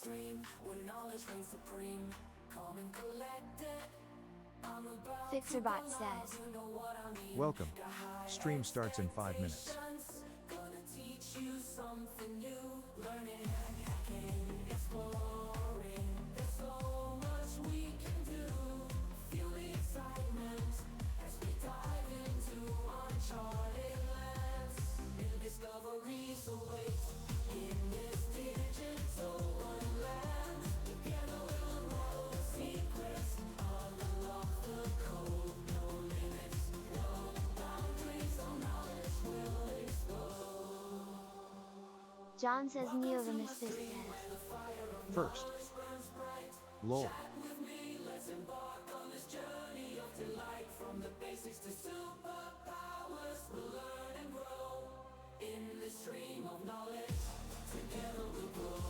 stream, where knowledge reigns supreme. Calm and collected, I'm about Fixerbot says. you know what I mean. Welcome. Stream starts in 5 minutes. Gonna teach you something new. Learning, hacking, exploring. There's so much we can do. Feel the excitement as we dive into uncharted lands. New discoveries await in this digital wonderland. Together we'll unravel the secrets, unlock the code. No limits, no boundaries, all knowledge will explode. John says Neovimistis says. First, lol. Chat with me, let's embark on this journey of delight. From the basics to superpowers, we'll learn and grow in this stream of knowledge. Together we'll grow.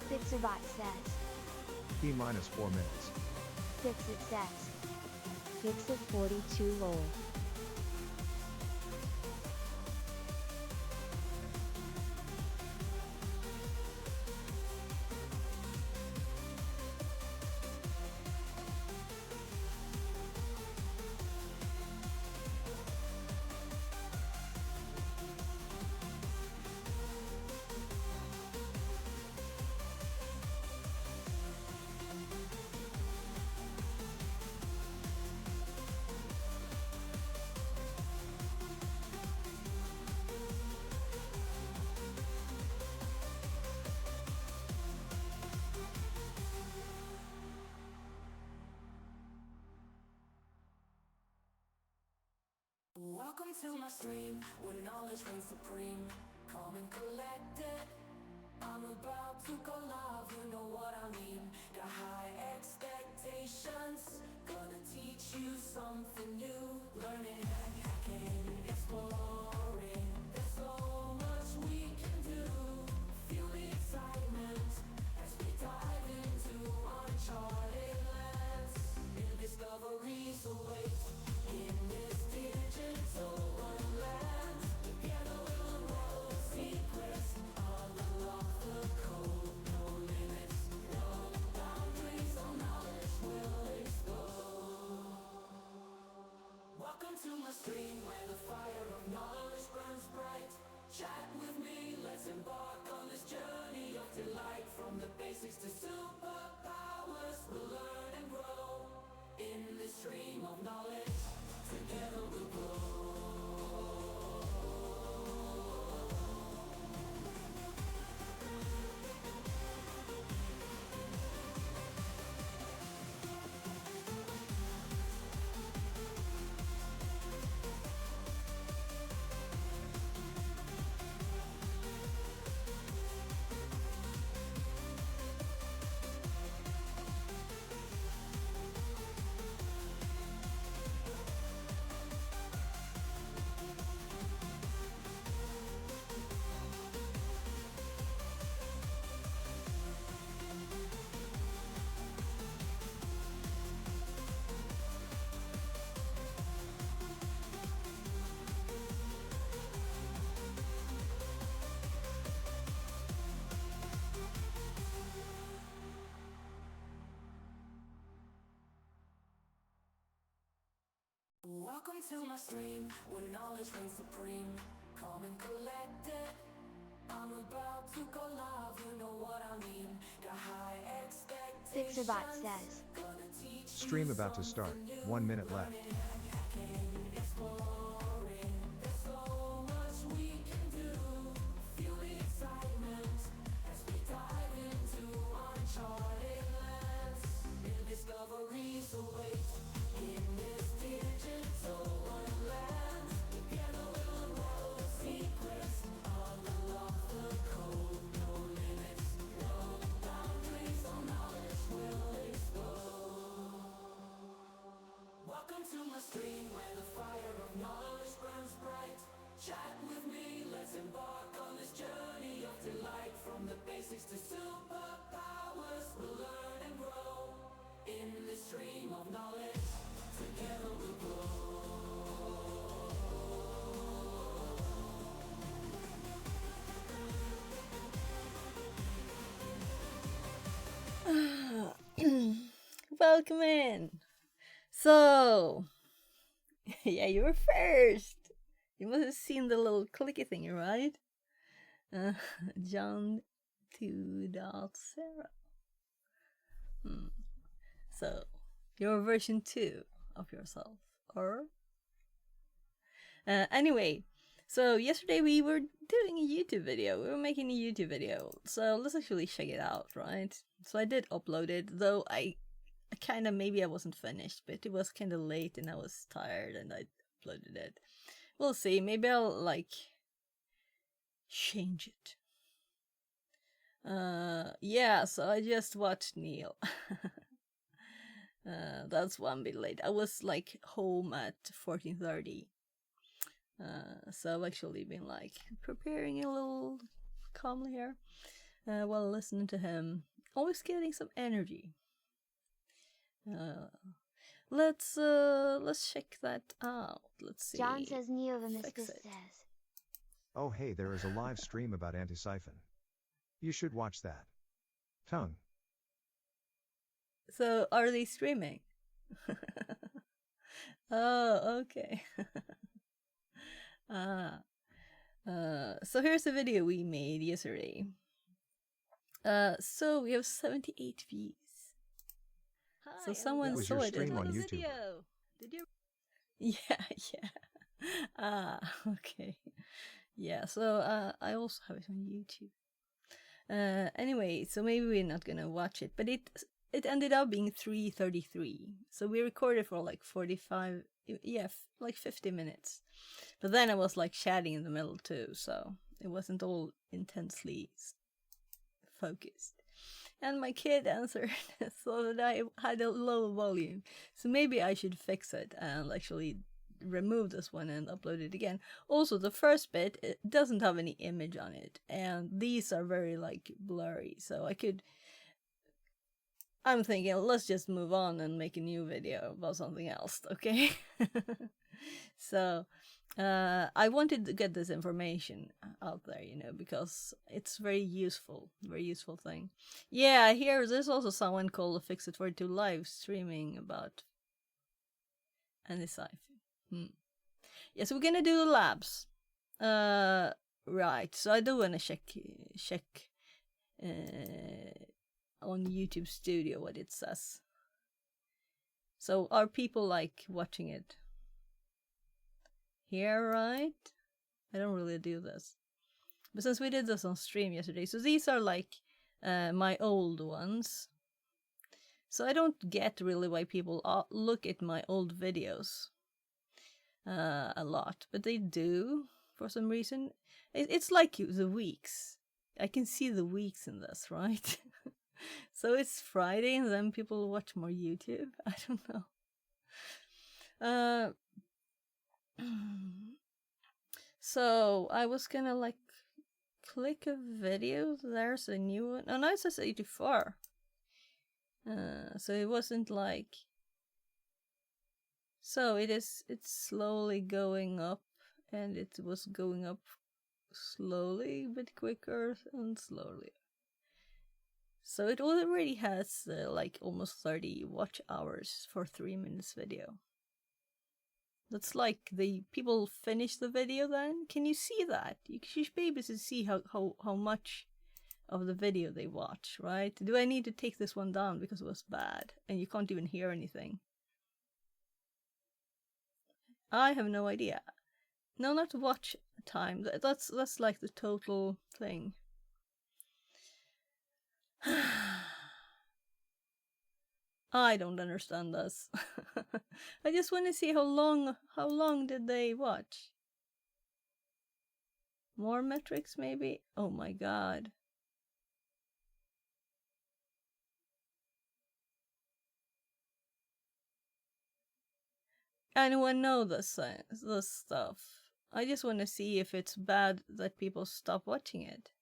Fixerbot says. T minus 4 minutes. Fixit says. Fixit 42 lol. Welcome to my stream, where knowledge reigns supreme. Calm and collected, I'm about to go live, you know what I mean. Got high expectations, gonna teach you something new. Learning, hacking, exploring. There's so much we can do. Feel the excitement as we dive into uncharted lands. New discoveries await in this digital wonderland. Together we'll unravel the secrets, unlock the code. No limits, no boundaries, all knowledge will explode. Welcome to my stream, where the fire of knowledge burns bright. Chat with me, let's embark on this journey of delight. From the basics to superpowers, we'll learn and grow in this stream of knowledge. Together we'll grow. Welcome to my stream, where knowledge reigns supreme. Calm and collected, I'm about to go live, you know what I mean. Got high expectations. Fixerbot says. Gonna teach you Stream about to start. something new. 1 minute left. Learning, hacking, exploring. There's so much we can do. Feel the excitement as we dive into uncharted lands. New discoveries await in this digital wonderland. Together we'll unravel the secrets, unlock the code. No limits, no boundaries, all knowledge will explode. Welcome to my stream, where the fire of knowledge burns bright. Chat with me, let's embark on this journey of delight. From the basics to superpowers, we'll learn and grow in this stream of knowledge. Together we'll grow. welcome in. So, yeah, you were first. You must have seen the little clicky thing, right? John 2.0. So, you're version 2 of yourself, or? Anyway, so yesterday we were doing a YouTube video. We were making a YouTube video. So let's actually check it out, right? So I did upload it, though I kind of, maybe I wasn't finished, but it was kind of late and I was tired and I uploaded it. We'll see. Maybe I'll, like, change it. Yeah, so I just watched Neil. That's one bit late. I was, like, home at 14:30. So I've actually been, like, preparing a little calmly here while listening to him. Always getting some energy. Let's check that out. Let's see. John says Neovamistus Fix it. says. Oh hey, there is a live stream about Antisyphon. You should watch that. Tongue. So are they streaming? Oh, okay. So here's the video we made yesterday. So we have 78 views. Hi, so someone was saw your it. stream on Another YouTube? video. Did you? Yeah. Okay. Yeah. So I also have it on YouTube. Anyway, so maybe we're not gonna watch it, but it ended up being 3:33. So we recorded for like 45, like 50 minutes. But then I was like chatting in the middle too, so it wasn't all intensely focused. And my kid answered so that I had a low volume. So maybe I should fix it and actually remove this one and upload it again. Also, the first bit, it doesn't have any image on it, and these are very like blurry, so I'm thinking, let's just move on and make a new video about something else, okay? So I wanted to get this information out there, because it's very useful thing. Yeah, here there's also someone called Fix It 42 live streaming about Antisyphon. Yeah, so we're gonna do the labs. Right. So I do wanna check on YouTube Studio what it says. So are people like watching it here, right? I don't really do this, but since we did this on stream yesterday, so these are like my old ones. So I don't get really why people look at my old videos a lot, but they do for some reason. It's like the weeks. I can see the weeks in this, right? So it's Friday and then people watch more YouTube. I don't know. So I was gonna like click a video. There's a new one. Oh, no, it says 84. So it wasn't like. So it's slowly going up, and it was going up slowly, a bit quicker and slowly. So it already has like almost 30 watch hours for 3 minutes video. That's like the people finish the video then. Can you see that? You should be able to see how much of the video they watch, right? Do I need to take this one down because it was bad and you can't even hear anything? I have no idea. No, not watch time. That's like the total thing. I don't understand this. I just want to see how long did they watch? More metrics maybe? Oh my god. Anyone know this stuff? I just want to see if it's bad that people stop watching it.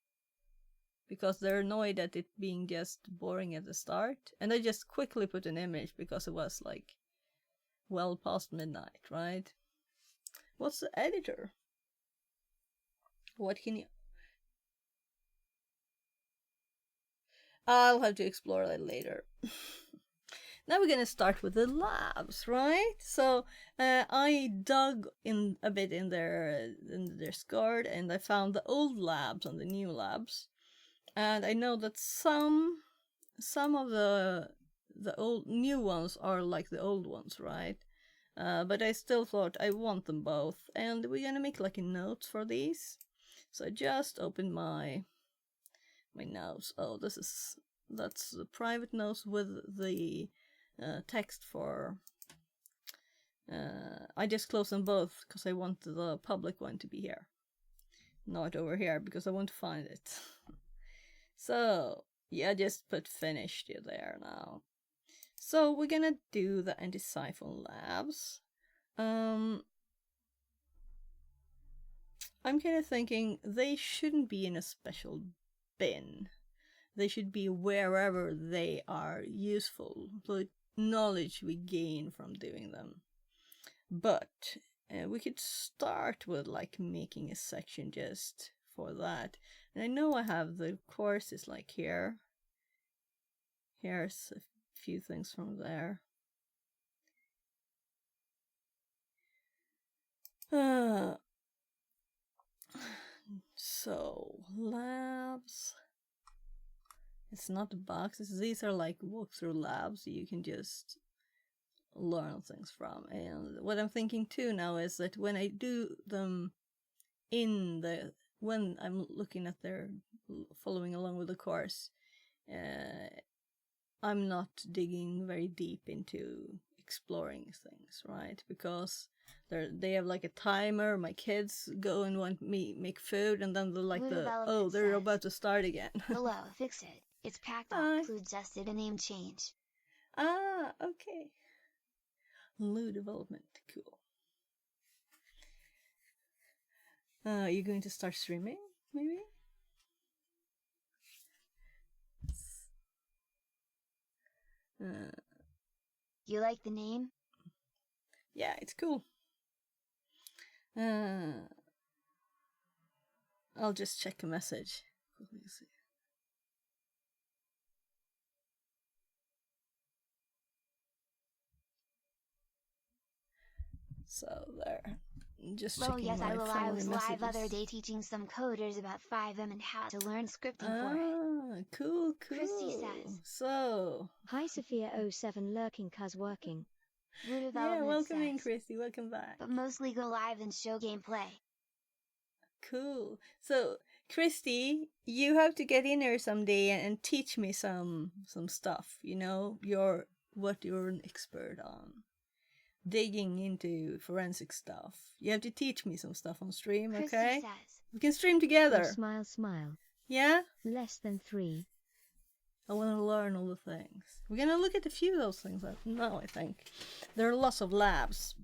Because they're annoyed at it being just boring at the start. And I just quickly put an image because it was like well past midnight, right? What's the editor? What can you... I'll have to explore that later. now we're gonna start with the labs, right? So I dug in a bit in their Discord, and I found the old labs and the new labs, and I know that some of the old new ones are like the old ones, right? But I still thought I want them both, and we're gonna make like a note for these. So I just opened my notes. Oh, that's the private notes with the text for. I just closed them both because I want the public one to be here, not over here, because I want to find it. So yeah, just put finished there now. So we're gonna do the Antisyphon labs. I'm kind of thinking they shouldn't be in a special bin. They should be wherever they are useful, the knowledge we gain from doing them. But we could start with like making a section just for that. And I know I have the courses like here. Here's a few things from there. So labs. It's not boxes. These are like walkthrough labs you can just learn things from. And what I'm thinking too now is that when I do them when I'm looking at their following along with the course, I'm not digging very deep into exploring things, right? Because they have like a timer. My kids go and want me make food, and then they're like they're about to start again. Hello, fix it. It's packed up. Include justed a name change. Ah, okay. Lou development, cool. You're going to start streaming, maybe? You like the name? Yeah, it's cool. I'll just check a message. So there. Just checking yes, my I was live messages. other day teaching some coders about 5M and how to learn scripting for it. Cool. Christy says. So. Hi Sophia07 lurking cuz working. Yeah, welcome in, Christy. Welcome back. But mostly go live and show gameplay. Cool. So, Christy, you have to get in here someday and teach me some stuff. You know, what you're an expert on. Digging into forensic stuff. You have to teach me some stuff on stream, okay? Christy says. We can stream together. Oh, smile. Yeah? Less than 3. I want to learn all the things. We're going to look at a few of those things now, I think. There are lots of labs.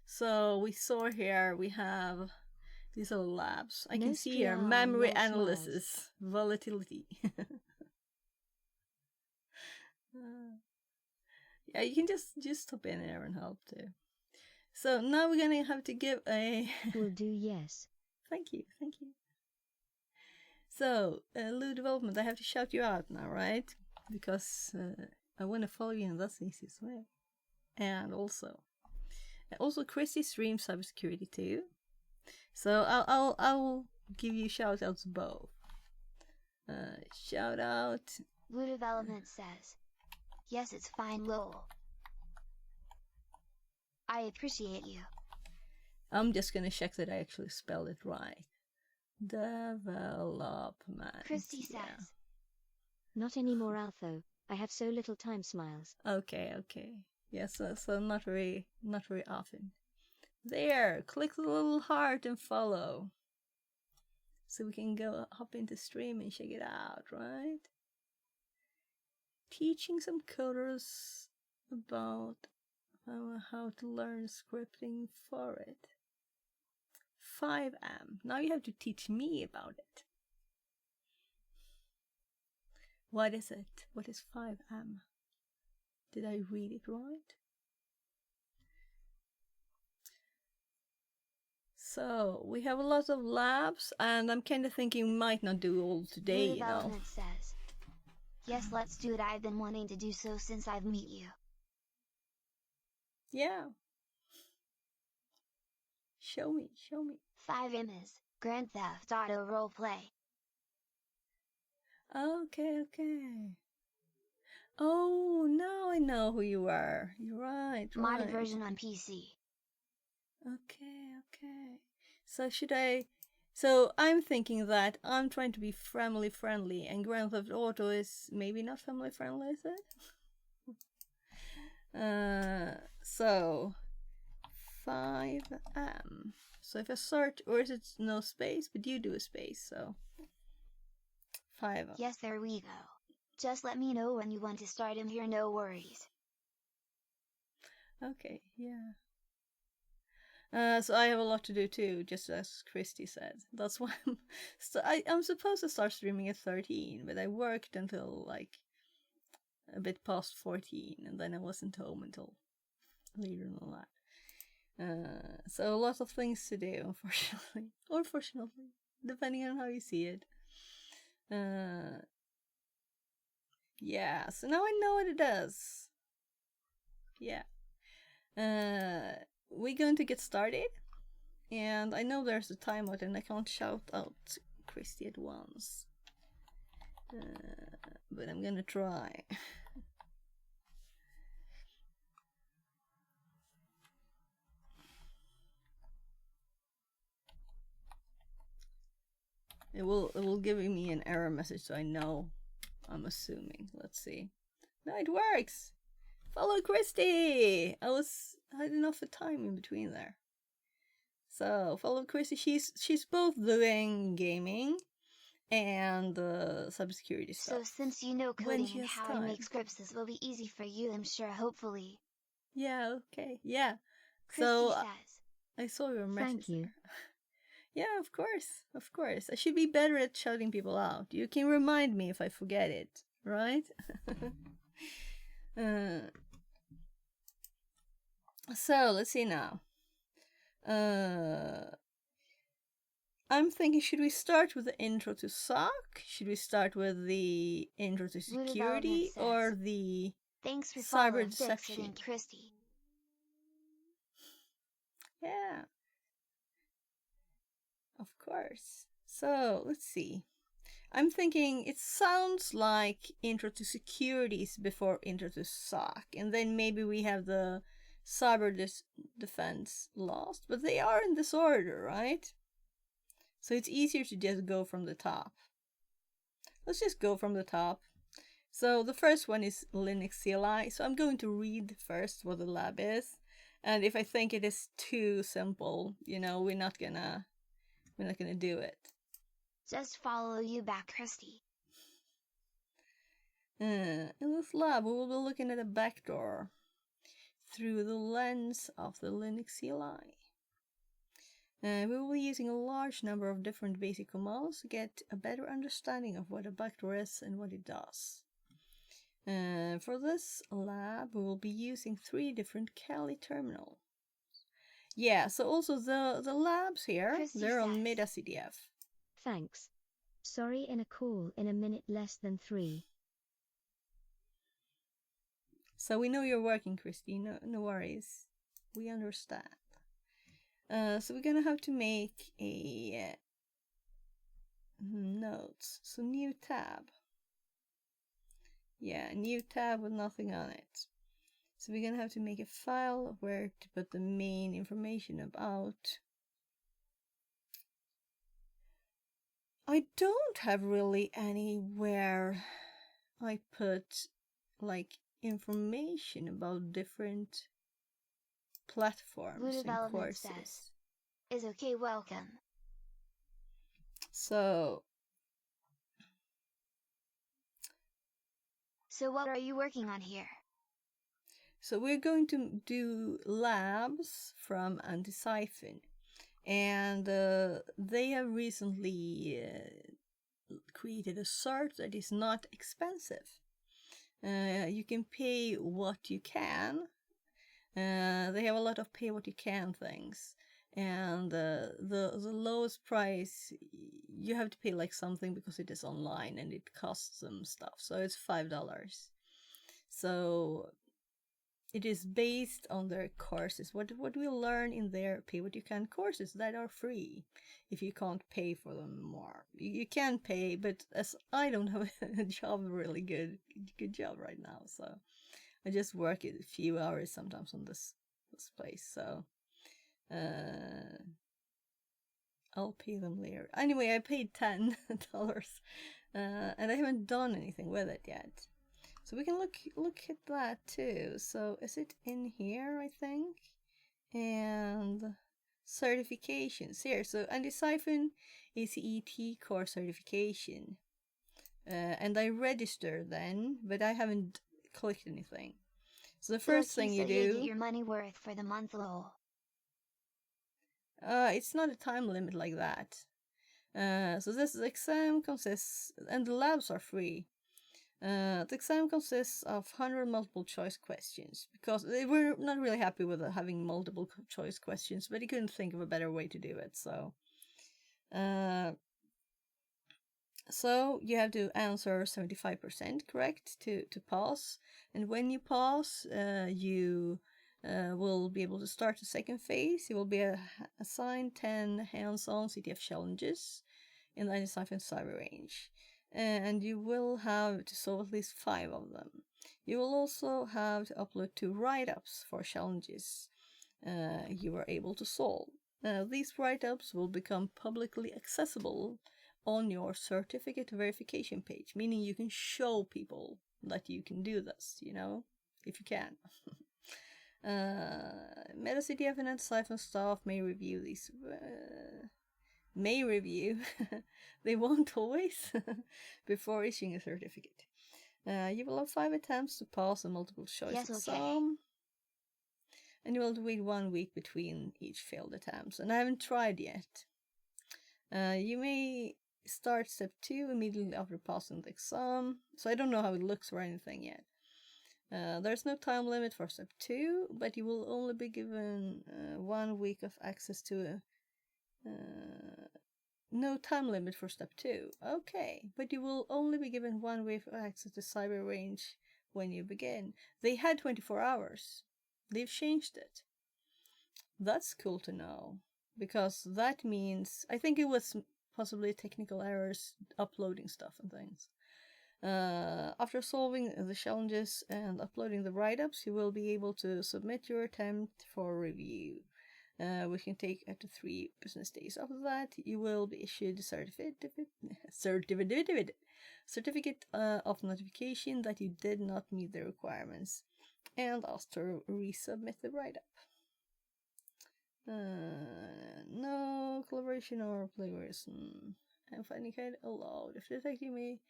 So we saw here, we have, these are labs. I can see here, memory analysis, volatility. Yeah, you can just hop in there and help too. So now we're going to have to give a... Will do, yes. Thank you. So, Lou Development, I have to shout you out now, right? Because I want to follow you, and that's the easiest way. And also Chrissy streams cybersecurity too. So I'll give you shout outs both. Shout out. Lou Development says. Yes, it's fine, lol. I appreciate you. I'm just gonna check that I actually spelled it right. Development. Christy says. Not anymore, Altho. I have so little time, smiles. Okay. Yes, so not very often. There, click the little heart and follow. So we can go hop into stream and check it out, right? Teaching some coders about how to learn scripting for it. 5M. Now you have to teach me about it. What is it? What is 5M? Did I read it right? So we have a lot of labs, and I'm kind of thinking we might not do all today, Development says. Yes, let's do it. I've been wanting to do so since I've met you. Yeah. Show me. 5M is Grand Theft Auto Roleplay. Okay. Oh, now I know who you are. You're right. Modded version on PC. Okay. So should I... So I'm thinking that I'm trying to be family friendly, and Grand Theft Auto is maybe not family friendly, is it? So 5M. So if I search, or is it no space? But you do a space, so 5M. Yes, there we go. Just let me know when you want to start him here, no worries. Okay, yeah. So I have a lot to do too, just as Christy said. That's why I'm supposed to start streaming at 13, but I worked until like a bit past 14, and then I wasn't home until later than that. So a lot of things to do, unfortunately, or fortunately, depending on how you see it. Yeah. So now I know what it does. Yeah. We're going to get started, and I know there's a timeout, and I can't shout out Christy at once, but I'm gonna try. It will give me an error message, so I know. I'm assuming. Let's see. No, it works. Follow Christy. I had enough of time in between there. So follow Christy. She's both doing gaming and cybersecurity stuff. So since you know coding and how to make time. scripts, this will be easy for you, I'm sure, hopefully. Yeah, okay. Yeah. Christy So says. I saw your message. Thank you. There. Yeah, of course. I should be better at shouting people out. You can remind me if I forget it, right? So let's see now. I'm thinking, should we start with the intro to SOC? Should we start with the intro to security, or the Thanks for cyber deception? Christy. Yeah. Of course. So let's see. I'm thinking it sounds like intro to security is before intro to SOC, and then maybe we have the cyber defense last, but they are in this order, right? So it's easier to just go from the top. Let's just go from the top. So the first one is Linux CLI. So I'm going to read first what the lab is, and if I think it is too simple, we're not gonna do it. Just follow you back, Christy. In this lab, we will be looking at a backdoor through the lens of the Linux CLI. We will be using a large number of different basic commands to get a better understanding of what a backdoor is and what it does. For this lab, we will be using 3 different Kali terminals. Yeah, so also the labs here, Christy they're on says. Meta CDF. Thanks. Sorry, in a call in a minute less than 3. So we know you're working, Christy. No worries. We understand. So we're gonna have to make a notes. So new tab. Yeah, new tab with nothing on it. So we're gonna have to make a file where to put the main information about. I don't have really anywhere I put like information about different platforms Blue and Development courses. says. Is okay, welcome. So what are you working on here? So we're going to do labs from Antisyphon, and they have recently created a cert that is not expensive. You can pay what you can. They have a lot of pay what you can things, and the lowest price you have to pay like something because it is online and it costs them stuff. So it's $5. So it is based on their courses. What we learn in their pay what you can courses that are free if you can't pay for them more. You can pay, but as I don't have a job, really good job right now, so I just work a few hours sometimes on this place. So I'll pay them later. Anyway, I paid $10, and I haven't done anything with it yet. So we can look at that too. So is it in here, I think? And certifications here. So Antisyphon ACET course certification. And I registered then, but I haven't clicked anything. So the first thing you do, get your money worth for the month, lol. It's not a time limit like that. So this exam consists, and the labs are free. The exam consists of 100 multiple choice questions, because they were not really happy with having multiple choice questions, but they couldn't think of a better way to do it. So you have to answer 75% correct to pass, and when you pass, you will be able to start the second phase. You will be assigned 10 hands-on CTF challenges in the Antisyphon cyber range. And you will have to solve at least 5 of them. You will also have to upload 2 write-ups for challenges you were able to solve. These write-ups will become publicly accessible on your certificate verification page, meaning you can show people that you can do this, if you can. Meta CTF and Antisyphon staff may review these. They won't always before issuing a certificate. You will have 5 attempts to pass a multiple choice exam, and you will wait 1 week between each failed attempts. And I haven't tried yet. You may start step 2 immediately after passing the exam, so I don't know how it looks or anything yet. There's no time limit for step 2, but you will only be given 1 week of access to no time limit for step 2. Okay, but you will only be given 1 week of access to cyber range when you begin. They had 24 hours. They've changed it. That's cool to know, because that means, I think it was possibly technical errors uploading stuff and things. After solving the challenges and uploading the write-ups, you will be able to submit your attempt for review. We can take up to 3 business days. After that, you will be issued a certificate of notification that you did not meet the requirements, and asked to resubmit the write-up. No collaboration or plagiarism and finding kind allowed. If detecting me,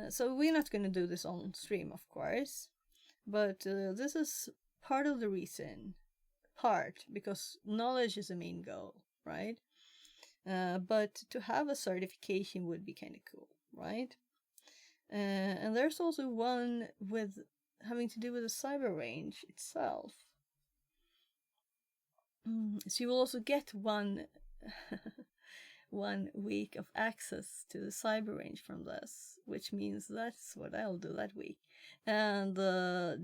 so we're not going to do this on stream, of course, but this is part of the reason. Because knowledge is the main goal, right? But to have a certification would be kind of cool, right? And there's also one with having to do with the cyber range itself. So you will also get 1 week of access to the cyber range from this, which means that's what I'll do that week. And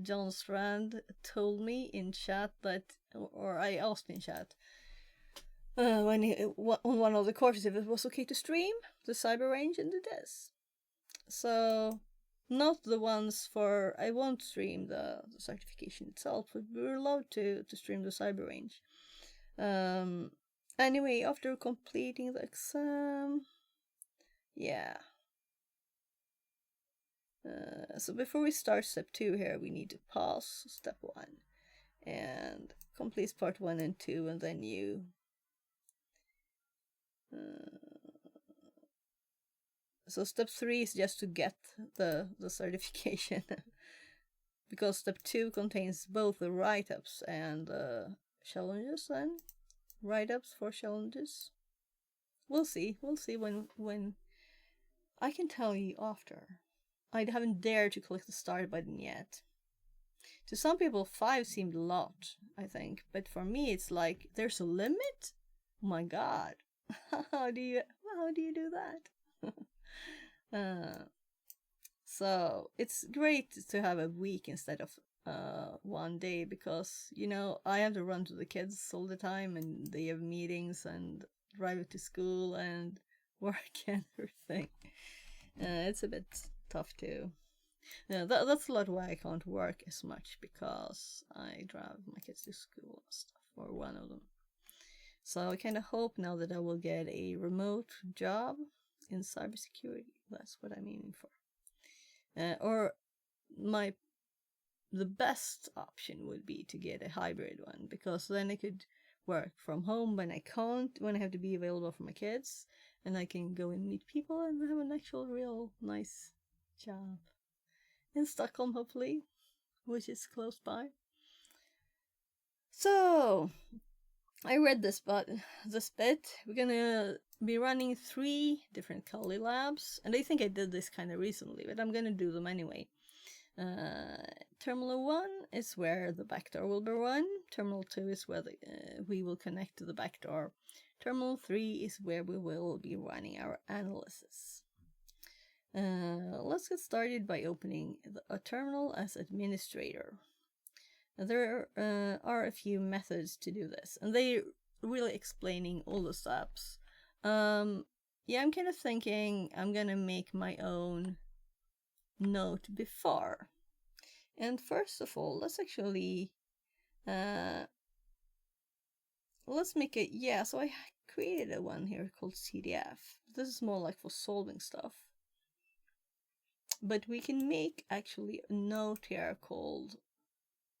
John Strand told me in chat that, or I asked in chat, when on one of the courses if it was okay to stream the cyber range, and it is. So not the ones for, I won't stream the certification itself, but we're allowed to stream the cyber range. Anyway, after completing the exam, yeah. So before we start step 2 here, we need to pass step 1 and complete part 1 and 2, and then you so step 3 is just to get the certification because step 2 contains both the write-ups and challenges. Then write-ups for challenges. We'll see when I can tell you after. I haven't dared to click the start button yet. To some people 5 seemed a lot, I think, but for me it's like, there's a limit? Oh my god. how do you do that? So it's great to have a week instead of one day, because I have to run to the kids all the time, and they have meetings and drive to school and work and everything. It's a bit tough too. That's a lot why I can't work as much, because I drive my kids to school and stuff, or one of them. So I kind of hope now that I will get a remote job in cybersecurity. That's what I'm aiming for. Or the best option would be to get a hybrid one, because then I could work from home when I have to be available for my kids, and I can go and meet people and have an actual real nice job in Stockholm, hopefully, which is close by. So I read this bit. We're gonna be running 3 different Kali labs, and I think I did this kind of recently, but I'm gonna do them anyway. Terminal 1 is where the backdoor will be run. Terminal 2 is where we will connect to the backdoor. Terminal 3 is where we will be running our analysis. Let's get started by opening a terminal as administrator. There are a few methods to do this, and they're really explaining all the steps. Yeah, I'm kind of thinking I'm gonna make my own note before. And first of all, let's actually let's make it. Yeah, so I created a one here called CDF. This is more like for solving stuff, but we can make actually a note here called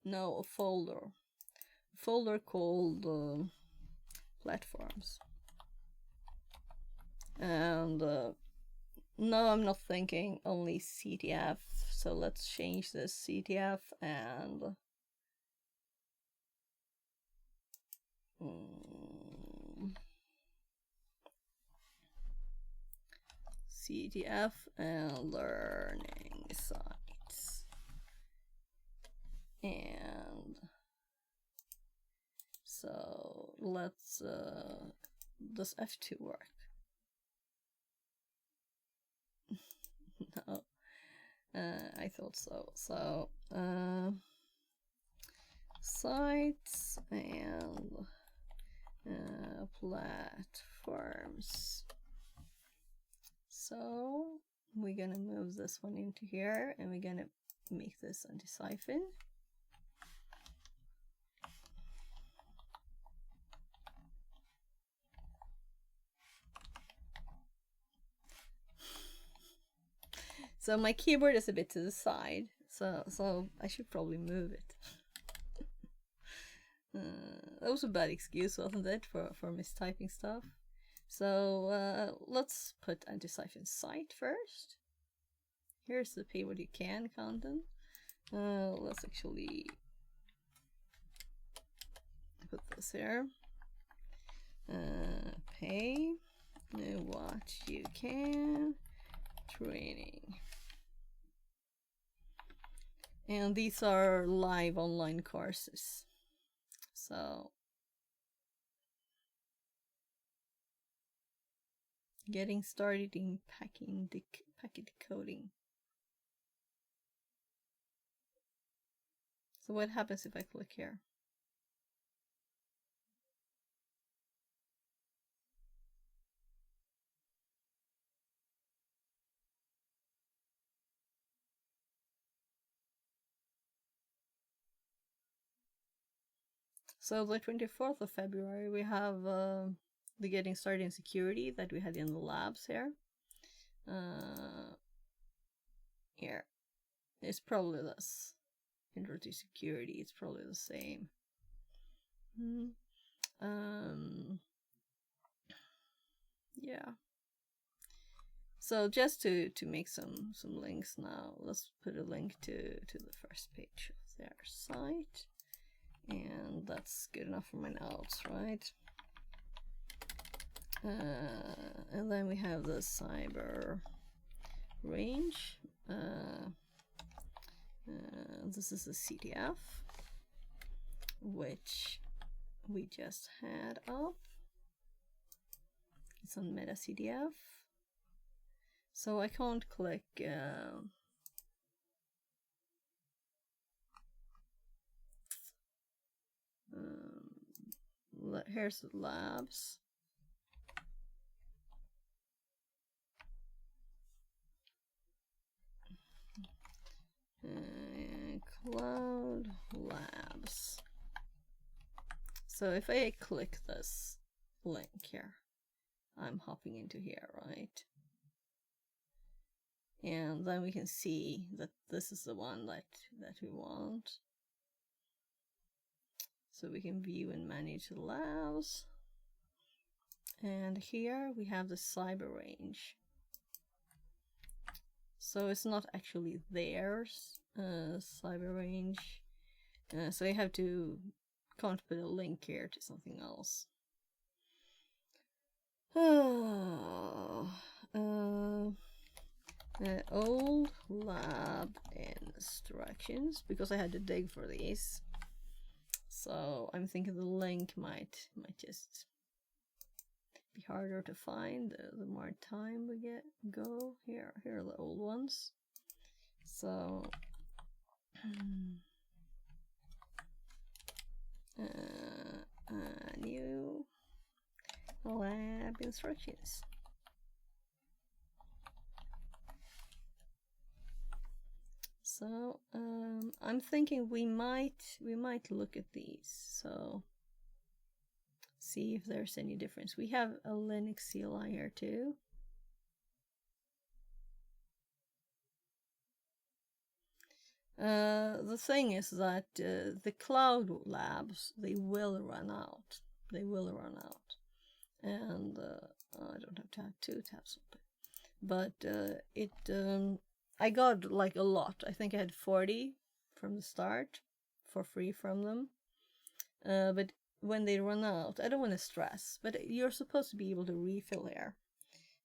a folder called platforms. And no, I'm not thinking only CTF, so let's change this CTF and CTF and learning sites. And so let's does F2 work? No, I thought so. So sites and platforms. So we're gonna move this one into here, and we're gonna make this Antisyphon. So my keyboard is a bit to the side, so I should probably move it. That was a bad excuse, wasn't it, for mistyping stuff? So let's put Antisyphon site first. Here's the pay what you can content. Let's actually put this here. Pay what you can training. And these are live online courses. So getting started in packet decoding. So what happens if I click here? So the 24th of February, we have the getting started in security that we had in the labs here. Here, it's probably this. Intro to security, it's probably the same. Yeah. So just to make some links now, let's put a link to the first page of their site. And that's good enough for my notes, right? And then we have the cyber range. This is a CTF, which we just had up. It's on Meta CDF. So I can't click here's the labs. Cloud Labs. So if I click this link here, I'm hopping into here, right? And then we can see that this is the one that we want. So we can view and manage the labs. And here we have the cyber range. So it's not actually theirs, cyber range. So you have to can't put a link here to something else. Old lab instructions, because I had to dig for these. So I'm thinking the link might just be harder to find the more time we go. Here are the old ones. So new lab instructions. So I'm thinking we might look at these. So see if there's any difference. We have a Linux CLI here too. The thing is that the cloud labs, they will run out. And I don't have to have 2 tabs open. But I got like a lot. I think I had 40 from the start for free from them. But when they run out, I don't want to stress, but you're supposed to be able to refill here.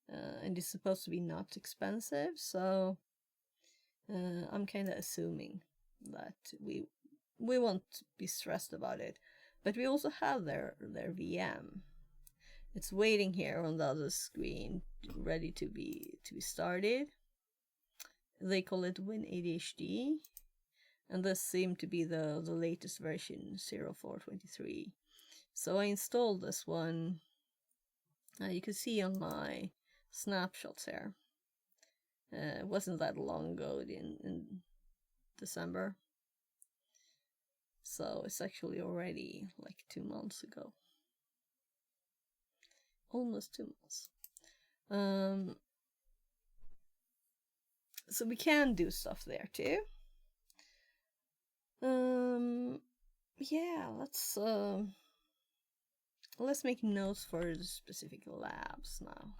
And it's supposed to be not expensive, so I'm kind of assuming that we won't be stressed about it. But we also have their VM. It's waiting here on the other screen, ready to be started. They call it WinADHD, and this seemed to be the latest version, 0423. So I installed this one. You can see on my snapshots here. It wasn't that long ago, in December. So it's actually already like 2 months ago. Almost 2 months. So we can do stuff there too. Yeah, let's make notes for the specific labs now.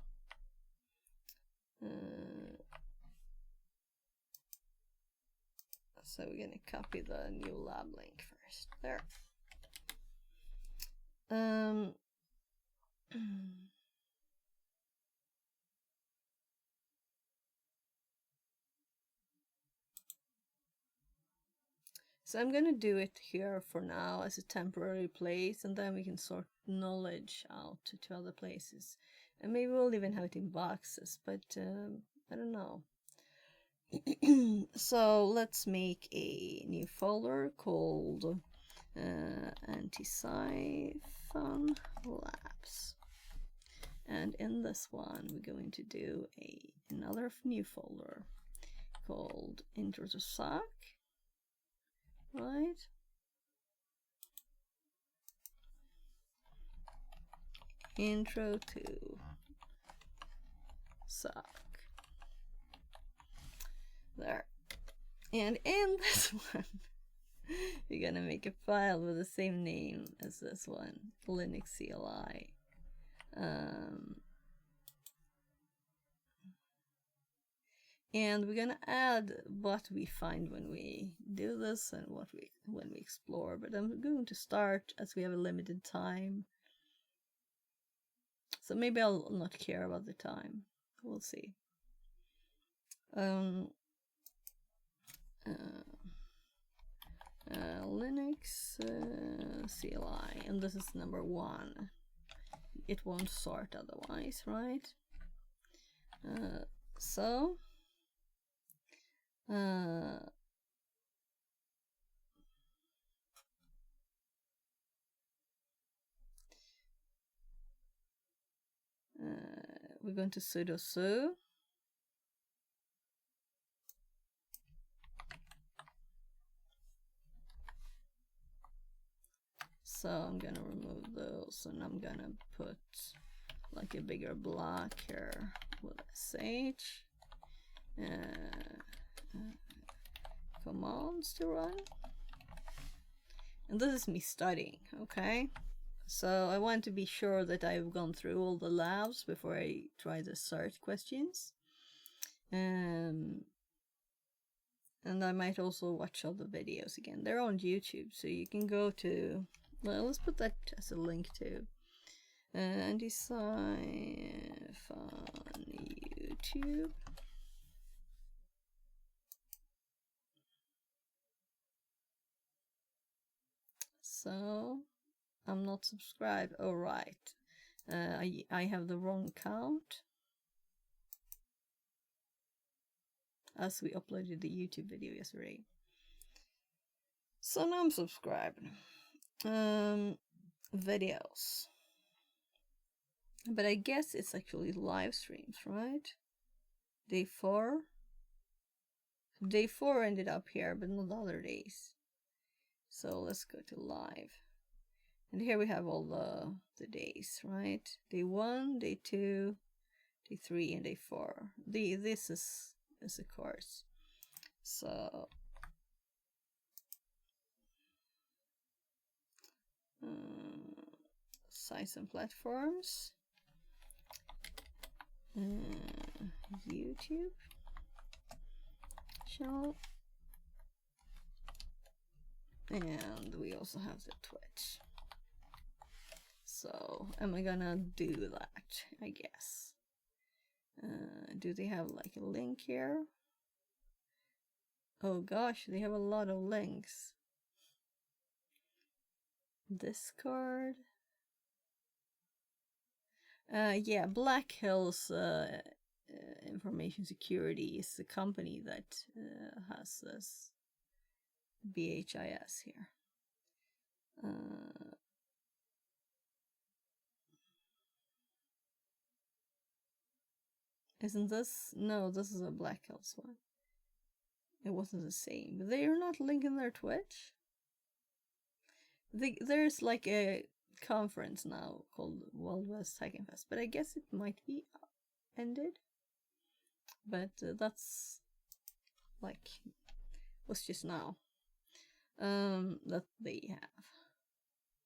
So we're gonna copy the new lab link first. There. So I'm gonna do it here for now as a temporary place, and then we can sort knowledge out to other places. And maybe we'll even have it in boxes, but I don't know. So let's make a new folder called Antisyphon Labs. And in this one, we're going to do another new folder called Intro to SOC. Right? Intro to SOC. There. And in this one, we're gonna make a file with the same name as this one, Linux CLI. And we're gonna add what we find when we do this and when we explore. But I'm going to start as we have a limited time. So maybe I'll not care about the time. We'll see. Linux CLI, and this is number 1. it won't sort otherwise, right? So we're going to sudo su. So I'm gonna remove those, and I'm gonna put like a bigger block here with sh. Commands to run. And this is me studying, okay? So I want to be sure that I've gone through all the labs before I try the search questions. And I might also watch all the videos again. They're on YouTube, so you can go to... Well, let's put that as a link too. Antisyphon YouTube. So, I'm not subscribed. Oh, right. I have the wrong account. As we uploaded the YouTube video yesterday. So now I'm subscribed. Videos. But I guess it's actually live streams, right? Day 4. Day 4 ended up here, but not other days. So let's go to live. And here we have all the days, right? Day 1, day 2, day 3, and day 4. This is a course. So sites and platforms. YouTube channel. And we also have the Twitch. So am I gonna do that? I guess. Do they have like a link here? Oh gosh, they have a lot of links. Discord. Yeah, Black Hills Information Security is the company that has this BHIS here. Isn't this? No, this is a Black Hills one. It wasn't the same. But they are not linking their Twitch. There's like a conference now called World West Hacking Fest, but I guess it might be ended. But that's like was just now that they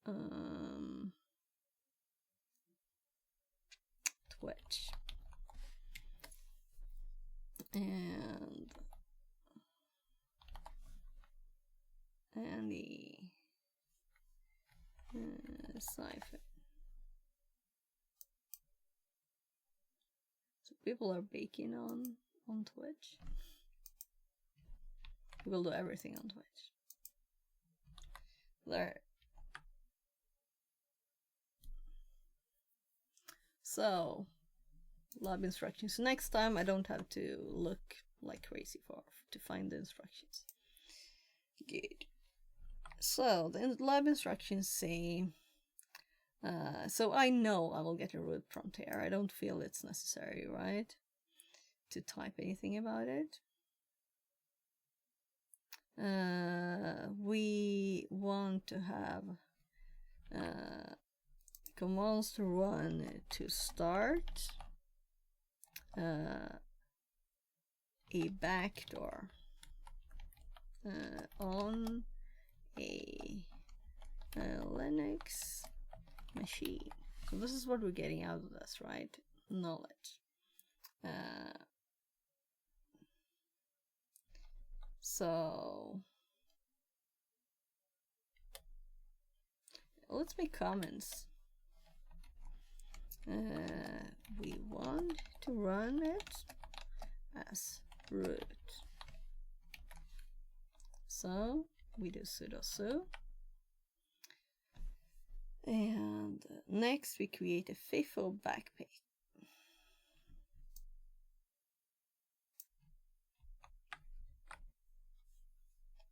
have Twitch and the Syphon. So people are baking on Twitch. We'll do everything on Twitch. There. So, lab instructions. Next time I don't have to look like crazy to find the instructions. Good. So, the lab instructions say... so I know I will get a root prompt here. I don't feel it's necessary, right? To type anything about it. We want to have commands to run to start a backdoor on a Linux machine. So this is what we're getting out of this, right? Knowledge. So let's make comments. We want to run it as root. So we do sudo su. And next we create a FIFO backpack.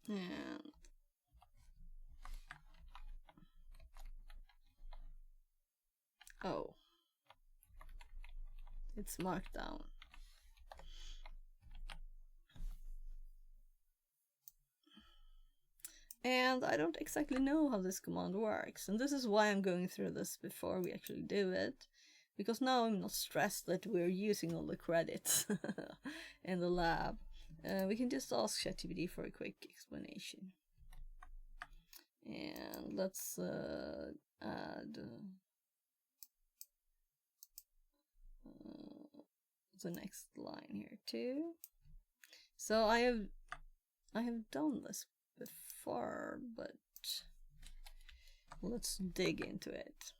And oh, it's marked down. And I don't exactly know how this command works, and this is why I'm going through this before we actually do it, because now I'm not stressed that we're using all the credits in the lab. We can just ask ChatGPT for a quick explanation. And let's add the next line here too. So I have done this before, but let's dig into it.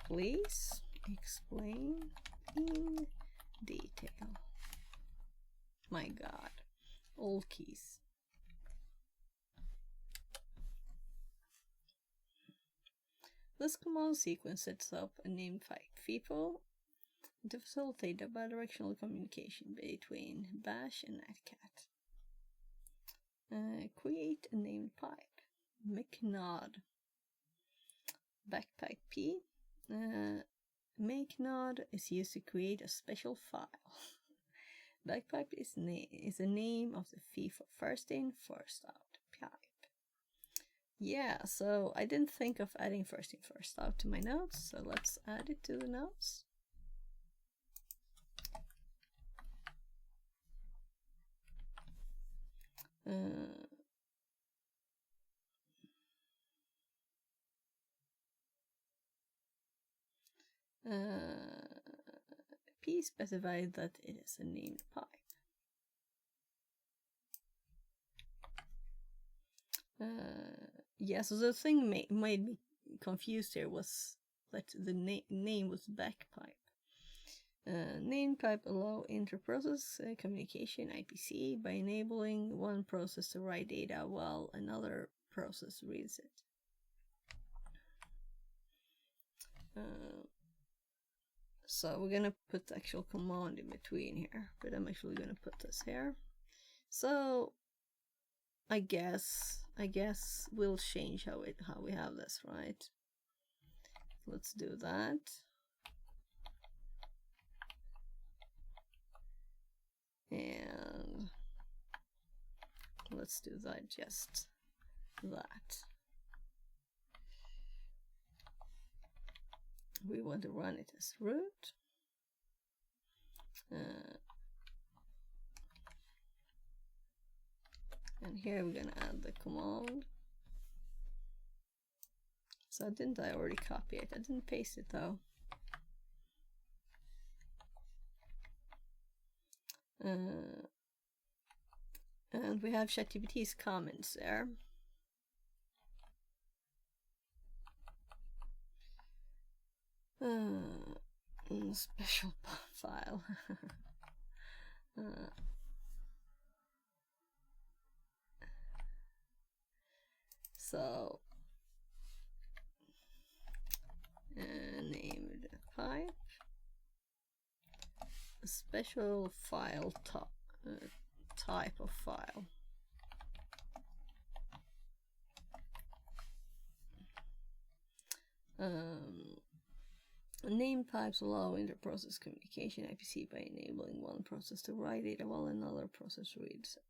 Please explain in detail. My God, all keys. This command sequence sets up a named pipe FIFO to facilitate the bidirectional communication between Bash and Netcat. Create a named pipe. Make-node. Backpack P. Make-node is used to create a special file. Backpipe is the name of the FIFO first in, first out pipe. Yeah, so I didn't think of adding first in, first out to my notes, so let's add it to the notes. P specified that it is a named pipe. Yeah, so the thing made me confused here was that the name was backpipe. Named pipe allow inter-process communication IPC by enabling one process to write data while another process reads it. So we're gonna put the actual command in between here, but I'm actually gonna put this here. So I guess we'll change how we have this, right? Let's do that. And let's do that, just that. We want to run it as root. And here we're gonna add the command. So didn't I already copy it? I didn't paste it though. And we have ChatGPT's comments there. Special file. So named pipe, a special file type of file. Named pipes allow inter-process communication IPC by enabling one process to write data while another process reads it.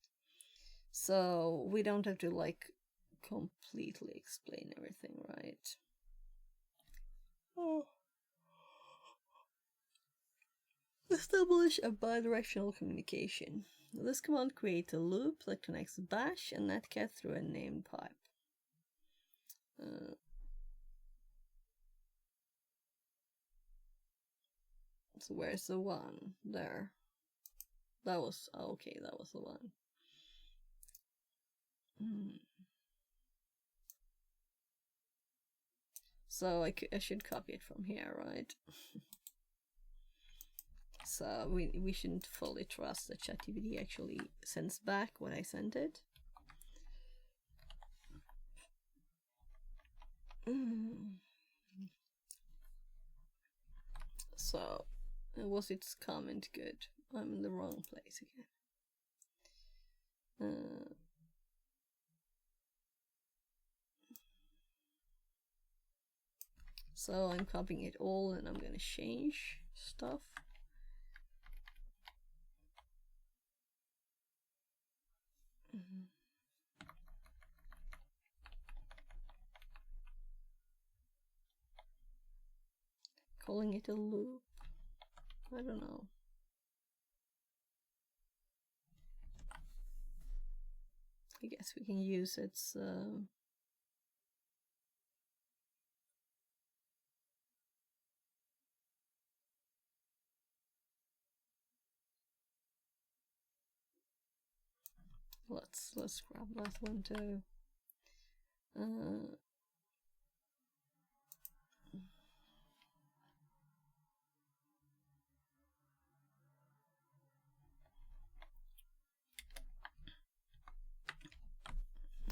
So we don't have to like completely explain everything, right? Oh. Establish a bidirectional communication. This command creates a loop that connects Bash and Netcat through a named pipe. So where's the one? There. That was, okay, that was the one. So I should copy it from here, right? So we shouldn't fully trust that ChatGPT actually sends back what I sent it. So, was its comment good? I'm in the wrong place again. So I'm copying it all and I'm gonna change stuff. Calling it a loop. I don't know. I guess we can use its let's grab that one too.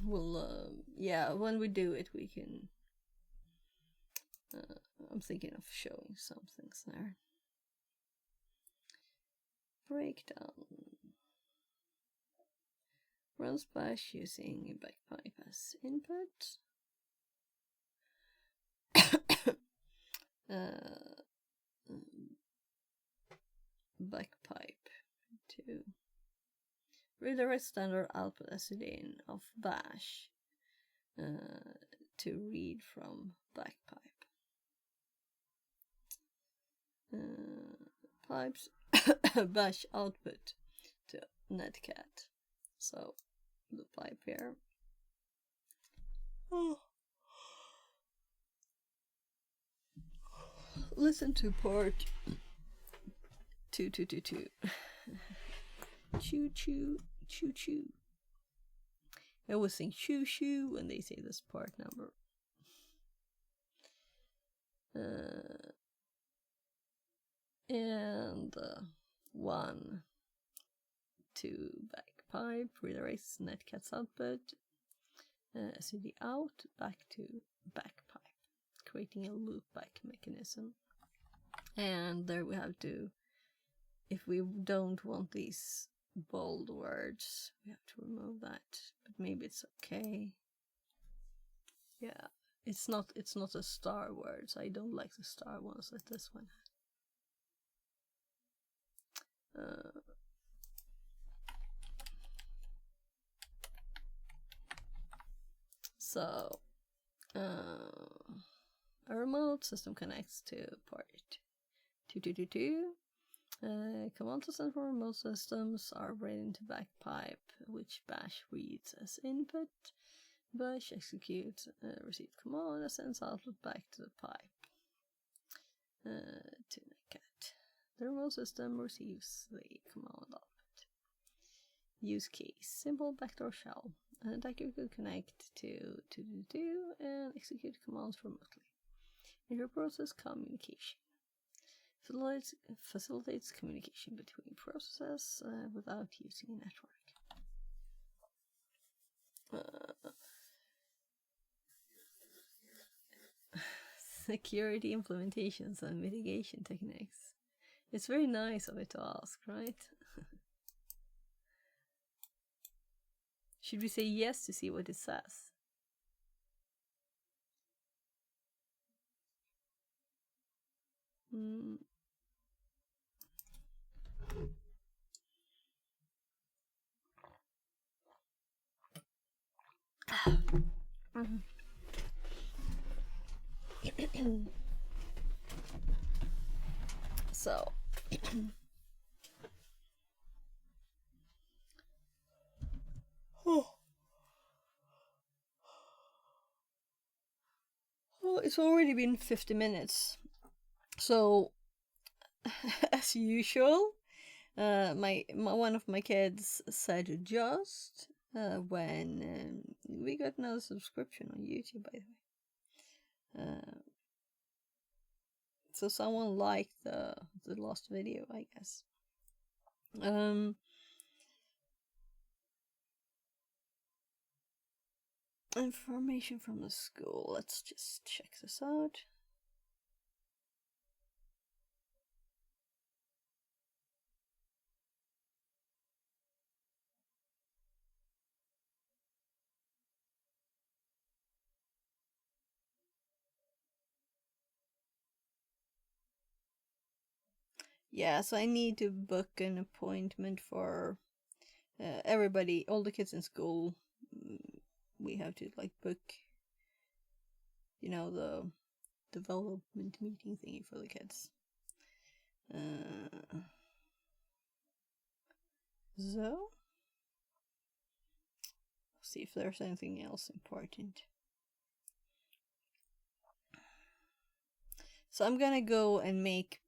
Well, yeah, when we do it, we can. I'm thinking of showing some things there. Breakdown. Runs bash using a backpipe as input. Backpipe to redirect standard output as in of bash to read from backpipe. Pipes bash output to netcat. So the pipe here. Oh. Listen to part 2222. Choo choo choo choo. I always think choo choo when they say this part number. And 1, 2 backpipe redirects netcat's output, CD out back to backpipe, creating a loopback mechanism. And there we have to, if we don't want these bold words, we have to remove that. But maybe it's okay. Yeah, it's not a star words. I don't like the star ones like this one. So a remote system connects to port 2222. Command system for remote systems are read into backpipe, which bash reads as input. Bash executes received command and sends output back to the pipe to netcat. The remote system receives the command output. Use case: simple backdoor shell. An attacker could connect to 222 and execute commands remotely. Inter-process communication. Facilitates communication between processes without using a network. Security implementations and mitigation techniques. It's very nice of it to ask, right? Should we say yes to see what it says? So it's already been 50 minutes. So as usual, one of my kids said just when we got another subscription on YouTube, by the way. So someone liked the last video, I guess. Information from the school. Let's just check this out. Yeah, so I need to book an appointment for everybody, all the kids in school. We have to like book, you know, the development meeting thingy for the kids. So, see if there's anything else important. So I'm gonna go and make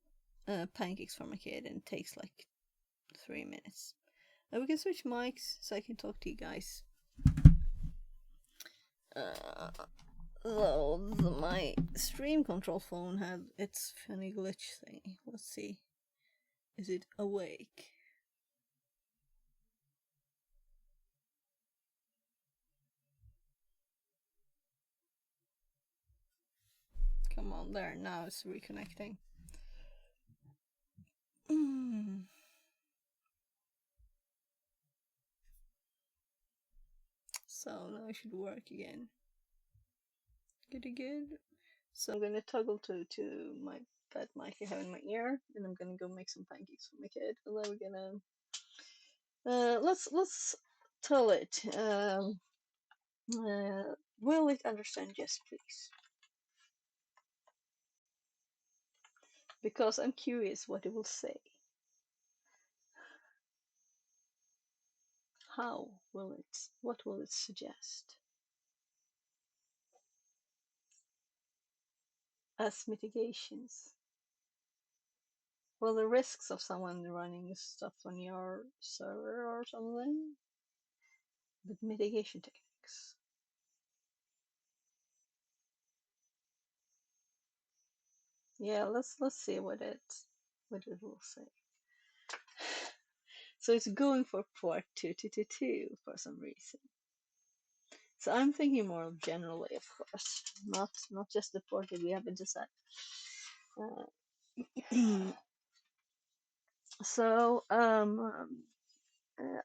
pancakes for my kid, and it takes like 3 minutes. And we can switch mics so I can talk to you guys. So my stream control phone had its funny glitch thing. Let's see. Is it awake? Come on, there, now it's reconnecting. So now it should work again. Good. So I'm gonna toggle to my that mic I have in my ear, and I'm gonna go make some pancakes for my kid, and then we're gonna let's tell it. Will it understand? Yes, please. Because I'm curious what it will say. How will it? What will it suggest as mitigations? Well, the risks of someone running stuff on your server or something, but mitigation techniques. Yeah, let's see what it will say. So it's going for port 2222 for some reason. So I'm thinking more generally, of course, not just the port that we happen to set. So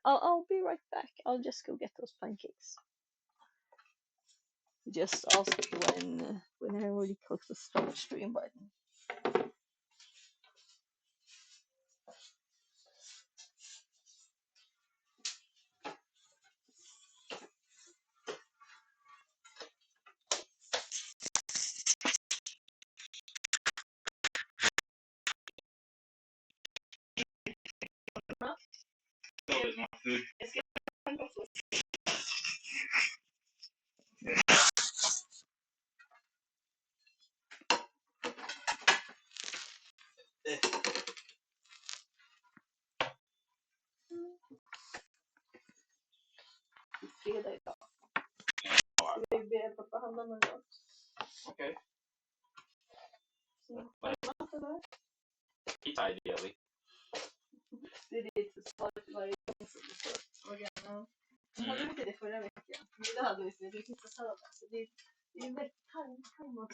I'll be right back. I'll just go get those pancakes. Just ask when I already click the start stream button. Fredag idag. Ska vi be pappa handla med något? Okay. Eller? Pizza ideally. Det är lite svårt varje gång som du får frågan. Vi hade inte det förra veckan. Men det hade vi för det finns sallad. Så det är väldigt tajmat.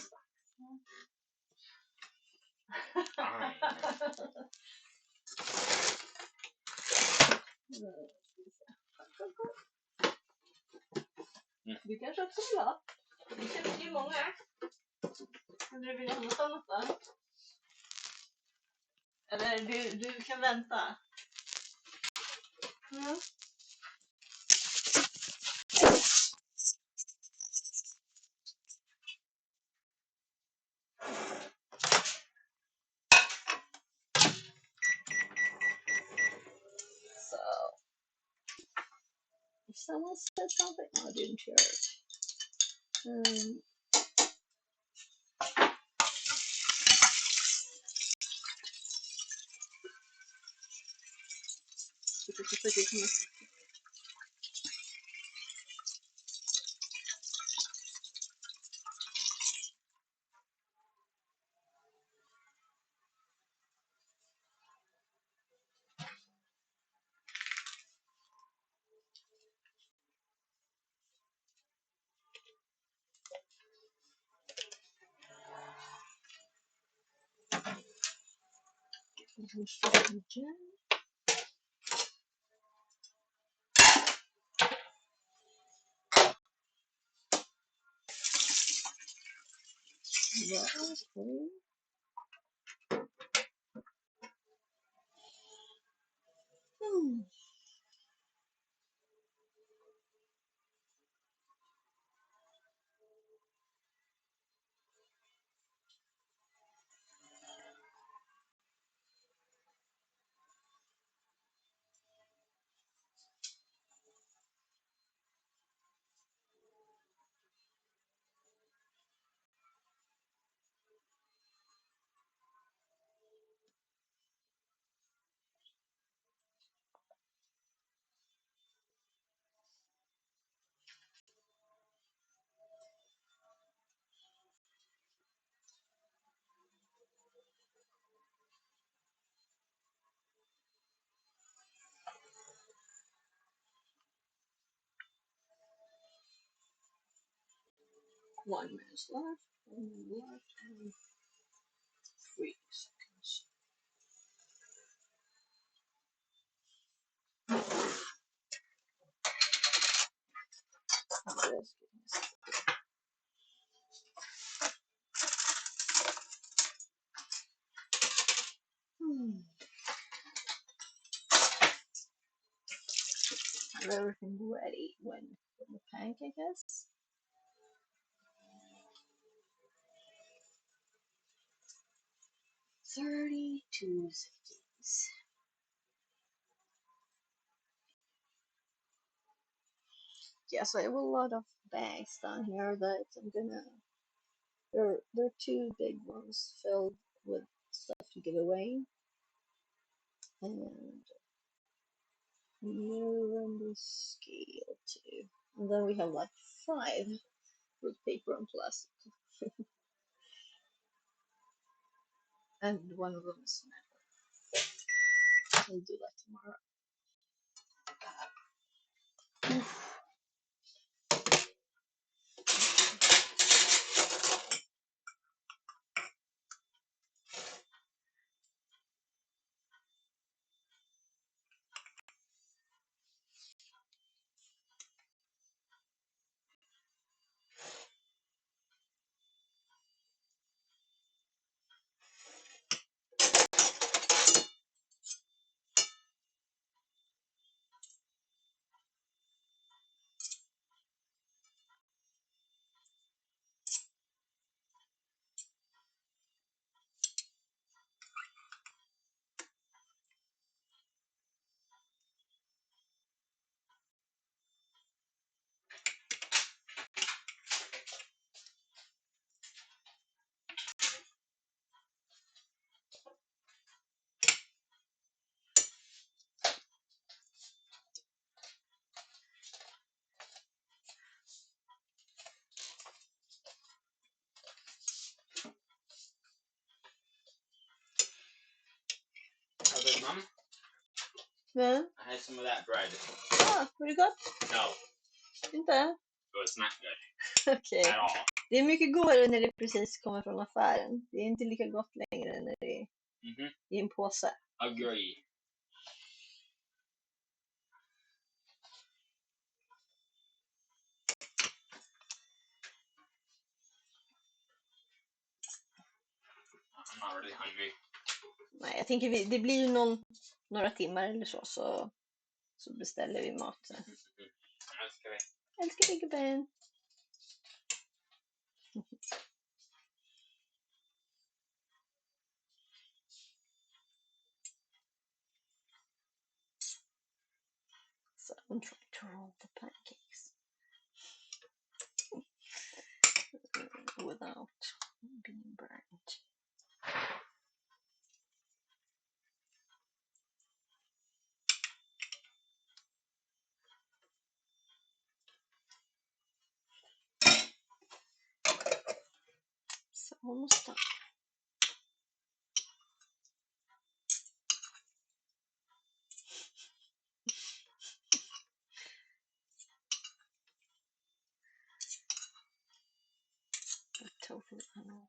Du kanske också vill ha? Vi köpte ju många. Skulle du vilja ha något annat då? Eller du kan vänta. Mm. So, if someone said something, I didn't hear it. 1 minute left. 1 minute left. And 3 seconds. Have everything ready when the pancake is. 32 seconds. Yes, I have a lot of bags down here that I'm gonna. They're two big ones filled with stuff to give away, and mirror and the scale too. And then we have like 5 with paper and plastic, and one of them is metal. I'll do that tomorrow. Other mum, Men, I had some of that bread. var det gott? No, Inte? it was not good Okej. at all. Det är mycket godare när det precis kommer från affären. Det är inte lika gott längre när det är i en påse. Agree. I'm not really hungry. Nej, jag tänker det blir ju några timmar eller så beställer vi mat sen. Älskar dig. Älskar dig gubben. So I'm trying to roll the pancakes without being burnt. So almost done. Totally unrolled.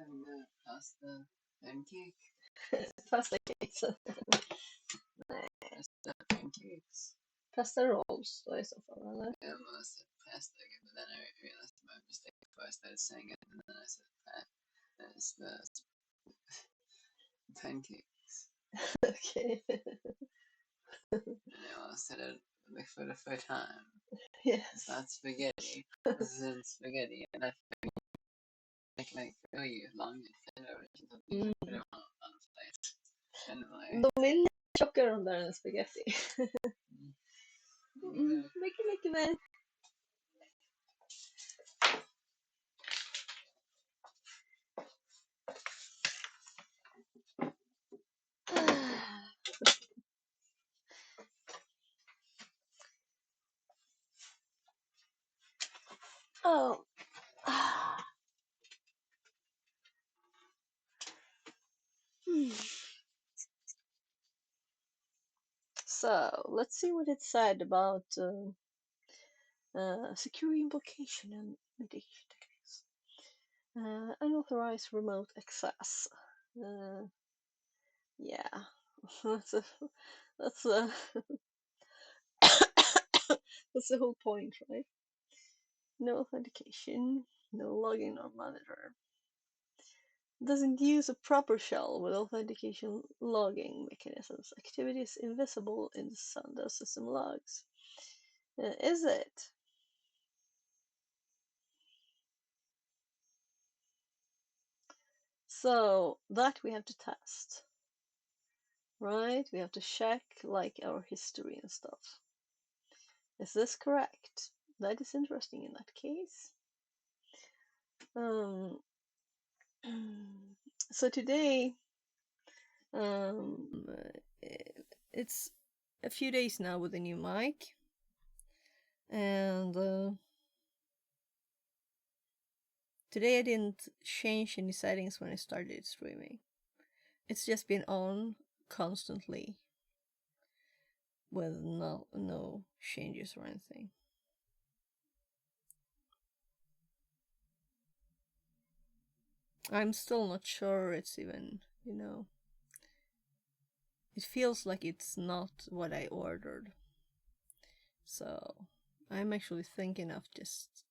having the pasta pancake. Pasta cakes. Pasta pancakes. Pasta rolls då i så fall, eller? I almost said pasta again, but then I realized my mistake before I started saying it, and then I said pancakes. Okay. And I almost said it for the third time. Yes. It's not spaghetti. This isn't spaghetti, and I like really long and thin version of Mm. put it on a plate. And like, De är tjockare de där än spaghetti. mm. Mycket väl. Oh. So, let's see what it said about security invocation and mitigation techniques. Unauthorized remote access. Yeah, that's that's that's the whole point, right? No authentication, no login or monitor. Doesn't use a proper shell with authentication logging mechanisms. Activities invisible in the Sunda system logs. Is it? So that we have to test, right? We have to check like our history and stuff. Is this correct? That is interesting in that case. So today, it's a few days now with a new mic, and today I didn't change any settings when I started streaming. It's just been on constantly with no changes or anything. I'm still not sure it's even, it feels like it's not what I ordered. So I'm actually thinking of just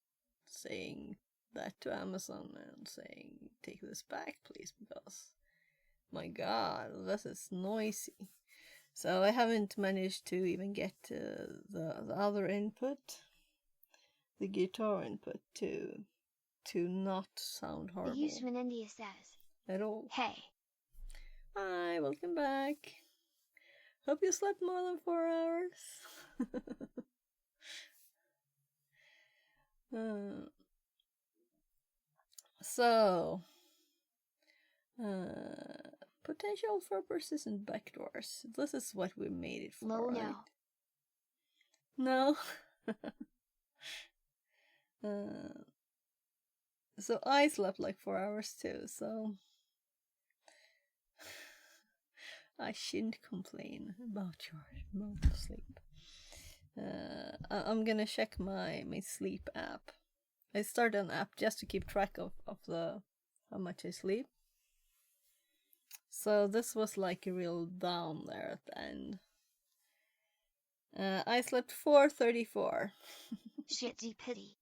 saying that to Amazon and saying, take this back, please, because my god, this is noisy. So I haven't managed to even get the other input, the guitar input, to not sound horrible. The user in India says, at all. Hey. Hi, welcome back. Hope you slept more than 4 hours. So, potential for persistent backdoors. This is what we made it for, right? No. So I slept like 4 hours too, so I shouldn't complain about your amount of sleep. I'm gonna check my sleep app. I started an app just to keep track of how much I sleep. So this was like a real down there at the end. I slept 4:34. Shitty pity.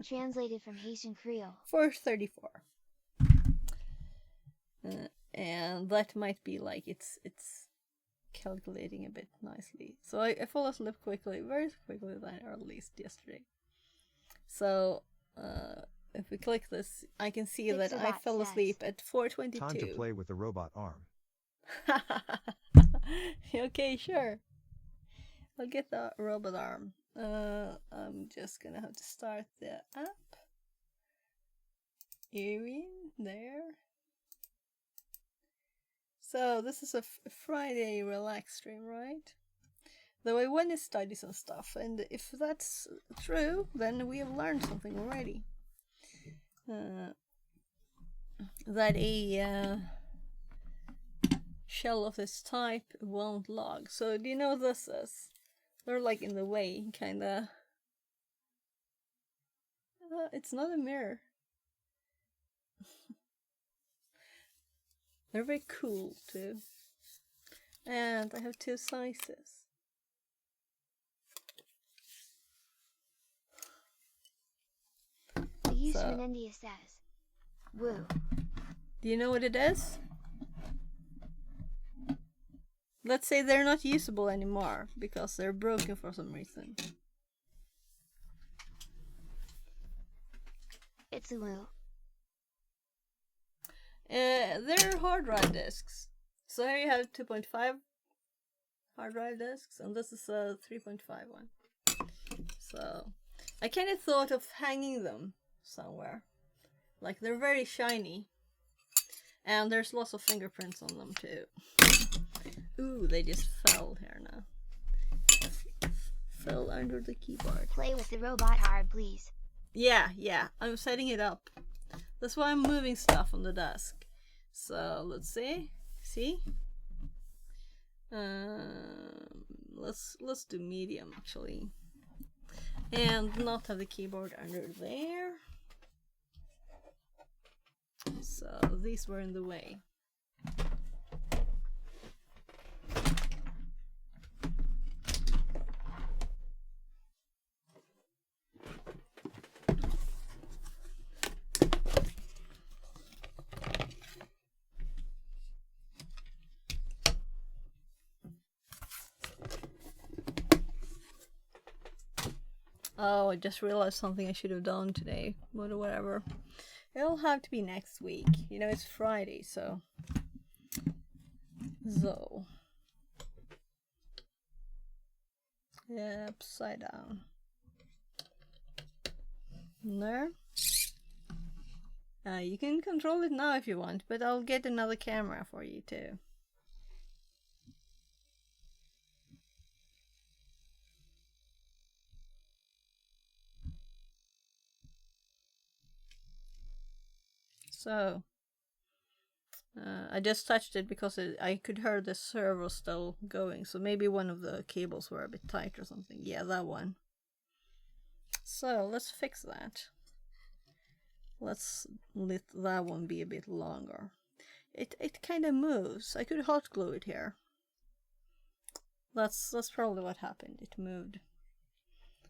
Translated from Haitian Creole. 4:34. And that might be like it's calculating a bit nicely. So I fell asleep quickly, very quickly than at least yesterday. So if we click this, I can see that I fell asleep at 4:22. Time to play with the robot arm. Okay, sure. I'll get the robot arm. I'm just gonna have to start the app. Erin, there. So this is a Friday relax stream, right? Though I want to study some stuff, and if that's true, then we have learned something already. That a shell of this type won't log. So do you know what this is? They're like in the way, kinda. It's not a mirror. They're very cool too. And I have 2 sizes. The user in India says, "Woo." Do you know what it is? Let's say they're not usable anymore because they're broken for some reason. It's a woo. They're hard drive discs. So here you have 2.5 hard drive discs, and this is a 3.5 one. So I kind of thought of hanging them somewhere. Like, they're very shiny, and there's lots of fingerprints on them too. Ooh, they just fell here now. Fell under the keyboard. Play with the robot hard, please. Yeah, I'm setting it up. That's why I'm moving stuff on the desk. So let's see. See? Let's do medium actually, and not have the keyboard under there. So these were in the way. Oh, I just realized something I should have done today, but whatever. It'll have to be next week. You know, it's Friday, so. Yeah, upside down. There. You can control it now if you want, but I'll get another camera for you too. So, I just touched it because I could hear the servo still going, so maybe one of the cables were a bit tight or something. Yeah, that one. So, let's fix that. Let's let that one be a bit longer. It kind of moves. I could hot glue it here. That's probably what happened. It moved.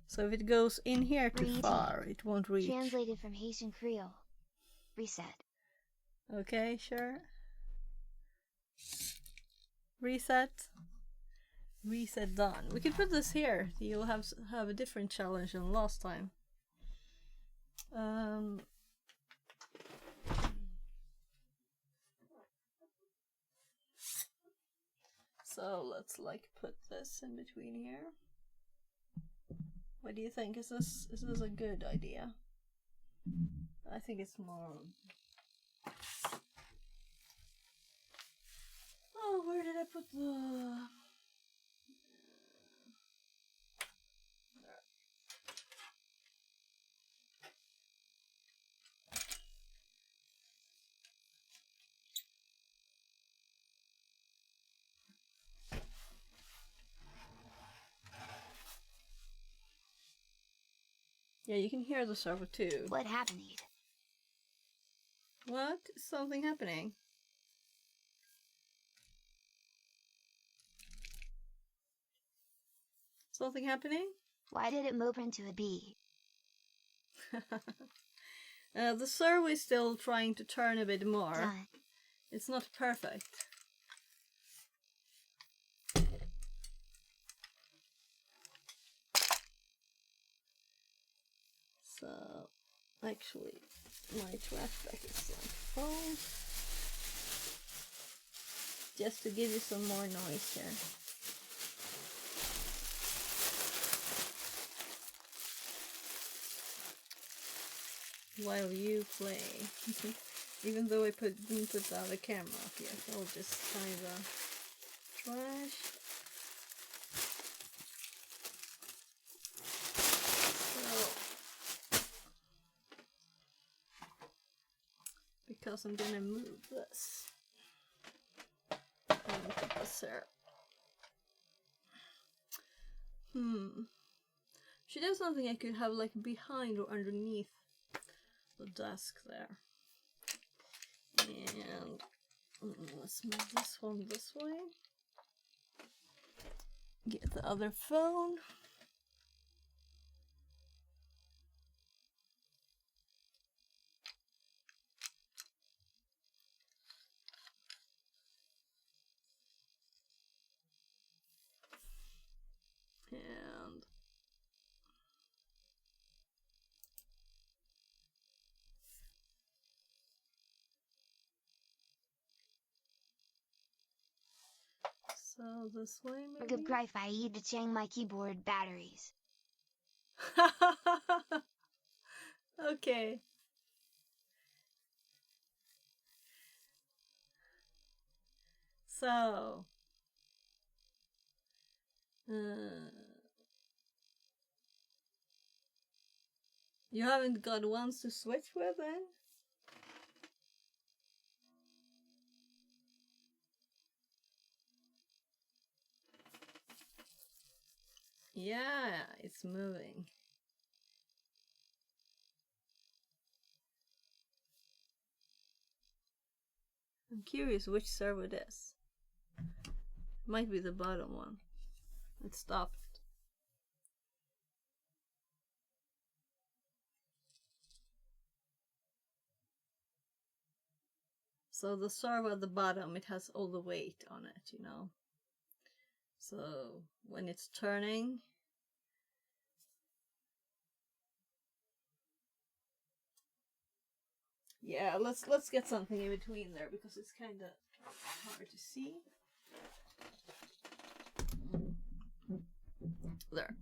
So if it goes in here too far, it won't reach. Translated from Haitian Creole. Reset. Okay, sure. Reset. Reset done. We could put this here. You'll have a different challenge than last time. So let's like put this in between here. What do you think? Is this a good idea? I think it's more. Oh, where did I put the? Yeah, you can hear the servo too. What happened? What? Is something happening? Something happening? Why did it move into a bee? The servo is still trying to turn a bit more. Done. It's not perfect. So, actually, my trash bag is like full. Just to give you some more noise here. While you play. Even though I didn't put the other camera up yet, I'll just tie the trash. Because I'm gonna move this. And put this here. Should have something I could have like behind or underneath the desk there. And Let's move this one this way. Get the other phone. And so this way maybe? Good grief, I need to change my keyboard batteries. Okay. So, you haven't got ones to switch with then? Yeah, it's moving. I'm curious which server it is. Might be the bottom one. It stopped. So the server at the bottom, it has all the weight on it, you know. So when it's turning, yeah, let's get something in between there because it's kind of hard to see. There.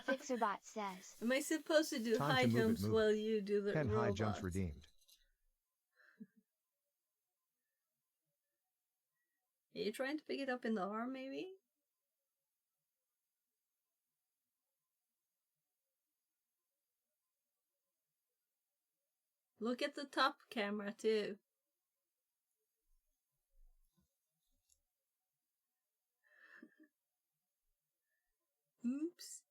Fixerbot says. Am I supposed to do Time high to move it, jumps move it. while you do the 10 robot? high jumps redeemed. Are you trying to pick it up in the arm, maybe? Look at the top camera, too. Oops.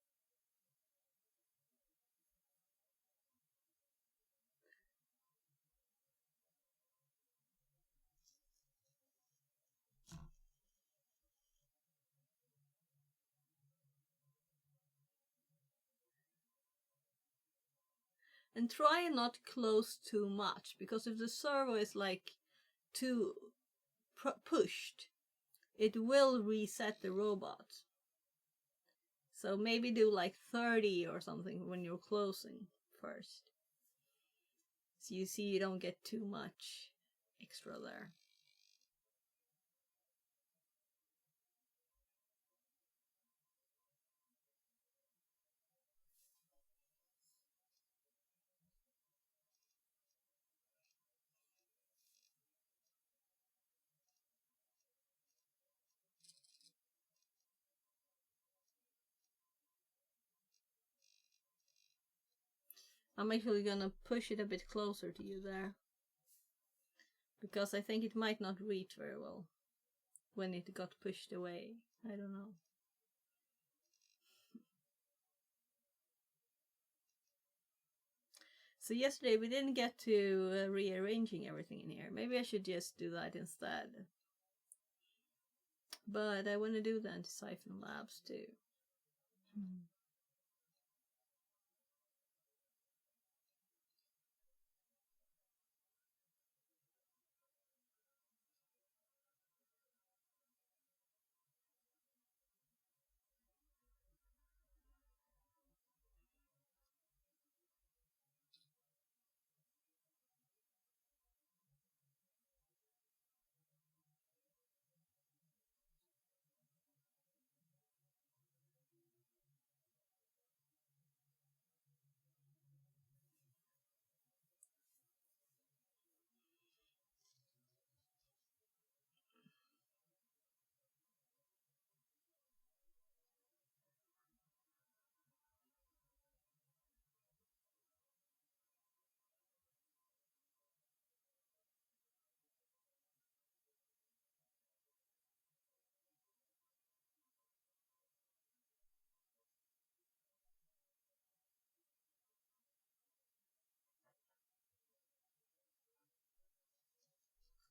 And try and not close too much, because if the servo is like too pushed, it will reset the robot. So maybe do like 30 or something when you're closing first. So you see you don't get too much extra there. I'm actually gonna push it a bit closer to you there, because I think it might not reach very well when it got pushed away. I don't know. So yesterday we didn't get to rearranging everything in here. Maybe I should just do that instead. But I want to do the Antisyphon labs too.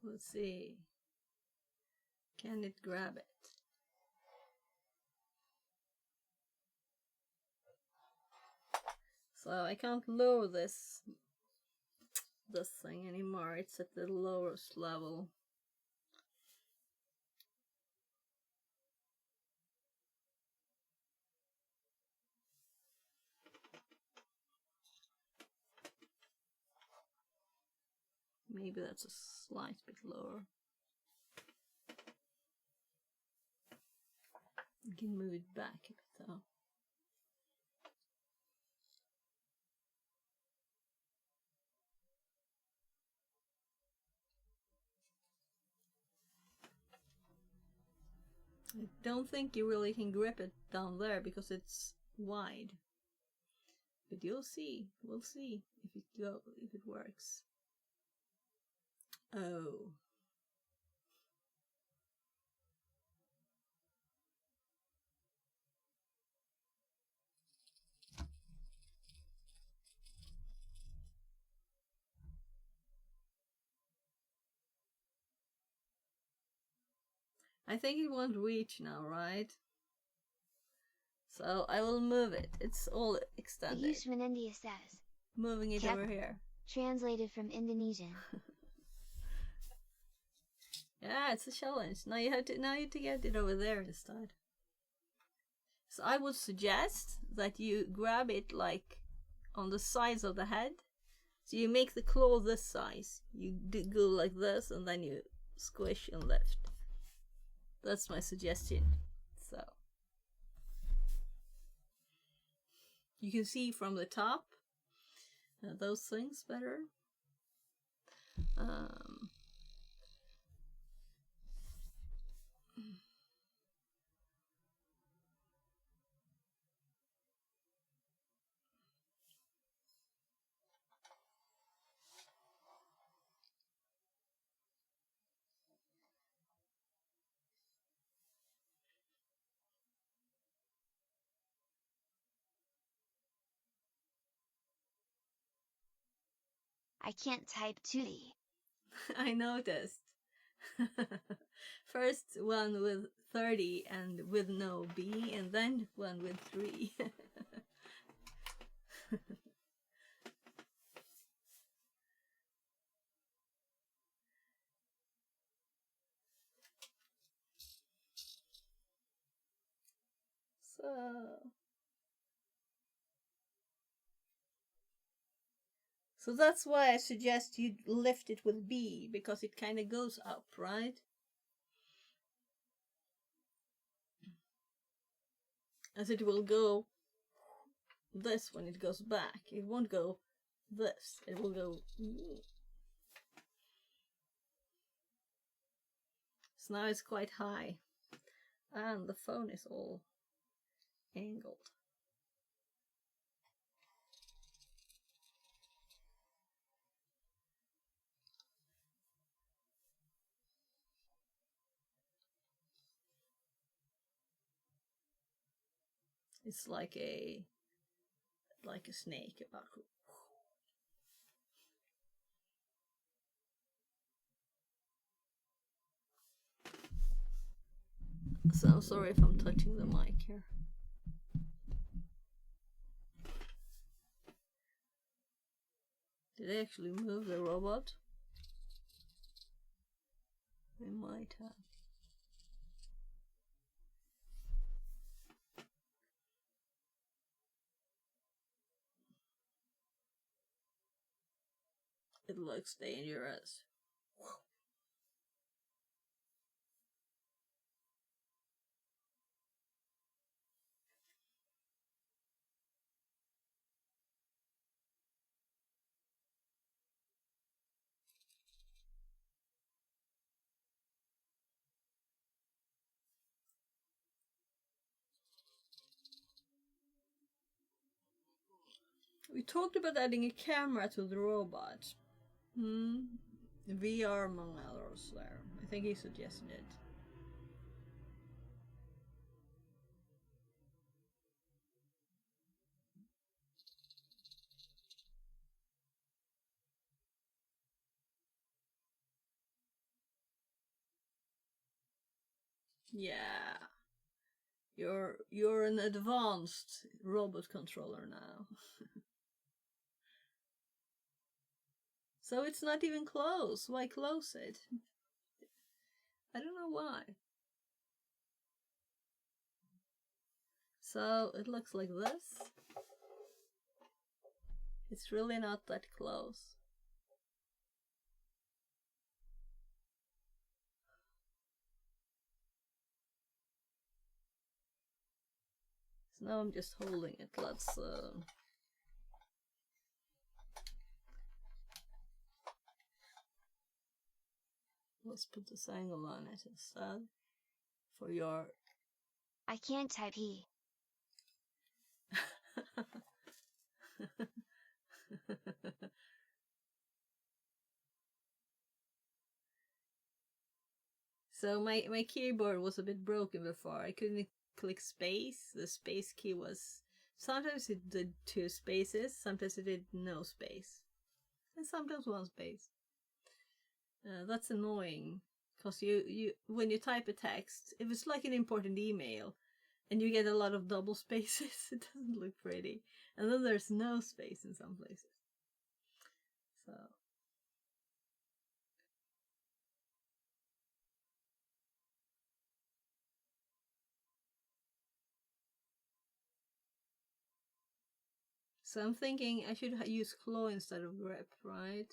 Let's see. Can it grab it? So I can't lower this thing anymore. It's at the lowest level. Maybe that's a slight bit lower. You can move it back a bit though. I don't think you really can grip it down there because it's wide. But you'll see. We'll see if it works. Oh. I think it won't reach now, right? So I will move it. It's all The extended. Usman India says. Moving it over here. Translated from Indonesian. Yeah, it's a challenge. Now you have to get it over there instead. So I would suggest that you grab it like on the sides of the head. So you make the claw this size. You go like this and then you squish and lift. That's my suggestion. So you can see from the top those things better. I can't type 2D. I noticed. First one with 30 and with no B, and then one with 3. So that's why I suggest you lift it with B, because it kind of goes up, right? As it will go this when it goes back. It won't go this. It will go. So now it's quite high. And the phone is all angled. It's like a snake. So I'm sorry if I'm touching the mic here. Did I actually move the robot? I might have. It looks dangerous. We talked about adding a camera to the robot. VR among others there. I think he suggested it. Yeah. You're an advanced robot controller now. So it's not even close. Why close it? I don't know why. So it looks like this. It's really not that close. So now I'm just holding it. Let's put this angle on it instead for your. I can't type he. So my keyboard was a bit broken before. I couldn't click space. The space key was, sometimes it did 2 spaces, sometimes it did no space, and sometimes 1 space. That's annoying, because you when you type a text, if it's like an important email and you get a lot of double spaces, it doesn't look pretty. And then there's no space in some places. So I'm thinking I should use claw instead of grip, right?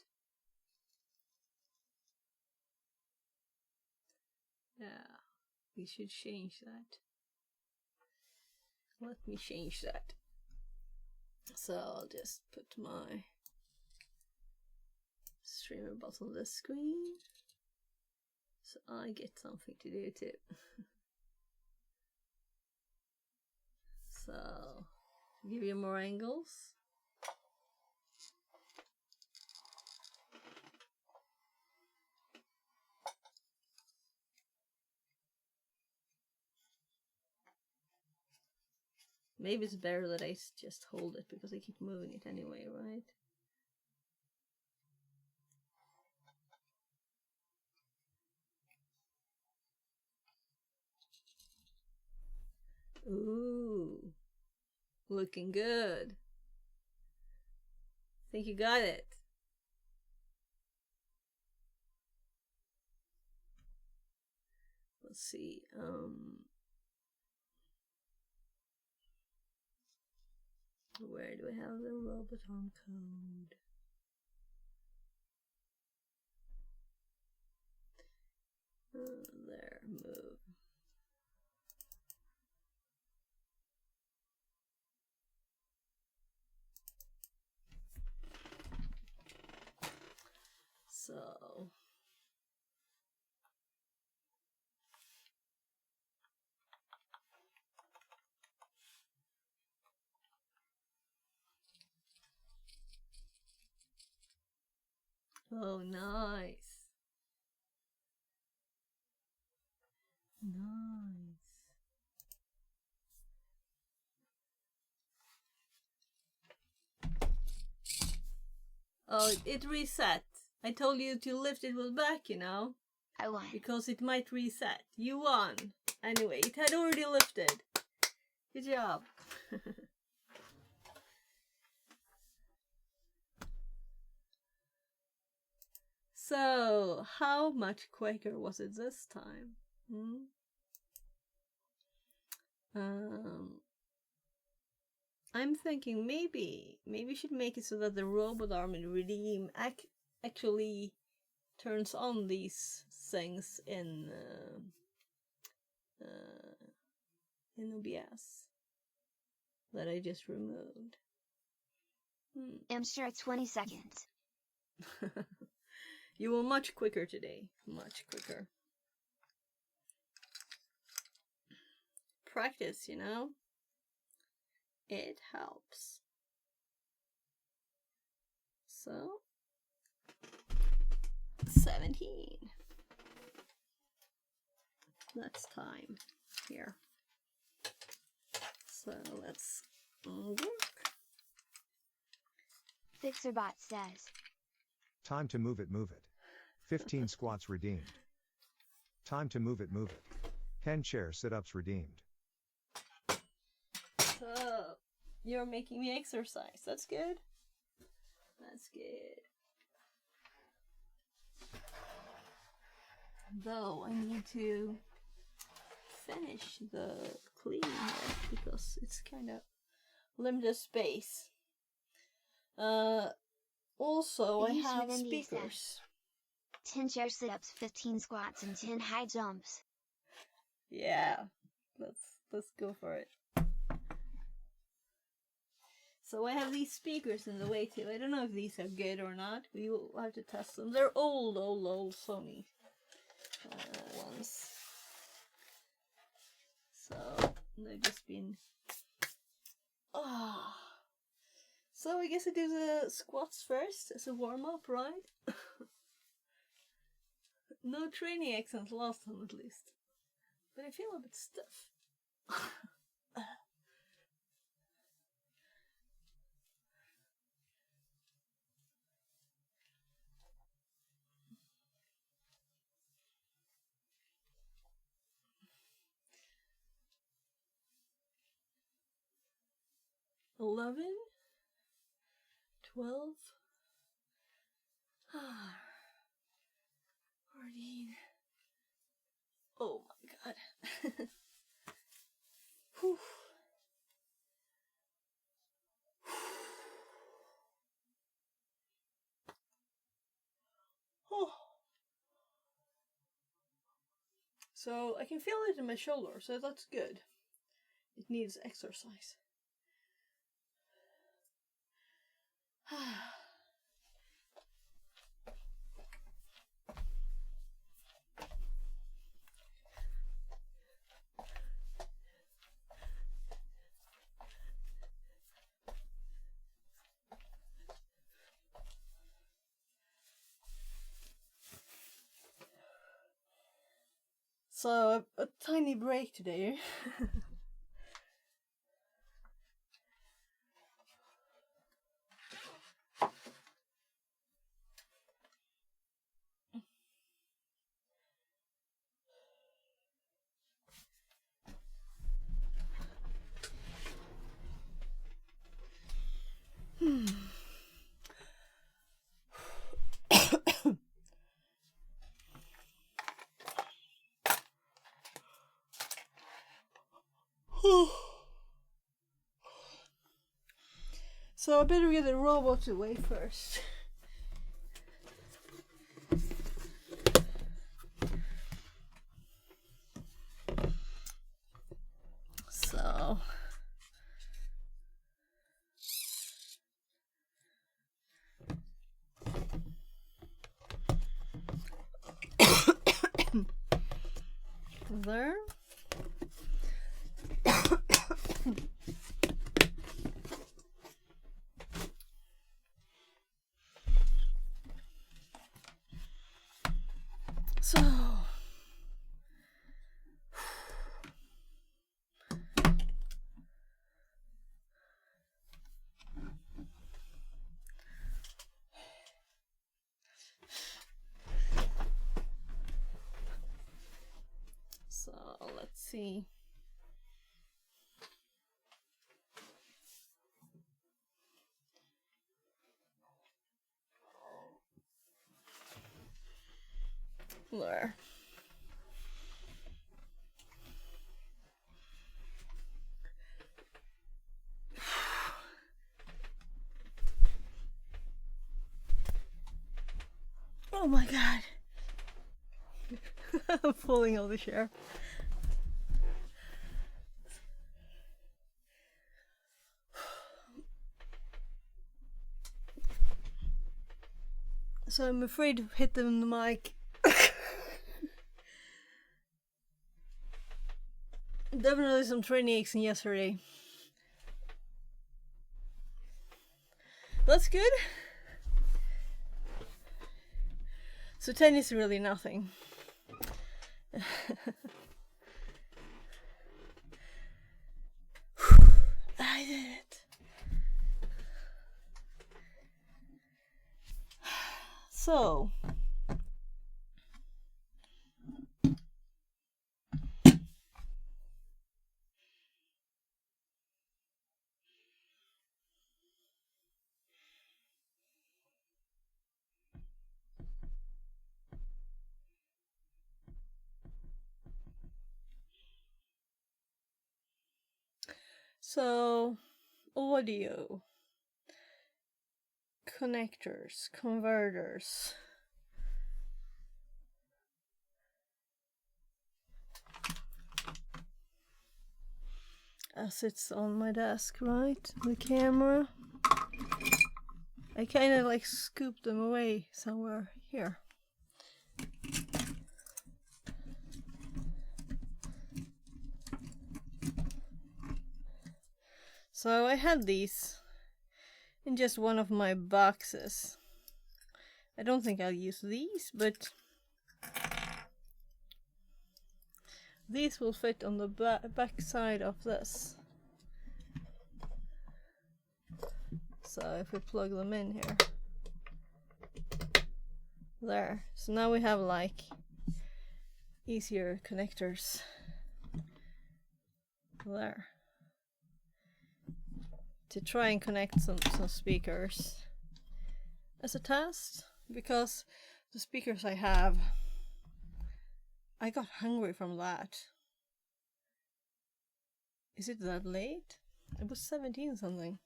Yeah, we should change that. Let me change that. So I'll just put my streamer bot on the screen, so I get something to do too. So, to give you more angles. Maybe it's better that I just hold it, because I keep moving it anyway, right? Ooh, looking good. Think you got it. Let's see. Where do I have the robot arm code? There, move. So oh, nice. Nice. Oh, it reset. I told you to lift it with back, you know? I won. Because it might reset. You won. Anyway, it had already lifted. Good job. So, how much quicker was it this time? I'm thinking maybe we should make it so that the robot arm in Redeem actually turns on these things in OBS that I just removed. I'm sure 20 seconds. You were much quicker today. Much quicker. Practice, you know? It helps. So, 17. That's time here. So let's work. Fixerbot says. Time to move it, move it. 15 squats redeemed. Time to move it, move it. 10 chair sit-ups redeemed. So, you're making me exercise. That's good. That's good. Though I need to finish the cleaning here because it's kind of limited space. Also, I You have should be set. speakers. 10 chair sit-ups, 15 squats, and 10 high jumps. Yeah, let's go for it. So I have these speakers in the way too. I don't know if these are good or not. We will have to test them. They're old Sony ones. So they've just been. So I guess I do the squats first as a warm up, right? No training accents last time at least. But I feel a bit stiff. 11, 12, 14. Oh my god. Whew. Oh. So I can feel it in my shoulder, so that's good. It needs exercise. So a tiny break today. So I better get the robot away first. So there. So let's see. There. Oh my god. I'm falling on the chair. So I'm afraid to hit them in the mic. Definitely some training aches yesterday. That's good. So 10 is really nothing. I did it. So So, audio, connectors, converters. As it's on my desk, right? The camera. I kind of like scooped them away somewhere here. So I had these in just one of my boxes. I don't think I'll use these, but these will fit on the back side of this. So if we plug them in here. There. So now we have like easier connectors. There. To try and connect some speakers as a test, because the speakers I have, I got hungry from that. Is it that late? It was 17 something.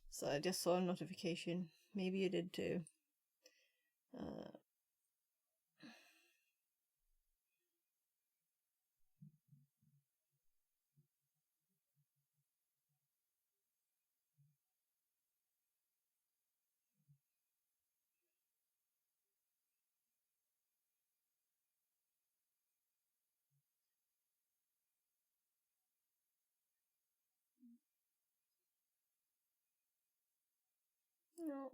So I just saw a notification. Maybe you did too. No.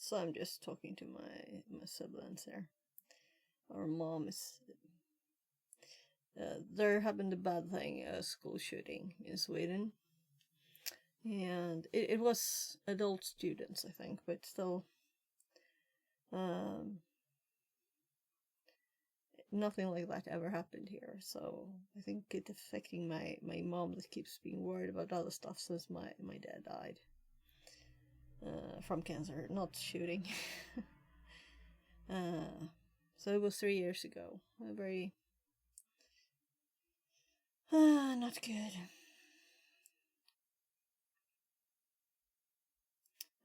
So I'm just talking to my siblings here. Our mom is. There happened a bad thing, a school shooting in Sweden. And it was adult students, I think, but still. Nothing like that ever happened here, so I think it's affecting my mom that keeps being worried about other stuff since my dad died. From cancer, not shooting. So it was 3 years ago. A very not good.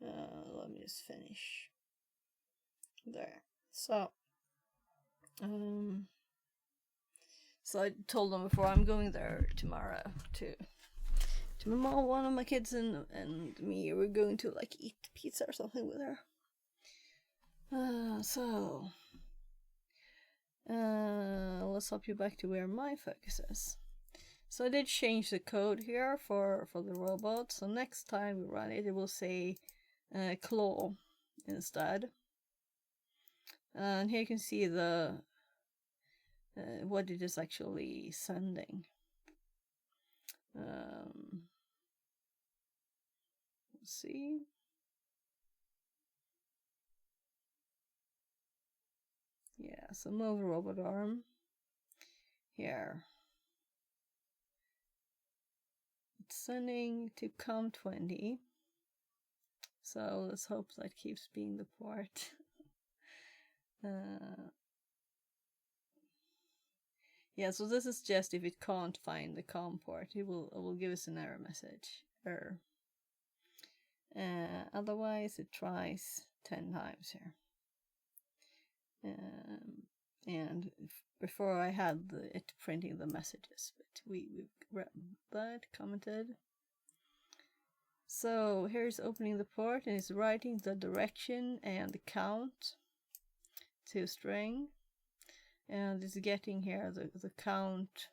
Let me just finish. There. So I told them before, I'm going there tomorrow to my mom, one of my kids and me. We're going to like eat pizza or something with her. Let's hop you back to where my focus is. So I did change the code here for the robot. So next time we run it, it will say claw instead. And here you can see the what it is actually sending. Let's see. Yeah, so move robot arm here. It's sending to COM20. So let's hope that keeps being the port. Yeah, so this is just if it can't find the COM port, it will give us an error message. Error. Otherwise, it tries 10 times here. And before I had it printing the messages, but we commented. So here's opening the port, and it's writing the direction and the count to string, and it's getting here the count.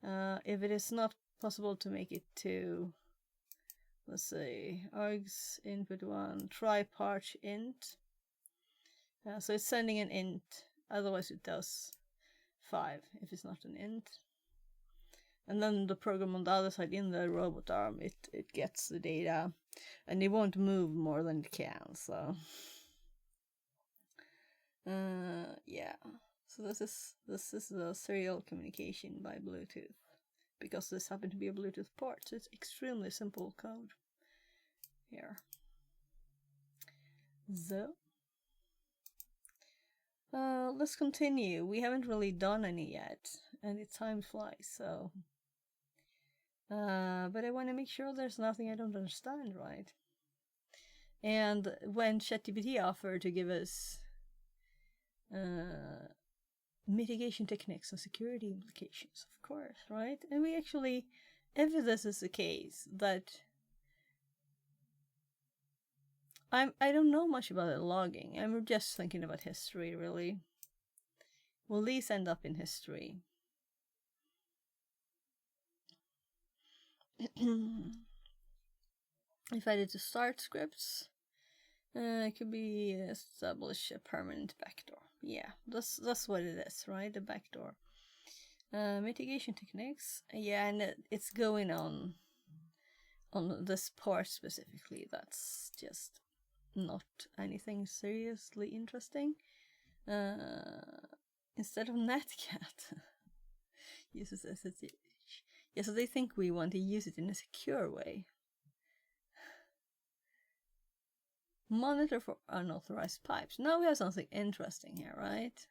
If it is not possible to make it to, let's say, args input 1 try parch int. So it's sending an int, otherwise it does 5 if it's not an int. And then the program on the other side, in the robot arm, it gets the data, and it won't move more than it can. So yeah, so this is the serial communication by Bluetooth, because this happened to be a Bluetooth port. So it's extremely simple code here. So let's continue. We haven't really done any yet, and time flies. So but I want to make sure there's nothing I don't understand, right? And when ChatGPT offered to give us mitigation techniques and security implications, of course, right? And we actually, if this is the case, that I don't know much about the logging. I'm just thinking about history, really. Will these end up in history? If I did to start scripts, it could be establish a permanent backdoor. Yeah, that's what it is, right? The backdoor. Mitigation techniques. Yeah, and it's going on this part specifically. That's just not anything seriously interesting. Instead of netcat, uses SSH. Yeah, so they think we want to use it in a secure way. Monitor for unauthorized pipes. Now we have something interesting here, right?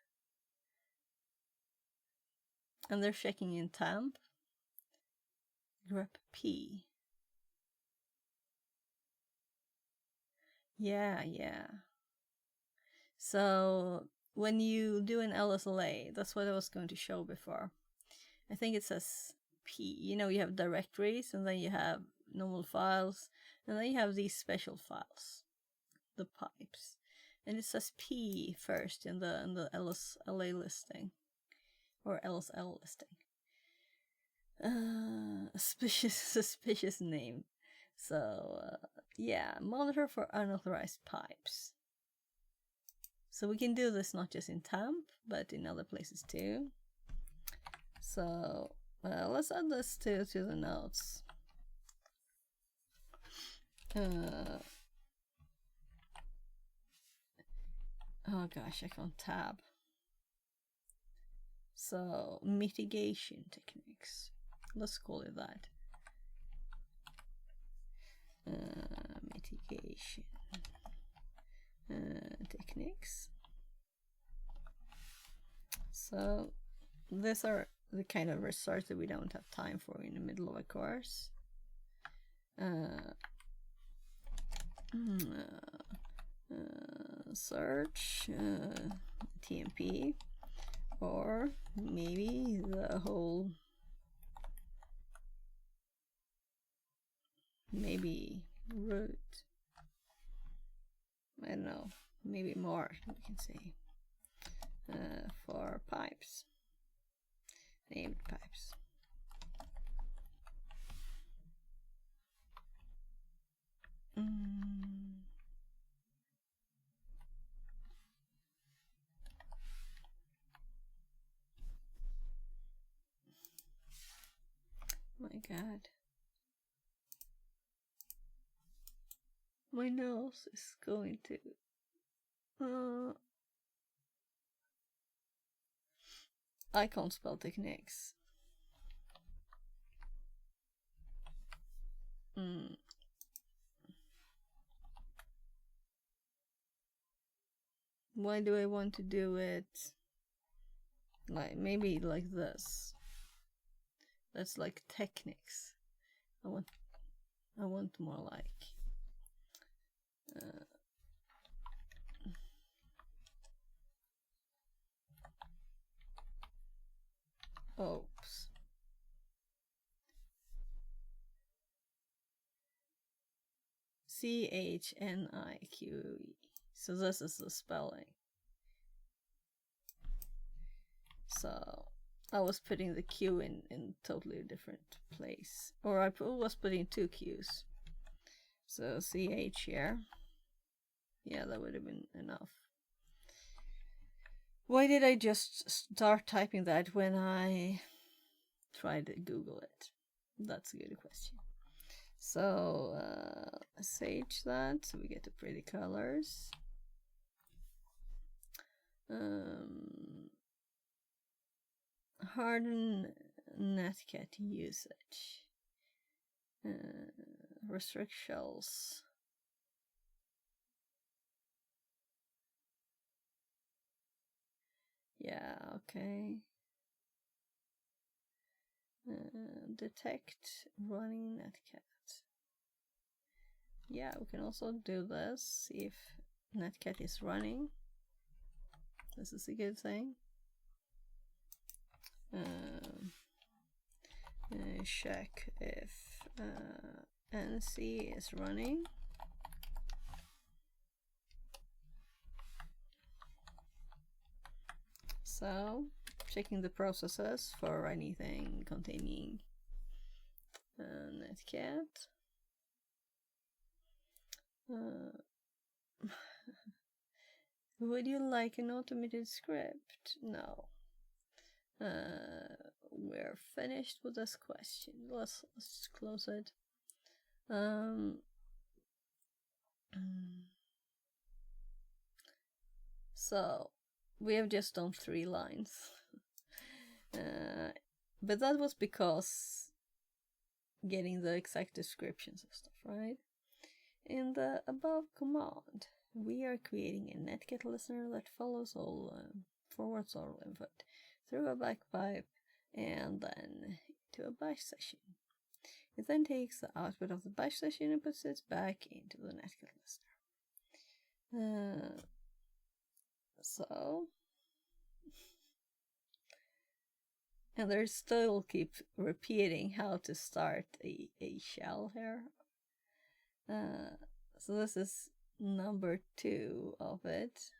And they're checking in temp. grep p. Yeah. So when you do an LSLA, that's what I was going to show before. I think it says P. You know, you have directories, and then you have normal files, and then you have these special files, the pipes, and it says P first in the LSLA listing or LSL listing. Suspicious name. So yeah, monitor for unauthorized pipes. So we can do this not just in temp, but in other places too. So let's add this to the notes. Oh gosh, I can't tab. So mitigation techniques. Let's call it that. Mitigation techniques. So these are the kind of research that we don't have time for in the middle of a course. Search TMP, or maybe the whole, maybe root. I don't know, maybe more we can say for pipes, named pipes. My God, my nose is going to I can't spell techniques. Why do I want to do it like maybe like this? That's like techniques. I want more like oops. CHNIQE. So this is the spelling. So I was putting the Q in totally different place. Or I was putting 2 Q's. So CH here. Yeah, that would have been enough. Why did I just start typing that when I tried to Google it? That's a good question. So sage that so we get the pretty colors. Harden netcat usage. Restrict shells. Yeah, okay. Detect running netcat. Yeah, we can also do this. See if netcat is running. This is a good thing. Check if NC is running. So, checking the processes for anything containing netcat. Would you like an automated script? No. We're finished with this question. Let's close it. So we have just done 3 lines. But that was because getting the exact descriptions of stuff, right? In the above command, we are creating a netcat listener that follows all forwards all input through a backpipe and then to a bash session. It then takes the output of the bash session and puts it back into the netcat listener. So, and they still keep repeating how to start a shell here. So this is number 2 of it.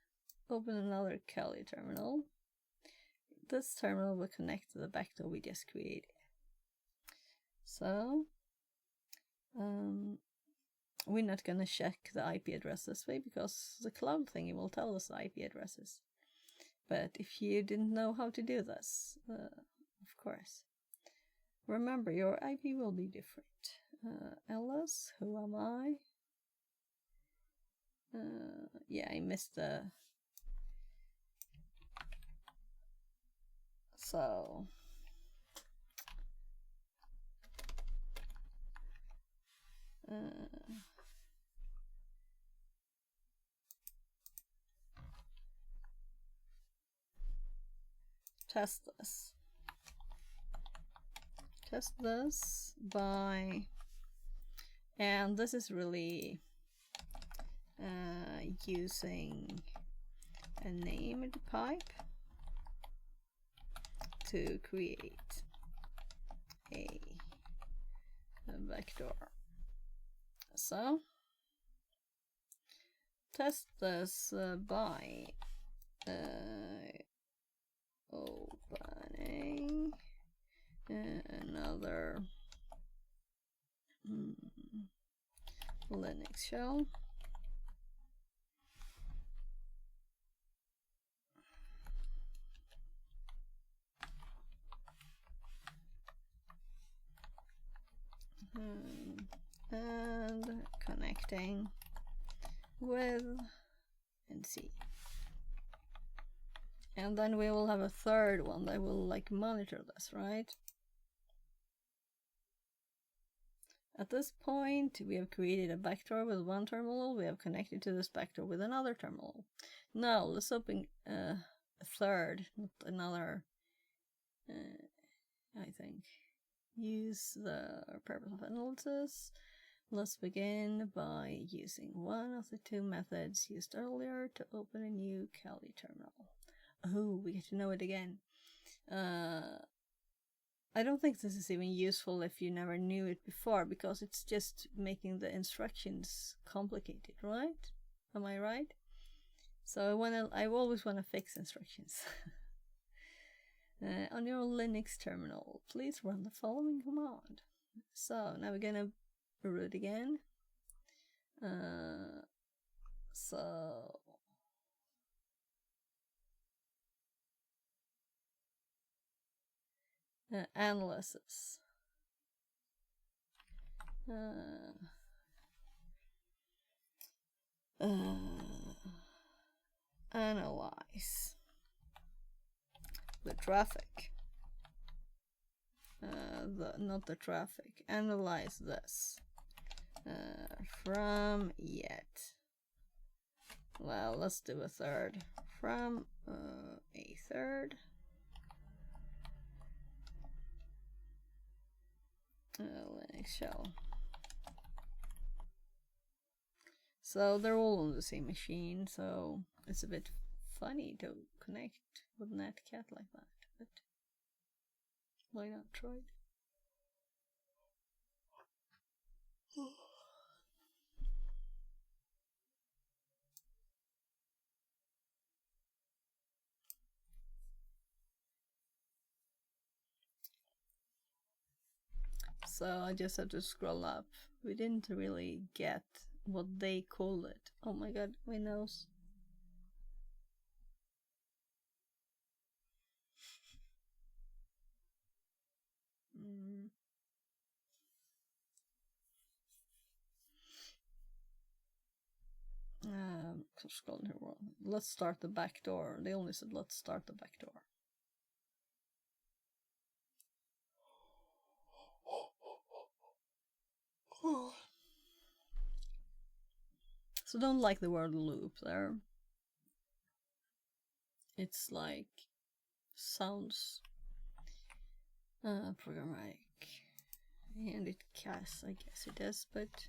Open another Kali terminal. This terminal will connect to the backdoor we just created. So, we're not gonna check the IP address this way because the cloud thingy will tell us the IP addresses. But if you didn't know how to do this, of course, remember your IP will be different. Ellis, who am I? Yeah, I missed the... So... test this. Test this by... And this is really using a named pipe to create a vector. So test this by opening another Linux shell. And connecting with NC. And then we will have a third one that will like monitor this, right? At this point, we have created a backdoor with one terminal. We have connected to this backdoor with another terminal. Now let's open a third, not another, I think. Use the purpose of analysis. Let's begin by using one of the 2 methods used earlier to open a new Kali terminal. Oh, we get to know it again. I don't think this is even useful if you never knew it before, because it's just making the instructions complicated, right? Am I right? So I always want to fix instructions. On your Linux terminal, please run the following command. So now we're gonna root again. So analysis. Analyze the traffic. Not the traffic. Analyze this from yet. Well, let's do a third. From a third. Linux shell. So they're all on the same machine, so it's a bit funny to connect with netcat like that, but why not try it? So I just have to scroll up. We didn't really get what they call it. Oh my god, my nose. Scrolling here wrong. Let's start the back door. They only said let's start the back door. So don't like the word loop there. It's like sounds programmatic, and it casts, I guess it is, but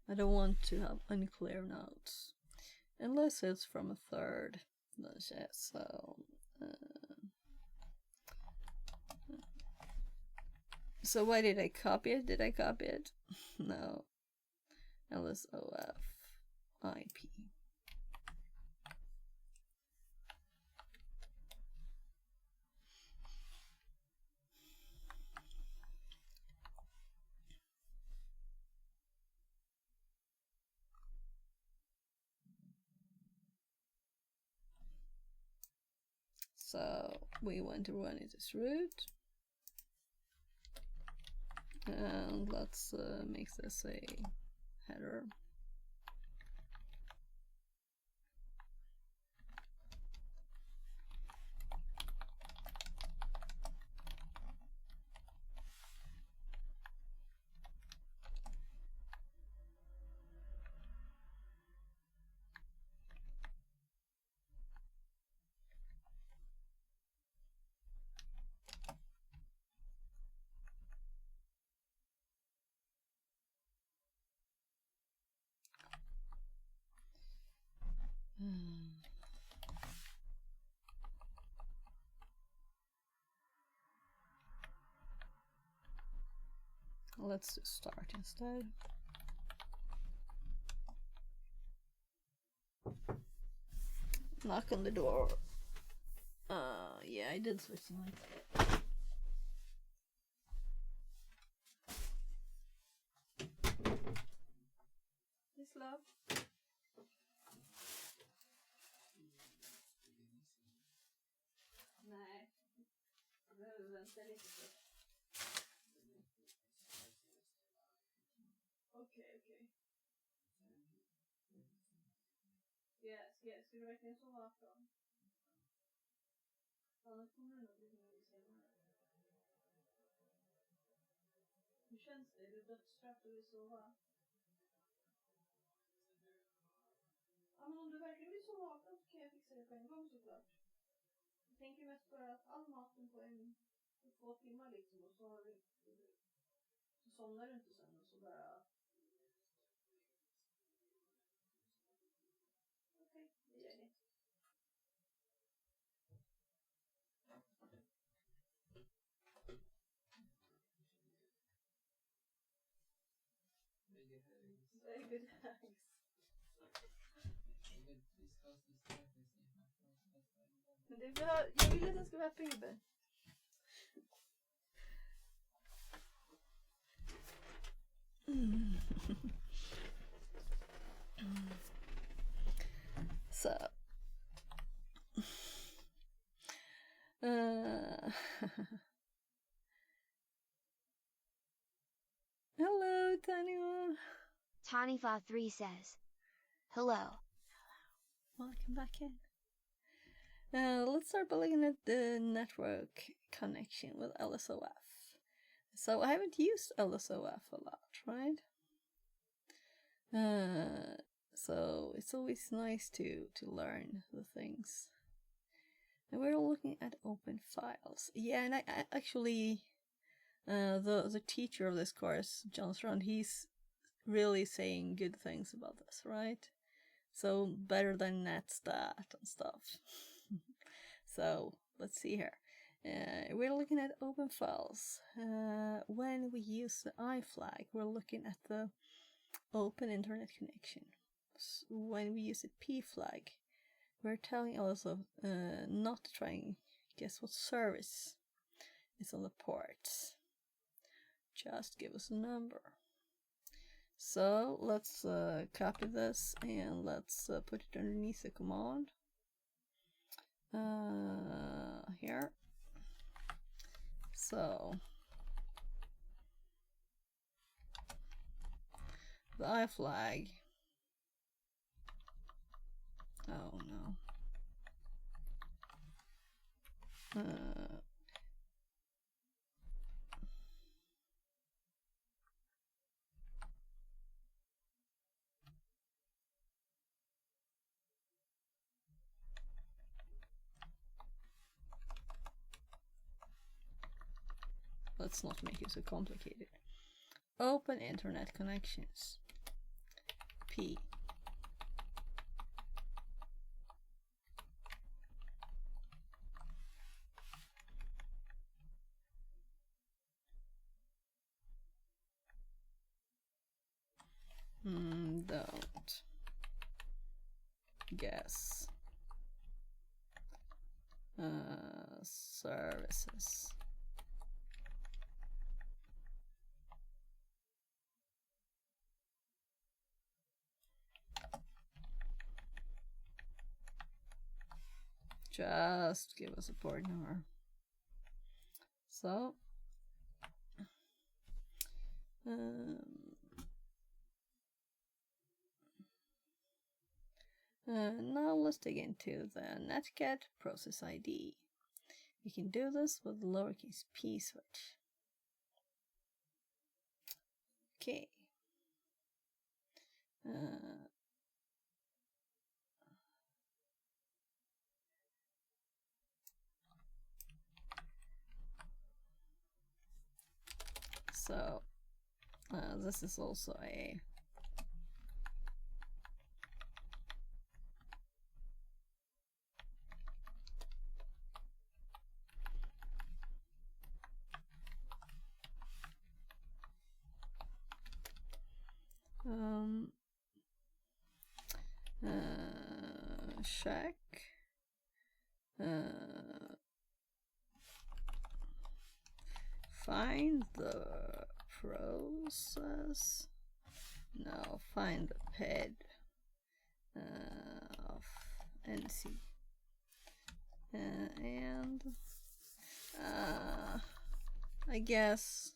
I don't want to have unclear notes unless it's from a third. So why did I copy it? Did I copy it? No. LSOF IP. So we want to run it as root. And let's make this a header. Let's just start instead. Knock on the door. Yeah, I did switch the mic. Yes, love. Nej, jag behöver vänta lite så. Okej. Ska du verkligen sova afton? Annars kommer det nog bli mycket senare. Hur känns det? Är du dödstrött och vill sova? Ja, men om du verkligen vill sova afton så kan jag fixa det på en gång såklart. Jag tänker mest bara att all maten på 2 timmar liksom, och så somnar du inte sen och så bara... Okej, det gör det. good, thanks. Men det jag vill att den ska vara öppen. Så. Hello, Tanya. Tanyfa3 says, hello. Welcome back in. Let's start by looking at the network connection with LSOF. So I haven't used LSOF a lot, right? So it's always nice to learn the things. And we're looking at open files. Yeah, and I actually, the teacher of this course, John Strand, he's really saying good things about this, right? So better than netstat and stuff. So let's see here. We're looking at open files. When we use the I flag, we're looking at the open internet connection. When we use the P flag, we're telling also not to try and guess what service is on the ports. Just give us a number. So let's copy this and let's put it underneath the command. Here. So the I flag. Oh no. Let's not make it so complicated. Open internet connections. P. Don't guess services. Just give us a port number. So now let's dig into the netcat process ID. We can do this with the lowercase p switch. Okay. So this is also a check find the process. No, find the PED of NC and I guess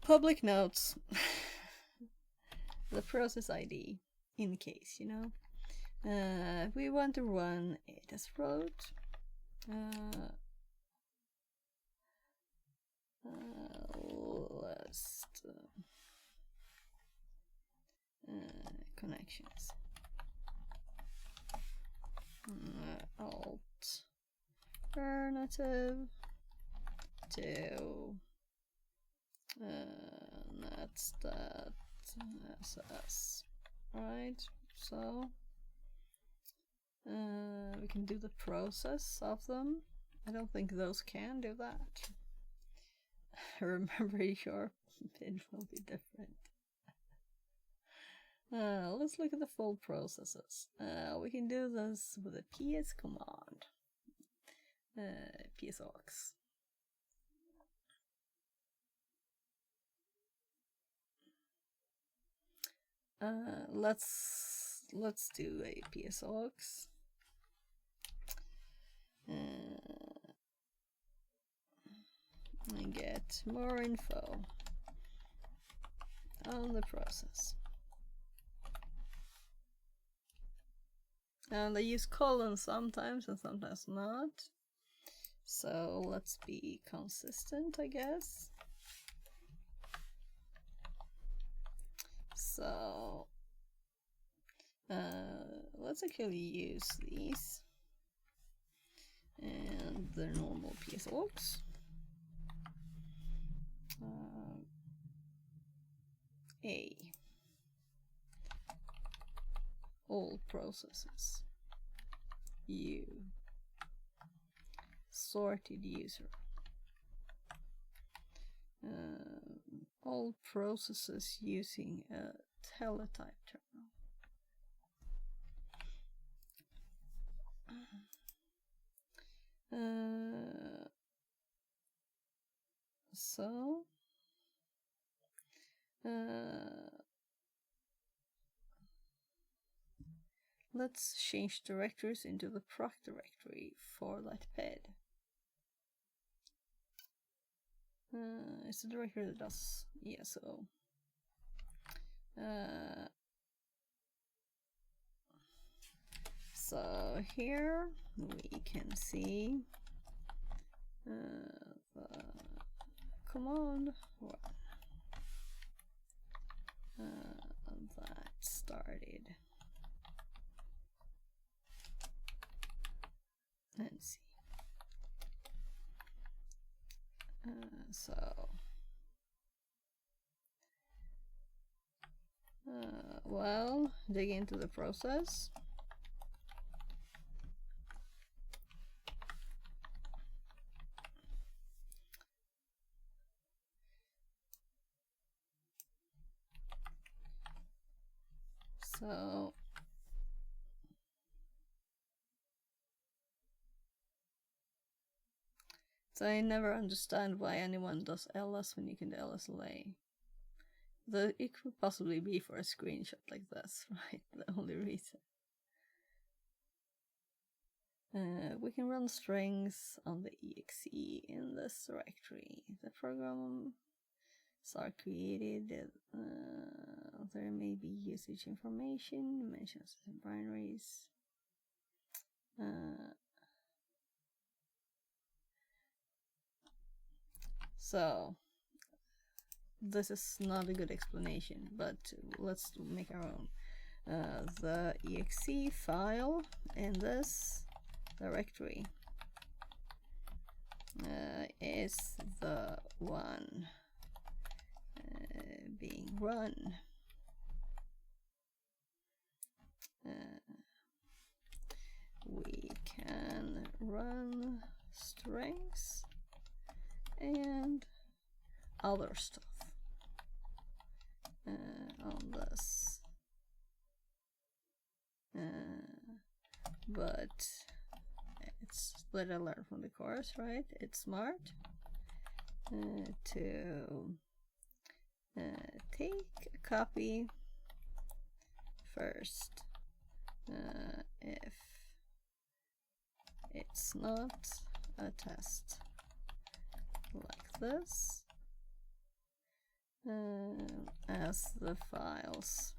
public notes the process ID in case, you know. We want to run a test road. List connections. Alternative to netstat SS. Right, so we can do the process of them. I don't think those can do that. remember your pin will be different. Let's look at the full processes. We can do this with a ps command. psaux. Let's do a psaux. And get more info on the process. And I use colons sometimes and sometimes not. So let's be consistent, I guess. So let's actually use these and the normal psaux. A. All processes. U. Sorted user. All processes using a teletype terminal. Let's change directories into the proc directory for that ped. It's a directory that does ESO. So here we can see the command that started. Let's see. Well, dig into the process. So I never understand why anyone does ls when you can do lsla. It could possibly be for a screenshot like this, right? The only reason. We can run strings on the exe in this directory. The programs are created. There may be usage information, mentions and binaries. So this is not a good explanation, but let's make our own. The exe file in this directory is the one being run. We can run strings and other stuff on this, but it's what I learned from the course, right? It's smart to take a copy first if it's not a test like this, as the files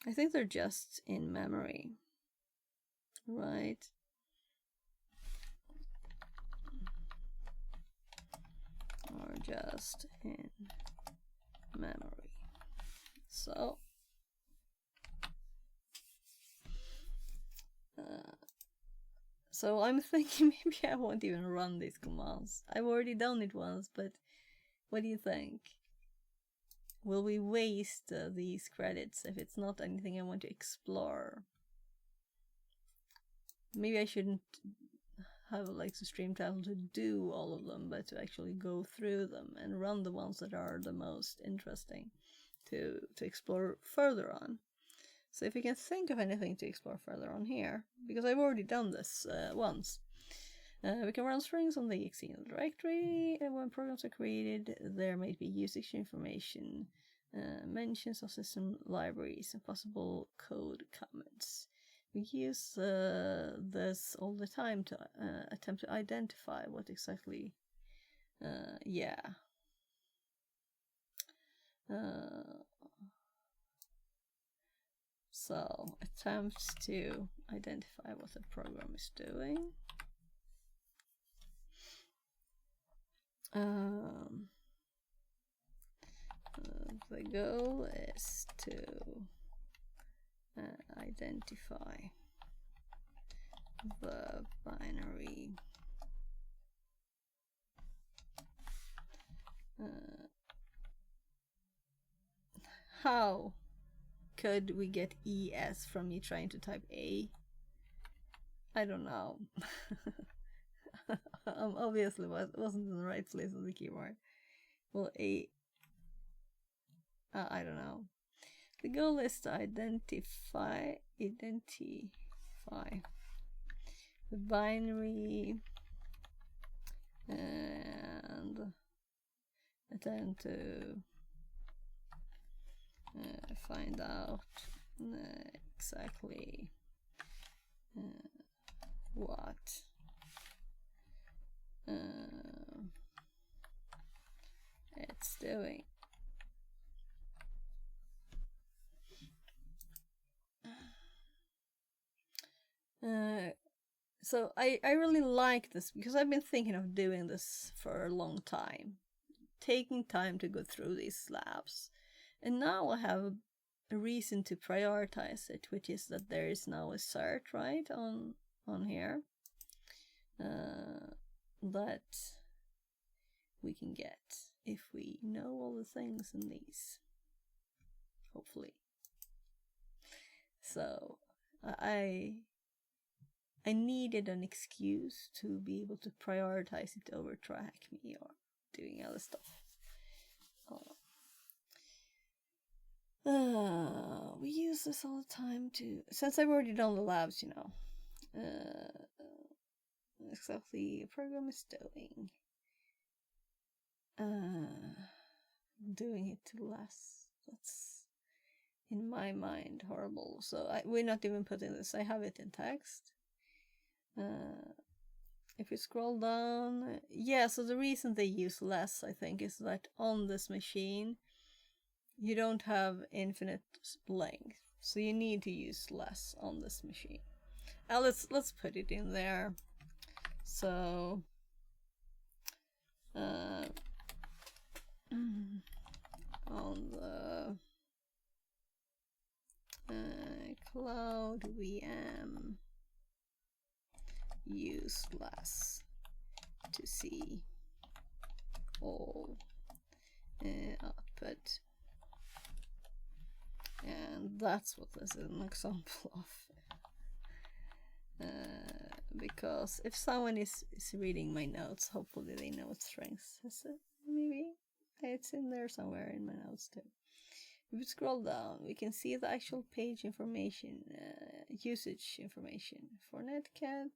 I think they're just in memory, right? Or just in memory. So I'm thinking maybe I won't even run these commands. I've already done it once, but what do you think? Will we waste these credits if it's not anything I want to explore? maybe I shouldn't have like the stream title to do all of them, but to actually go through them and run the ones that are the most interesting to explore further on. So if you can think of anything to explore further on here, because I've already done this once. We can run strings on the exe directory, and when programs are created, there may be usage information, mentions of system libraries, and possible code comments. We use this all the time to attempt to identify what exactly, so attempts to identify what the program is doing. The goal is to identify the binary how could we get ES from me trying to type A? I don't know. Obviously wasn't in the right place on the keyboard. Well, I don't know. The goal is to identify the binary and attempt to find out exactly what it's doing. So I really like this because I've been thinking of doing this for a long time, taking time to go through these slabs, and now I have a reason to prioritize it, which is that there is now a cert right on here that we can get if we know all the things in these, hopefully. So I needed an excuse to be able to prioritize it over track me or doing other stuff. We use this all the time to, since I've already done the labs, you know, exactly a program is doing it to less. That's, in my mind, horrible. So we're not even putting this. I have it in text. If we scroll down, so the reason they use less, I think, is that on this machine, you don't have infinite length. So you need to use less on this machine. Let's put it in there. So on the cloud VM, use less to see all output, and that's what this is an example of. Because if someone is reading my notes, hopefully they know what strengths is it. Maybe it's in there somewhere in my notes too. If we scroll down, we can see the actual page information, usage information for Netcat.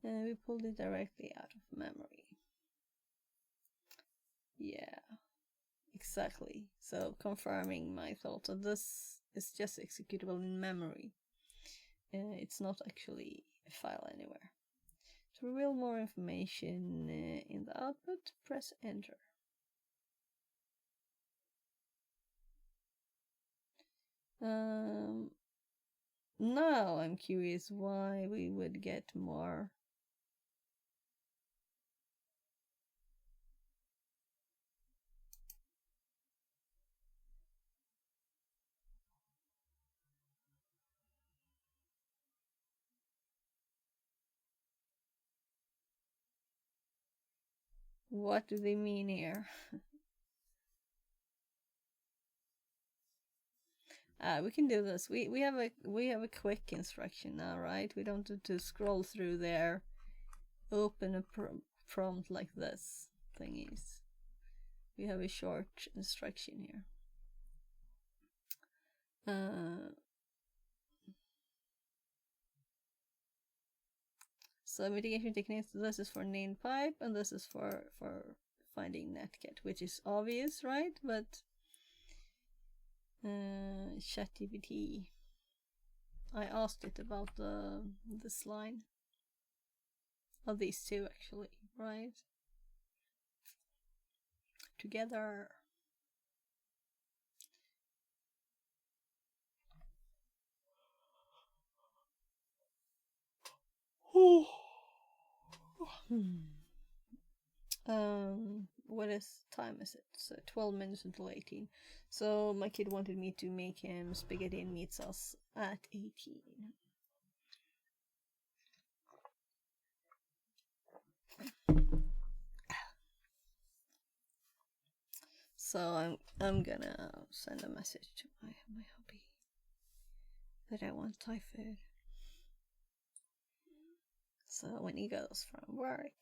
We pulled it directly out of memory. Yeah, exactly. So confirming my thought that this is just executable in memory. It's not actually a file anywhere. To reveal more information in the output, press enter. Now I'm curious why we would get more. What do they mean here? We can do this. We have a quick instruction now, right? We don't have to scroll through there. Open a prompt like this thingies. We have a short instruction here. So mitigation techniques. This is for named pipe, and this is for finding netcat, which is obvious, right? But ChatGPT, I asked it about this line. Oh, these two actually, right? Together. What time is it? So 12 minutes until 18. So my kid wanted me to make him spaghetti and meat sauce at 18. So I'm gonna send a message to my hubby that I want Thai food. So when he goes from work,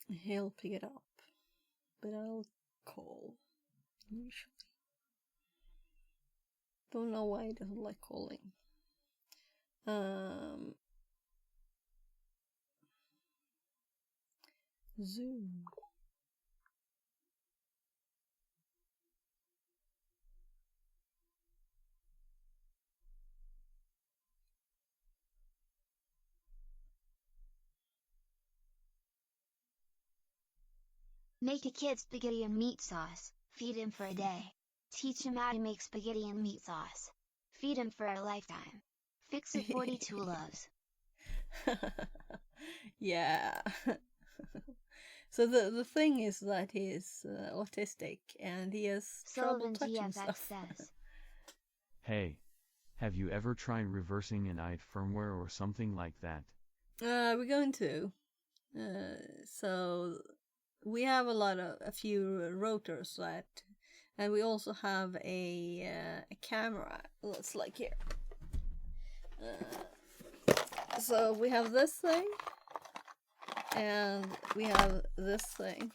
he'll pick it up, but I'll call usually. Don't know why he doesn't like calling. Zoom. Make a kid spaghetti and meat sauce, feed him for a day. Teach him how to make spaghetti and meat sauce. Feed him for a lifetime. Fix it 42 loves. Yeah. So the thing is that he is autistic and he has trouble Sullivan touching GFX stuff. says. Hey, have you ever tried reversing an IT firmware or something like that? We're going to. So we have a few rotors that, and we also have a camera. It's like here. So we have this thing, and we have this thing.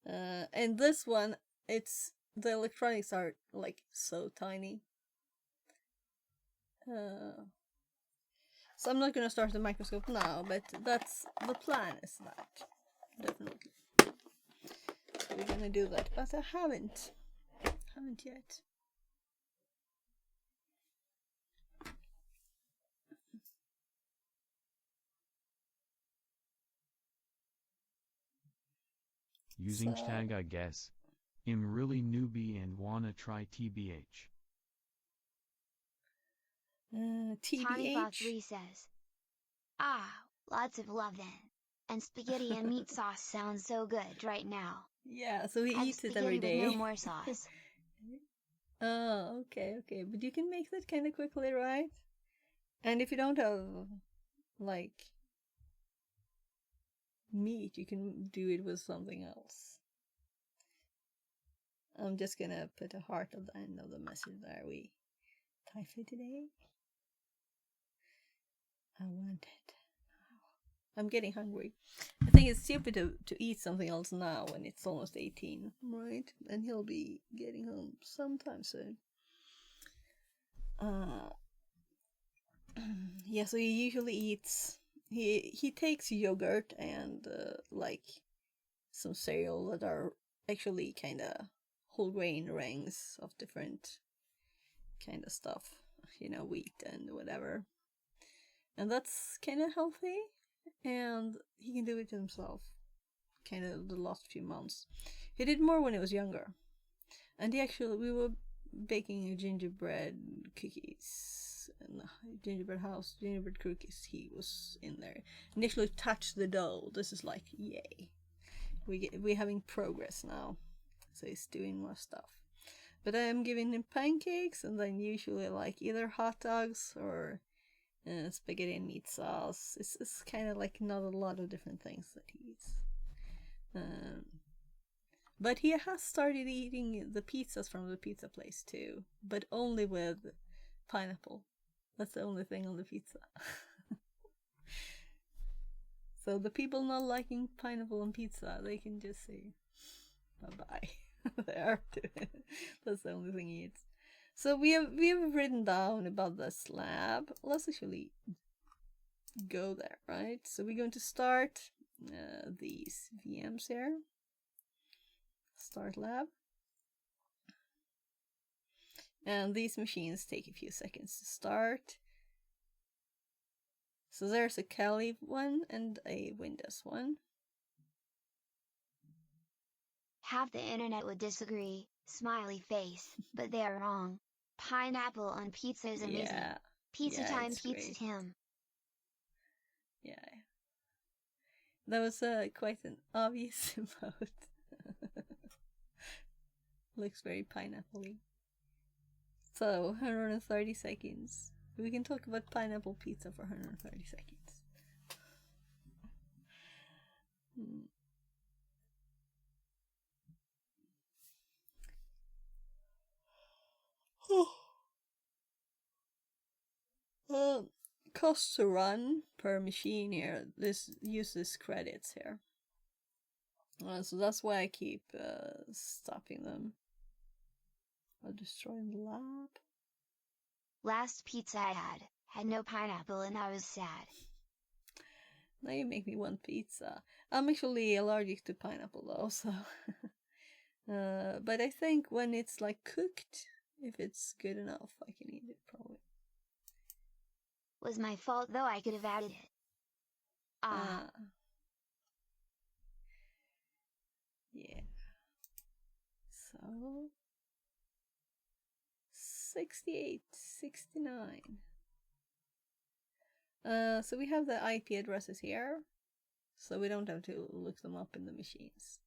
And this one, the electronics are like so tiny. So I'm not gonna start the microscope now, but that's the plan, is that definitely we're gonna do that, but I haven't yet. Using So- tag, I guess. I'm really newbie and wanna try TBH. Tonyfog TBH. 3 says. Ah, lots of love then. And spaghetti and meat sauce sounds so good right now. Yeah, so he Have eats it every spaghetti day. with no more sauce. Oh, okay, but you can make that kind of quickly, right? And if you don't have like meat, you can do it with something else. I'm just gonna put a heart at the end of the message there. We Thai food today. I want it. I'm getting hungry. I think it's stupid to eat something else now when it's almost 18, right? And he'll be getting home sometime soon. Yeah, so he usually eats. He takes yogurt and like some cereal that are actually kind of whole grain rings of different kind of stuff, wheat and whatever. And that's kind of healthy, and he can do it himself. Kind of the last few months, he did more when he was younger, and we were baking gingerbread cookies and gingerbread cookies. He was in there and actually touched the dough. This is like, yay, we're having progress now. So he's doing more stuff. But I'm giving him pancakes, and then usually like either hot dogs or spaghetti and meat sauce. It's kind of like not a lot of different things that he eats. But he has started eating the pizzas from the pizza place too, but only with pineapple. That's the only thing on the pizza. So the people not liking pineapple on pizza, they can just say bye-bye. There. That's the only thing he eats. So we have written down about the slab. Let's actually go there, right? So we're going to start these VMs here. Start lab. And these machines take a few seconds to start. So there's a Kali one and a Windows one. Half the internet would disagree, smiley face, but they are wrong. Pineapple on pizza is amazing. Yeah. Pizza Yeah, time it's pizza great. him. Yeah. That was quite an obvious emote. Looks very pineapple-y. So, 130 seconds. We can talk about pineapple pizza for 130 seconds. Cost to run per machine here. This uses credits here. So that's why I keep stopping them. Or destroying the lab. Last pizza I had no pineapple and I was sad. Now you make me want pizza. I'm actually allergic to pineapple though, so... but I think when it's like cooked, if it's good enough, I can eat it probably. Was my fault though, I could have added it. Yeah. So 68, 69. So we have the IP addresses here, so we don't have to look them up in the machines.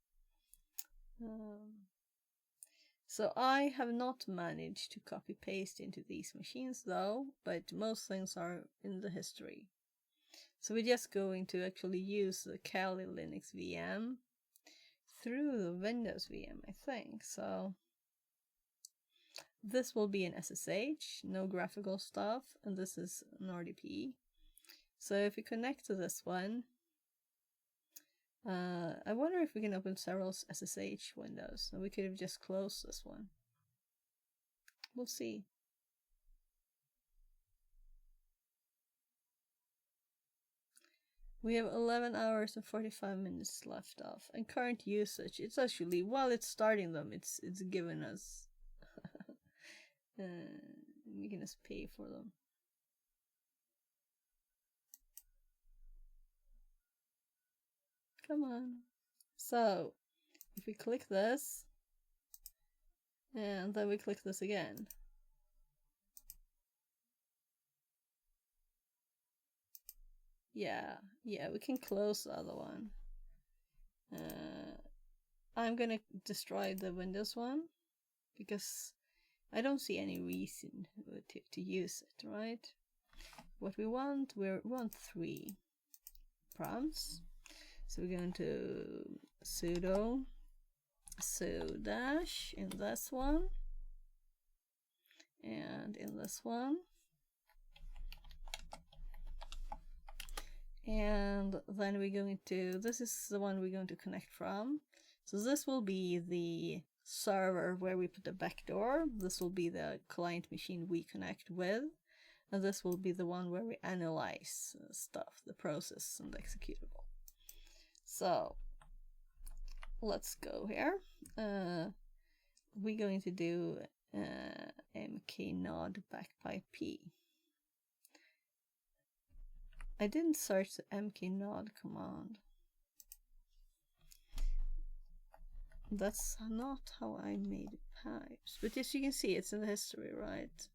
So I have not managed to copy paste into these machines though, but most things are in the history. So we're just going to actually use the Kali Linux VM through the Windows VM, I think. So this will be an SSH, no graphical stuff, and this is an RDP. So if we connect to this one, I wonder if we can open several SSH windows. We could have just closed this one. We'll see. We have 11 hours and 45 minutes left off. And current usage, it's actually, while it's starting them, it's given us making us pay for them. Come on. So, if we click this, and then we click this again. Yeah, we can close the other one. I'm gonna destroy the Windows one, because I don't see any reason to use it, right? What we want, we want 3 prompts. So we're going to sudo dash in this one, and in this one, and then we're going to, this is the one we're going to connect from. So this will be the server where we put the backdoor. This will be the client machine we connect with, and this will be the one where we analyze stuff, the process and the executable. So let's go here. We're going to do mknod backpipe p. I didn't search the mknod command. That's not how I made pipes, but as you can see, it's in the history, right?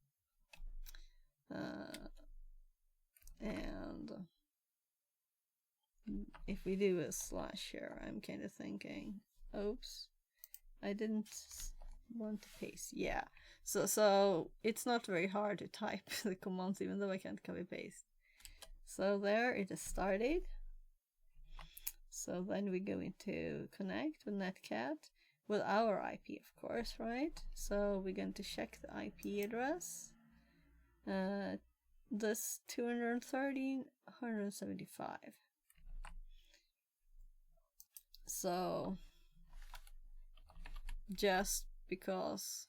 And if we do a slash here, I'm kind of thinking, oops, I didn't want to paste. Yeah, so it's not very hard to type the commands, even though I can't copy paste. So there it is started. So then we're going to connect with netcat, with our IP, of course, right? So we're going to check the IP address. This 213, 175. So just because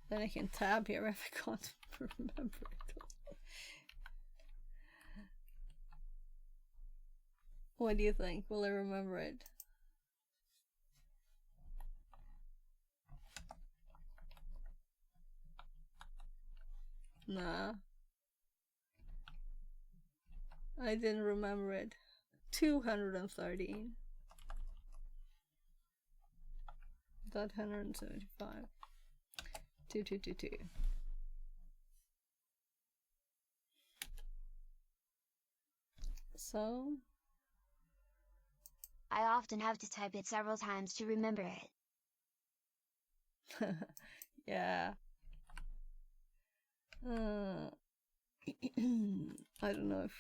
then I can tab here if I can't remember it. What do you think? Will I remember it? Nah. I didn't remember it. 213. That 175. 2222. So I often have to type it several times to remember it. yeah. I don't know if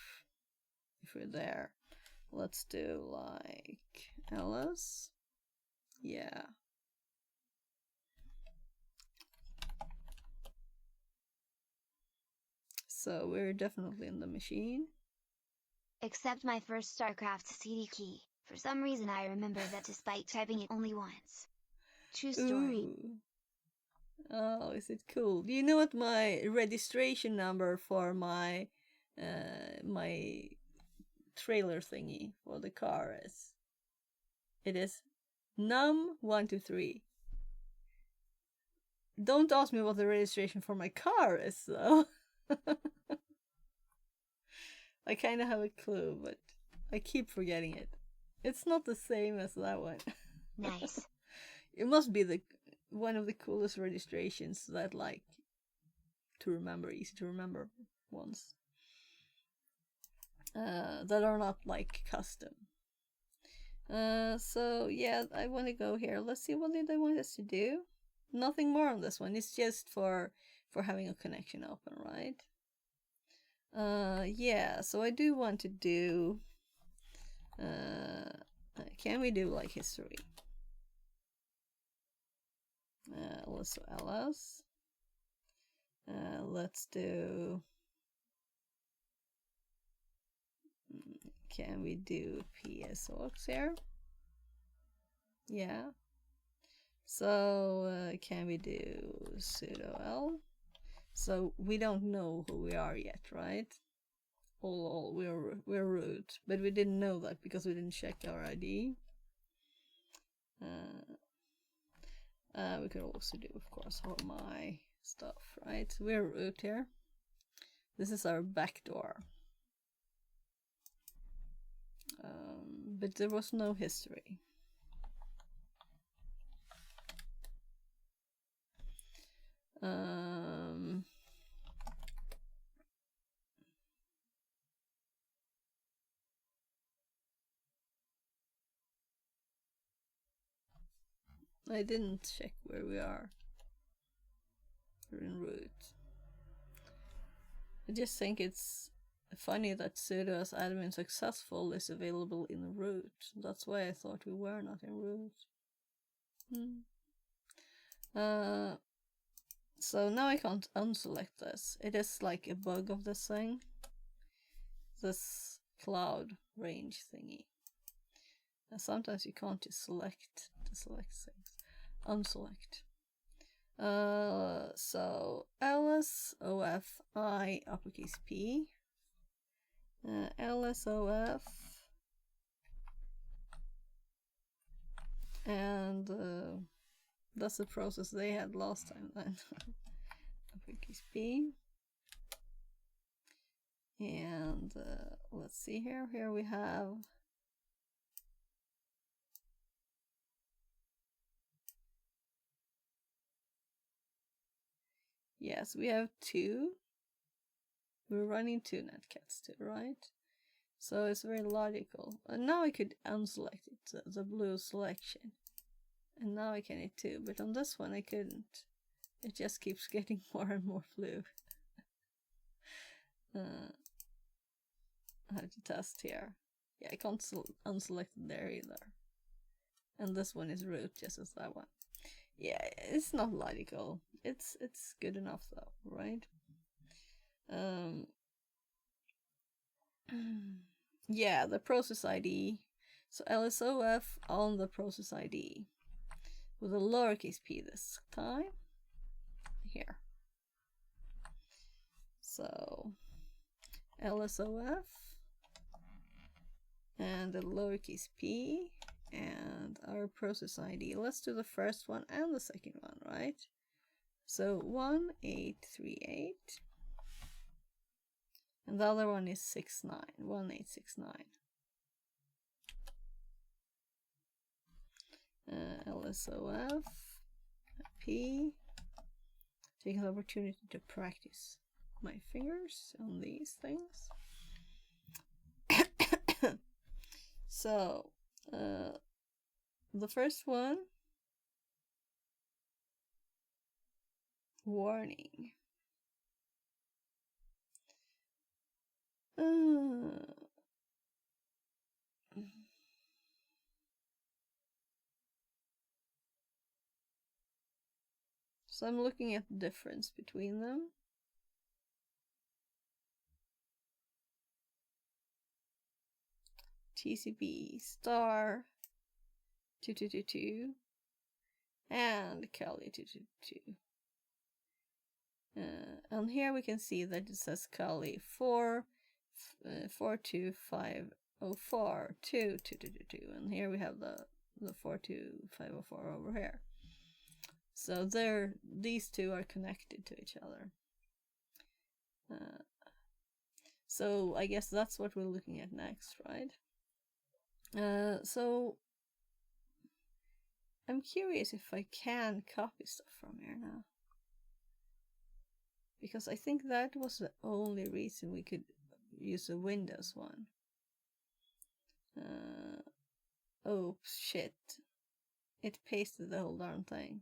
we're there. Let's do like Alice. Yeah. So we're definitely in the machine. Except my first StarCraft CD key. For some reason I remember that despite typing it only once. True story. Ooh. Oh, is it cool? Do you know what my registration number for my my trailer thingy for the car is? It is num123. Don't ask me what the registration for my car is, though. I kind of have a clue, but I keep forgetting it. It's not the same as that one. Nice. It must be the one of the coolest registrations that like to remember, easy to remember ones. That are not like custom. So yeah, I want to go here. Let's see, what did they want us to do? Nothing more on this one. It's just for having a connection open, right? Yeah, so I do want to do can we do like history? Let's do ls. Let's do can we do psox here? Yeah. So can we do sudo l? So we don't know who we are yet, right? All we're root, but we didn't know that because we didn't check our ID. We could also do, of course, all my stuff, right? We're root here. This is our backdoor. But there was no history. I didn't check where we are. We're in root. I just think it's funny that sudo as admin successful is available in root. That's why I thought we were not in root. So now I can't unselect this. It is like a bug of this thing. This cloud range thingy. And sometimes you can't just select to select things. Unselect. So LSOFI uppercase P. LSOF. And that's the process they had last time then. Uppercase P. And let's see here. Here we have yes, we have two. We're running two netcats too, right? So it's very logical. And now I could unselect it, the blue selection. And now I can hit two, but on this one I couldn't. It just keeps getting more and more blue. I have to test here. Yeah, I can't unselect it there either. And this one is root, just as that one. Yeah, it's not logical. It's good enough though, right? Yeah, the process ID. So LSOF on the process ID with a lowercase p this time. Here. So LSOF and the lowercase p and our process ID. Let's do the first one and the second one, right? So 1838 and the other one is 1869. LSOF P. Taking the opportunity to practice my fingers on these things. So the first one, warning. So I'm looking at the difference between them. TCP star 2222 and Kali 222. And here we can see that it says Kali 42504 2222, and here we have the 42504 over here. So these two are connected to each other. So I guess that's what we're looking at next, right? So I'm curious if I can copy stuff from here now. Because I think that was the only reason we could use a Windows one. Oh shit. It pasted the whole darn thing.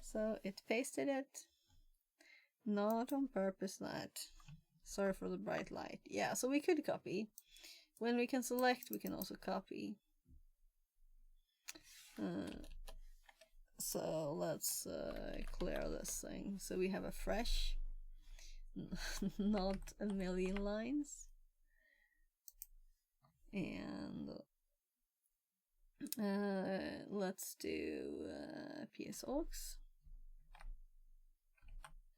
So it pasted it. Not on purpose, that. Sorry for the bright light. Yeah, so we could copy. When we can select, we can also copy. So let's clear this thing. So we have a fresh, not a million lines. And let's do PSOX.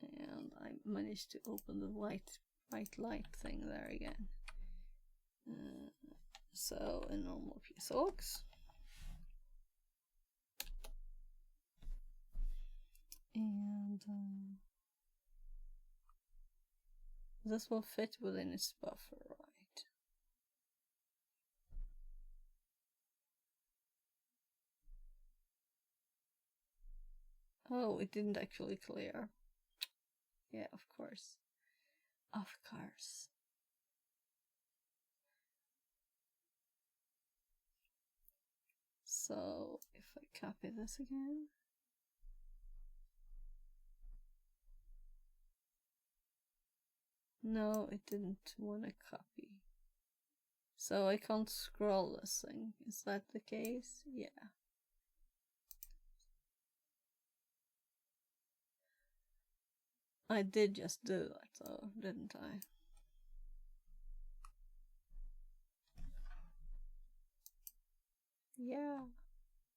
And I managed to open the white light thing there again. So a normal PSOX. And this will fit within its buffer, right? Oh, it didn't actually clear. Yeah, of course. Of course. So if I copy this again. No, it didn't want to copy. So I can't scroll this thing. Is that the case? Yeah. I did just do that though, didn't I? Yeah,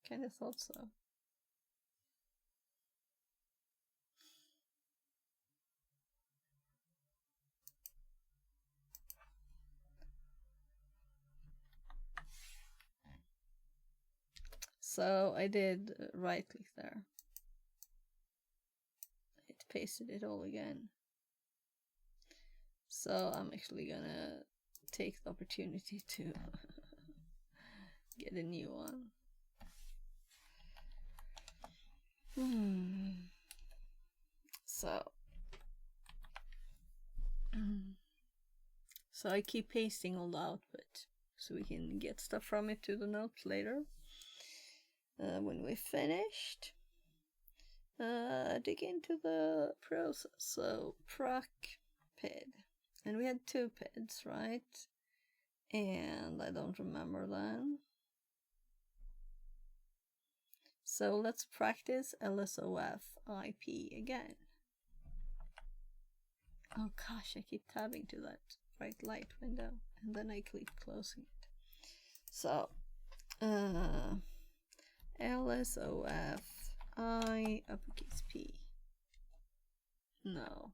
kinda thought so. So I did right click there. It pasted it all again. So I'm actually gonna take the opportunity to get a new one. So I keep pasting all the output so we can get stuff from it to the notes later. When we're finished, dig into the process. So proc pid And we had 2 PIDs, right? And I don't remember then. So let's practice LSOF IP again. Oh gosh, I keep tabbing to that bright light window and then I keep closing it. So, LSOF I uppercase P. No,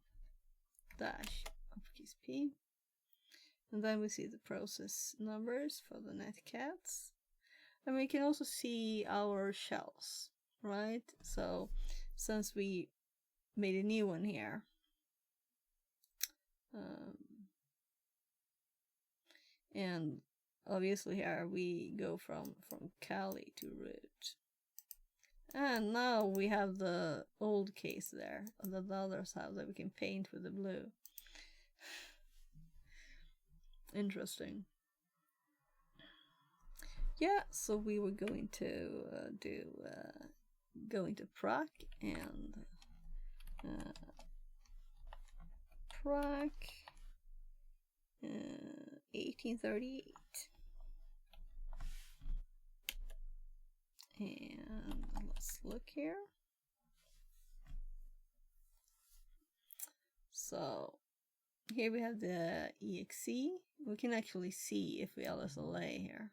dash uppercase P. And then we see the process numbers for the netcats. And we can also see our shells, right? So since we made a new one here, and obviously here we go from Kali to root. And now we have the old case there that the others have that we can paint with the blue. Interesting. Yeah, so we were going to go into proc and proc 1838. And let's look here. So here we have the exe. We can actually see if we LSLA here.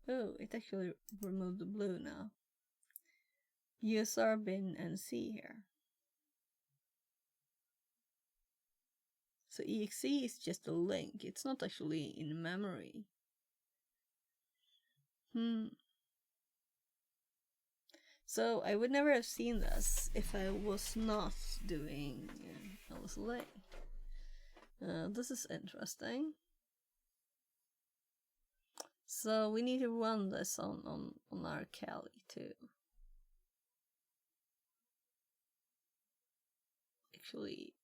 Oh, it actually removed the blue now. USR bin and C here. So exe is just a link. It's not actually in memory. So I would never have seen this if I was not doing LSLA. This is interesting. So we need to run this on our Kali too. Actually,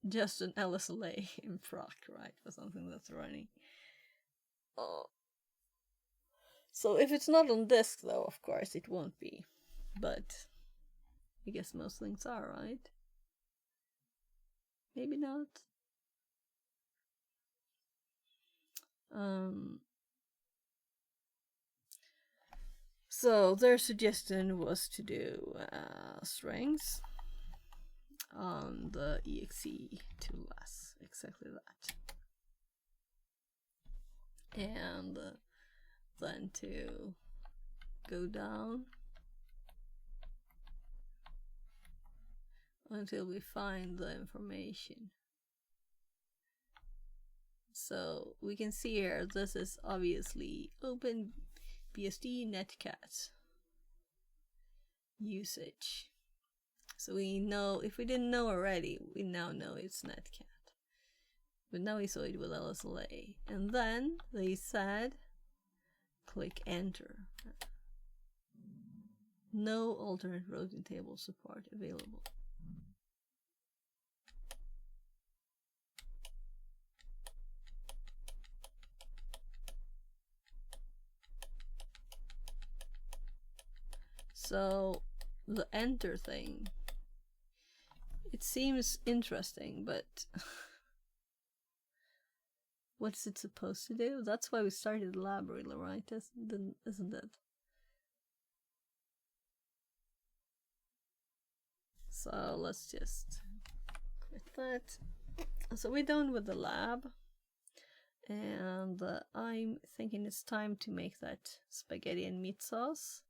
just an LSLA in proc, right, for something that's running. Oh. So if it's not on disk though, of course it won't be. But I guess most things are, right? Maybe not. So their suggestion was to do strings on the exe to less, exactly that. And then to go down until we find the information. So we can see here, this is obviously OpenBSD netcat usage. So we know, if we didn't know already, we now know it's netcat. But now we saw it with LSLA. And then they said, click enter. No alternate routing table support available. So the enter thing, it seems interesting, but what's it supposed to do? That's why we started the lab, really, right? Isn't it? So let's just quit that. So we're done with the lab, and I'm thinking it's time to make that spaghetti and meat sauce.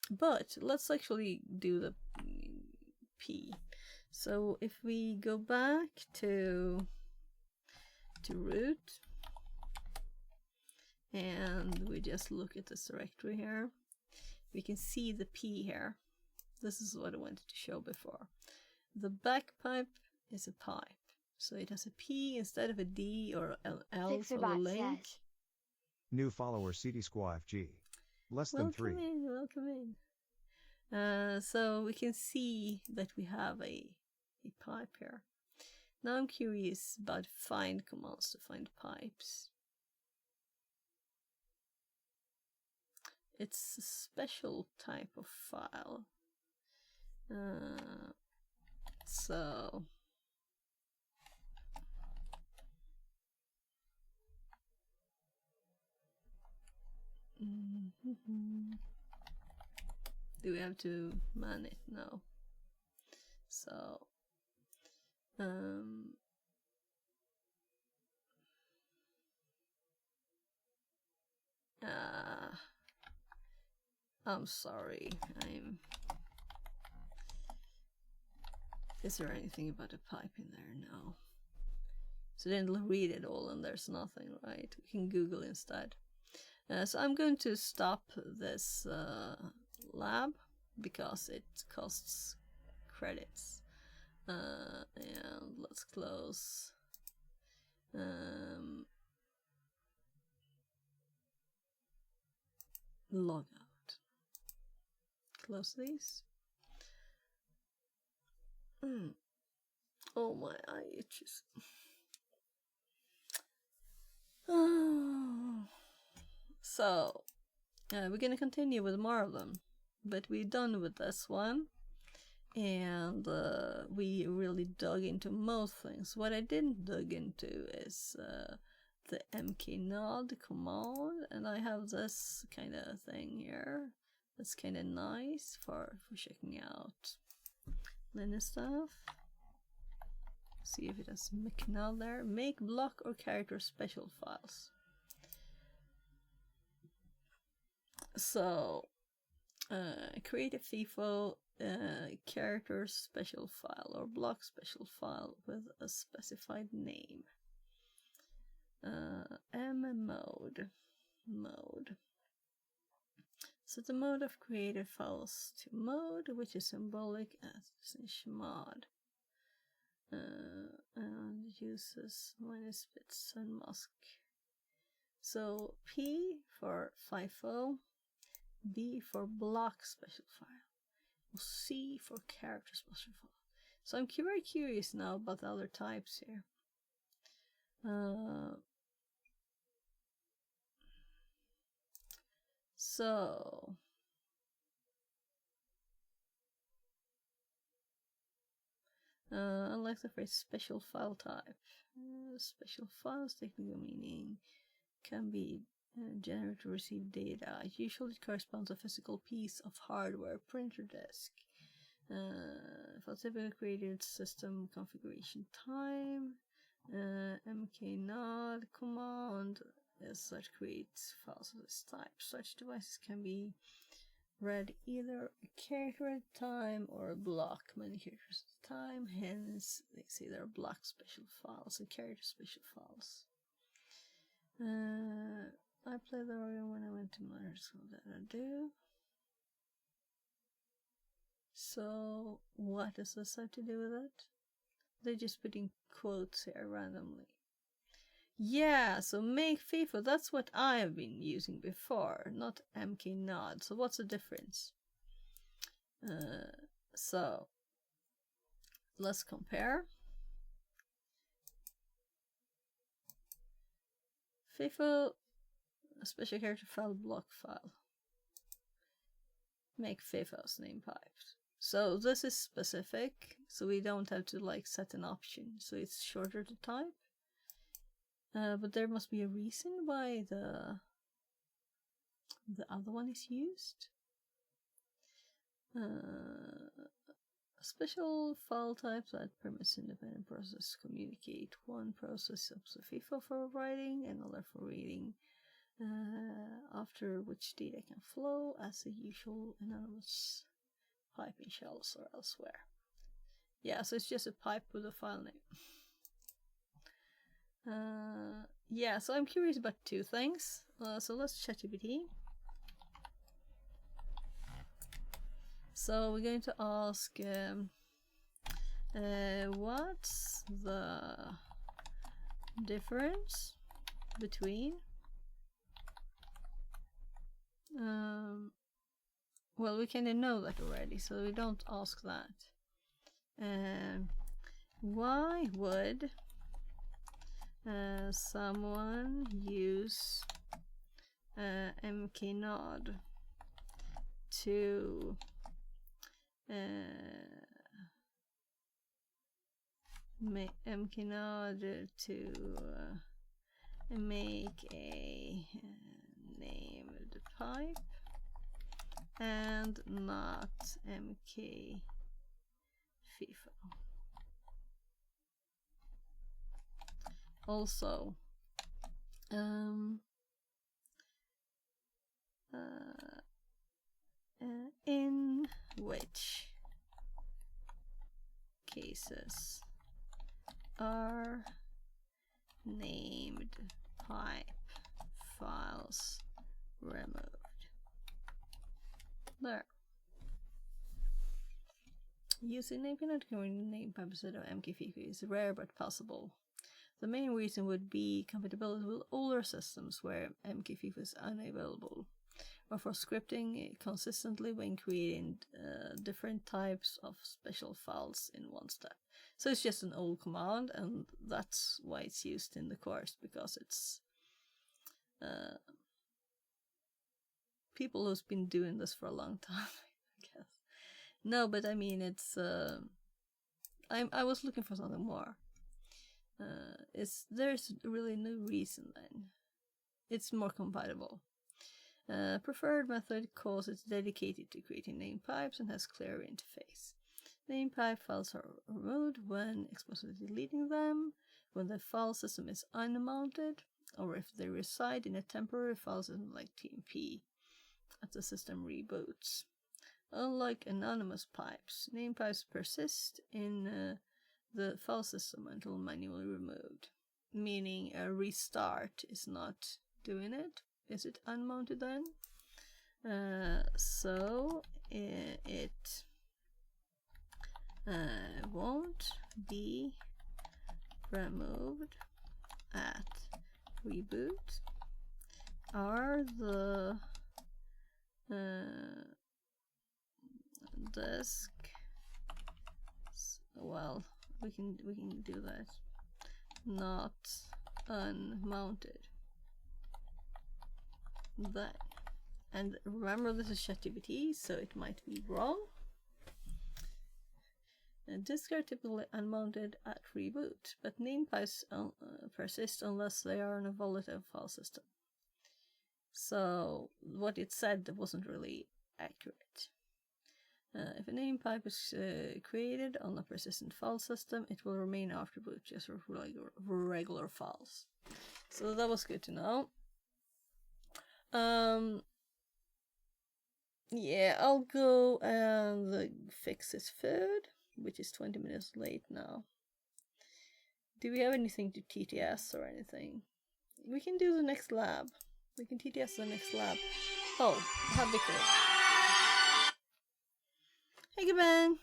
But let's actually do the P. So if we go back to root and we just look at this directory here, we can see the P here. This is what I wanted to show before. The back pipe is a pipe, so it has a P instead of a D or an L for the link. Says. New follower CD Squaw FG. Less than 3. Welcome in. So we can see that we have a pipe here. Now I'm curious about find commands to find pipes. It's a special type of file. So do we have to man it? No. So I'm sorry. Is there anything about a pipe in there? No. So then read it all and there's nothing, right? We can Google instead. So I'm going to stop this lab because it costs credits. And let's close. Log out. Close these. Oh, my eye itches. So, we're gonna continue with more of them, but we're done with this one, and we really dug into most things. What I didn't dig into is the mknod command, and I have this kind of thing here. That's kind of nice for checking out Linux stuff. See if it has mknod there. Make block or character special files. So, create a FIFO character special file or block special file with a specified name. Mode. Set the mode of created files to mode, which is symbolic as chmod. And uses -bits and mask. So P for FIFO, B for block special file, C for character special file. So I'm very curious now about the other types here. So unlike the phrase special file type, special files technical meaning can be generated to receive data. It usually corresponds to a physical piece of hardware, printer disk. For typical created system configuration time, mknod command as such creates files of this type. Such devices can be read either a character at a time or a block many characters at a time. Hence, they say there are block special files and character special files. I played the organ when I went to modern school. That I do. So, what does this have to do with it? They're just putting quotes here randomly. Yeah, so make FIFO, that's what I have been using before, not mknod. So what's the difference? So, let's compare. FIFO, a special character file, block file. Make FIFO's name pipes. So this is specific, so we don't have to like set an option, so it's shorter to type. But there must be a reason why the other one is used. Special file types that permits independent process communicate. One process uses FIFO for writing, another for reading, after which data can flow as the usual anonymous pipe in shells or elsewhere. Yeah, so it's just a pipe with a file name. Yeah, so I'm curious about two things. So let's ChatGPT. So we're going to ask what's the difference between well, we kind of know that already, so we don't ask that. Why would someone use mknod to MK in order to make a named pipe and not MK FIFA. Also, in which cases are named pipe files removed? There. Using name cannot carry name pipe instead of MKFIFO is rare but possible. The main reason would be compatibility with older systems where MKFIFO is unavailable, or for scripting consistently when creating different types of special files in one step. So it's just an old command, and that's why it's used in the course, because it's people who's been doing this for a long time, I guess. No, but I mean, it's I was looking for something more. There's really no reason then. It's more compatible. Preferred method cause it's dedicated to creating name pipes and has clear interface. Name pipe files are removed when explicitly deleting them, when the file system is unmounted, or if they reside in a temporary file system like TMP as the system reboots. Unlike anonymous pipes, name pipes persist in the file system until manually removed, meaning a restart is not doing it. Is it unmounted then? So it won't be removed at reboot. Are the disk, well, we can do that, not unmounted then. And remember, this is ChatGPT, so it might be wrong. Disks are typically unmounted at reboot, but name pipes persist unless they are in a volatile file system. So what it said wasn't really accurate. If a name pipe is created on a persistent file system, it will remain after boot, just for regular files. So that was good to know. Yeah, I'll go and fix his food, which is 20 minutes late now. Do we have anything to TTS or anything? We can do the next lab. We can TTS the next lab. Oh, how big is it? Hey gubben!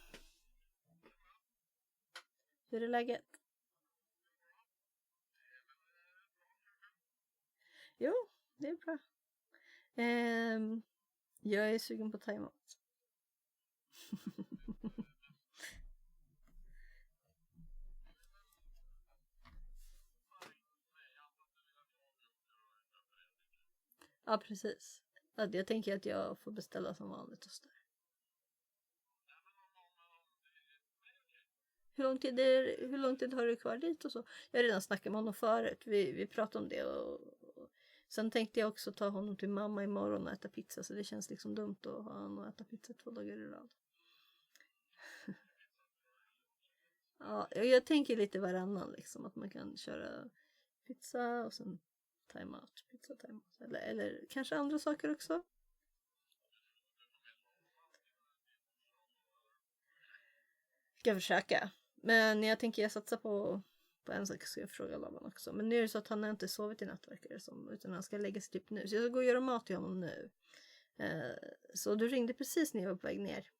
Hur är läget? Jo, det är bra. Jag är sugen på thaimat. Ja, precis. Jag tänker att jag får beställa som vanligt hos dig. Hur lång tid har du kvar dit och så? Jag har redan snackat med honom förut. Vi pratade om det och sen tänkte jag också ta honom till mamma imorgon och äta pizza, så det känns liksom dumt att ha honom och äta pizza 2 dagar i rad. Ja, jag tänker lite varannan liksom, att man kan köra pizza och sen time-out, pizza time-out. Eller kanske andra saker också. Ska försöka. Men jag tänker jag satsa på en sak, ska jag fråga Laban också. Men nu är det så att han har inte sovit i natt, verkar det som, utan han ska lägga sig typ nu. Så jag ska gå och göra mat till honom nu. Så du ringde precis när jag var på väg ner.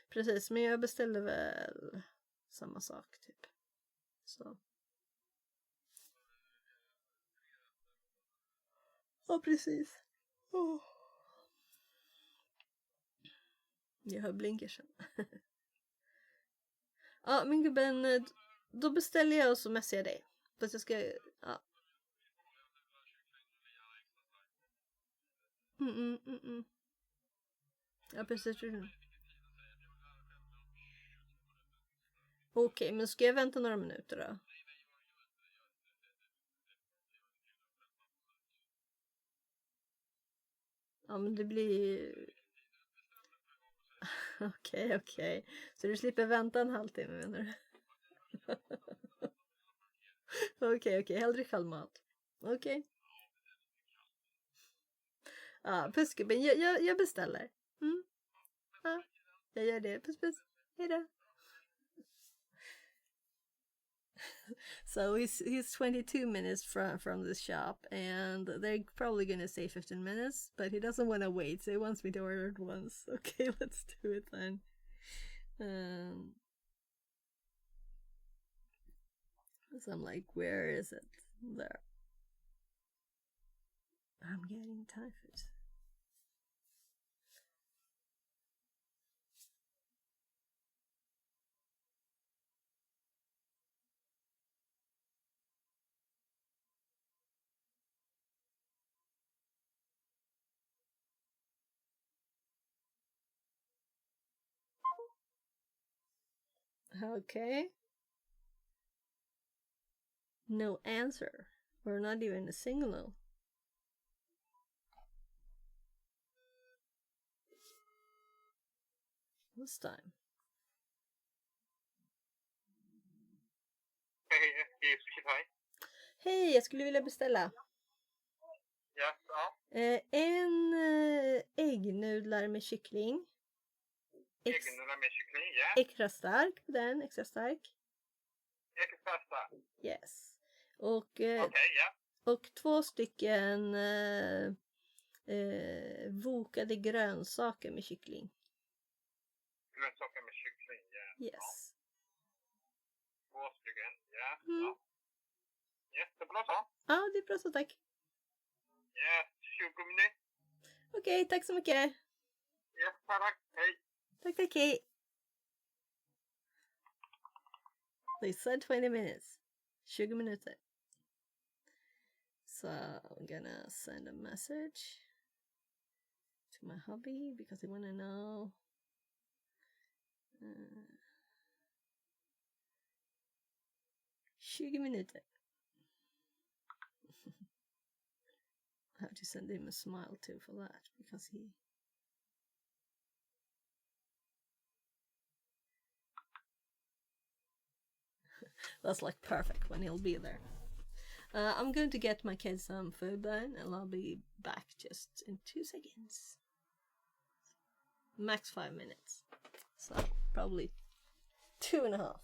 Precis, men jag beställde väl samma sak typ. Så. Ja, precis. Oh. Jag hör blinkersen. Ja, men gubben, då beställer jag och så messar jag dig. Fast jag ska, ja. Ja, precis. Okej, men ska jag vänta några minuter då? Ja, men det blir... Okej. Så du slipper vänta en halvtimme, menar du? Okej. Hellre kallmat. Okej. Ja, pussgubben. Jag beställer. Ja, jag gör det. Puss. Hejdå. So he's 22 minutes from the shop, and they're probably gonna say 15 minutes, but he doesn't want to wait, so he wants me to order it once. Okay, let's do it then. So I'm like, where is it? There. I'm getting typhus. Okay. No answer. Or not even a signal. This time. Hej, jag skulle vilja beställa. En äggnudlar med kyckling. Äggnudlar med kyckling, ja. Extra stark på den, extra stark. Extra stark. Yes. Och, Okej, ja. Och 2 stycken vokade grönsaker med kyckling. Grönsaker med kyckling, ja. Yes. 2 stycken, ja. Jättebra så. Ja, det är bra så, tack. Ja, 20 minuter. Okej, tack så mycket. Ja, tack. Hej. Tack, hej. They said 20 minutes. 20 minuter. So I'm gonna send a message to my hubby because I want to know. 20 minuter. I have to send him a smile too for that because he... That's like perfect when he'll be there. I'm going to get my kids some food then, and I'll be back just in 2 seconds. Max 5 minutes. So probably 2.5.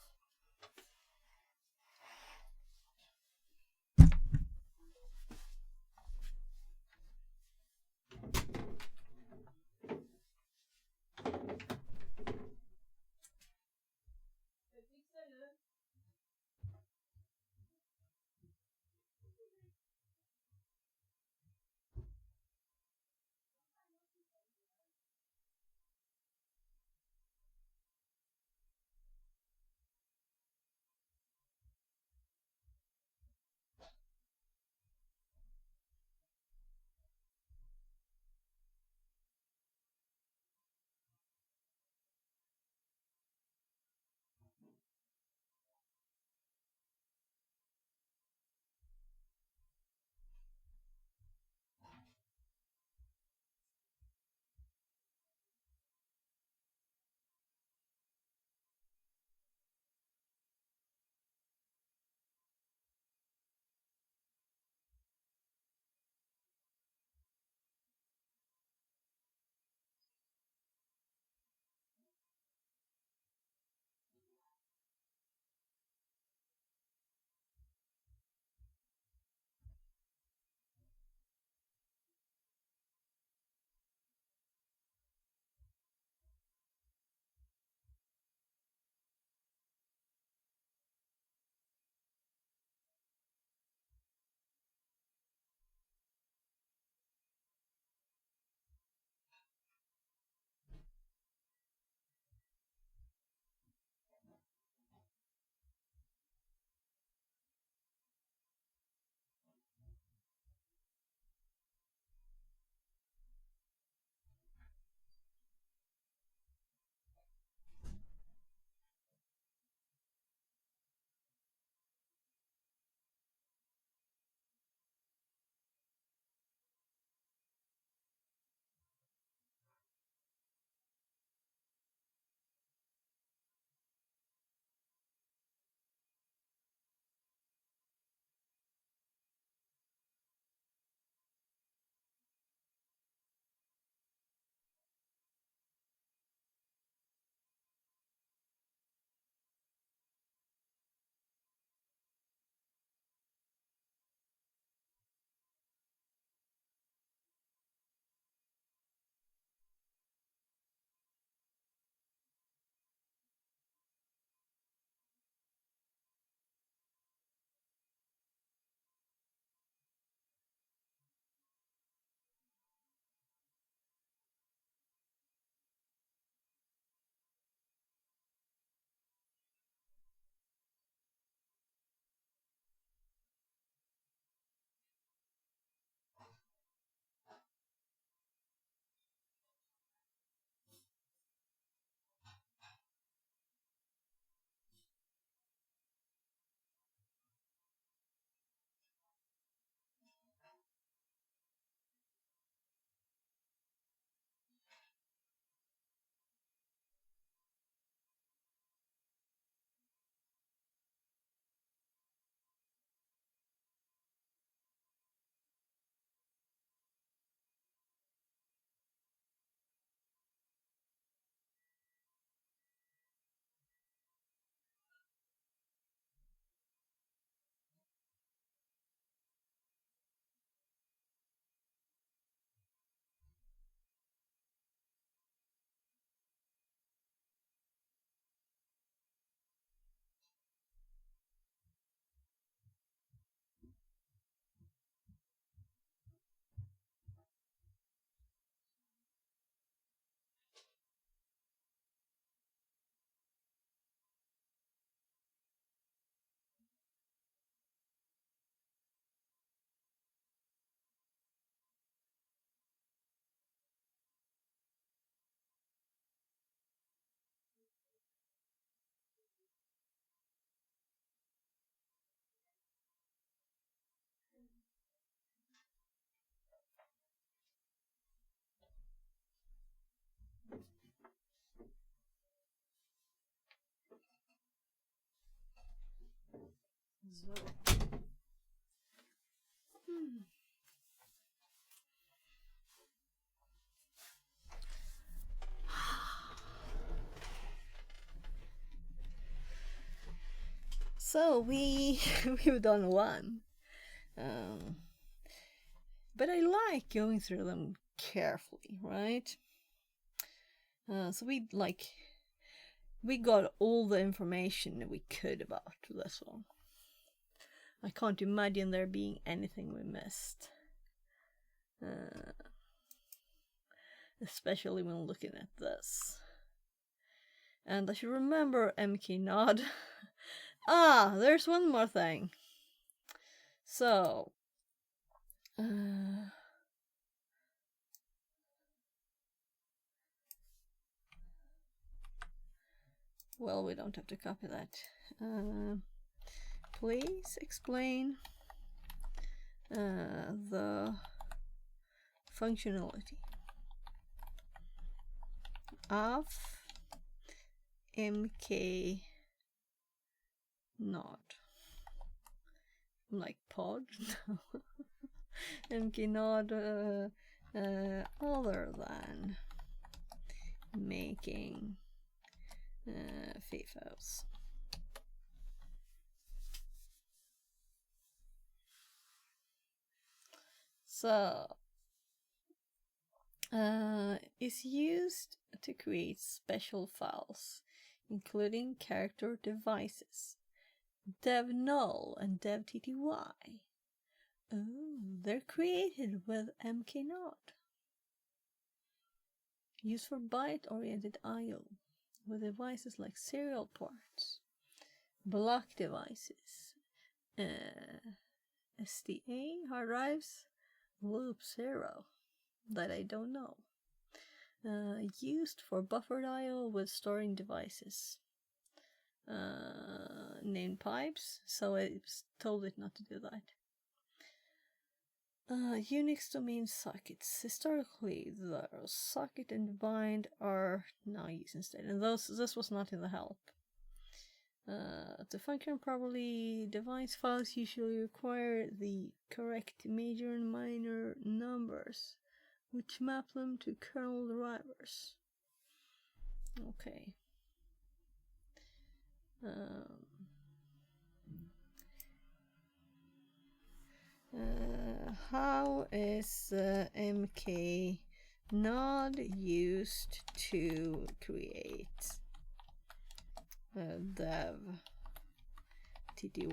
So we've done one. But I like going through them carefully, right? So we got all the information that we could about this one. I can't imagine there being anything we missed. Especially when looking at this. And I should remember MK Nod. There's one more thing. So, well, we don't have to copy that. Please explain the functionality of MK Nod. Like pod? MK Nod other than making FIFOs. So, is used to create special files, including character devices, dev null and dev tty. Oh, they're created with mknode. Used for byte-oriented I/O with devices like serial ports, block devices, SDA hard drives, loop 0 that I don't know. Used for buffered I/O with storing devices. Named pipes, so I told it not to do that. Unix domain sockets. Historically, the socket and bind are now used instead, and this was not in the help. To function properly, device files usually require the correct major and minor numbers, which map them to kernel drivers. Okay. How is MK Node used to create dev tty?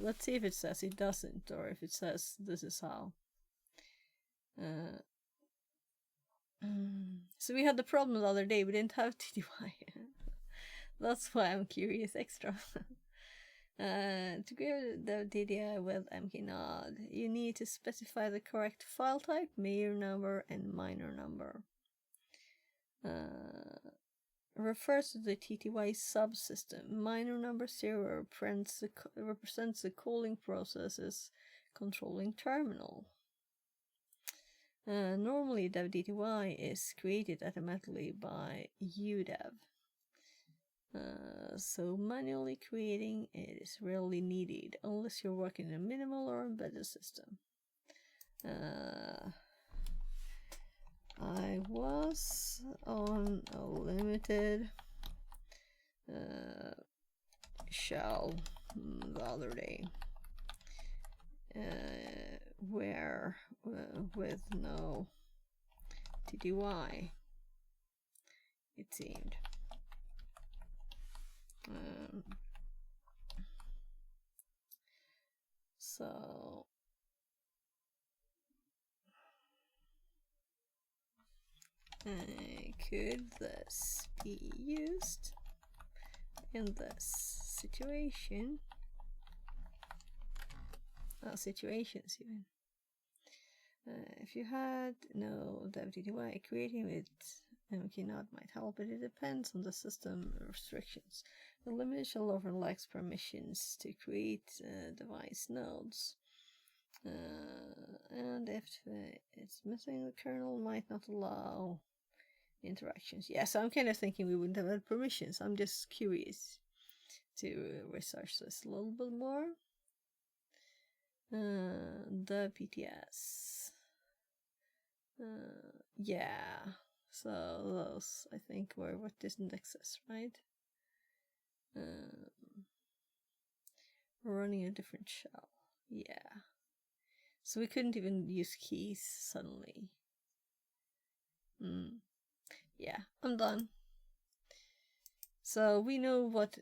Let's see if it says it doesn't, or if it says this is how. So we had the problem the other day, we didn't have tty. That's why I'm curious extra. To create the DDI with mknode, you need to specify the correct file type, major number, and minor number. Refers to the TTY subsystem. Minor number 0 represents the calling processes controlling terminal. Normally, dev DTY is created automatically by udev. So manually creating it is rarely needed unless you're working in a minimal or embedded system. I was on a limited shell the other day where with no TTY it seemed. So could this be used in this situation? Situations even. If you had no dev-tty, creating with mknode might help, but it depends on the system restrictions. The limit often lacks permissions to create device nodes. And if it's missing, the kernel might not allow interactions. Yes, I'm kind of thinking we wouldn't have had permissions. I'm just curious to research this a little bit more. The PTS. Yeah, so those I think were what didn't exist, right? We're running a different shell. Yeah. So we couldn't even use keys suddenly. Yeah, I'm done. So we know what,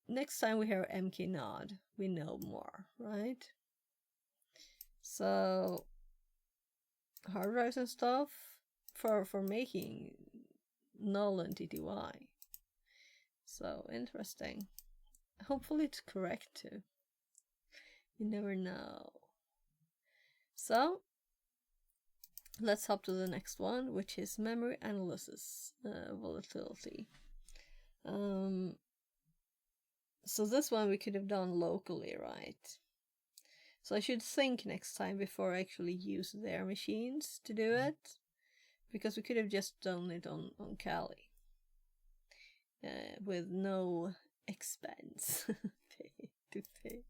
next time we hear MK nod, we know more, right? So hard drives and stuff for making null and TTY. So interesting. Hopefully it's correct too. You never know. So let's hop to the next one, which is memory analysis volatility. So this one we could have done locally, right? So I should think next time before I actually use their machines to do it, because we could have just done it on Kali with no expense to pay.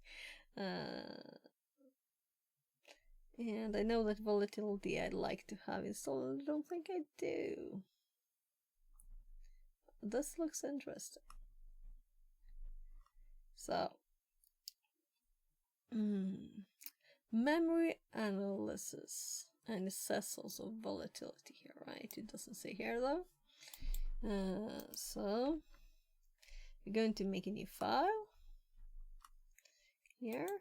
And I know that volatility I'd like to have installed. I don't think I do. This looks interesting. So, memory analysis, and it says also volatility here, right? It doesn't say here though. So we're going to make a new file here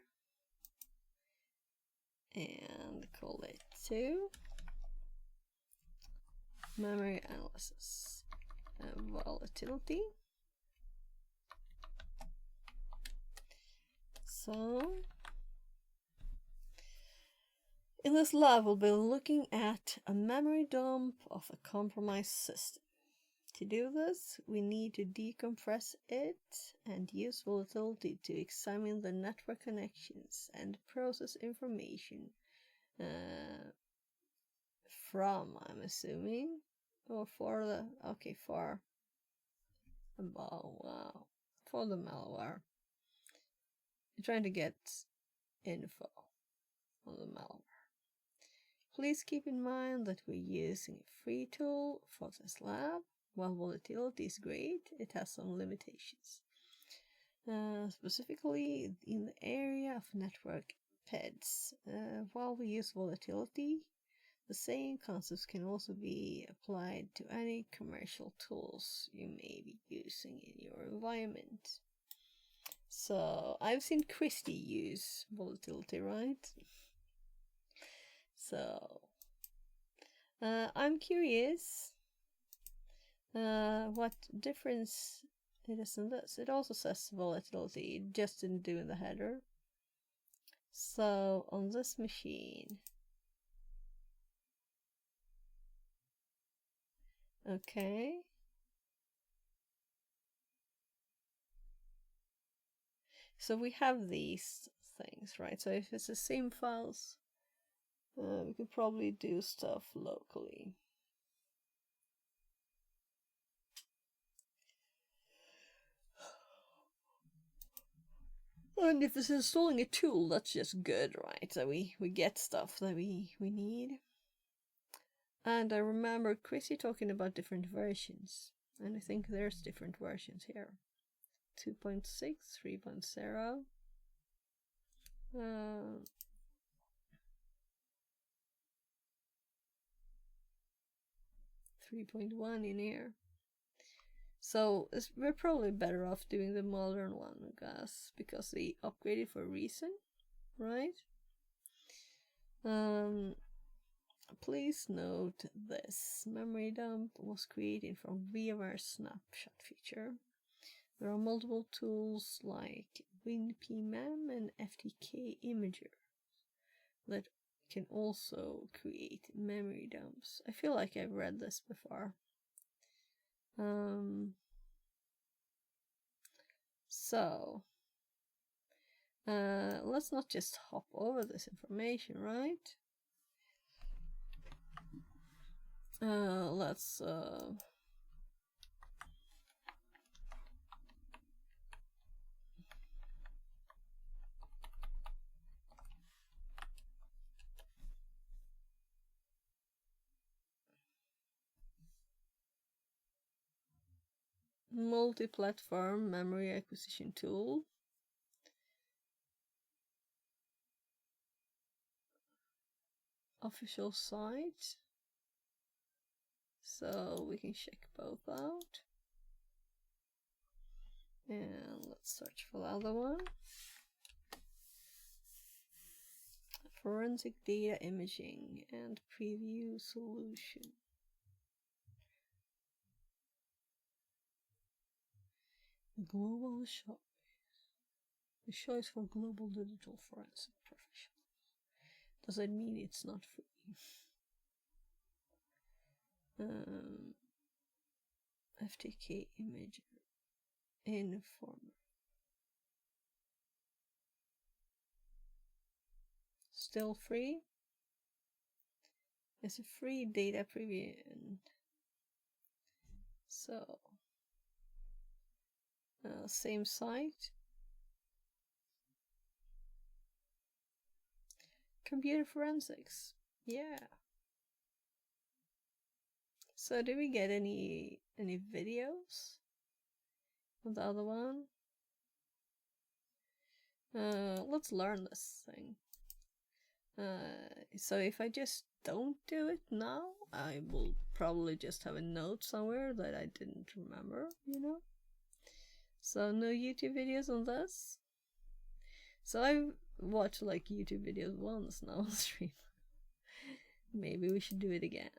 and call it to memory analysis and volatility. So in this lab, we'll be looking at a memory dump of a compromised system. To do this, we need to decompress it and use volatility to examine the network connections and process information from, I'm assuming, or for the, okay, for the malware. You're trying to get info on the malware. Please keep in mind that we're using a free tool for this lab. While volatility is great, it has some limitations. Specifically in the area of network PEDs. While we use volatility, the same concepts can also be applied to any commercial tools you may be using in your environment. So I've seen Christy use volatility, right? So I'm curious what difference it is in this. It also says volatility, it just didn't do in the header. So on this machine, okay, so we have these things, right? So if it's the same files, we could probably do stuff locally. And if it's installing a tool, that's just good, right? So we get stuff that we need. And I remember Chrissy talking about different versions. And I think there's different versions here. 2.6, 3.0. 3.1 in here. So we're probably better off doing the modern one, I guess, because they upgraded for a reason, right? Please note this. Memory dump was created from VMware snapshot feature. There are multiple tools like WinPMem and FTK Imager that can also create memory dumps. I feel like I've read this before. So let's not just hop over this information, right? Let's multi-platform memory acquisition tool. official site. So we can check both out. And let's search for the other one. Forensic data imaging and preview solution. Global choice. The choice for global digital forensic professionals. Does that mean it's not free? FTK image informer. Still free? It's a free data preview. So, same site. Computer forensics. Yeah. So do we get any videos of the other one? Let's learn this thing. So if I just don't do it now, I will probably just have a note somewhere that I didn't remember, you know? So no YouTube videos on this. So I've watched like YouTube videos once now on stream. Maybe we should do it again.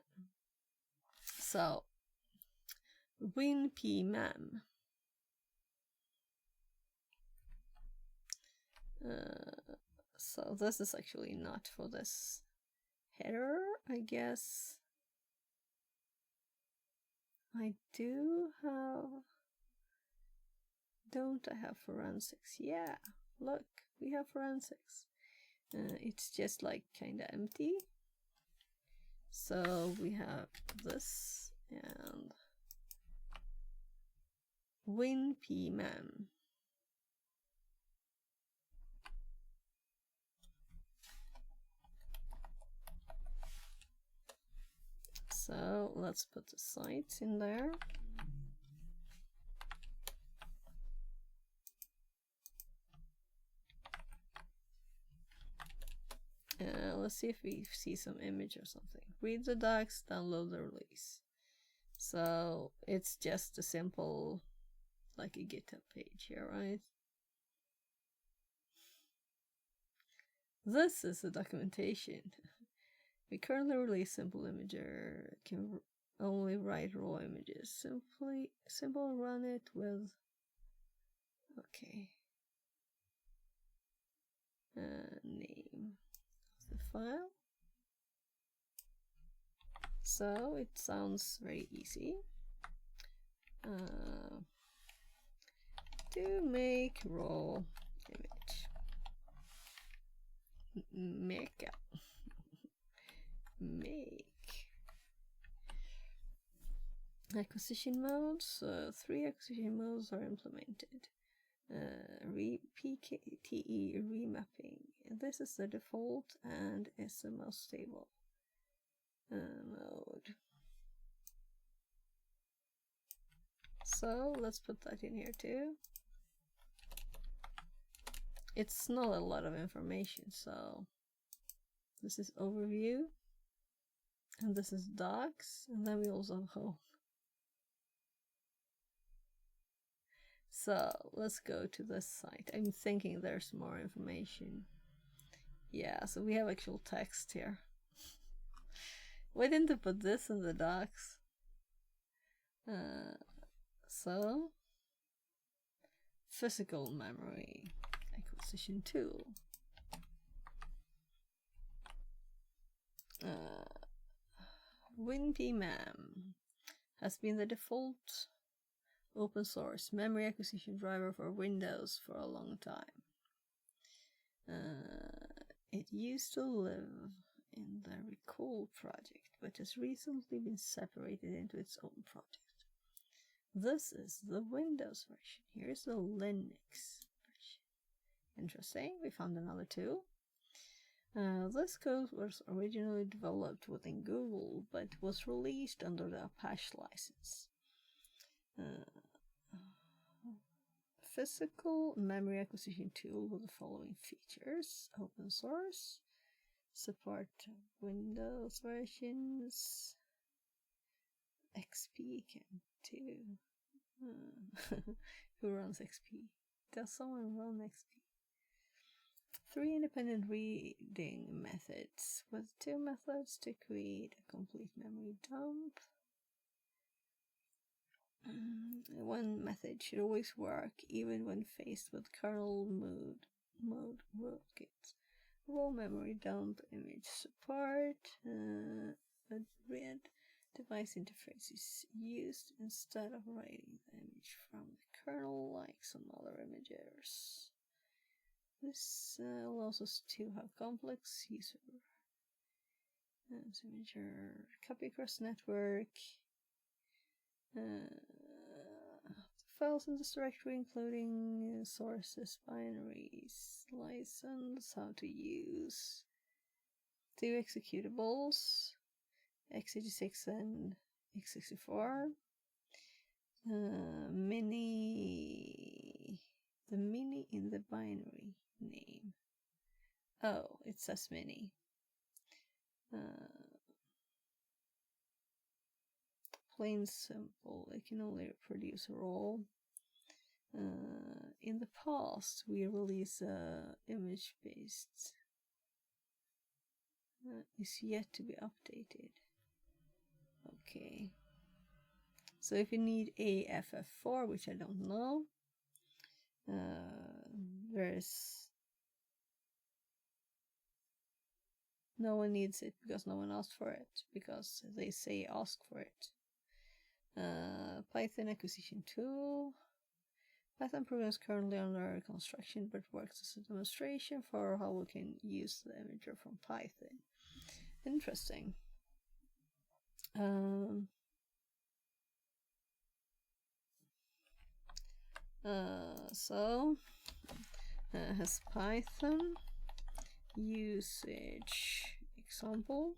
So, WinPMem. So this is actually not for this header, I guess. I do have... Don't I have forensics? Yeah, look, we have forensics. It's just like kinda empty. So we have this and WinPMem. So let's put the site in there. Let's see if we see some image or something. Read the docs, download the release. So it's just a simple, like a GitHub page here, right? This is the documentation. We currently release simple imager, can only write raw images. Simple run it with, okay. Name of the file. So it sounds very easy. To make raw image. Make acquisition modes. 3 acquisition modes are implemented. PKTE remapping. This is the default and is the most stable mode. So let's put that in here too. It's not a lot of information, so this is overview, and this is docs, and then we also have home. So let's go to this site. I'm thinking there's more information. Yeah, so we have actual text here. Why didn't I put this in the docs? So physical memory acquisition tool. WinPMem has been the default open source memory acquisition driver for Windows for a long time. It used to live in the Recall project, but has recently been separated into its own project. This is the Windows version. Here's the Linux version. Interesting, we found another tool. This code was originally developed within Google, but was released under the Apache license. Physical memory acquisition tool with the following features: open source, support Windows versions. XP can too. Who runs XP? Does someone run XP? 3 independent reading methods, with 2 methods to create a complete memory dump. One method should always work, even when faced with kernel mode rootkits. Raw memory dump image support. A read device interface is used instead of writing the image from the kernel, like some other imagers. This allows us to have complex user imager copy across network. Files in this directory, including sources, binaries, license, how to use 2 executables, x86 and x64. The mini in the binary name. Oh, it says mini. Plain simple, it can only reproduce a raw. In the past, we released image-based. Is yet to be updated. Okay. So if you need a FF4, which I don't know, there's no one needs it because no one asked for it, because they say ask for it. Python acquisition tool. Python program is currently under construction, but works as a demonstration for how we can use the imager from Python. Interesting. Has Python usage example.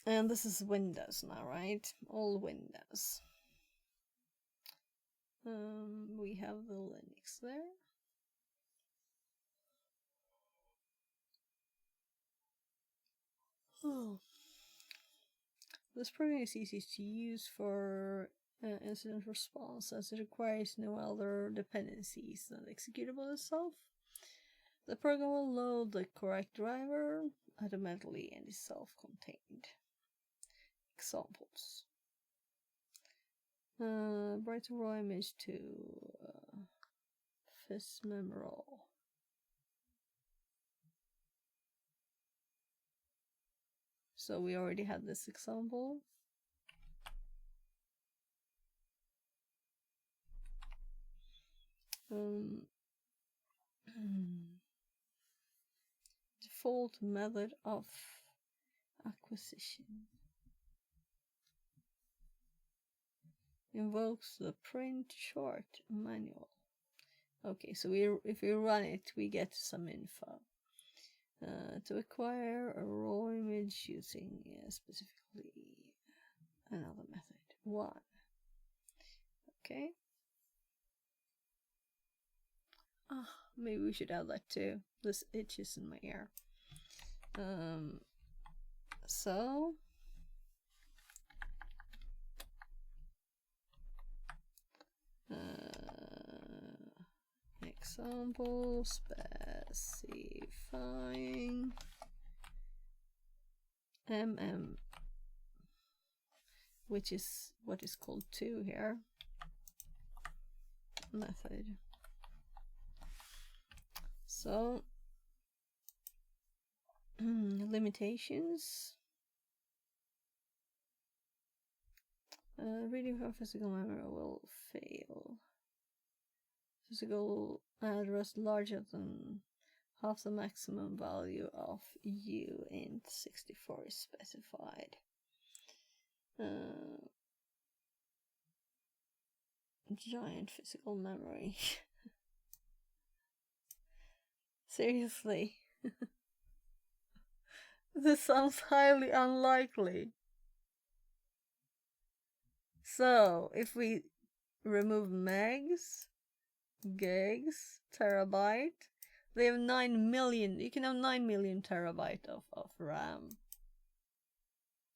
And this is Windows now, right? All Windows. We have the Linux there. Oh. This program is easy to use for incident response, as it requires no other dependencies than the executable itself. The program will load the correct driver automatically and is self-contained. Examples. Write a raw image to FISMemRaw. So we already had this example. Default method of acquisition invokes the print short manual. Okay, so if we run it, we get some info. To acquire a raw image using specifically another method. 1. Okay. Maybe we should add that too. This itches in my ear. Example specifying which is what is called to here, method. So limitations. Reading from physical memory will fail. Physical address larger than half the maximum value of uint64 is specified. Giant physical memory. Seriously. This sounds highly unlikely. So, if we remove megs, gigs, terabyte. They have 9 million. You can have 9 million terabyte of RAM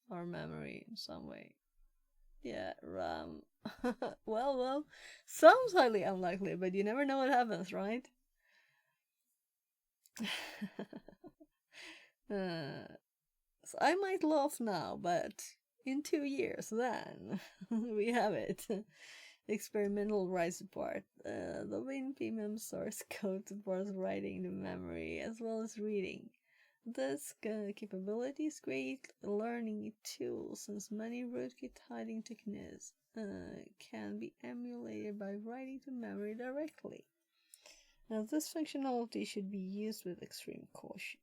or memory in some way. Yeah, RAM. well, sounds highly unlikely, but you never know what happens, right? So I might laugh now, but in 2 years, then we have it. Experimental write support. The WinPMM source code supports writing to memory as well as reading. This capability is great learning tool since many rootkit hiding techniques can be emulated by writing to memory directly. Now, this functionality should be used with extreme caution.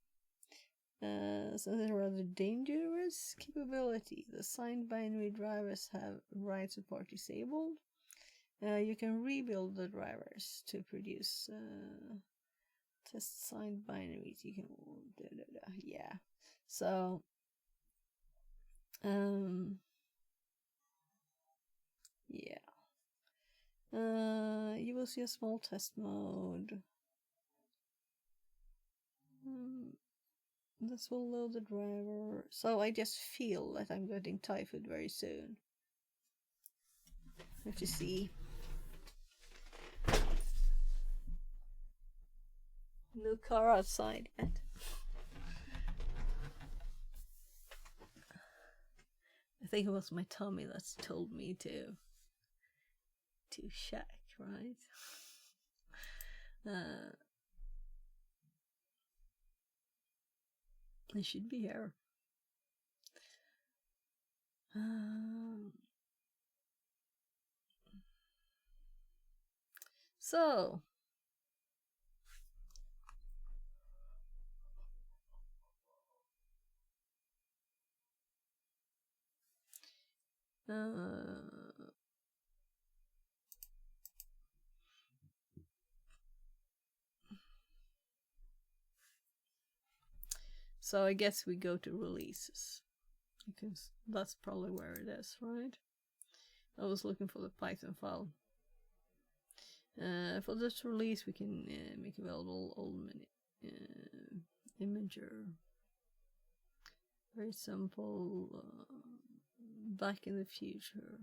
Since it's a rather dangerous capability, the signed binary drivers have write support disabled. You can rebuild the drivers to produce test signed binaries. You can yeah. So yeah. You will see a small test mode. This will load the driver. So I just feel that I'm getting Thai food very soon. Have to see. No car outside yet. I think it was my tummy that's told me to check, right? It should be here. So so I guess we go to releases because that's probably where it is, right? I was looking for the Python file. For this release, we can make available old imager. Very simple. Back in the future.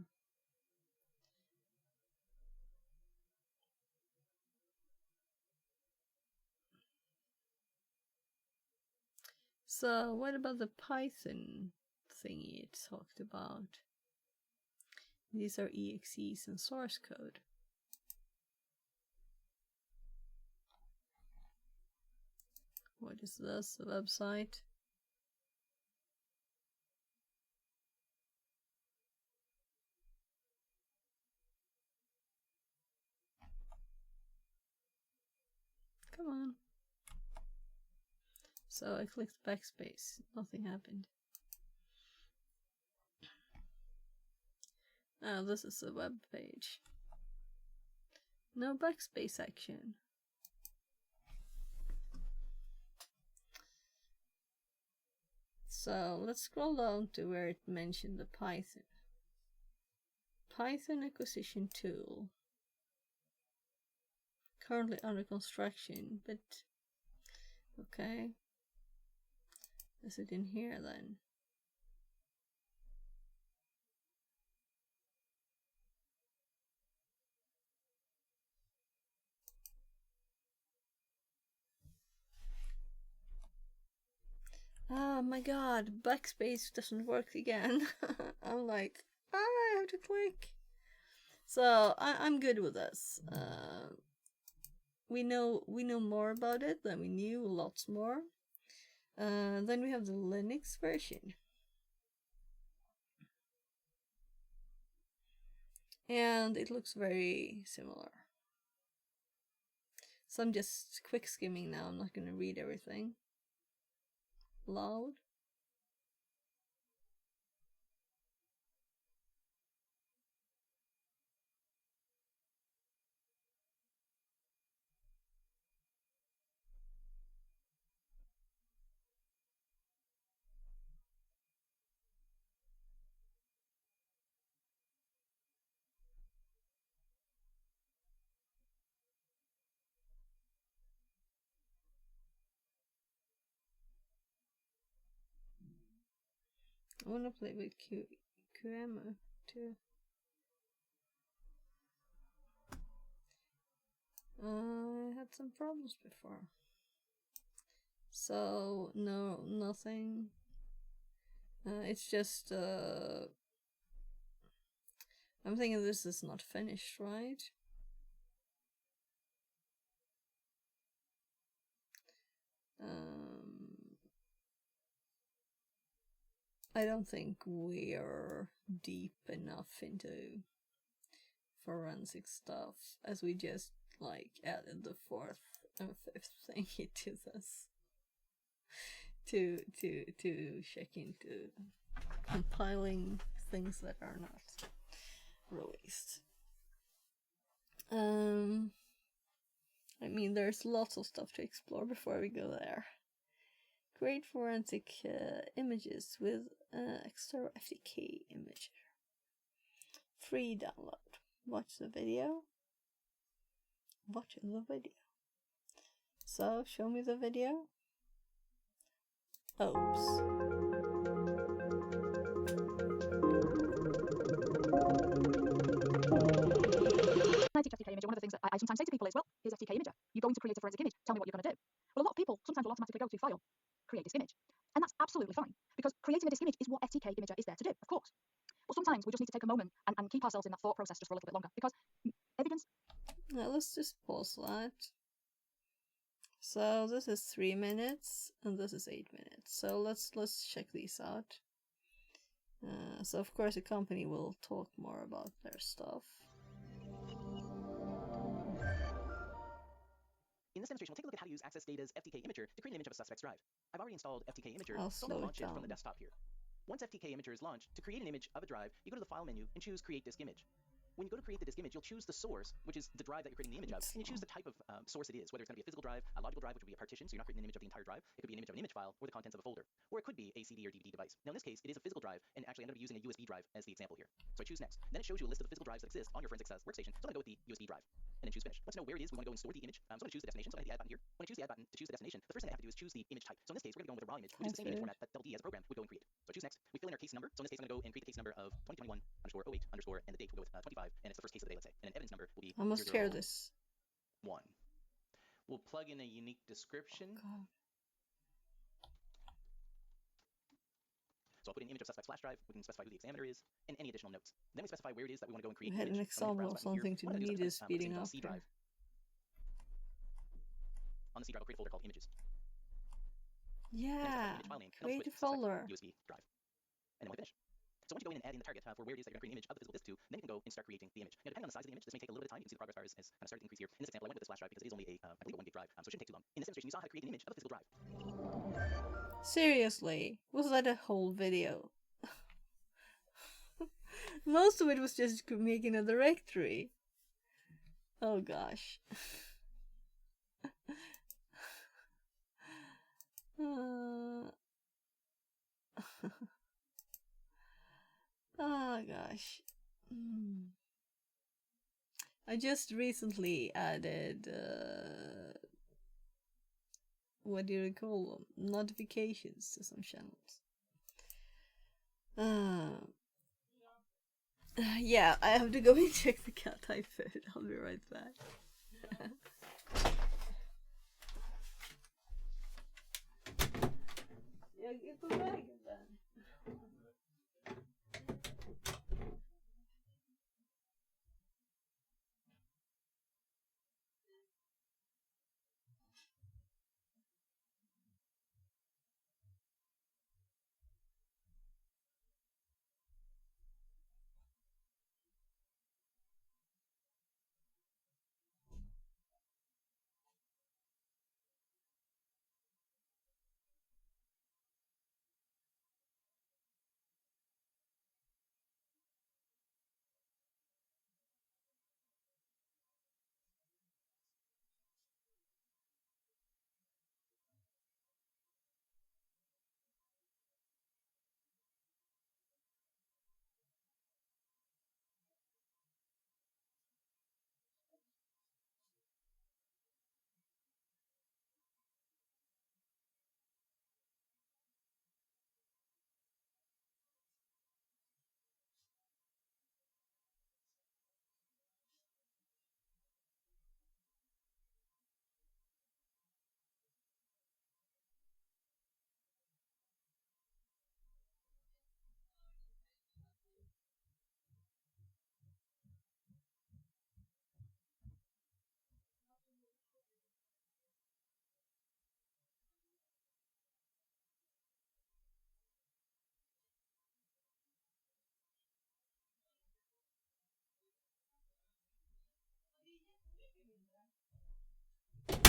So, what about the Python thingy it talked about? These are exes and source code. What is this? A website? Come on. So I clicked backspace. Nothing happened. Oh, this is a web page. No backspace action. So let's scroll down to where it mentioned the Python. Python acquisition tool. Currently under construction, but okay. Is it in here then? Oh my god, backspace doesn't work again. I'm like, I have to click. So I'm good with this. We know more about it than we knew, lots more. Then we have the Linux version. And it looks very similar. So I'm just quick skimming now. I'm not going to read everything. Loud. I wanna play with QM too. I had some problems before. So, no, nothing. It's just, I'm thinking this is not finished, right? I don't think we are deep enough into forensic stuff, as we just like added the fourth and fifth thingy to this to check into compiling things that are not released. I mean, there's lots of stuff to explore before we go there. Create forensic images with extra FTK imager. Free download. Watch the video. Watch the video. So, show me the video. Oops. When I teach FTK Imager, one of the things that I sometimes say to people is, well, here's FTK Imager. You're going to create a forensic image. Tell me what you're going to do. Well, a lot of people sometimes will automatically go to File, Create Disk Image. And that's absolutely fine, because creating a disk image is what FTK Imager is there to do, of course. But sometimes we just need to take a moment and keep ourselves in that thought process just for a little bit longer, because evidence... Now let's just pause that. So this is 3 minutes, and this is 8 minutes. So let's check these out. So of course the company will talk more about their stuff. In this demonstration, we'll take a look at how to use Access Data's FTK Imager to create an image of a suspect's drive. I've already installed FTK Imager, so I'm going to launch it from the desktop here. Once FTK Imager is launched, to create an image of a drive, you go to the File menu and choose Create Disk Image. When you go to create the disk image, you'll choose the source, which is the drive that you're creating the image of, and you choose the type of source it is, whether it's going to be a physical drive, a logical drive, which would be a partition, so you're not creating an image of the entire drive. It could be an image of an image file, or the contents of a folder. Or it could be a CD or DVD device. Now in this case, it is a physical drive, and actually I'm going to be using a USB drive as the example here. So I choose Next. Then it shows you a list of the physical drives that exist on your forensics workstation, so I'm going to go with the USB drive. And then choose Finish. Once you know where it is, we want to go and store the image. So I'm going to choose the destination, so I'm going to hit the add button here. When I choose the add button to choose the destination, the first thing I have to do is choose the image type. So in this case, we're going to be going with a raw image, which is the same image format that Double D as a program would go and create. So I choose Next. We fill in our case number. So in this case, I'm going to go and create the case number of 2021_08_ and the date we'll go with 25, and it's the first case of the day, let's say. And then evidence number will be I must hear this. 1. We'll plug in a unique description. Oh, so I'll put in image of suspect's flash drive. We can specify who the examiner is and any additional notes. Then we specify where it is that we want to go and create we had the an image. So example of something to need is speeding up. C drive. On the C drive, I'll create a folder called Images. Yeah, create a folder. USB drive. And then we'll finish. So once you go in and add in the target for where it is that you're going to create an image of the physical disk to, then you can go and start creating the image. Now, depending on the size of the image, this may take a little bit of time. You can see the progress bar is kind of starting to increase here. In this example, I went with this flash drive because it is only I believe a 1 gig drive, so it shouldn't take too long. In this demonstration, you saw how to create an image of a physical drive. Seriously, was that a whole video? Most of it was just making a directory. Oh gosh. Oh gosh. I just recently added what do you call them? Notifications to some channels. Yeah, I have to go and check the cat type food. I'll be right back. Jag är på vägen där.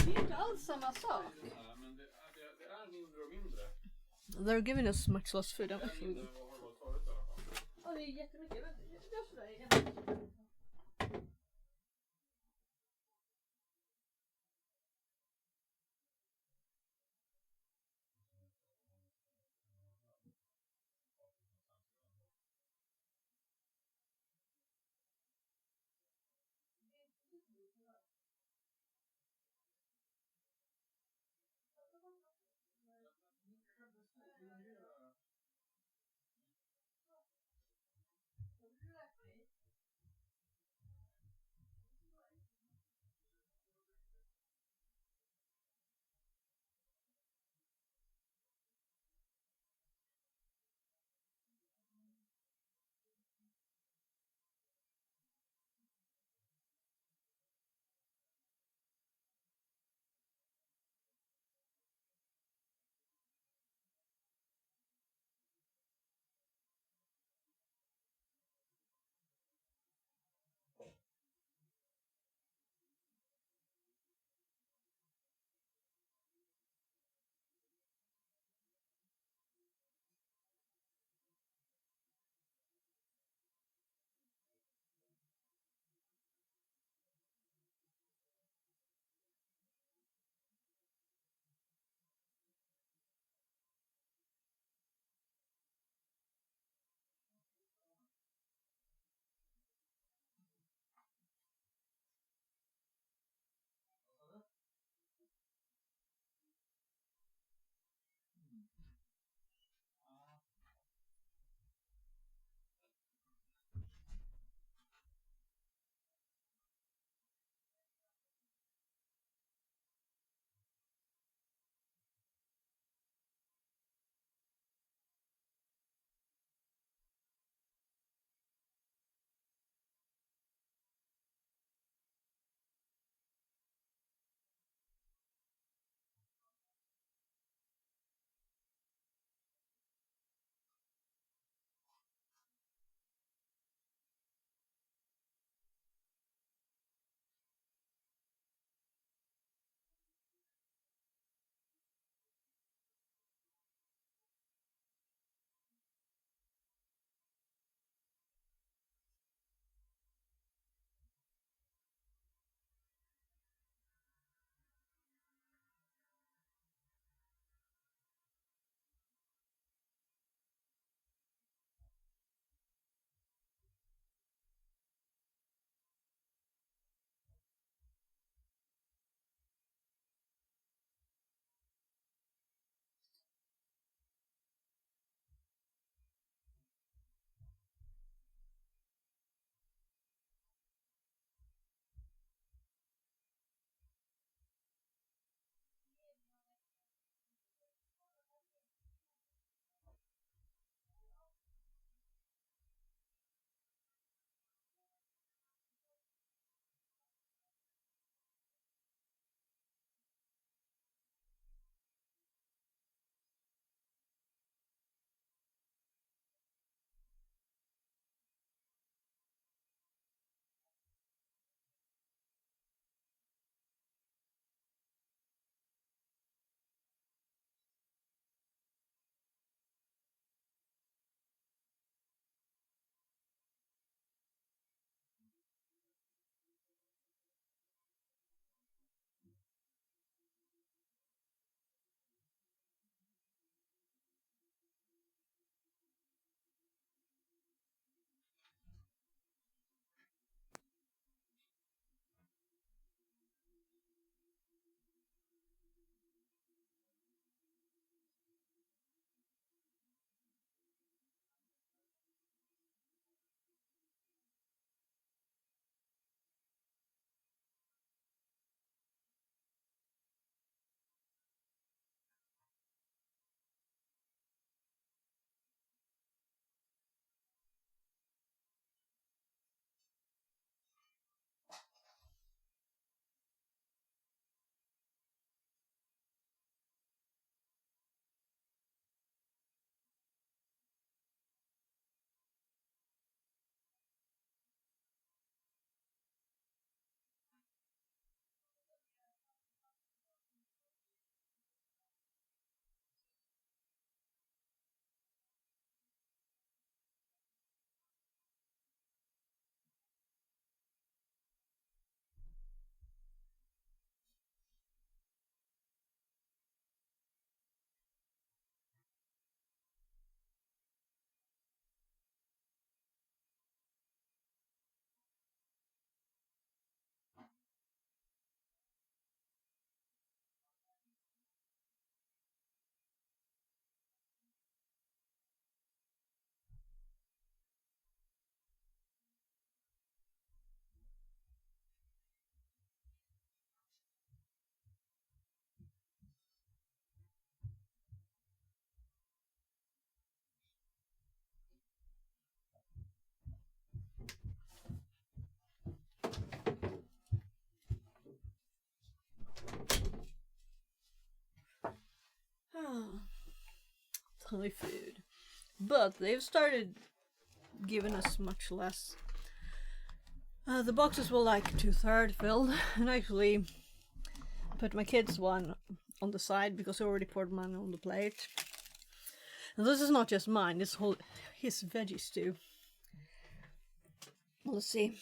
Det är inte alls samma sak. Ja, men det är mindre och mindre. They're giving us much less food. I'm actually... Vad har det varit förut i alla fall? Ja, det är jättemycket. Jag sådär igen. my food. But they've started giving us much less. The boxes were like 2/3 filled, and I actually put my kids' one on the side because I already poured mine on the plate. And this is not just mine, this whole his veggie stew. Let's see.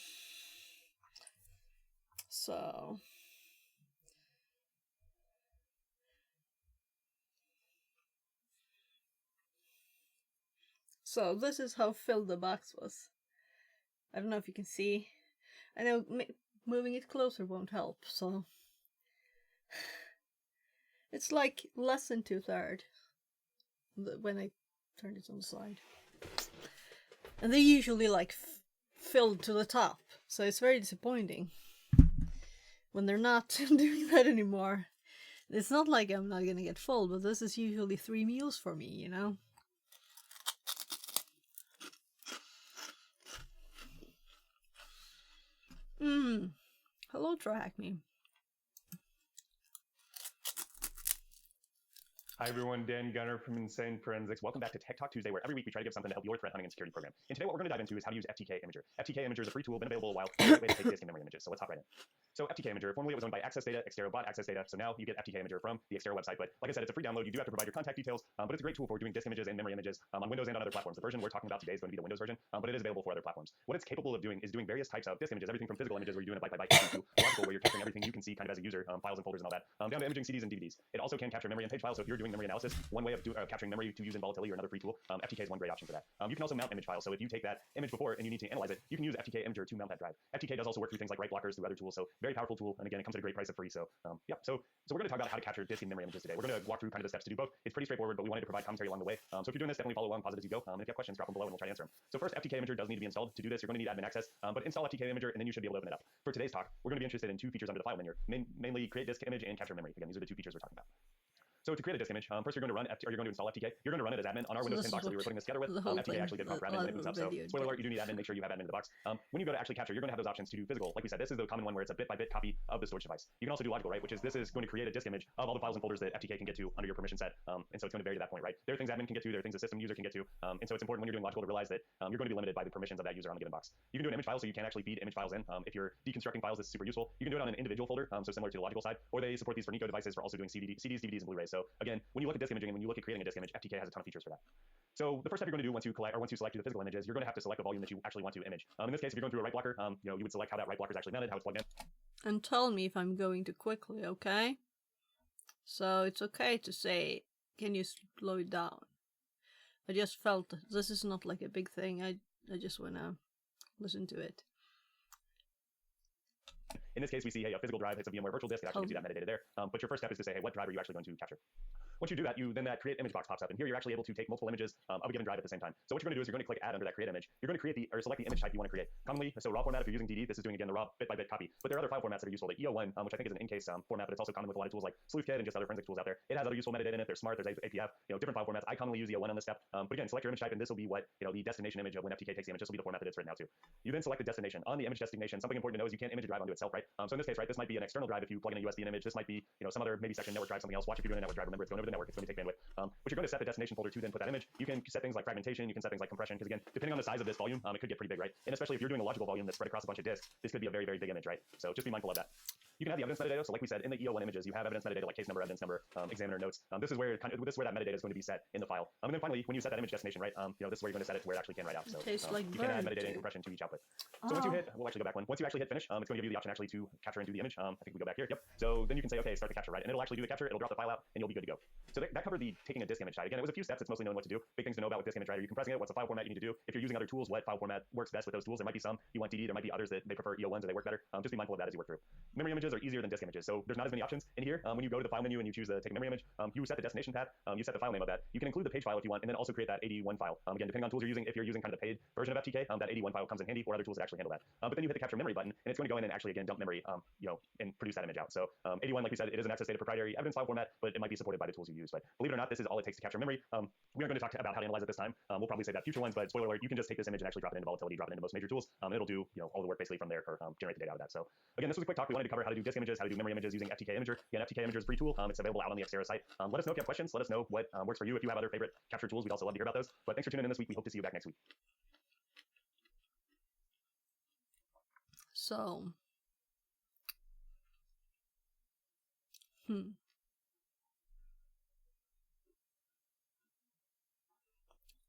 So this is how filled the box was. I don't know if you can see. I know moving it closer won't help, so it's like less than 2/3 when I turn it on the side. And they're usually like filled to the top, so it's very disappointing when they're not doing that anymore. It's not like I'm not gonna get full, but this is usually 3 meals for me, you know? Hello, Trackme. Hi everyone, Dan Gunner from Insane Forensics. Welcome back to Tech Talk Tuesday, where every week we try to give something to help your threat hunting and security program. And today what we're going to dive into is how to use FTK Imager. FTK Imager is a free tool, been available a while, a great way to take disk and memory images. So let's hop right in. So FTK Imager, formerly it was owned by Access Data, Xterra bought Access Data, so now you get FTK Imager from the Xterra website. But like I said, it's a free download. You do have to provide your contact details, but it's a great tool for doing disk images and memory images on Windows and on other platforms. The version we're talking about today is going to be the Windows version, but it is available for other platforms. What it's capable of doing is doing various types of disk images, everything from physical images where you're doing it byte by byte, to logical where you're capturing everything you can see kind of as a user, files and folders and all that, down to imaging CDs and DVDs. It also can capture memory and page files, so if you're doing memory analysis, one way of capturing memory to use in volatility or another free tool, FTK is one great option for that. You can also mount image files, so if you take that image before and you need to analyze it, you can use FTK Imager to mount that drive. FTK does also work through things like write blockers through other tools, so very powerful tool, and again, it comes at a great price of free. So so we're going to talk about how to capture disk and memory images today. We're going to walk through kind of the steps to do both. It's pretty straightforward, but we wanted to provide commentary along the way. So if you're doing this, definitely follow along, pause it as you go. And if you have questions, drop them below and we'll try to answer them. So first, FTK Imager does need to be installed. To do this, you're going to need admin access, but install FTK Imager and then you should be able to open it up. For today's talk, we're going to be interested in 2 features under the file menu, mainly create disk image and capture memory. Again, these are the 2 features we're talking about. So to create a disk image, first you're going to run you're going to install FTK. You're going to run it as admin on our Windows 10 box that we were putting this together with. FTK actually did prompt for admin when it moves up. So spoiler alert, you do need admin. Make sure you have admin in the box. When you go to actually capture, you're going to have those options to do physical. Like we said, this is the common one where it's a bit-by-bit copy of the storage device. You can also do logical, right? Which is this is going to create a disk image of all the files and folders that FTK can get to under your permission set. And so it's going to vary to that point, right? There are things admin can get to, there are things a system user can get to. And so it's important when you're doing logical to realize that you're going to be limited by the permissions of that user on the given box. You can do an image file, so you can actually feed image files in. If you're deconstructing files, this is super useful. You can do it on an individual folder, so similar to the logical side, or they support these for Nico devices for also doing CDs, DVDs, and Blu-rays. So again, when you look at disk imaging and when you look at creating a disk image, FTK has a ton of features for that. So the first step you're going to do once you select the physical images, you're going to have to select the volume that you actually want to image. In this case, if you're going through a write blocker, you would select how that write blocker is actually mounted, how it's plugged in. And tell me if I'm going too quickly, okay? So it's okay to say, can you slow it down? I just felt this is not like a big thing. I just want to listen to it. In this case, we see, hey, a physical drive hits a VMware virtual disk. It actually gives you that metadata there. But your first step is to say, hey, what drive are you actually going to capture? Once you do that, then that create image box pops up, and here you're actually able to take multiple images of a given drive at the same time. So what you're going to do is you're going to click add under that create image. You're going to create select the image type you want to create. Commonly, so raw format if you're using DD, this is doing again the raw bit-by-bit copy. But there are other file formats that are useful. The EO1, which I think is an in-case format, but it's also common with a lot of tools like SleuthKit and just other forensic tools out there. It has other useful metadata in it. There's Smart, there's APF, different file formats. I commonly use EO1 on this step. But again, select your image type, and this will be what the destination image of when FTK takes the image. This will be the format that it's written out to. You then select the destination. On the image destination, something important to know is you can't image a drive onto itself, right? So in this case, right, this might be an external drive if you plug in a USB image. This might be some other maybe section network drive, something else. Watch if you're doing a network drive. Remember, it's going over the network. It's going to take bandwidth. But you're going to set the destination folder to then put that image. You can set things like fragmentation. You can set things like compression. Because again, depending on the size of this volume, it could get pretty big, right? And especially if you're doing a logical volume that's spread across a bunch of disks, this could be a very, very big image, right? So just be mindful of that. You can have the evidence metadata. So like we said, in the EO1 images, you have evidence metadata like case number, evidence number, examiner notes. This is where that metadata is going to be set in the file. And then finally, when you set that image destination, right, this is where you're going to set it to where it actually can write out. So like you can add metadata and compression to each output. So once you hit, we'll actually go back one. Once you actually hit finish, it's going to give you the option actually to capture and do the image. I think we go back here. Yep. So then you can say, okay, start the capture, right? And it'll actually do the capture. It'll drop the file out, and you'll be good to go. So that covered the taking a disk image side. Again, it was a few steps. It's mostly knowing what to do. Big things to know about with disk image, right? Are you compressing it? What's the file format you need to do? If you're using other tools, what file format works best with those tools? There might be some you want DD. There might be others that they prefer EO1s or they work better. Just be mindful of that as you work through. Memory images are easier than disk images, so there's not as many options in here. When you go to the file menu and you choose the take a memory image, you set the destination tab. You set the file name of that. You can include the page file if you want, and then also create that 81 file. Again, depending on tools you're using, if you're using kind of the paid version of FTK, that 81 file comes in handy, or other tools that actually handle that. But then you hit the capture memory button, and it's going to go in and actually again dump memory, and produce that image out. So 81, like we said, it is an access data proprietary evidence file format, but it might be supported by the tools you use. But believe it or not, this is all it takes to capture memory. We are going to talk about how to analyze it this time. We'll probably say that future ones, but spoiler alert, you can just take this image and actually drop it into volatility, drop it into most major tools. It'll do all the work basically from there or generate the data out of that. So again, this was a quick talk. We wanted to cover how to do do disk images, how to do memory images using FTK Imager. Again, FTK Imager is a free tool. It's available out on the Xterra site. Let us know if you have questions. Let us know what works for you. If you have other favorite capture tools, we'd also love to hear about those. But thanks for tuning in this week. We hope to see you back next week. So,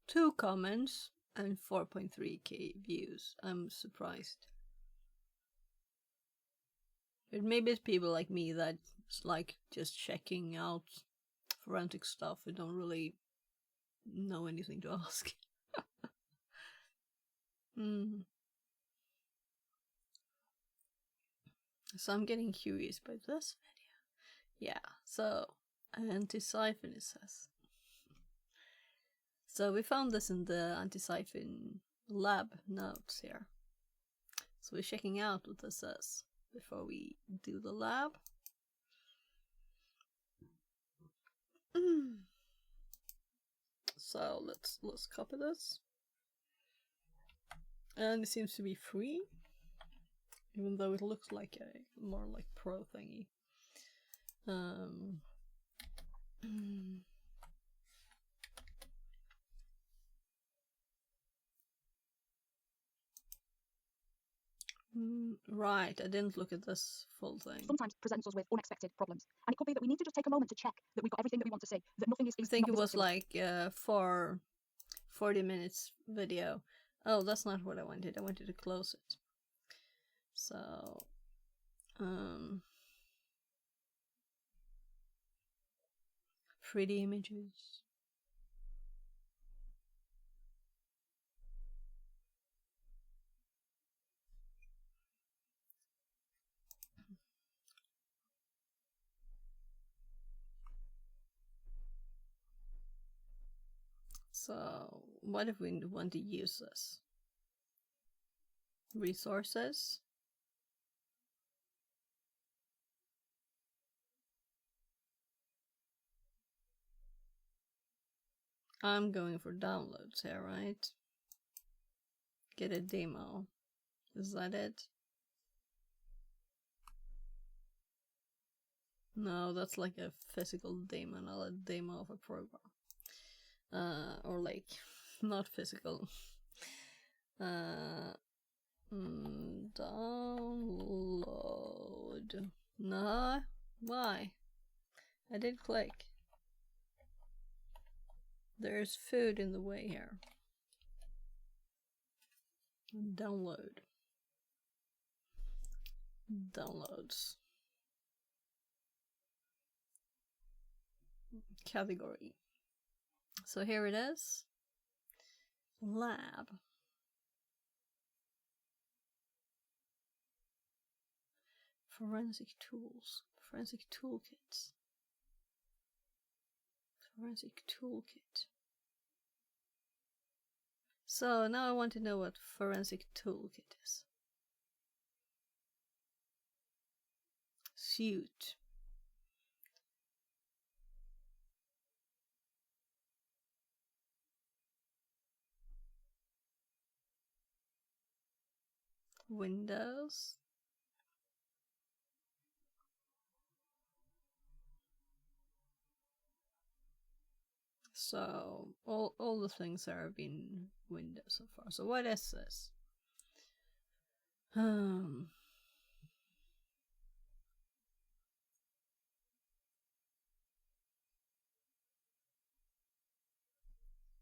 two comments and 4.3k views. I'm surprised. But maybe it's people like me that's like just checking out forensic stuff and don't really know anything to ask. So I'm getting curious by this video. Yeah, so Antisyphon, it says. So we found this in the Antisyphon lab notes here. So we're checking out what this says before we do the lab. So let's copy this. And it seems to be free, even though it looks like a more like pro thingy. Right, I didn't look at this full thing. Sometimes presents us with unexpected problems, and it could be that we need to just take a moment to check that we've got everything that we want to say, that nothing is I think it was like 40 minutes video. Oh, that's not what I wanted. I wanted to close it. So, pretty images. So, what if we want to use this? Resources. I'm going for downloads here, right? Get a demo. Is that it? No, that's like a physical demo, not a demo of a program. Or like, not physical. Download. No, why? I did click. There's food in the way here. Download. Downloads. Category. So here it is. Lab. Forensic tools. Forensic toolkits. Forensic toolkit. So now I want to know what forensic toolkit is. Suit. Windows. So all the things there have been Windows so far. So what is this?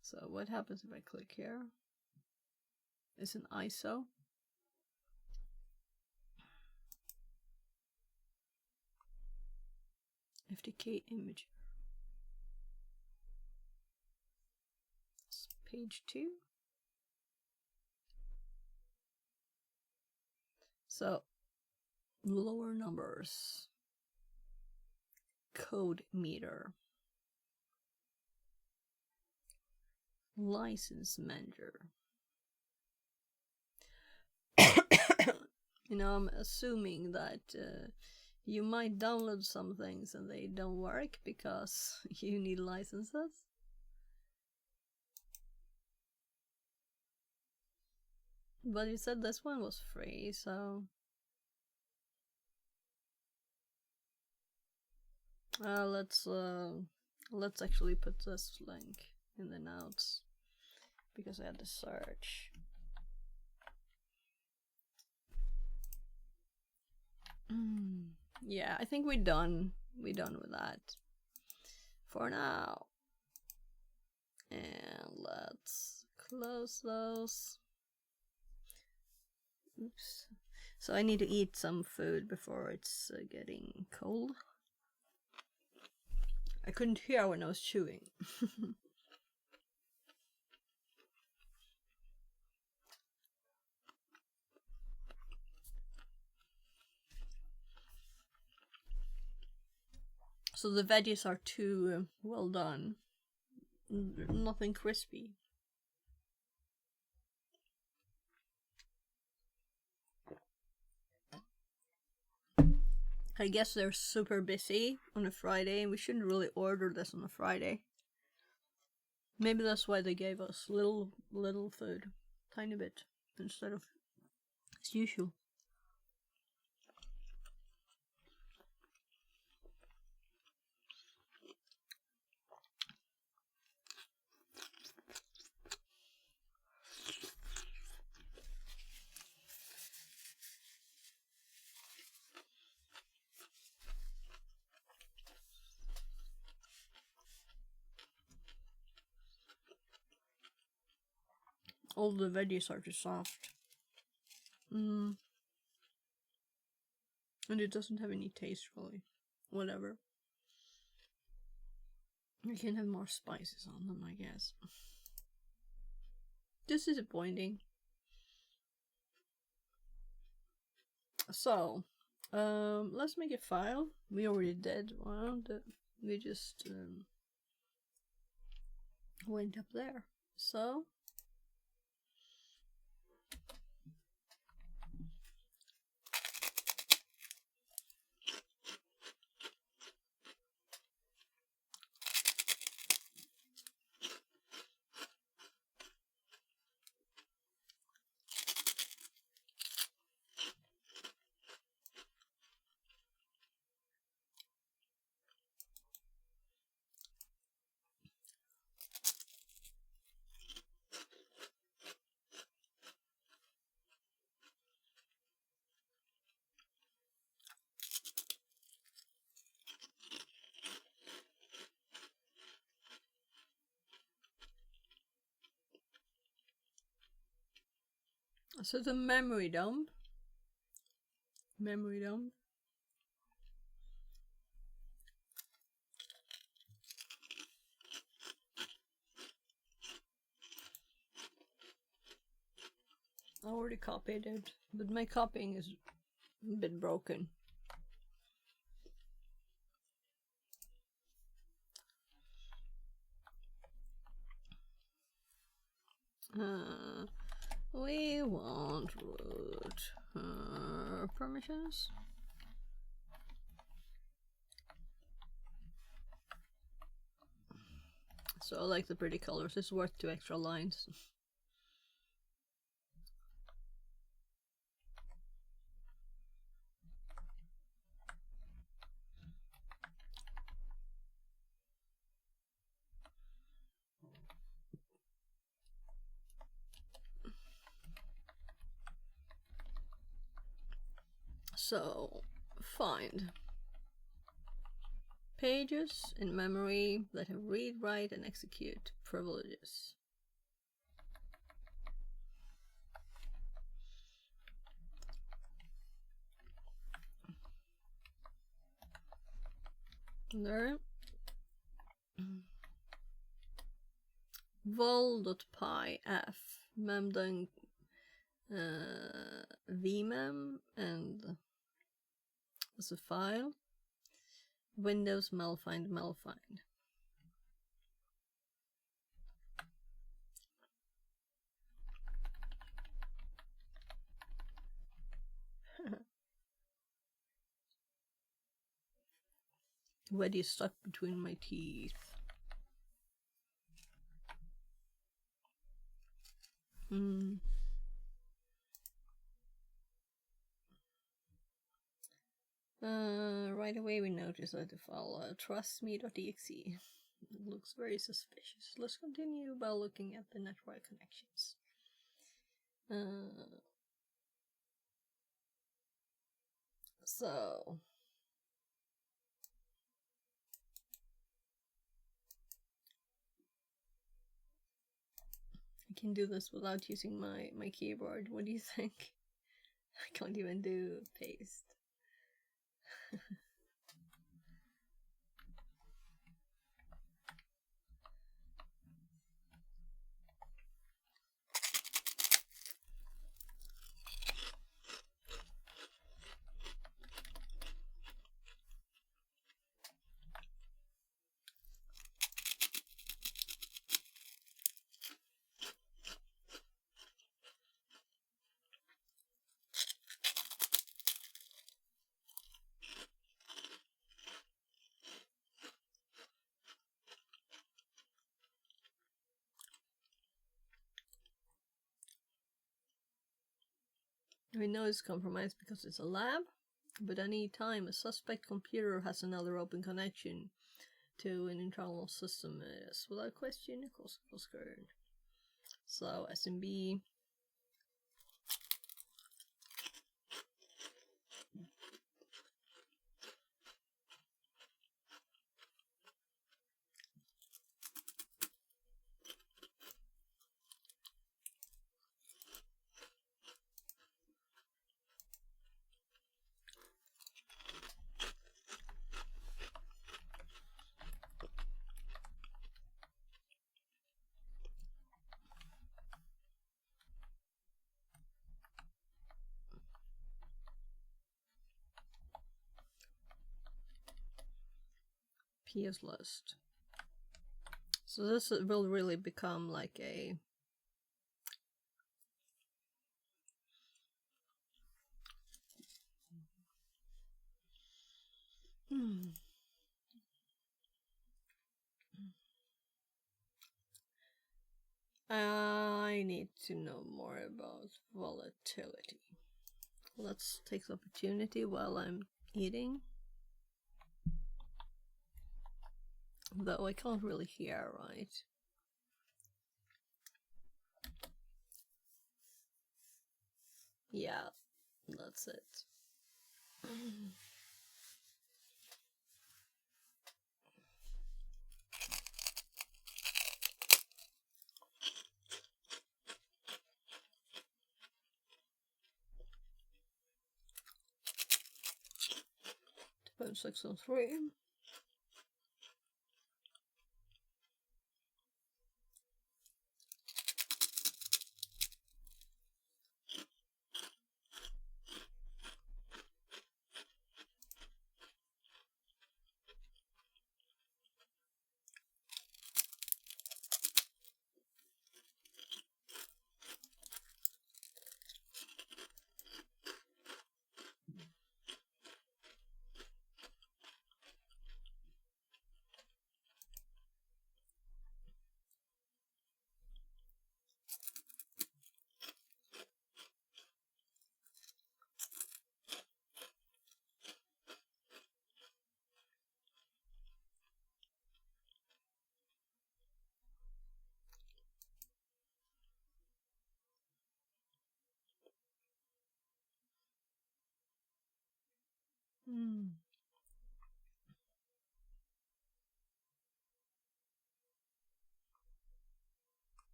So what happens if I click here? It's an ISO. FTK image. It's page 2. So lower numbers. Code meter. License manager. You know, I'm assuming that you might download some things and they don't work because you need licenses. But you said this one was free, so Let's actually put this link in the notes because I had to search. Yeah, I think we're done. We're done with that for now. And let's close those. Oops. So I need to eat some food before it's getting cold. I couldn't hear when I was chewing. So the veggies are too well done. Nothing crispy. I guess they're super busy on a Friday and we shouldn't really order this on a Friday. Maybe that's why they gave us little food. Tiny bit. Instead of as usual. All the veggies are too soft. And it doesn't have any taste really. Whatever. You can have more spices on them, I guess. Just disappointing. So, let's make a file. We already did one. We just went up there. So, the memory dump. Memory dump. I already copied it, but my copying is a bit broken. We want root permissions. So I like the pretty colors. It's worth 2 extra lines. So, find pages in memory that have read, write, and execute privileges. There. vol.py f memdung vmem and as a file. Windows malfind. Weddy stuck between my teeth. Right away we notice that the file trustme.exe looks very suspicious. Let's continue by looking at the network connections. So I can do this without using my keyboard. What do you think? I can't even do paste. We know it's compromised because it's a lab, but any time a suspect computer has another open connection to an internal system, it is without question a cause of concern. So SMB PS list. So this will really become like a I need to know more about volatility. Let's take the opportunity while I'm eating. Though I can't really hear right. Yeah, that's it. About 603.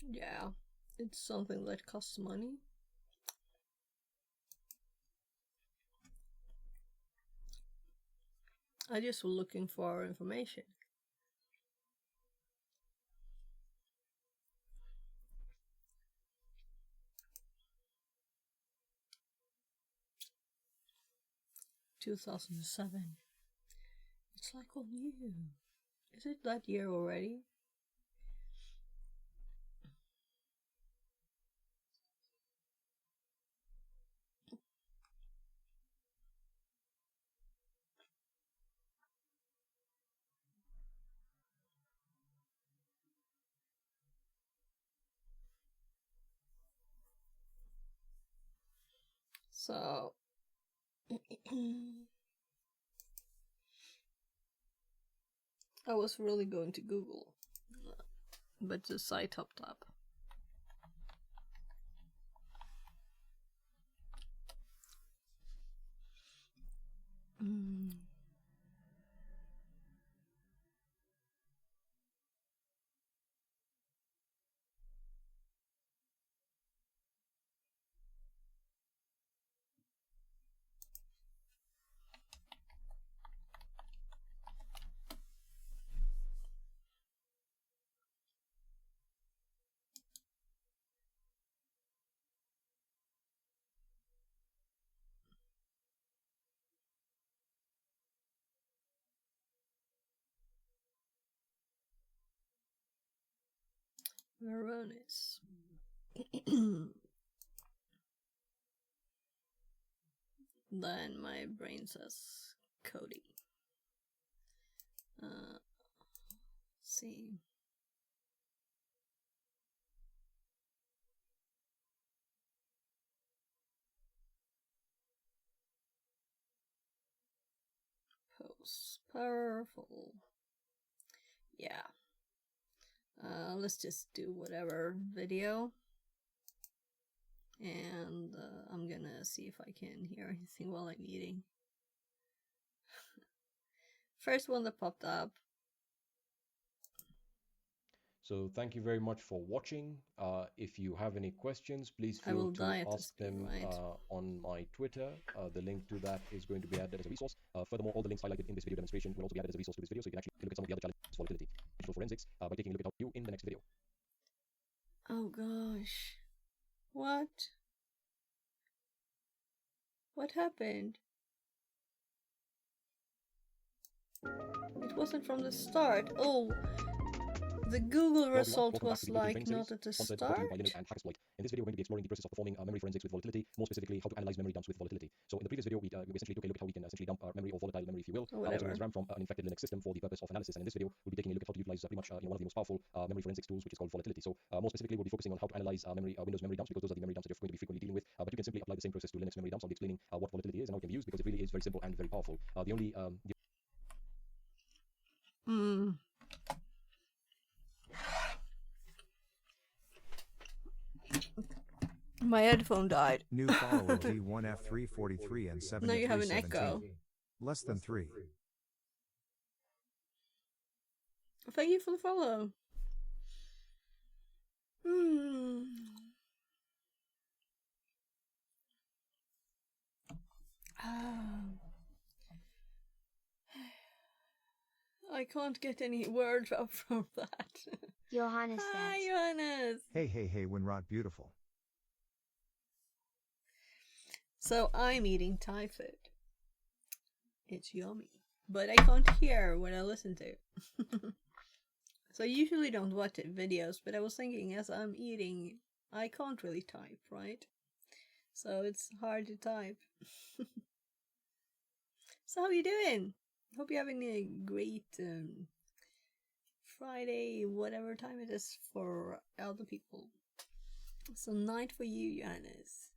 Yeah, it's something that costs money. I just was looking for information. "2007. It's like all new. Is it that year already?" So I was really going to Google, but the site popped up. Veronis. Then my brain says Cody. Let's see. Post. Powerful. Yeah. Let's just do whatever video. And I'm gonna see if I can hear anything while I'm eating. First one that popped up. So thank you very much for watching. If you have any questions, please feel to ask them on my Twitter. The link to that is going to be added as a resource. Furthermore, all the links highlighted in this video demonstration will also be added as a resource to this video, so you can actually look at some of the other challenges for volatility, digital forensics, by taking a look at how to do in the next video. Oh gosh. What? What happened? It wasn't from the start. Oh, the Google result was like not at the start. In this video, we're going to be exploring the process of performing memory forensics with volatility, more specifically how to analyze memory dumps with volatility. So in the previous video, we essentially took a look at how we can essentially dump memory or volatile memory, if you will, also known as RAM from an infected Linux system for the purpose of analysis. And in this video, we'll be taking a look at how to utilize pretty much one of the most powerful memory forensics tools, which is called volatility. So more specifically, we'll be focusing on how to analyze Windows memory dumps, because those are the memory dumps that you're going to be frequently dealing with. But you can simply apply the same process to Linux memory dumps. I'll be explaining what volatility is and how it can be used, because it really is very simple and very powerful. My headphone died. New follower D1F343 and 7317. Now you have an echo. Less than 3. Thank you for the follow. I can't get any words out from that. Johannes says. Hi, Johannes. Hey, Winrod, beautiful. So I'm eating Thai food. It's yummy. But I can't hear what I listen to. So I usually don't watch videos, but I was thinking as I'm eating, I can't really type, right? So it's hard to type. So how are you doing? Hope you're having a great Friday, whatever time it is for other people. So night for you, Johannes.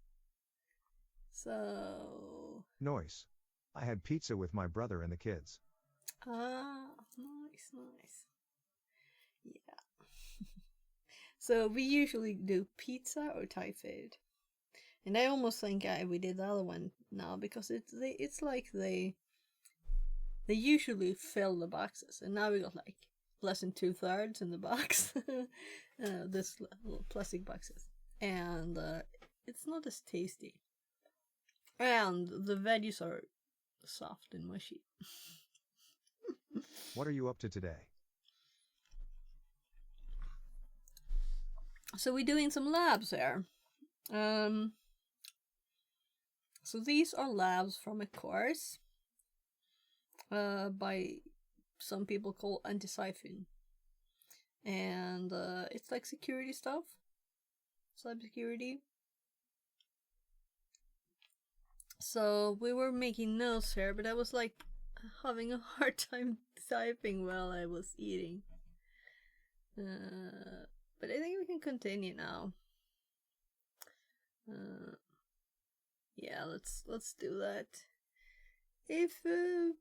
So... Nice. I had pizza with my brother and the kids. Ah, nice. Yeah. So we usually do pizza or Thai food. And I almost think we did the other one now, because it's like they usually fill the boxes, and now we got like less than 2/3 in the box. This little plastic boxes, and it's not as tasty, and the veggies are soft and mushy. What are you up to today? So we're doing some labs here. So these are labs from a course by some people called Antisyphon, and it's like security stuff, cybersecurity. So we were making notes here, but I was like having a hard time typing while I was eating. But I think we can continue now. Yeah, let's do that. If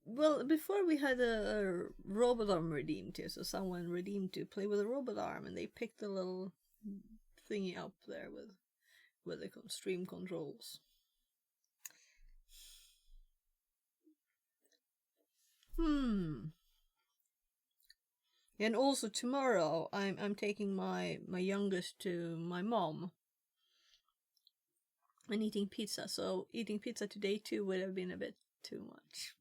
well, before we had a robot arm redeemed too, so someone redeemed to play with a robot arm, and they picked the little thingy up there with the stream controls. And also tomorrow, I'm taking my youngest to my mom and eating pizza. So eating pizza today too would have been a bit too much.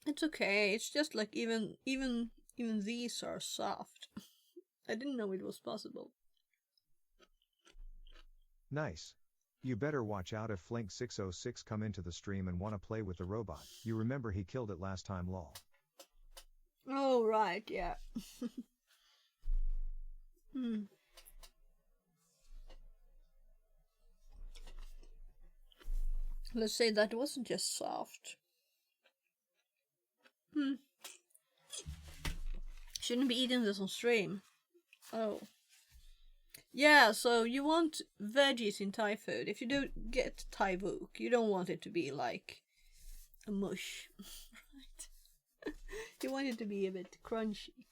It's okay. It's just like even these are soft. I didn't know it was possible. Nice. You better watch out if Flink606 come into the stream and want to play with the robot. You remember he killed it last time, lol. Oh, right, yeah. Let's say that it wasn't just soft. Shouldn't be eating this on stream. Oh. Yeah, so you want veggies in Thai food. If you do get Thai Vook, you don't want it to be like a mush. Right? You want it to be a bit crunchy.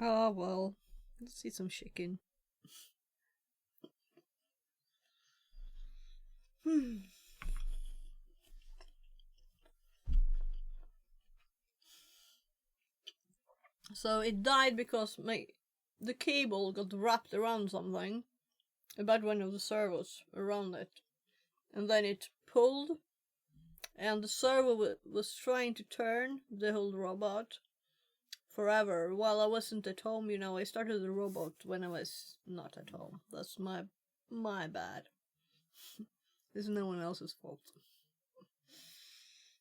Oh, well. Let's see some chicken. So it died because the cable got wrapped around something, about one of the servos around it, and then it pulled, and the servo was trying to turn the whole robot forever while I wasn't at home. You know, I started the robot when I was not at home. That's my bad. It's no one else's fault.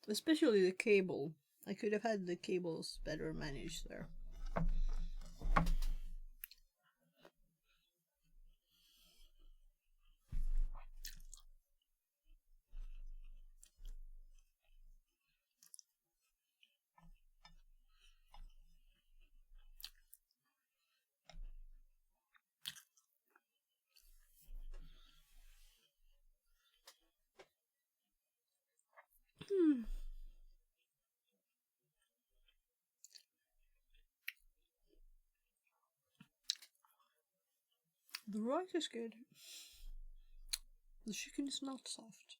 Especially the cable. I could have had the cables better managed there. The rice is good. The chicken is not soft.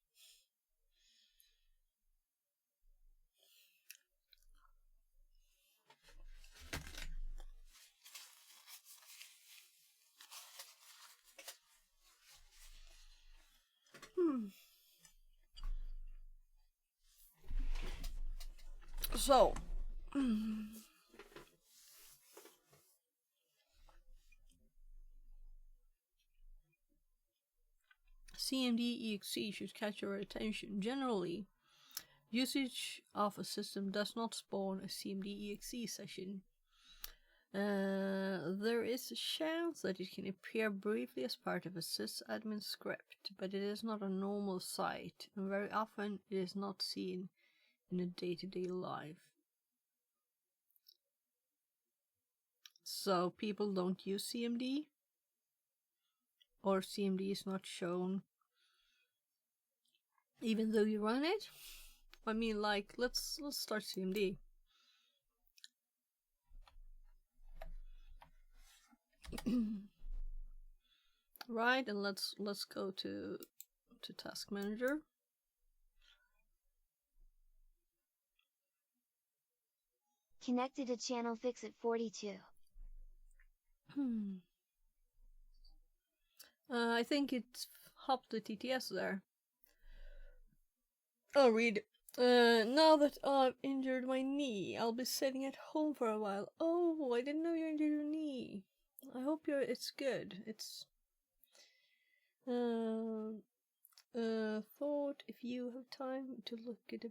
So, CMD EXE should catch your attention. Generally, usage of a system does not spawn a CMD EXE session. There is a chance that it can appear briefly as part of a sysadmin script, but it is not a normal sight, and very often it is not seen in a day-to-day life. So people don't use CMD, or CMD is not shown even though you run it. I mean, like, let's start CMD. Right, and let's go to Task Manager. Connected to channel Fixit 42. I think it's hopped the TTS there. I'll read. Now that I've injured my knee, I'll be sitting at home for a while. Oh, I didn't know you injured your knee. I hope it's good. It's thought if you have time to look at a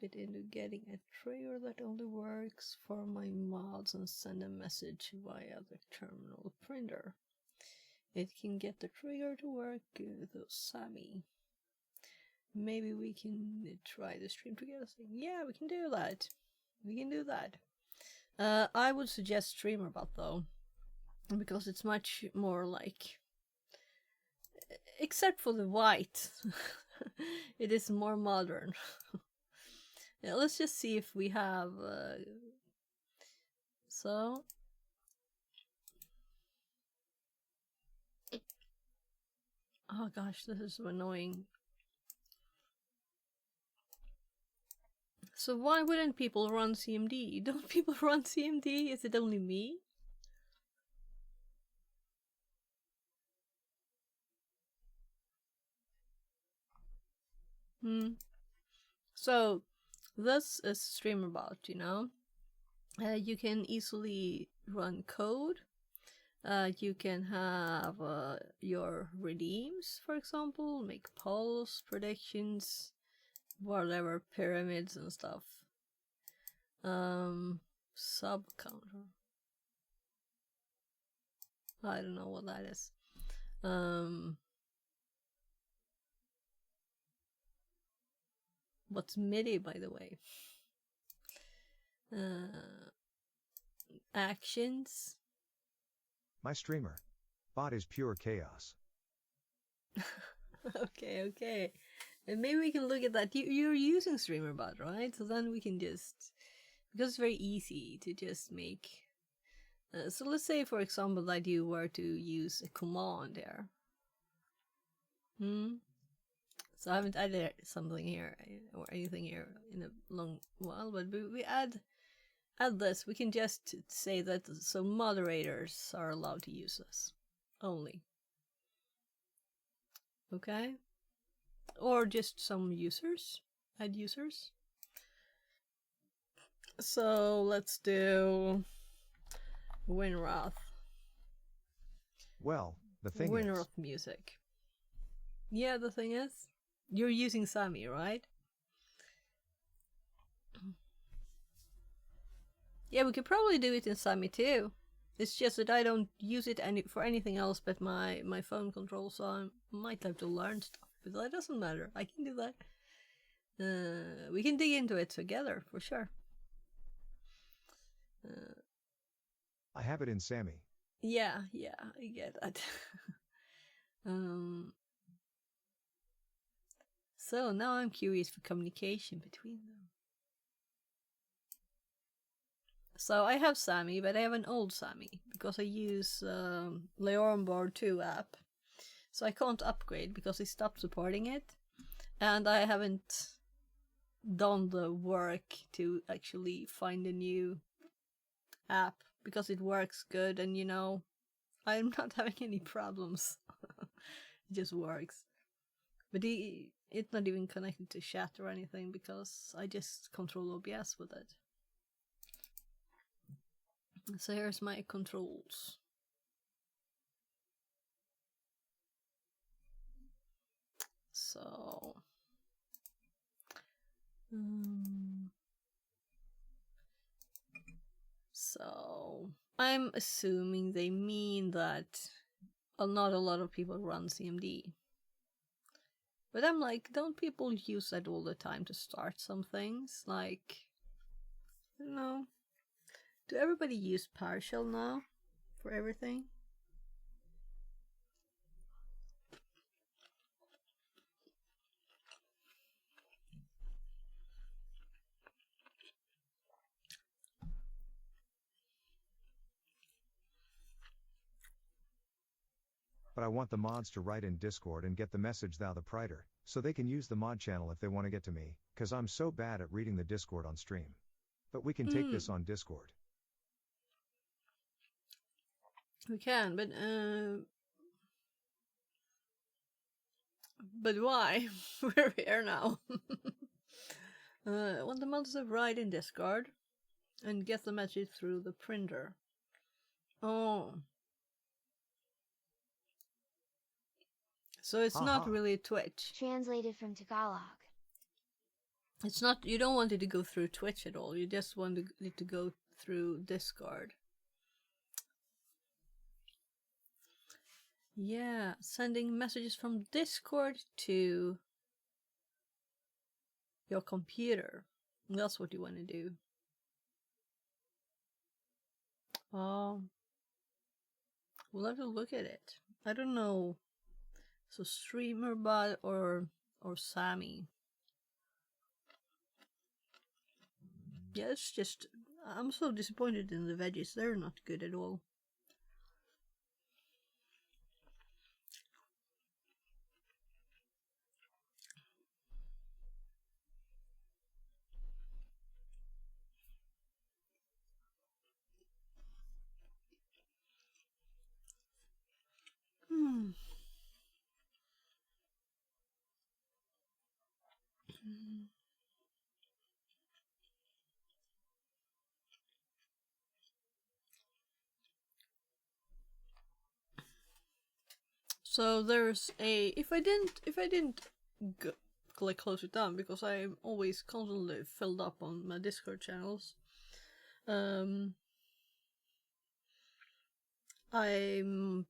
bit into getting a trigger that only works for my mods and send a message via the terminal printer. it can get the trigger to work with Sammy. Maybe we can try the stream together. Yeah, we can do that. We can do that. I would suggest StreamerBot though, because it's much more like, except for the white, it is more modern. Yeah, let's just see if we have. So. Oh gosh, this is so annoying. So why wouldn't people run CMD? Don't people run CMD? Is it only me? So this is StreamerBot, you know. You can easily run code. You can have your redeems, for example, make polls, predictions, whatever, pyramids and stuff. Sub counter. I don't know what that is. What's MIDI, by the way? Actions. My streamer bot is pure chaos. Okay. And maybe we can look at that. You're using StreamerBot, right? So then we can just, because it's very easy to just make. So let's say, for example, that you were to use a command there. So I haven't added something here or anything here in a long while, but we add this. We can just say that so moderators are allowed to use this only. Okay? Or just some users. Add users. So let's do Winroth. Well, the thing Winroth is... music. Yeah, the thing is, you're using Sammy, right? Yeah, we could probably do it in Sammy too. It's just that I don't use it for anything else but my phone control, so I might have to learn stuff. But that doesn't matter. I can do that. We can dig into it together, for sure. I have it in Sammy. Yeah, I get that. So now I'm curious for communication between them. So I have Sammy, but I have an old Sammy because I use Leoron Board 2 app. So I can't upgrade because they stopped supporting it. And I haven't done the work to actually find a new app because it works good and you know, I'm not having any problems. It just works. But it's not even connected to chat or anything because I just control OBS with it. So here's my controls. So I'm assuming they mean that not a lot of people run CMD. But I'm like, don't people use that all the time to start some things? Like, I don't know. Do everybody use PowerShell now for everything? But I want the mods to write in Discord and get the message thou the priter, so they can use the mod channel if they want to get to me, cause I'm so bad at reading the Discord on stream. But we can take this on Discord. We can, but why? We're here now. I want the mods to write in Discord and get the message through the printer. Oh. So it's not really Twitch. Translated from Tagalog. It's not, you don't want it to go through Twitch at all. You just want it to go through Discord. Yeah, sending messages from Discord to your computer. That's what you want to do. We'll have to look at it. I don't know. So StreamerBot or Sammy. Yeah, it's just I'm so disappointed in the veggies. They're not good at all. So there's a if I didn't like close it down because I'm always constantly filled up on my Discord channels. I'm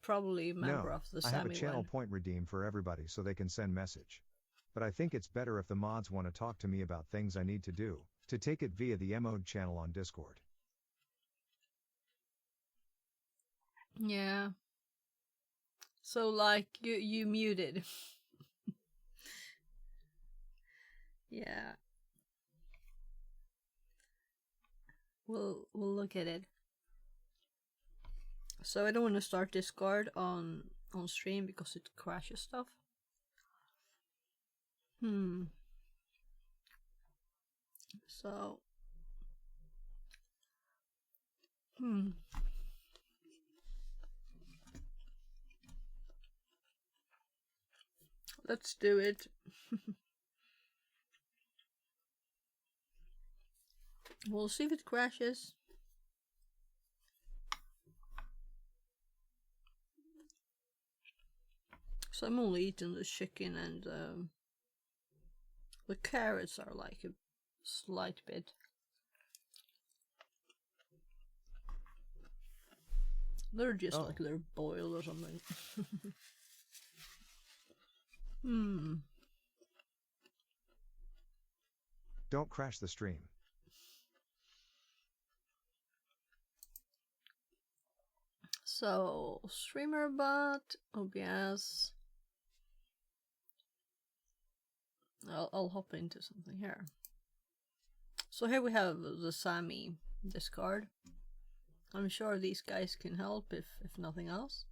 probably a member of the Sammy I have a channel one. point redeem for everybody so they can send message. But I think it's better if the mods want to talk to me about things I need to do, to take it via the mode channel on Discord. Yeah. So like you muted. Yeah. We'll look at it. So I don't want to start Discord on stream because it crashes stuff. So let's do it. We'll see if it crashes. So I'm only eating the chicken and the carrots are like a slight bit. They're just like they're boiled or something. Don't crash the stream. So StreamerBot, OBS. I'll hop into something here. So here we have the Sammy Discord. I'm sure these guys can help if nothing else.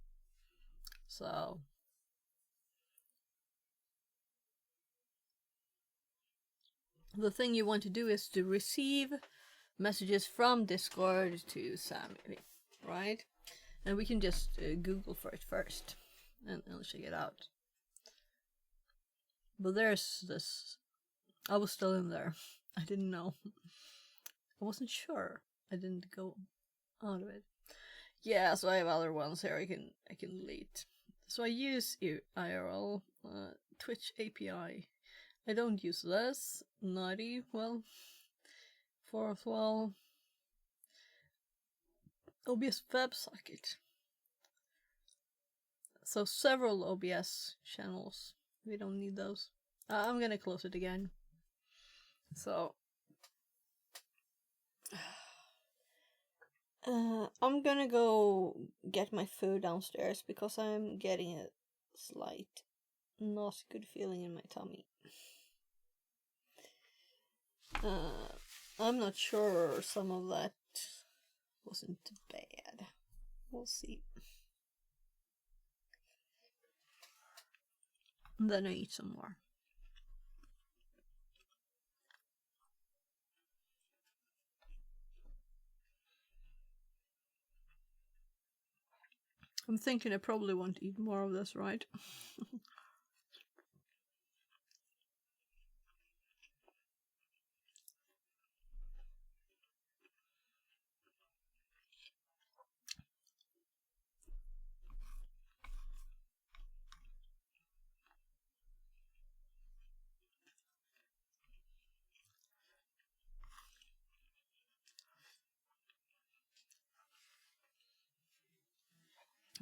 So the thing you want to do is to receive messages from Discord to Sammy, right? And we can just Google for it first and check it out. But there's this. I was still in there. I didn't know. I wasn't sure. I didn't go out of it. Yeah, so I have other ones here I can delete. So I use IRL, Twitch API. I don't use this. Naughty, well, fourth wall. OBS WebSocket. So several OBS channels. We don't need those. I'm gonna close it again. So I'm gonna go get my food downstairs because I'm getting a slight not good feeling in my tummy. I'm not sure some of that wasn't bad. We'll see. And then I eat some more. I'm thinking I probably won't eat more of this, right?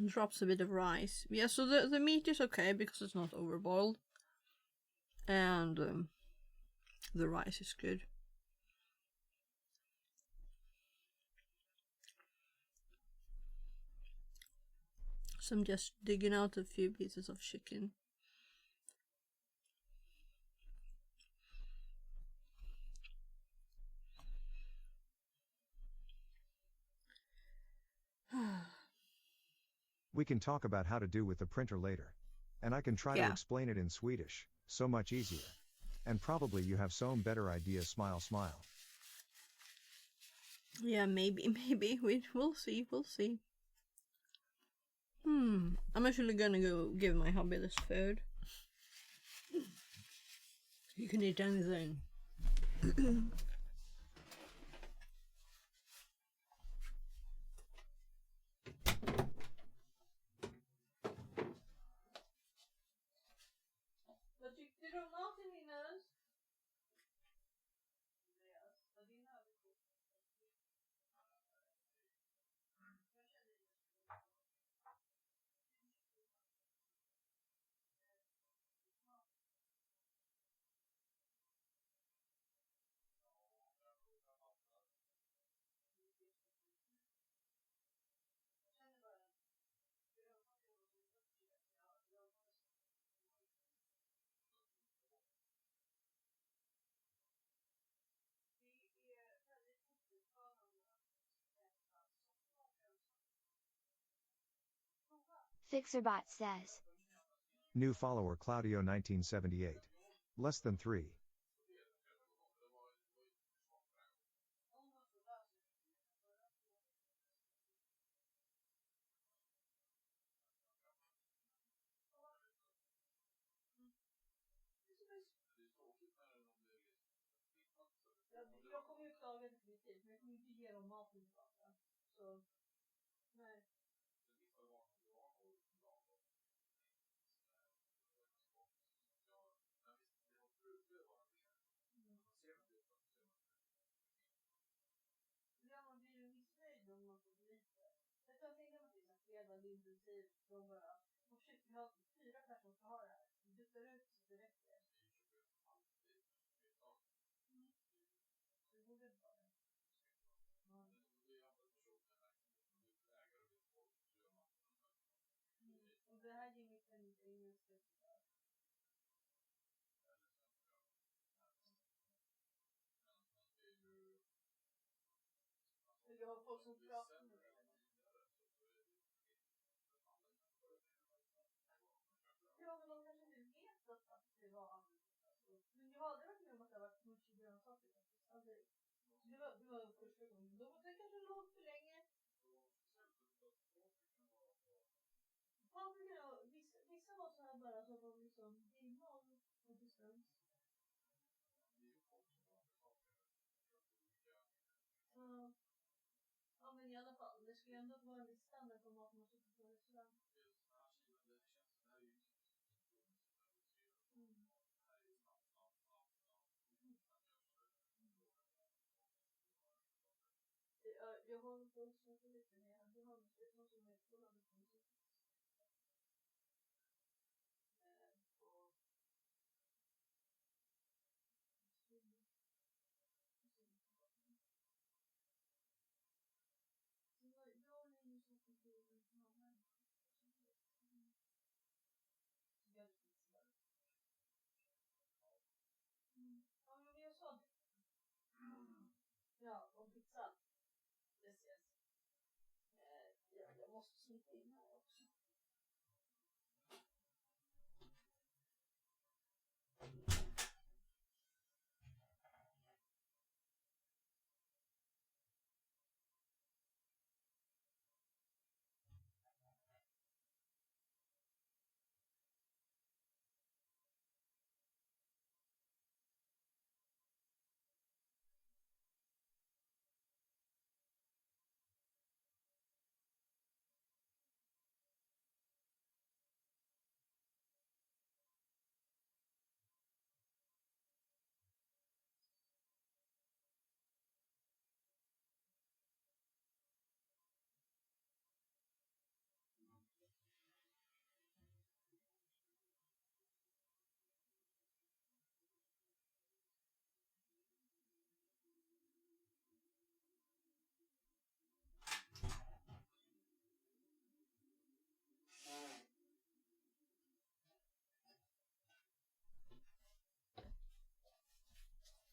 Drops a bit of rice. Yeah, so the meat is okay because it's not overboiled. And the rice is good. So I'm just digging out a few pieces of chicken. We can talk about how to do with the printer later. And I can try to explain it in Swedish, so much easier. And probably you have some better ideas, smile smile. Yeah, maybe. We'll see. I'm actually gonna go give my hubby this food. You can eat anything. Vad tyckte du om maten, Linus? Fixerbot says. New follower Claudio 1978. Less than 3. Jag kommer ju klaga definitivt, men jag kommer inte ge dem maten tillbaka. Så, nej. Ja, man blir ju missnöjd om man får för lite. Jag kan tänka mig att det är så fredag intensivt. De bara, shit, vi har 4 personer som ska ha det här. Vi duttar ut så det räcker. Det borde inte vara det. Och det här gänget kan inte engelska. Jag har folk som pratar med mig. Ja, men de kanske inte vet att det var. Men jag har aldrig varit med om att det har varit mushy grönsaker faktiskt. Aldrig. Det var första gången. Det kanske låg för länge. Paprika, vissa var så här bara så att de liksom innehåll och distans. Ja, men i alla fall, det skulle ändå vara en viss standard på mat man sitter på restaurang. Jag håller på att snacka lite med Johannes som är förhållande på musik. Ja, men jag sa det. Ja, och pizza. Yes. Ja, jag måste smita in här också.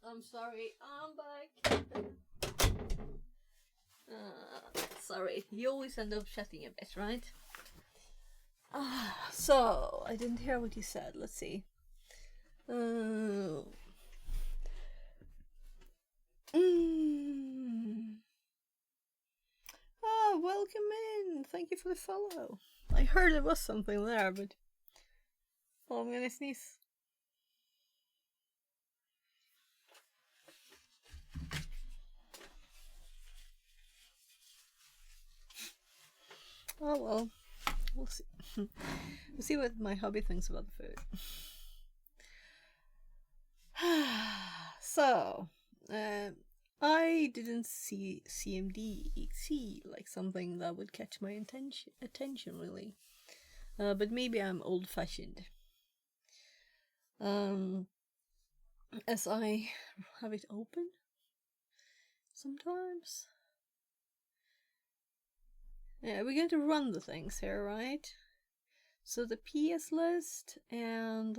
I'm sorry, I'm back. Sorry, you always end up chatting a bit, right? So, I didn't hear what you said. Let's see. Welcome in. Thank you for the follow. I heard there was something there, but... Oh, I'm gonna sneeze. Oh well, we'll see. We'll see what my hubby thinks about the food. So, I didn't see CMD like something that would catch my attention really. But maybe I'm old-fashioned. As I have it open sometimes. Yeah, we're going to run the things here, right? So the PS list and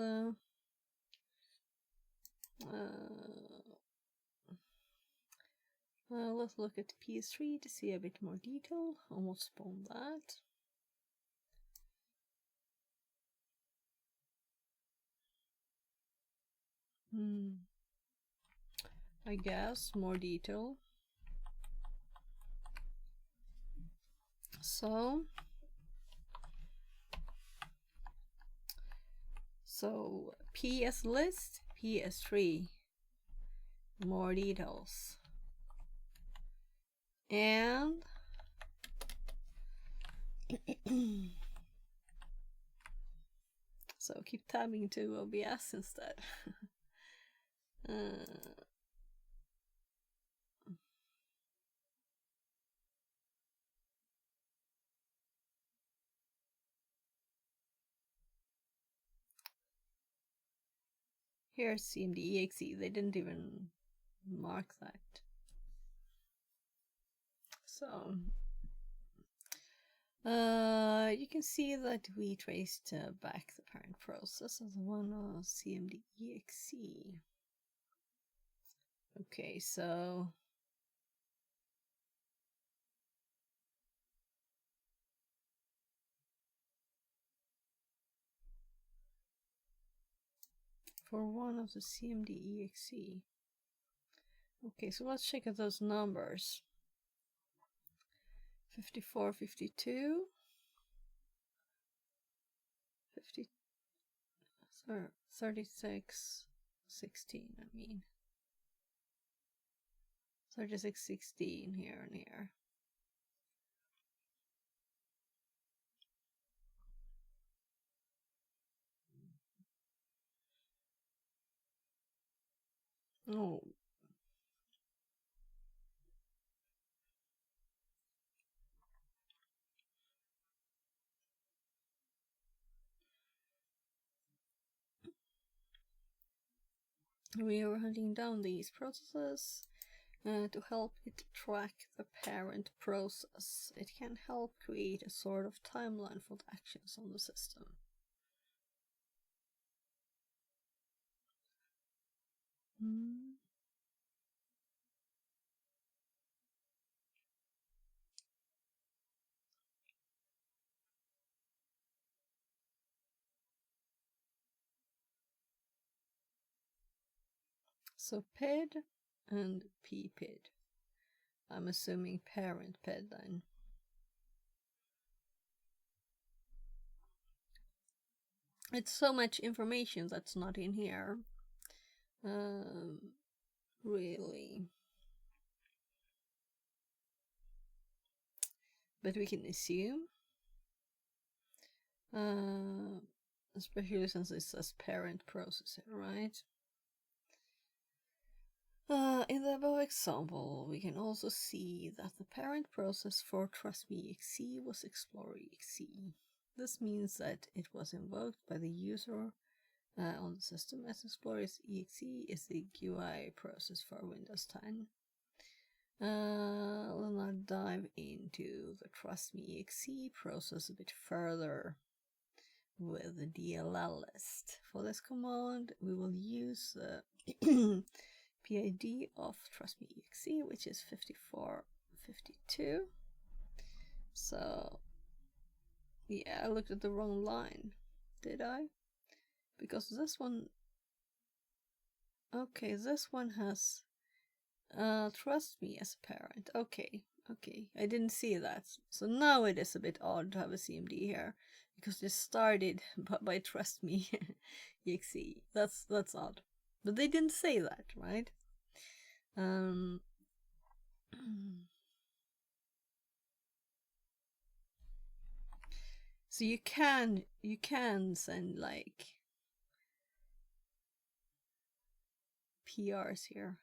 let's look at PS3 to see a bit more detail on what spawned that. I guess more detail. So PS list, PS3, more details. And so keep tabbing to OBS instead. Here's CMD.exe. They didn't even mark that. So you can see that we traced back the parent process as one of CMD.exe. Okay, so for one of the CMD.exe. Okay, so let's check out those numbers. 54, 52, 50, 36, 16, I mean. 36, 16 here and here. Oh. We are hunting down these processes to help it track the parent process. It can help create a sort of timeline for the actions on the system. So PED and PPID. I'm assuming parent PED then. It's so much information that's not in here. Really. But we can assume. Especially since it says parent processor, right? In the above example, we can also see that the parent process for TrustMe.exe was Explorer.exe. This means that it was invoked by the user on the system, as Explorer.exe is the GUI process for Windows 10. Let's now dive into the TrustMe.exe process a bit further with the DLL list. For this command, we will use the PID of Trust Me exe, which is 5452. So, yeah, I looked at the wrong line, did I? Because this one, okay, this one has Trust Me as a parent. Okay, I didn't see that. So now it is a bit odd to have a CMD here, because it started by Trust Me exe. That's odd. But they didn't say that, right? So you can send like PRs here,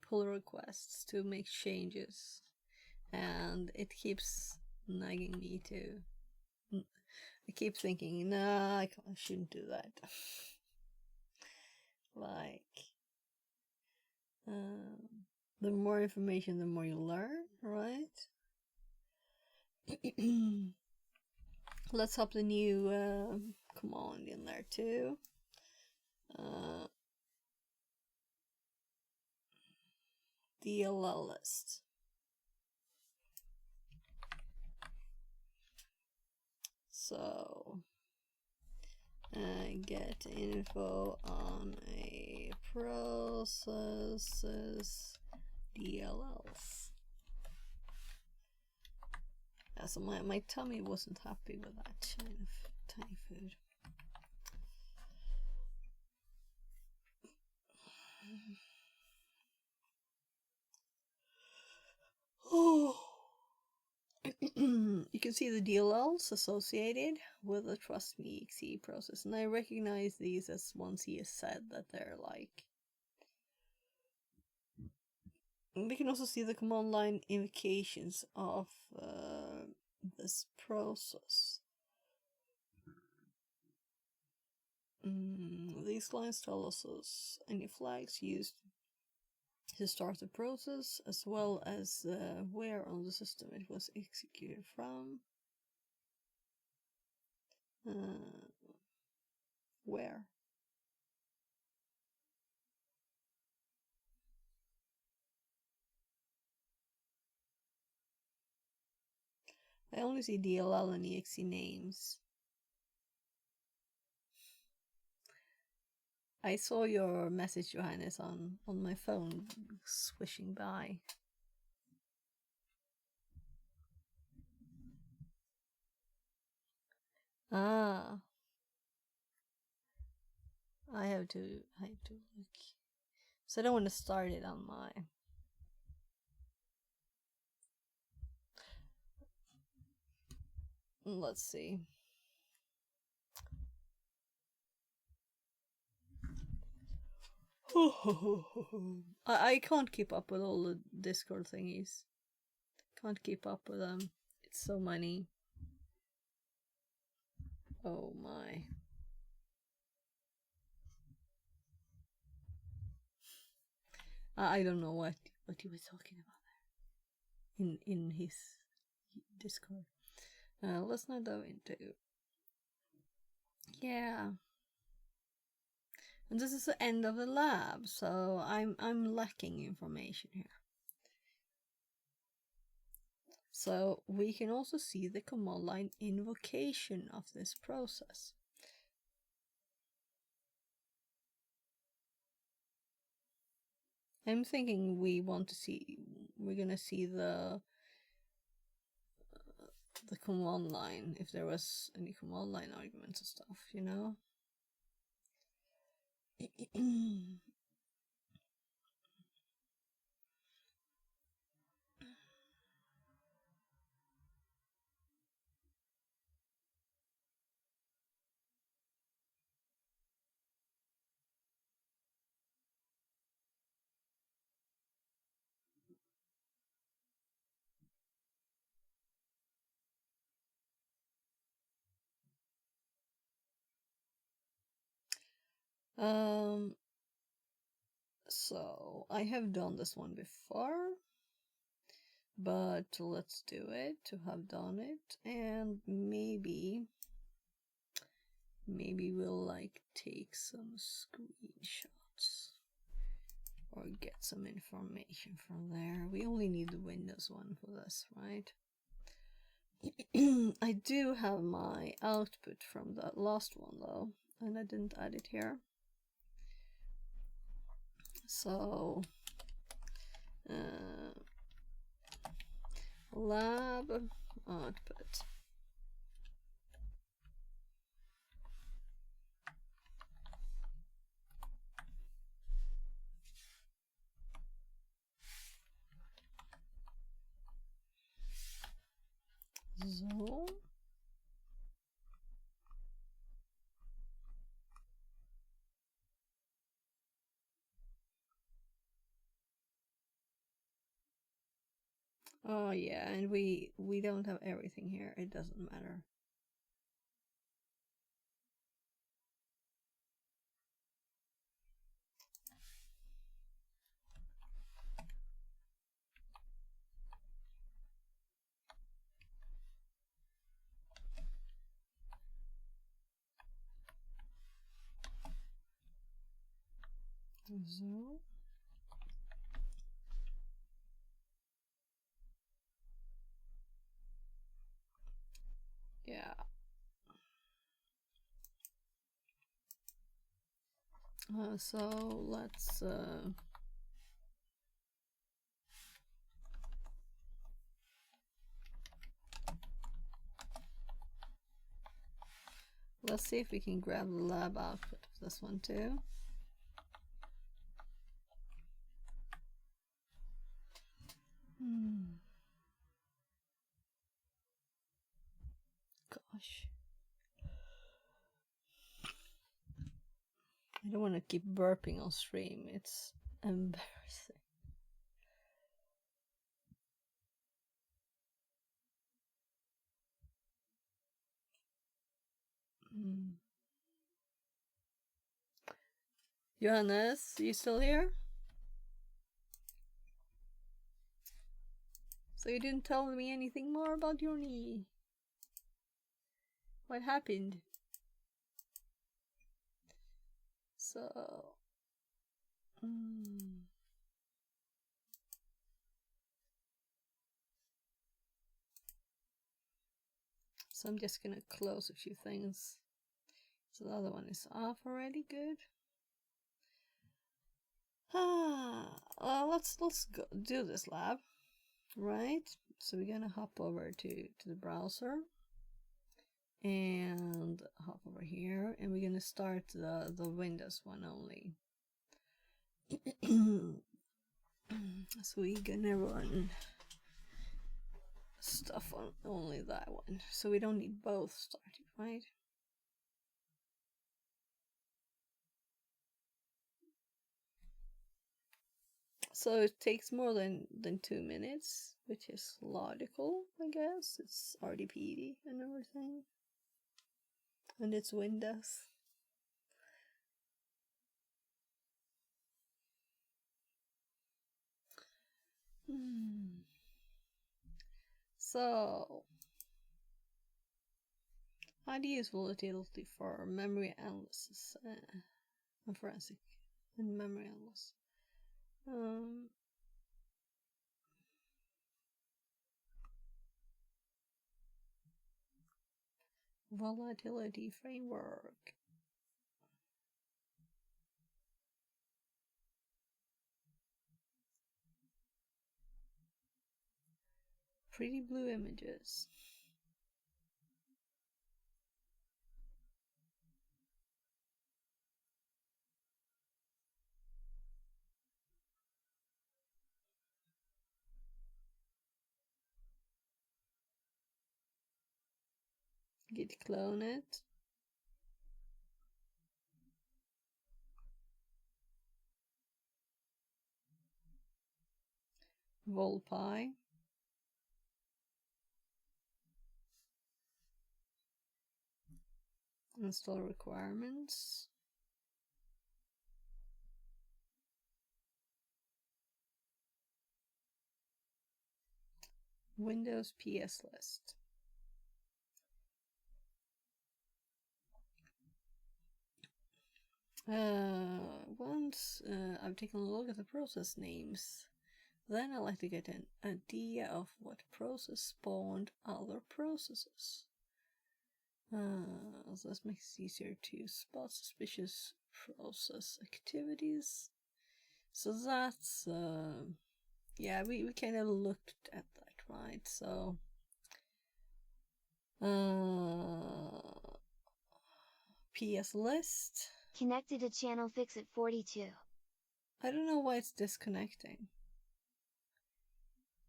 pull requests to make changes, and it keeps nagging me to. I keep thinking, nah, I shouldn't do that. Like, the more information, the more you learn, right? Let's hop the new command in there too. DLL list. So, get info on a process's DLLs. Yeah, so my tummy wasn't happy with that kind of tiny food. Oh. You can see the DLLs associated with the Trust Me exe process, and I recognize these as ones he has said that they're like. And we can also see the command line invocations of this process. These lines tell us any flags used to start the process, as well as where on the system it was executed from. Where? I only see DLL and exe names. I saw your message, Johannes, on my phone swishing by. Ah. I have to look. So I don't want to start it on my. Let's see. I can't keep up with all the Discord thingies. Can't keep up with them. It's so many. Oh my. I don't know what he was talking about there in his Discord. Let's not go into. Yeah. And this is the end of the lab, so I'm lacking information here. So we can also see the command line invocation of this process. I'm thinking we're gonna see the command line, if there was any command line arguments and stuff, you know? So I have done this one before, but let's do it to have done it, and maybe we'll like take some screenshots. or get some information from there. We only need the Windows one for this, right? I do have my output from the last one though, and I didn't add it here. So lab output. So oh yeah, and we don't have everything here. It doesn't matter. So yeah. So let's see if we can grab the lab output of this one too. Gosh. I don't want to keep burping on stream. It's embarrassing. Johannes, you still here? So you didn't tell me anything more about your knee. What happened? So so I'm just gonna close a few things. So the other one is off already. Good. Let's go do this lab, right? So we're gonna hop over to the browser and hop over here, and we're gonna start the Windows one only. So we're gonna run stuff on only that one, so we don't need both started, right? So it takes more than 2 minutes, which is logical, I guess. It's RDPD and everything, and it's Windows. So, how do you use volatility for memory analysis and forensic and memory analysis? Volatility framework. Pretty blue images. Git clone it. Volpy. Install requirements. Windows PS list. Once I've taken a look at the process names, then I like to get an idea of what process spawned other processes. So this makes it easier to spot suspicious process activities. So that's, yeah, we kind of looked at that, right? So, PS list. Connected to channel Fixit 42. I don't know why it's disconnecting.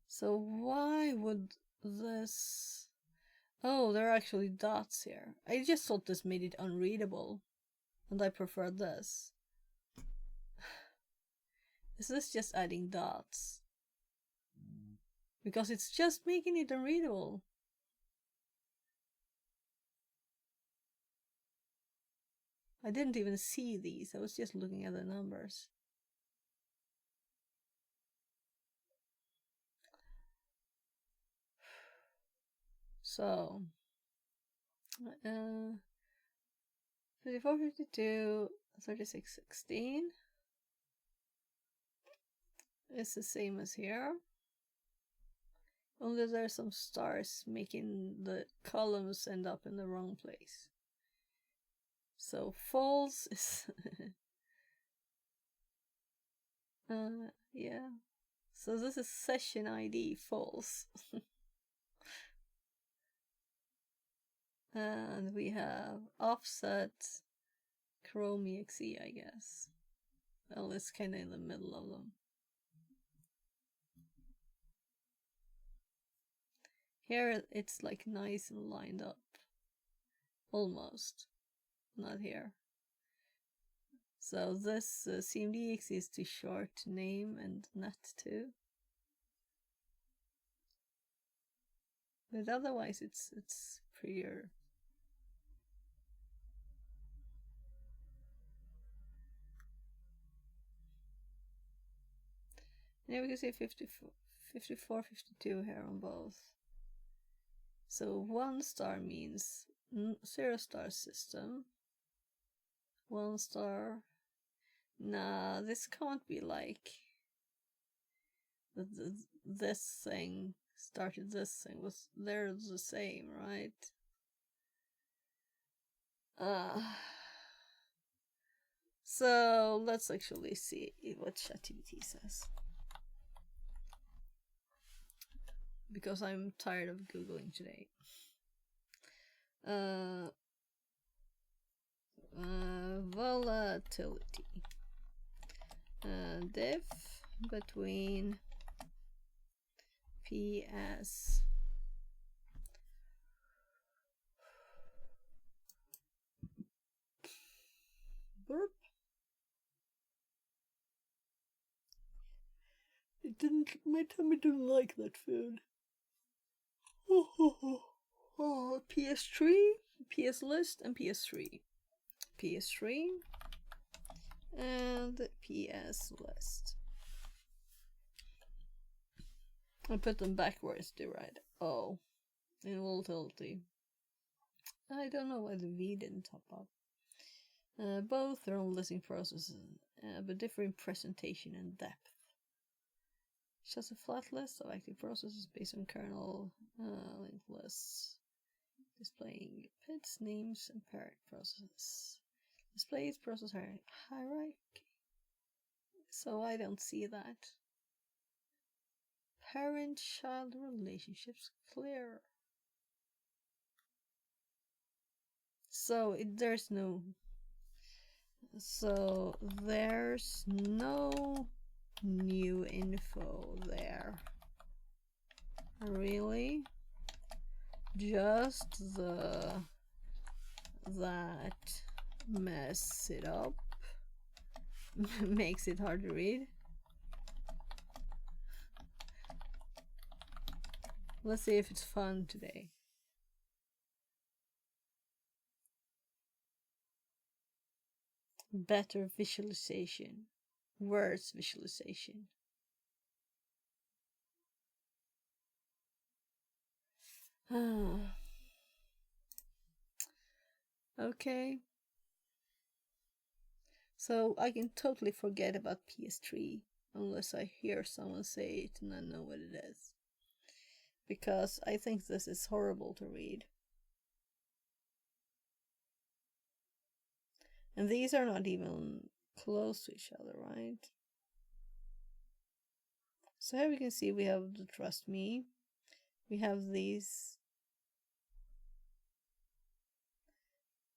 So why would this... Oh, there are actually dots here. I just thought this made it unreadable. And I prefer this. Is this just adding dots? Because it's just making it unreadable. I didn't even see these. I was just looking at the numbers. So, 3452, 3616 is the same as here. Only there's some stars making the columns end up in the wrong place. So false is yeah. So this is session ID false. And we have offset Chrome exe, I guess. Well, it's kind of in the middle of them. Here it's like nice and lined up. Almost. Not here. So this CMDX is too short to name and net too. But otherwise it's prettier. Yeah, we can see 54, 54, 52 here on both. So 1 star means 0 star system. 1 star. Nah, this can't be like this thing started this thing. They're the same, right? So let's actually see what ChatGPT says. Because I'm tired of Googling today. Volatility. Diff between PS burp. My tummy didn't like that food. PS3, PS list, and PS3. PS3 and PS list. I put them backwards to write O in volatility. I don't know why the V didn't top up. Both are on listing processes, but differ in presentation and depth. Just a flat list of active processes based on kernel linked lists, displaying PIDs, names, and parent processes. Displays process hierarchy. So I don't see that. Parent-child relationships clear. So there's no new info there. Really? Just that mess it up makes it hard to read. Let's see if it's fun today. Better visualization. Words visualization. Okay. So I can totally forget about PS3 unless I hear someone say it and I know what it is. Because I think this is horrible to read. And these are not even close to each other, right? So here we can see we have the Trust Me. We have these.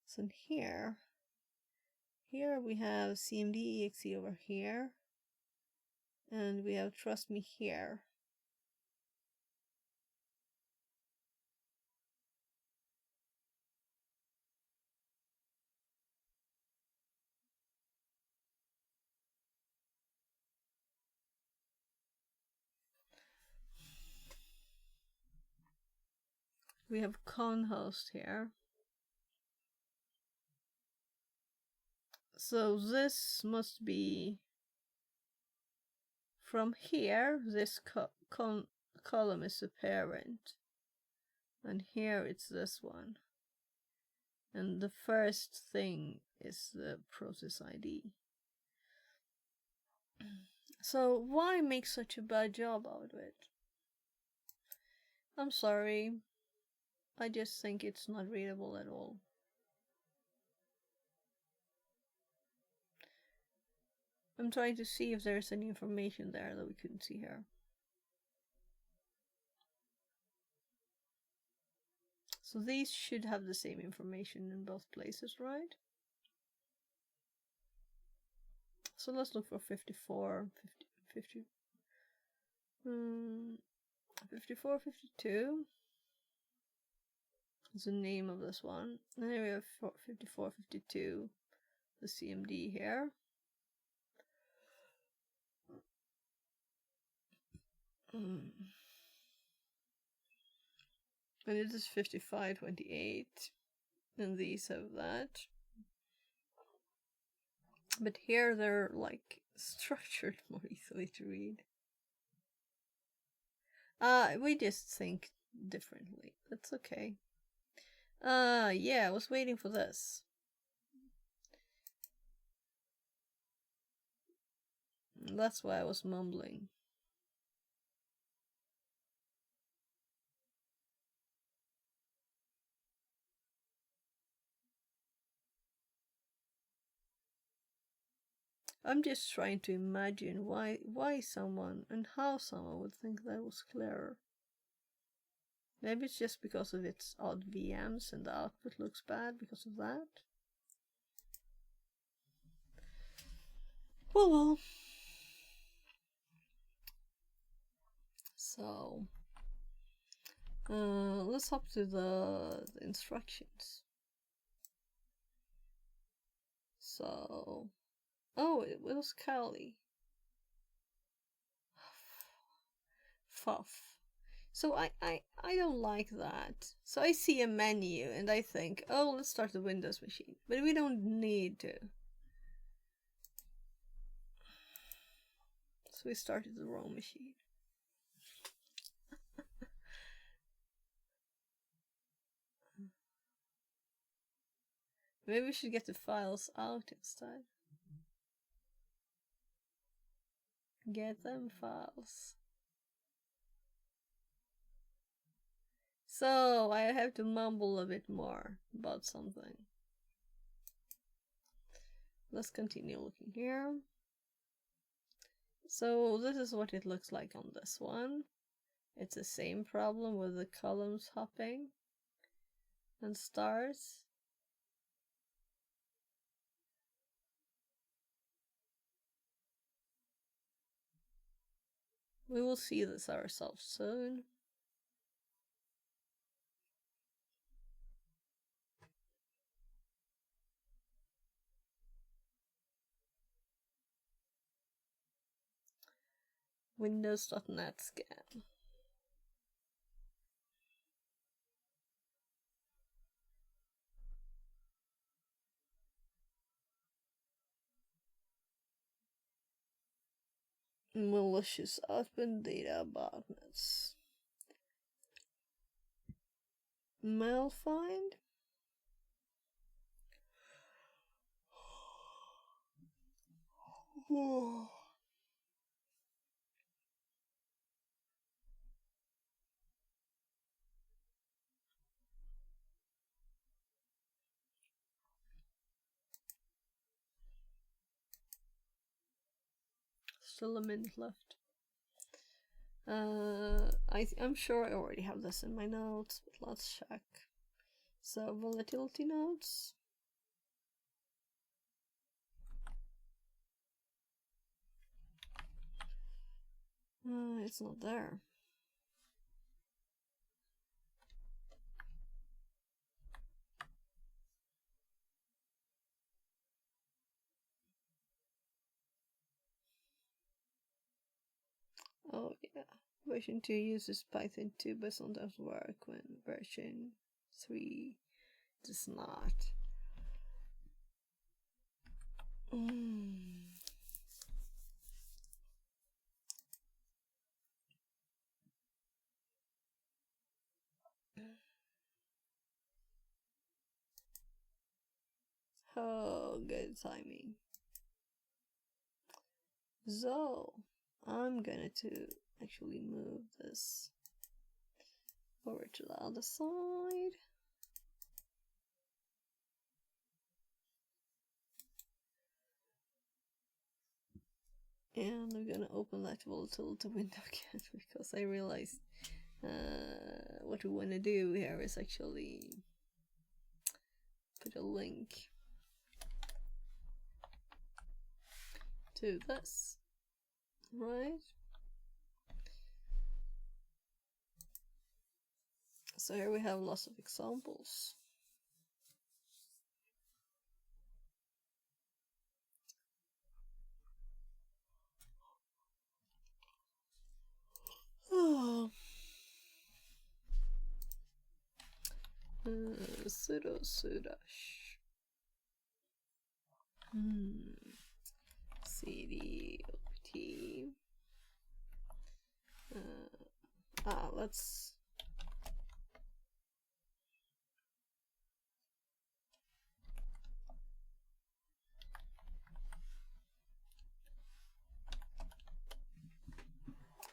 So in here we have CMD.exe over here. And we have Trust Me here. We have conhost here. So this must be from here. This column is the parent, and here it's this one. And the first thing is the process ID. So why make such a bad job out of it? I'm sorry. I just think it's not readable at all. I'm trying to see if there's any information there that we couldn't see here. So these should have the same information in both places, right? So let's look for 54, 54, 52 is the name of this one. And then we have 54, 52, the CMD here. And it is 55, 28, and these have that. But here they're like structured more easily to read. We just think differently. That's okay. Yeah, I was waiting for this. That's why I was mumbling. I'm just trying to imagine why someone and how someone would think that was clearer. Maybe it's just because of its odd VMs and the output looks bad because of that. Well. So, let's hop to the instructions. So, oh, it was Kali. Fuff. So I don't like that. So I see a menu and I think, oh, let's start the Windows machine. But we don't need to. So we started the wrong machine. Maybe we should get the files out instead. Get them files. So I have to mumble a bit more about something. Let's continue looking here. So this is what it looks like on this one. It's the same problem with the columns hopping and stars. We will see this ourselves soon. Windows.net scan. Malicious outbound data botnets. Malfind. Still a minute left. I'm sure I already have this in my notes, but let's check. So volatility notes. It's not there. Oh yeah, version 2 uses Python 2 but sometimes work when version 3 does not. Oh, good timing. So, I'm gonna actually move this over to the other side. And I'm gonna open that volatility window again because I realized what we want to do here is actually put a link to this, right? So here we have lots of examples. Oh. Sudash. CD OPT. Let's.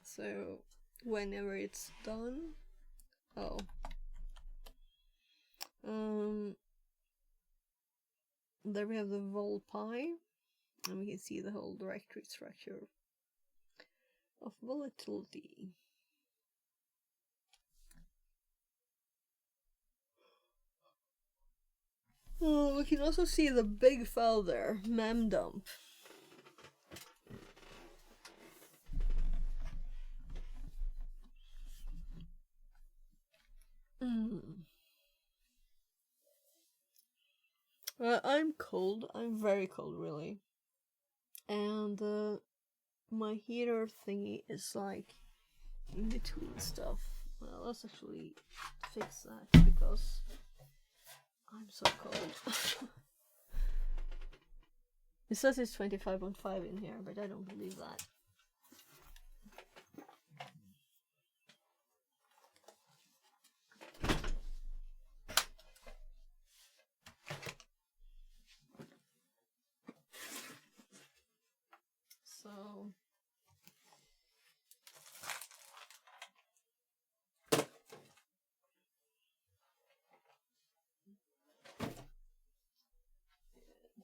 So whenever it's done, there we have the vol.py, and we can see the whole directory structure of volatility. Oh, we can also see the big file there, memdump. I'm cold. I'm very cold, really. And my heater thingy is like in between stuff. Well, let's actually fix that because I'm so cold. It says it's 25.5 in here, but I don't believe that. So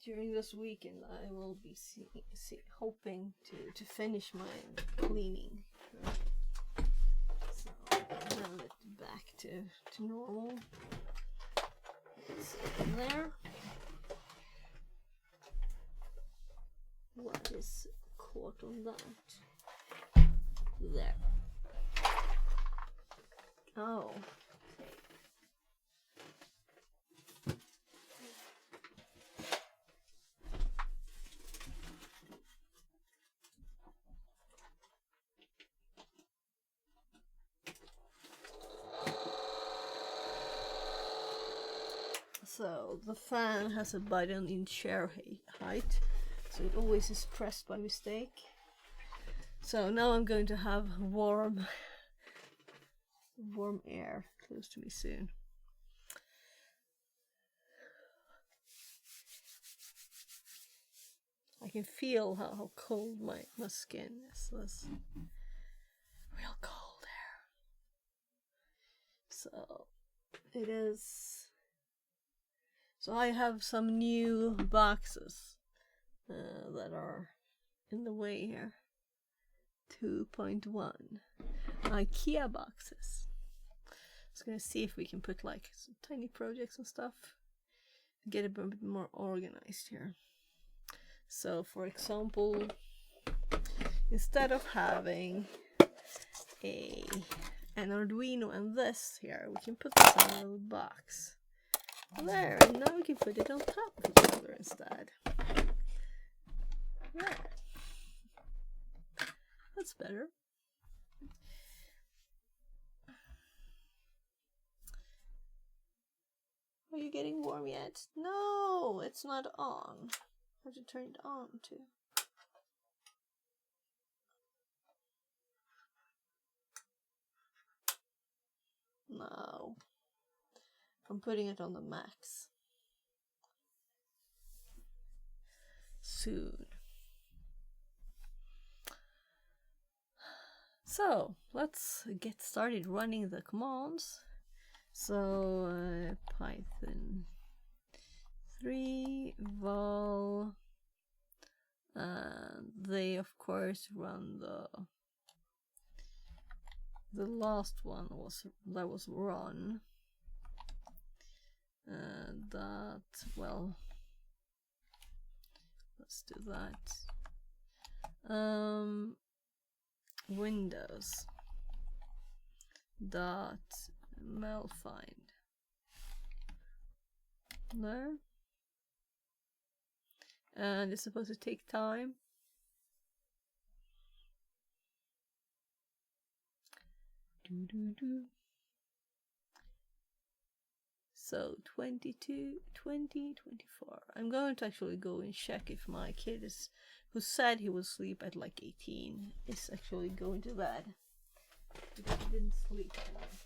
during this weekend, I will be hoping to finish my cleaning. So round it back to normal. It's in there. What is caught on that? There. Oh. So the fan has a button in chair height, so it always is pressed by mistake. So now I'm going to have warm air close to me soon. I can feel how cold my skin is. It's real cold here. So it is. So I have some new boxes that are in the way here. 2.1 IKEA boxes. Just gonna see if we can put like some tiny projects and stuff. Get a bit more organized here. So for example, instead of having an Arduino and this here, we can put this in a little box. There, and now we can put it on top of each other instead. There. That's better. Are you getting warm yet? No, it's not on. I have to turn it on too. No. I'm putting it on the max. Soon. So, let's get started running the commands. So, Python 3 vol, and they of course run the last one was run. That, well, let's do that. Windows dot malfind there, and it's supposed to take time. So 22, 20, 24. I'm going to actually go and check if my kid is, who said he would sleep at like 18, is actually going to bed. Because he didn't sleep tonight.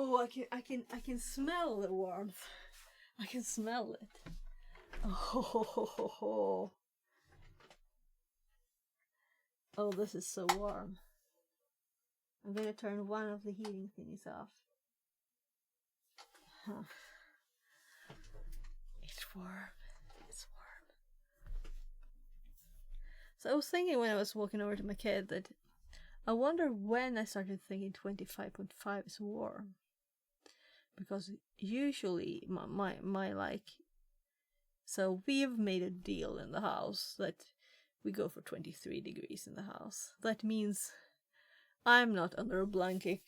Oh, I can smell the warmth. I can smell it. Oh, oh, this is so warm. I'm gonna turn one of the heating thingies off. Huh. It's warm. It's warm. So I was thinking when I was walking over to my kid that I wonder when I started thinking 25.5 is warm. Because usually my like, so we've made a deal in the house that we go for 23 degrees in the house. That means I'm not under a blanket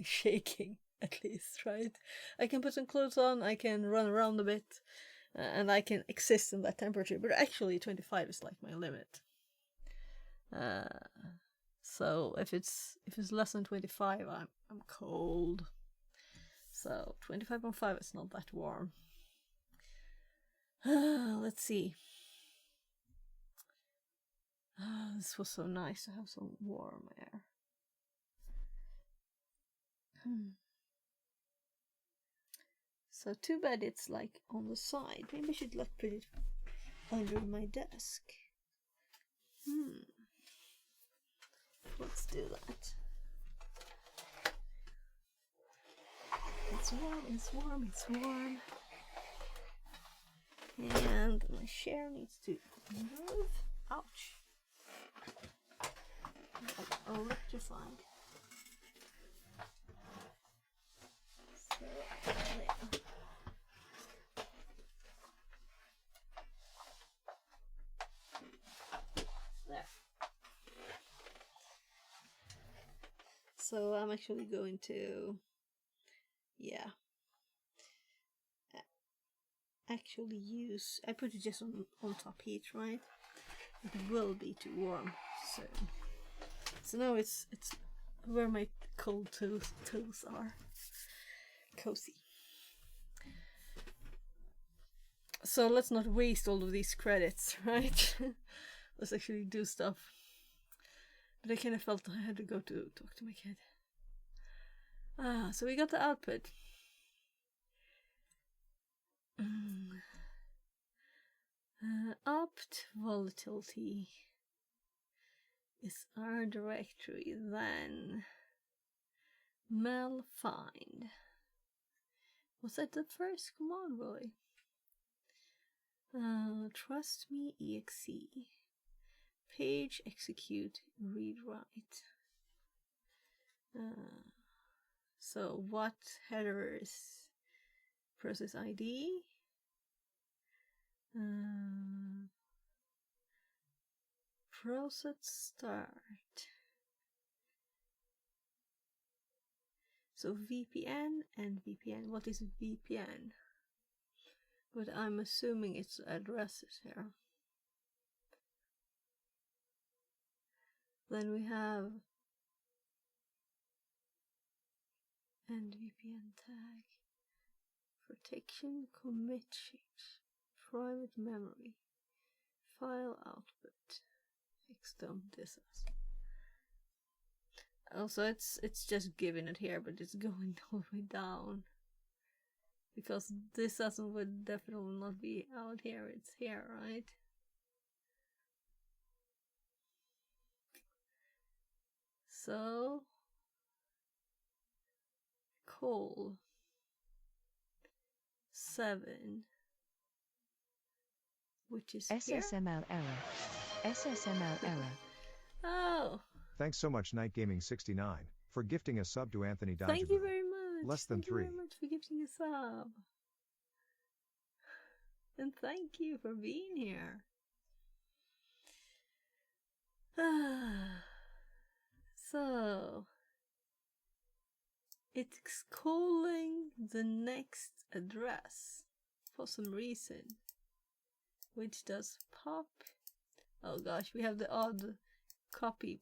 shaking, at least, right? I can put some clothes on, I can run around a bit, and I can exist in that temperature. But actually 25 is like my limit. So if it's less than 25, I'm cold. So 25.5 is not that warm. Let's see. This was so nice to have some warm air. So too bad it's like on the side. Maybe I should like put it under my desk. Let's do that. It's warm, it's warm, it's warm. And my chair needs to move. Ouch. Electrified. So, there. There. So I'm actually going to, yeah, actually use, I put it just on top heat, right? It will be too warm soon. So now it's where my cold toes are. Cozy. So let's not waste all of these credits, right? Let's actually do stuff. But I kind of felt I had to go to talk to my kid. So we got the output. Opt volatility is our directory, then mel find. Was that the first command, really? Trust me exe. Page execute read write. So what header is process ID? Process start. So VPN and VPN. What is VPN? But I'm assuming it's addresses here. Then we have and VPN tag. Protection commit change. Private memory. File output. Xdom distance. Also, it's just giving it here, but it's going all the way down. Because this doesn't would definitely not be out here, it's here, right? So call 7, which is SSML here? error. SSML error. Oh. Thanks so much, Night Gaming 69, for gifting a sub to Anthony Dodgebrew. Thank you very much. Less than thank 3. Thank you very much for gifting a sub. And thank you for being here. So it's calling the next address for some reason, which does pop. Oh gosh, we have the odd copy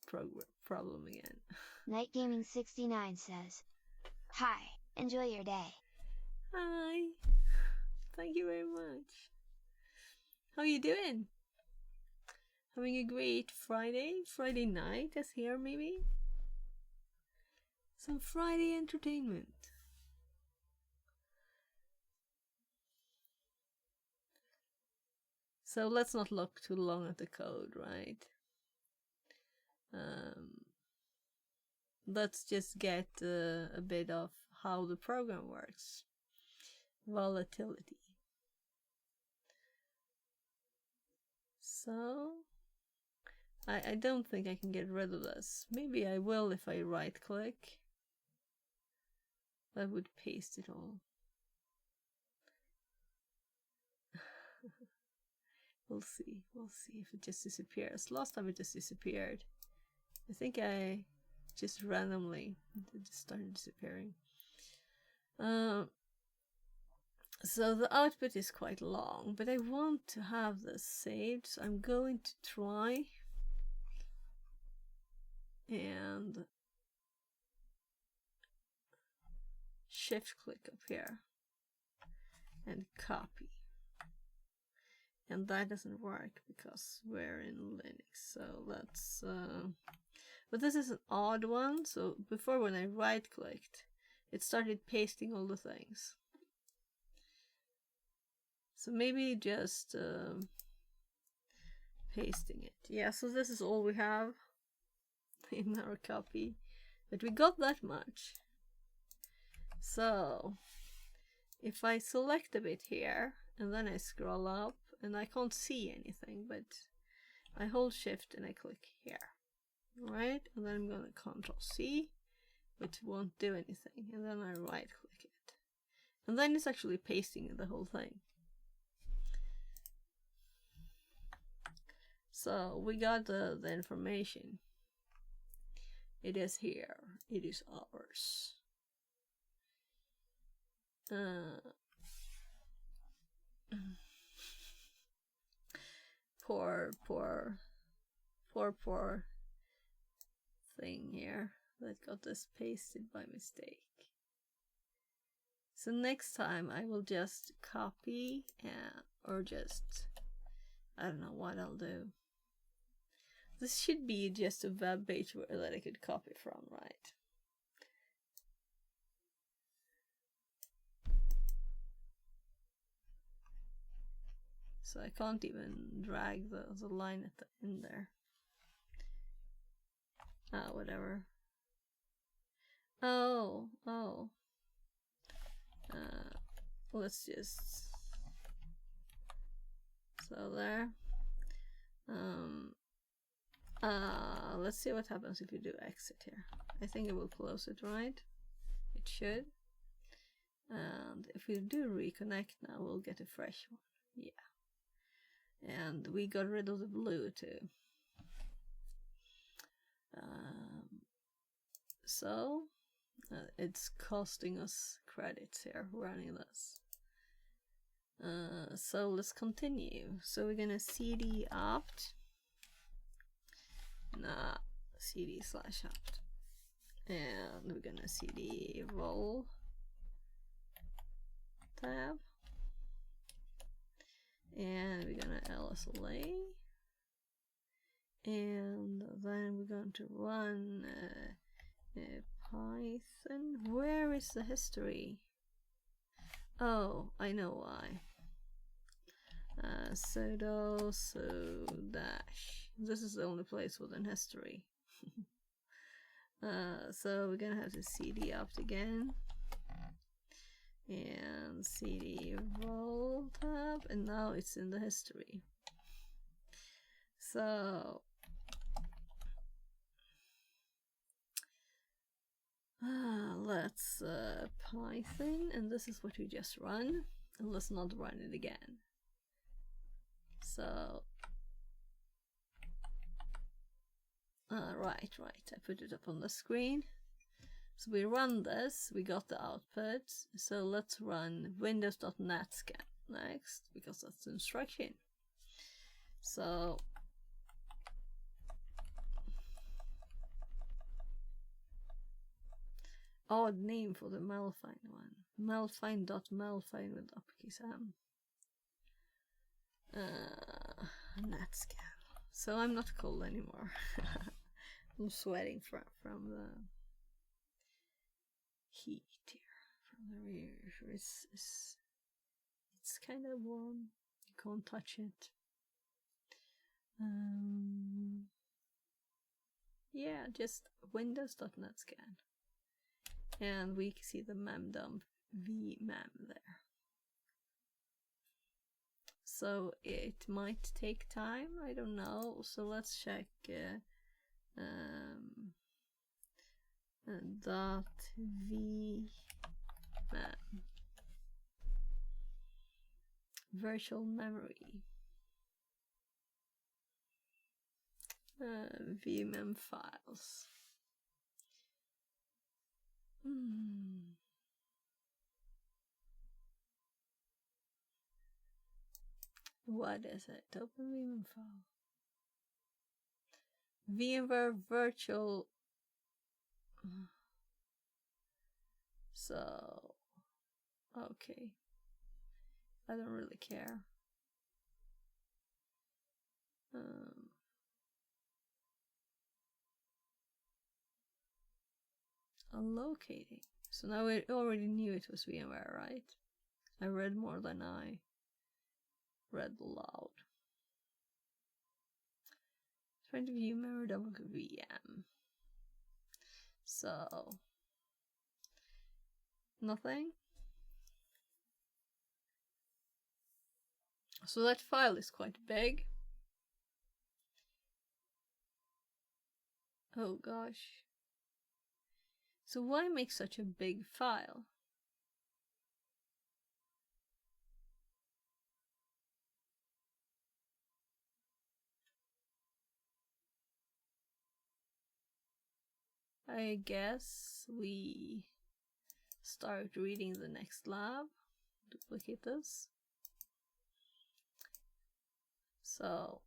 problem again. Night Gaming 69 says, "Hi, enjoy your day." Hi, thank you very much. How are you doing? Having a great Friday night as here maybe? Some Friday entertainment. So let's not look too long at the code, right? Let's just get a bit of how the program works. Volatility. So I don't think I can get rid of this. Maybe I will if I right click. That would paste it all. We'll see if it just disappears. Last time it just disappeared. I think I just randomly it just started disappearing. So the output is quite long, but I want to have this saved, so I'm going to try and shift click up here and copy. And that doesn't work because we're in Linux. So let's but this is an odd one. So before, when I right clicked, it started pasting all the things. So maybe just pasting it. Yeah, so this is all we have in our copy, but we got that much. So if I select a bit here and then I scroll up, and I can't see anything, but I hold shift and I click here, right? And then I'm going to Control C, which won't do anything, and then I right click it, and then it's actually pasting the whole thing. So we got the information. It is here. It is ours. Poor thing here that got this pasted by mistake. So next time I will just copy or just, I don't know what I'll do. This should be just a web page that I could copy from, right? So I can't even drag the line at the end there. Whatever. Let's just, so there. Let's see what happens if you do exit here. I think it will close it, right? It should. And if we do reconnect now, we'll get a fresh one. Yeah. And we got rid of the blue too. So it's costing us credits here running this. So let's continue. So we're gonna cd opt. cd/opt. And we're gonna cd roll tab. And we're gonna lsla. And then we're going to run Python. Where is the history? Oh, I know why. Sudo dash. This is the only place within history. So we're gonna have to cd opt again. And cd roll tab. And now it's in the history. So let's Python, and this is what we just run, and let's not run it again. So right, I put it up on the screen. So we run this, we got the output. So let's run windows.net scan next, because that's the instruction. So odd name for the Malfine one. Malfine.malfine with uppercase M. Netscan. So I'm not cold anymore. I'm sweating from the heat here from the rear. It's kind of warm. You can't touch it. Yeah, just windows.net scan. And we see the memdump vmem there. So it might take time, I don't know. So let's check dot vmem virtual memory vmem files. What is it? Open vmem file. VMware virtual. So, okay. I don't really care. Unlocating. So now we already knew it was VMware, right? I read more than I read aloud. Trying to view memory dump VM. So nothing. So that file is quite big. Oh gosh. So why make such a big file? I guess we start reading the next lab. Duplicate this. So,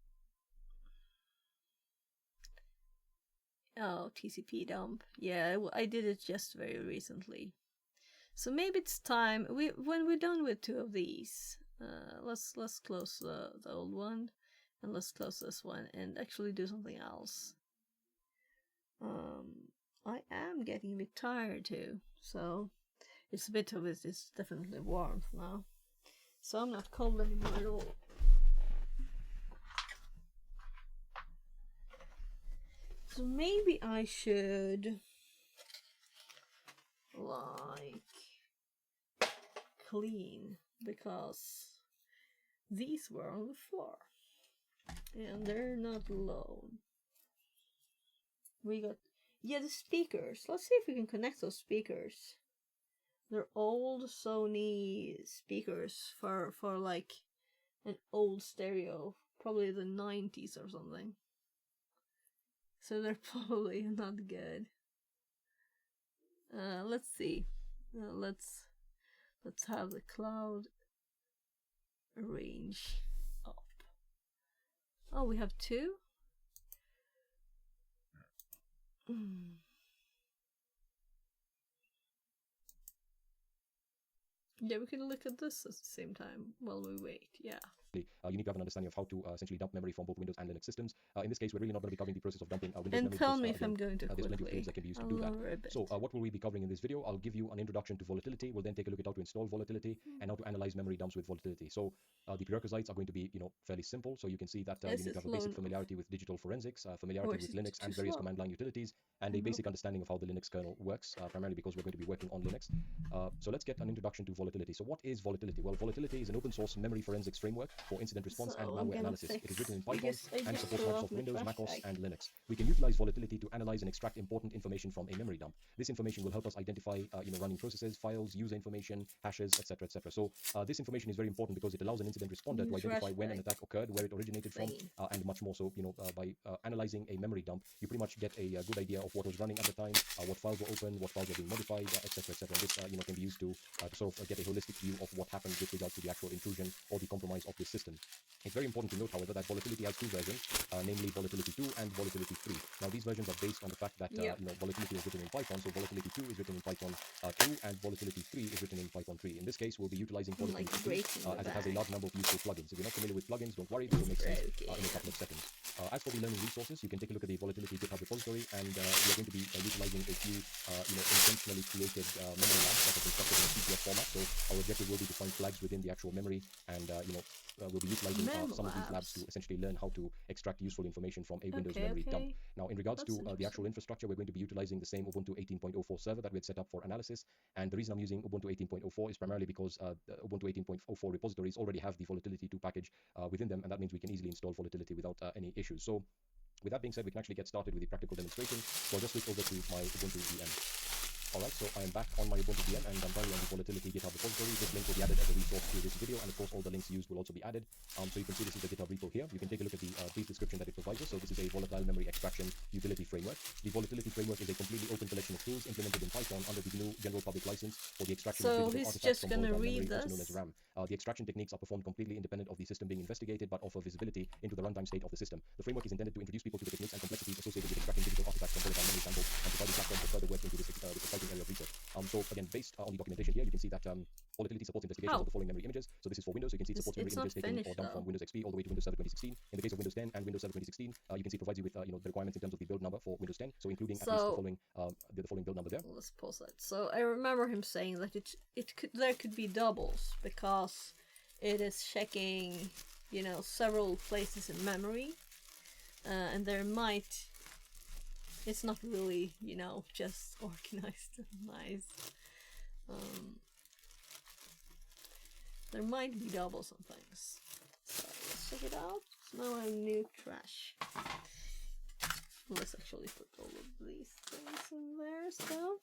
oh, TCP dump. Yeah, I did it just very recently. So maybe it's time. When we're done with two of these, let's close the old one, and let's close this one and actually do something else. I am getting a bit tired too, so it's a bit of it. It's definitely warmth now, so I'm not cold anymore at all. So maybe I should like clean, because these were on the floor and they're not alone. We got, yeah, the speakers. Let's see if we can connect those speakers. They're old Sony speakers for like an old stereo, probably the 90s or something. So they're probably not good. Let's see. Let's have the cloud range up. Oh, we have two? Yeah, we can look at this at the same time while we wait. Yeah. You need to have an understanding of how to essentially dump memory from both Windows and Linux systems. In this case, we're really not going to be covering the process of dumping Windows and memory. Tell me if I'm going to there's plenty of quickly. tools that can be used to do that. So what will we be covering in this video? I'll give you an introduction to volatility. We'll then take a look at how to install volatility and how to analyze memory dumps with volatility. So the prerequisites are going to be, fairly simple. So you can see that you need to have a basic familiarity with digital forensics, familiarity with Linux and various command line utilities, and a basic understanding of how the Linux kernel works, primarily because we're going to be working on Linux. So let's get an introduction to volatility. So what is volatility? Well, volatility is an open source memory forensics framework for incident response and malware analysis. It is written in Python and supports Microsoft Windows, macOS, and Linux. We can utilize volatility to analyze and extract important information from a memory dump. This information will help us identify, running processes, files, user information, hashes, etc., etc. So this information is very important because it allows an incident responder to identify when an attack occurred, where it originated from, and much more so. By analyzing a memory dump, you pretty much get a good idea of what was running at the time, what files were open, what files were being modified, etc., etc. This can be used to sort of get a holistic view of what happened with regard to the actual intrusion or the compromise of this this system. It's very important to note, however, that volatility has two versions, namely volatility 2 and volatility 3. Now, these versions are based on the fact that volatility is written in Python, so volatility 2 is written in Python 2, and volatility 3 is written in Python 3. In this case, we'll be utilizing volatility 2 as it has a large number of useful plugins. If you're not familiar with plugins, don't worry, this will make sense in a couple of seconds. As for the learning resources, you can take a look at the volatility GitHub repository, and we are going to be utilizing a few intentionally created memory labs that have been structured in a CPF format. So our objective will be to find flags within the actual memory, and we'll be utilizing some of these labs to essentially learn how to extract useful information from a Windows memory dump. Now, in regards to the actual infrastructure, we're going to be utilizing the same Ubuntu 18.04 server that we had set up for analysis. And the reason I'm using Ubuntu 18.04 is primarily because the Ubuntu 18.04 repositories already have the volatility 2 package within them, and that means we can easily install volatility without any issues. So with that being said, we can actually get started with the practical demonstration. So I'll just switch over to my Ubuntu VM. Alright, so I am back on my Ubuntu VM, and I'm currently on the volatility GitHub repository. This link will be added as a resource to this video, and of course all the links used will also be added. So you can see this is the GitHub repo here. You can take a look at the brief description that it provides us. So this is a volatile memory extraction utility framework. The volatility framework is a completely open collection of tools implemented in Python under the GNU General Public License for the extraction of digital artifacts from volatile memory, also known as RAM. The extraction techniques are performed completely independent of the system being investigated, but offer visibility into the runtime state of the system. The framework is intended to introduce people to the techniques and complexities associated with extracting digital artifacts from volatile memory samples and provide a platform for further work into this exciting area of research. So again, based on the documentation here, you can see that volatility supports investigations of the following memory images. So this is for Windows, so you can see it supports memory images taken or dumped from Windows XP all the way to Windows Server 2016. In the case of Windows 10 and Windows Server 2016, you can see it provides you with the requirements in terms of the build number for Windows 10, so including at least the following build number there. Let's pause that. So I remember him saying that there could be doubles because it is checking, several places in memory, and there might. It's not really, just organized and nice. There might be doubles on things. So let's check it out. So now I have new trash. Let's actually put all of these things in there still.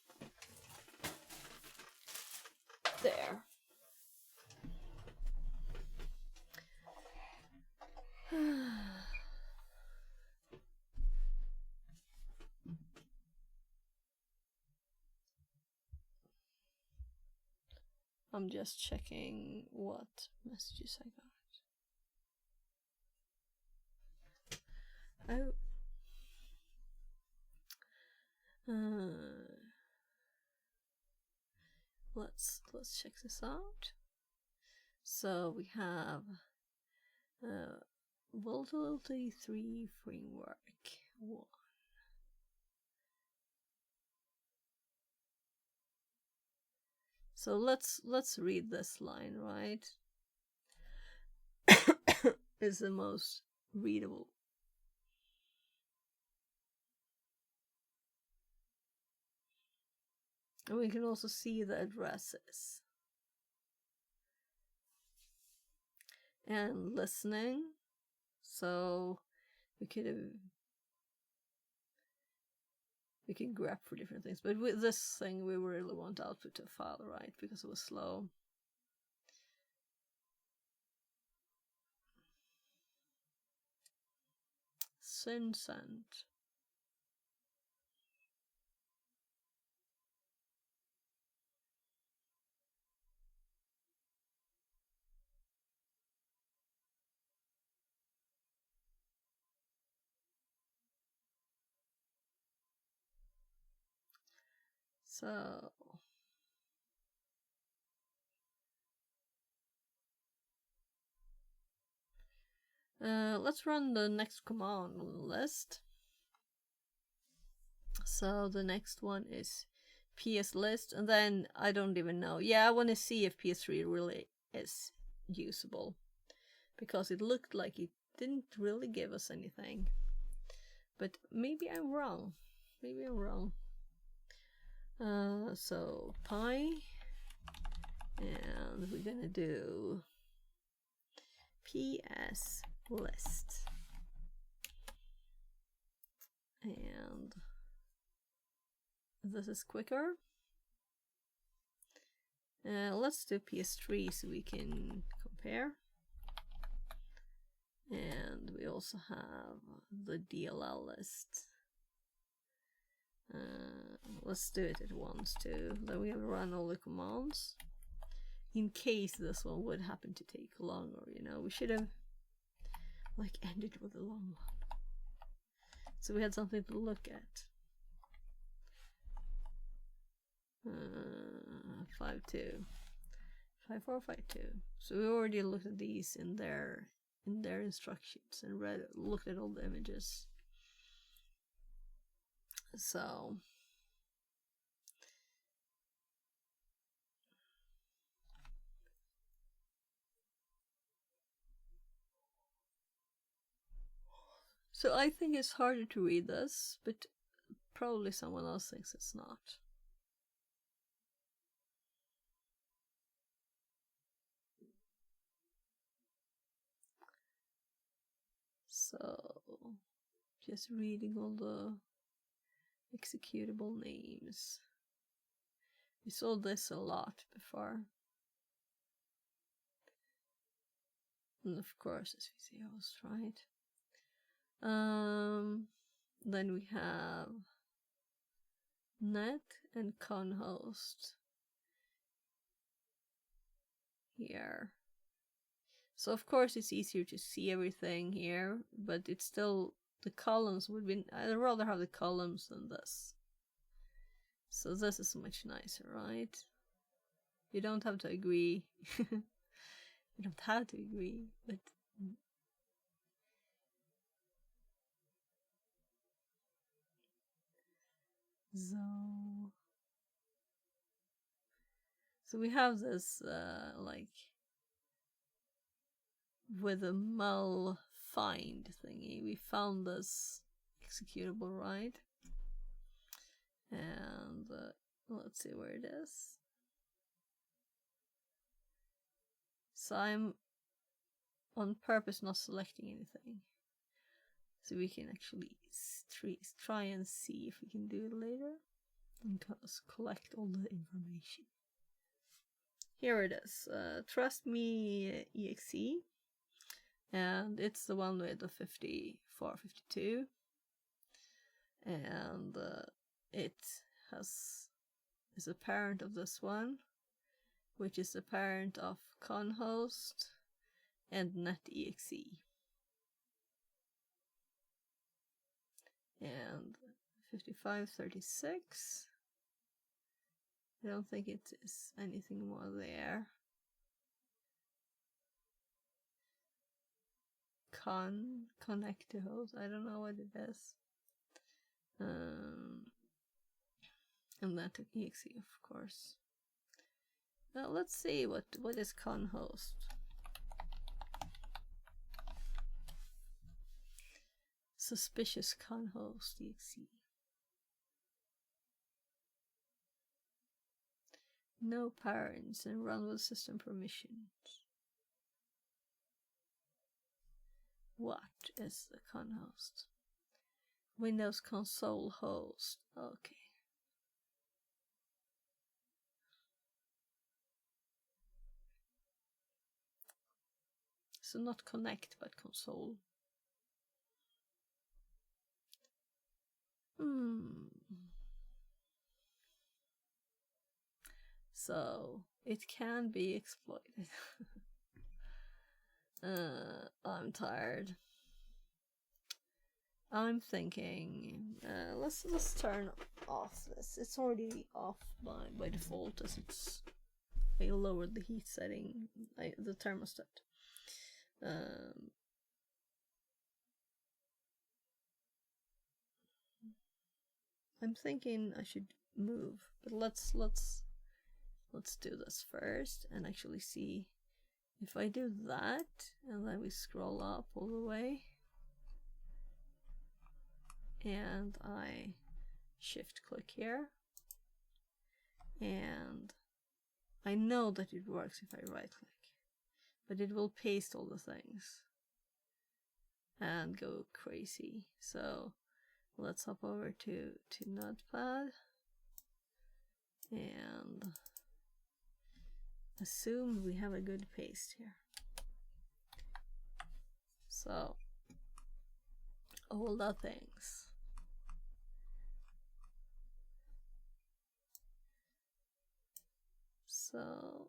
There. I'm just checking what messages I got. Let's check this out. So we have volatility 3 framework 1. So let's read this line, right? Is the most readable. And we can also see the addresses. And listening. So we could grab for different things, but with this thing we really want output to file, right? Because it was slow. Syncent. So let's run the next command on the list. So the next one is PS list, and then I don't even know. Yeah, I want to see if PS3 really is usable, because it looked like it didn't really give us anything. But maybe I'm wrong. Maybe I'm wrong. So pi, and we're gonna do PS list, and this is quicker. Let's do PS3 so we can compare. And we also have the DLL list. Let's do it at once too. Then we have run all the commands. in case this one would happen to take longer, you know, we should have like ended with a long one. So we had something to look at. 5-2. 5-4-5-2. So we already looked at these in their instructions and looked at all the images. So I think it's harder to read this, but probably someone else thinks it's not. So just reading all the executable names. We saw this a lot before. And of course, as we see host, right? Then we have net and con host here. So of course it's easier to see everything here, but it's still, the columns would be, I'd rather have the columns than this. So this is much nicer, right? You don't have to agree. You don't have to agree, but so we have this like with a mul find thingy. We found this executable, right? And let's see where it is. So I'm on purpose not selecting anything, so we can actually try and see if we can do it later and collect all the information. Here it is. Trust Me exe, and it's the one with the 5452, and it is a parent of this one, which is a parent of conhost and netexe. And 5536, I don't think it is anything more there. Connect to host, I don't know what it is. And that exe, of course. Now let's see what is conhost. Suspicious conhost exe. No parents and run with system permissions. What is the conhost? Windows console host. Okay. So not connect, but console. So it can be exploited. I'm tired. I'm thinking, let's turn off this. It's already off by default, as I lowered the heat setting, the thermostat. I'm thinking I should move, but let's do this first and actually see if I do that, and then we scroll up all the way, and I shift click here, and I know that it works if I right click, but it will paste all the things and go crazy. So let's hop over to Notepad and assume we have a good paste here. So all the things. So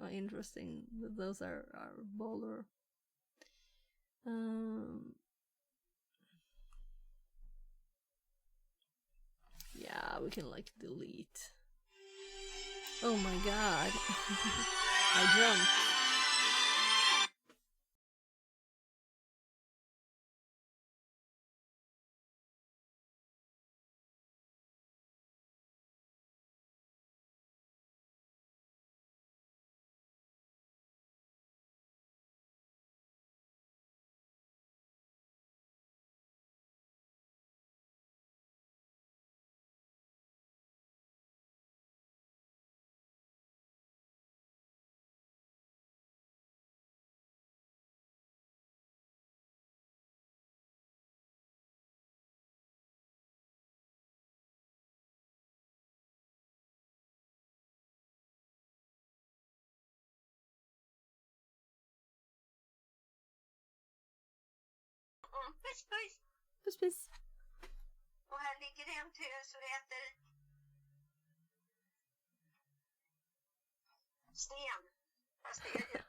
interesting that those are bolder. Yeah, we can like delete. Oh my god. I jumped. Puss puss! Puss puss! Och här ligger en tös och äter sten. Fast det är ju,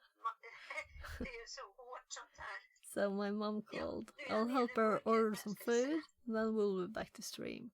det är ju så hårt sånt här. So my mom called. I'll help her order some food, then we'll be back to stream.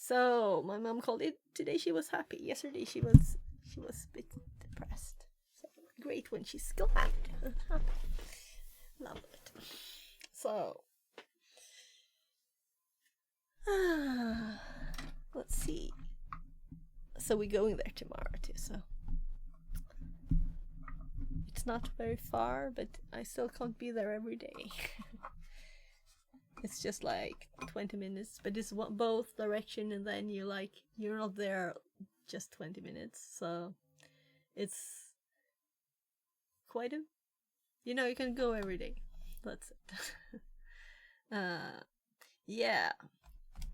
So my mom called it today. She was happy. Yesterday she was a bit depressed. So great when she's glad and happy. Love it. So let's see. So we're going there tomorrow too. So it's not very far, but I still can't be there every day. It's just like 20 minutes, but it's both direction, and then you're not there just 20 minutes. So it's quite a, you can go every day. That's it. Yeah.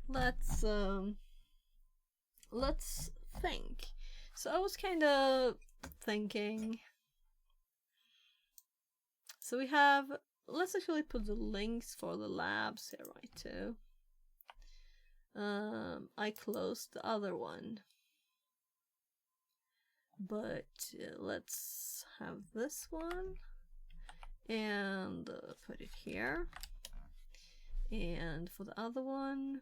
Let's think. So I was kind of thinking. So we have. Let's actually put the links for the labs here, right? Too. I closed the other one, but let's have this one and put it here. And for the other one,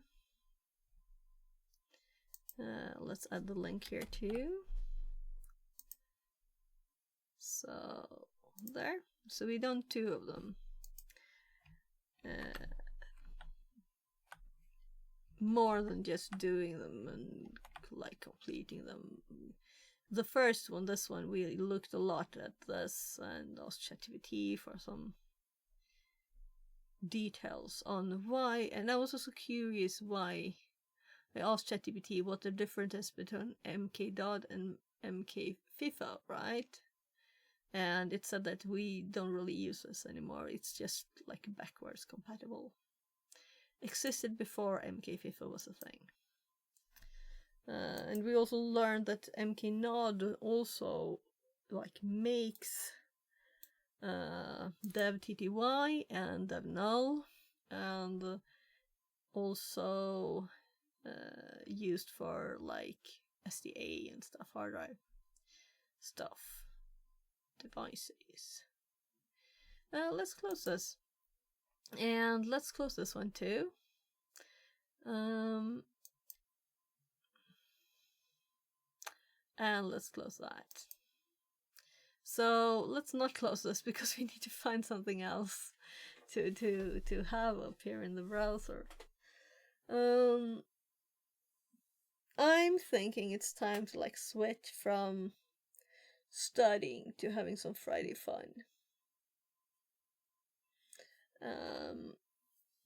let's add the link here too. So there. So we done 2 of them. More than just doing them and like completing them. The first one, this one, we looked a lot at this and asked ChatGPT for some details on why, and I was also curious why. I asked ChatGPT what the difference is between MK.dot and MK.FIFA, right? And it said that we don't really use this anymore. It's just like backwards compatible. Existed before MK.FIFA was a thing. And we also learned that MK.node also like makes dev.tty and dev.null, and also used for like SDA and stuff, hard drive stuff, devices. Let's close this, and let's close this one too. And let's close that. So let's not close this because we need to find something else to have up here in the browser. I'm thinking it's time to like switch from studying to having some Friday fun.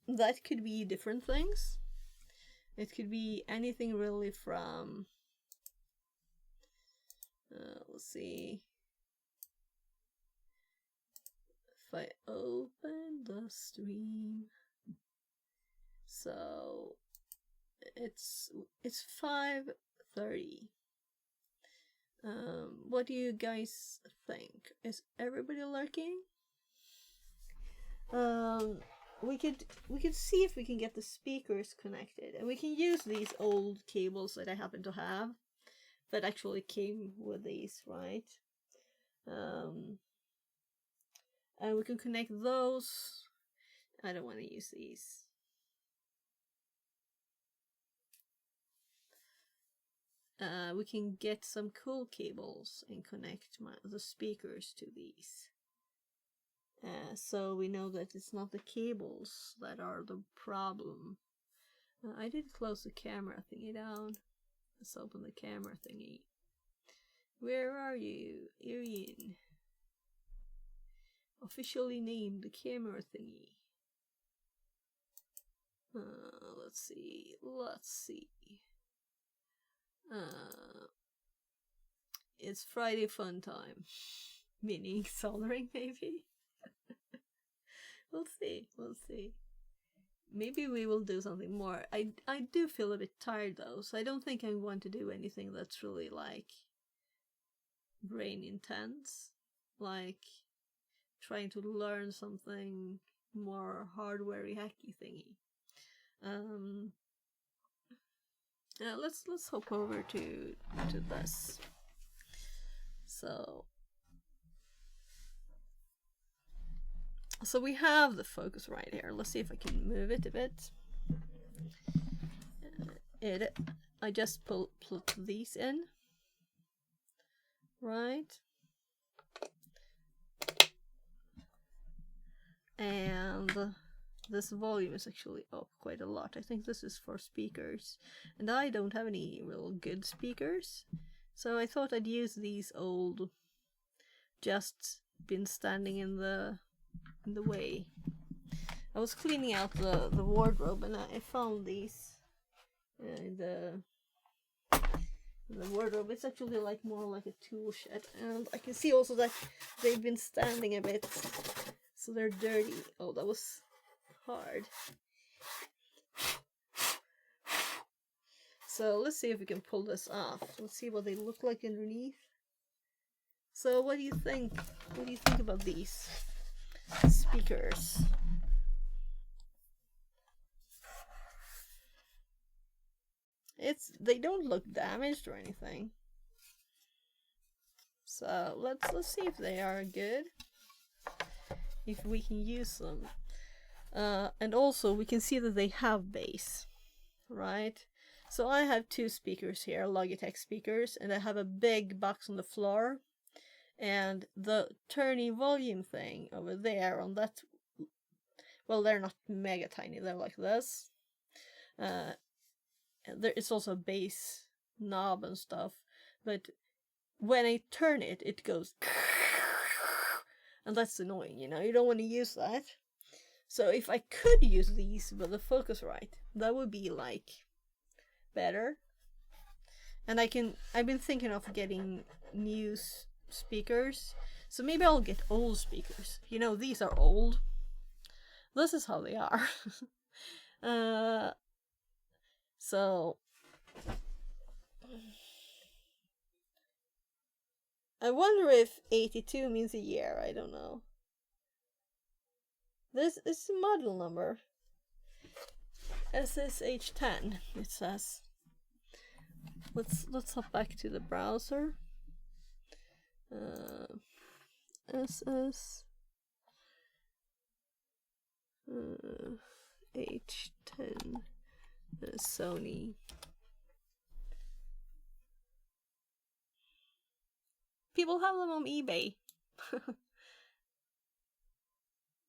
That could be different things. It could be anything really from let's see. If I open the stream, so it's 5:30. What do you guys think? Is everybody lurking? We could see if we can get the speakers connected, and we can use these old cables that I happen to have that actually came with these, right? And we can connect those. I don't want to use these. We can get some cool cables and connect the speakers to these. So we know that it's not the cables that are the problem. I did close the camera thingy down. Let's open the camera thingy. Where are you, Arian? Officially named the camera thingy. Let's see. It's Friday fun time. Meaning soldering, maybe? We'll see. Maybe we will do something more. I do feel a bit tired though, so I don't think I want to do anything that's really like brain intense. Like trying to learn something more hardware-y hacky thingy. Let's hop over to this. So we have the focus right here. Let's see if I can move it a bit. I just put these in, right? And this volume is actually up quite a lot. I think this is for speakers, and I don't have any real good speakers, so I thought I'd use these old, just been standing in the way. I was cleaning out the wardrobe and I found these in the wardrobe. It's actually like more like a tool shed, and I can see also that they've been standing a bit, so they're dirty. Oh, that was hard. So let's see if we can pull this off. Let's see what they look like underneath. So what do you think? What do you think about these speakers? They don't look damaged or anything. So let's see if they are good. If we can use them. And also we can see that they have bass, right? So I have two speakers here, Logitech speakers, and I have a big box on the floor, and the turning volume thing over there on that, well, they're not mega tiny, they're like this. It's also a bass knob and stuff, but when I turn it, it goes and that's annoying, you know, you don't want to use that. So if I could use these with the Focusrite, that would be like better. And I've been thinking of getting new speakers, so maybe I'll get old speakers. You know, these are old. This is how they are. So I wonder if 82 means a year. I don't know. This is the model number. SSH10, it says. Let's hop back to the browser. H10 Sony. People have them on eBay.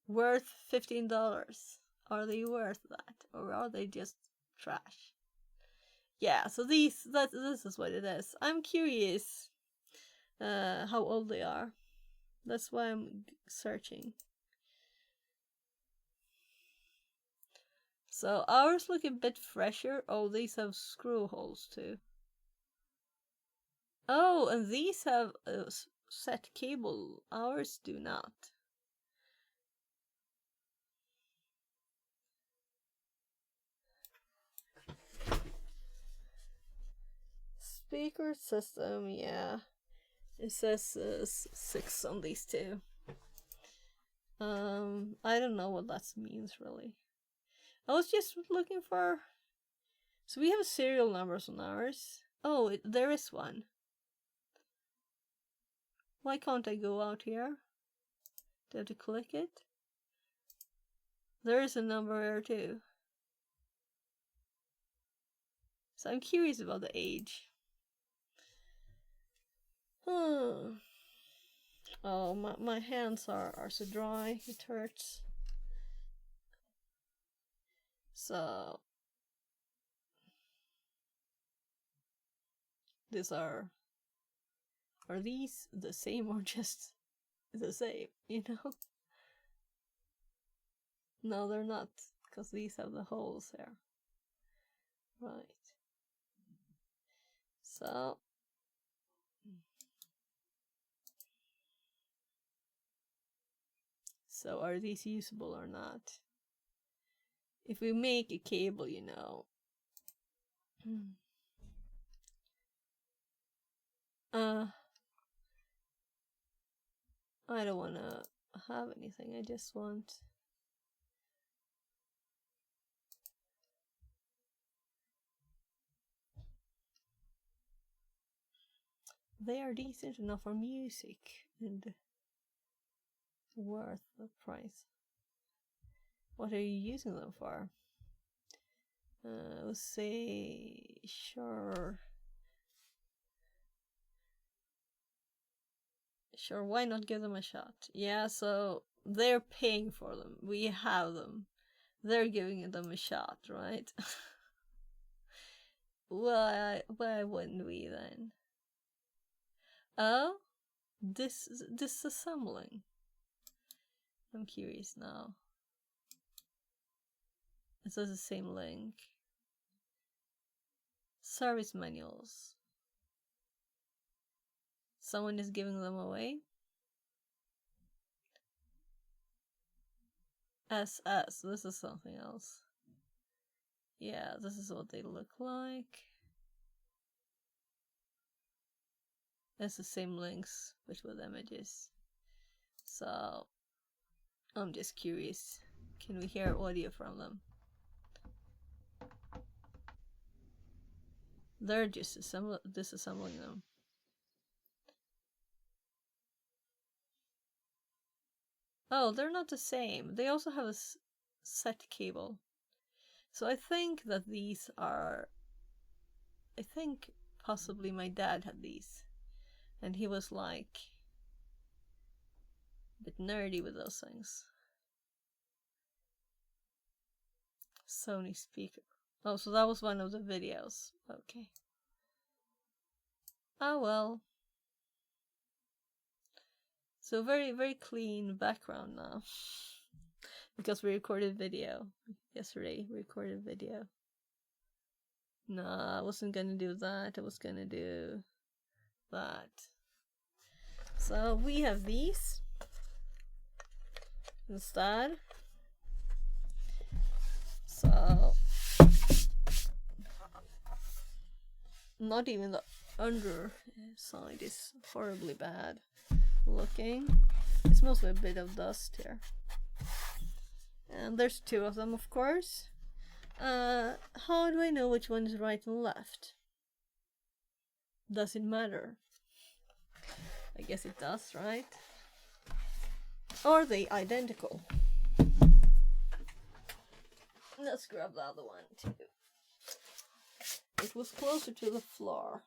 Worth $15. Are they worth that, or are they just trash? Yeah, so this is what it is. I'm curious how old they are. That's why I'm searching. So ours look a bit fresher. Oh, these have screw holes too. Oh, and these have a set cable. Ours do not. Speaker system, yeah. It says 6 on these two. I don't know what that means really. I was just looking for. So we have serial numbers on ours. Oh, there is one. Why can't I go out here? Do I have to click it? There is a number here too. So I'm curious about the age. Oh, my hands are so dry, it hurts. So are these the same or just the same, you know? No, they're not, because these have the holes here. Right. So are these usable or not? If we make a cable, you know. I don't want to have anything. I just want. They are decent enough for music and worth the price. What are you using them for? Let's see. Sure. Sure, why not give them a shot? Yeah, so they're paying for them. We have them. They're giving them a shot, right? Why wouldn't we then? Oh? Disassembling. I'm curious now. Is this the same link? Service manuals. Someone is giving them away? SS, this is something else. Yeah, this is what they look like. It's the same links, but with images. So, I'm just curious. Can we hear audio from them? They're just disassembling them. Oh, they're not the same. They also have a set cable. So I think that these are... I think possibly my dad had these. And he was like... a bit nerdy with those things. Sony speaker. Oh, so that was one of the videos. Okay. Oh well. So very, very clean background now. Because we recorded video. Yesterday we recorded video. No, I wasn't gonna do that. I was gonna do that. So we have these instead. So not even the underside is horribly bad looking. It's mostly a bit of dust here. And there's two of them, of course. How do I know which one is right and left? Does it matter? I guess it does, right? Are they identical? Let's grab the other one too. It was closer to the floor.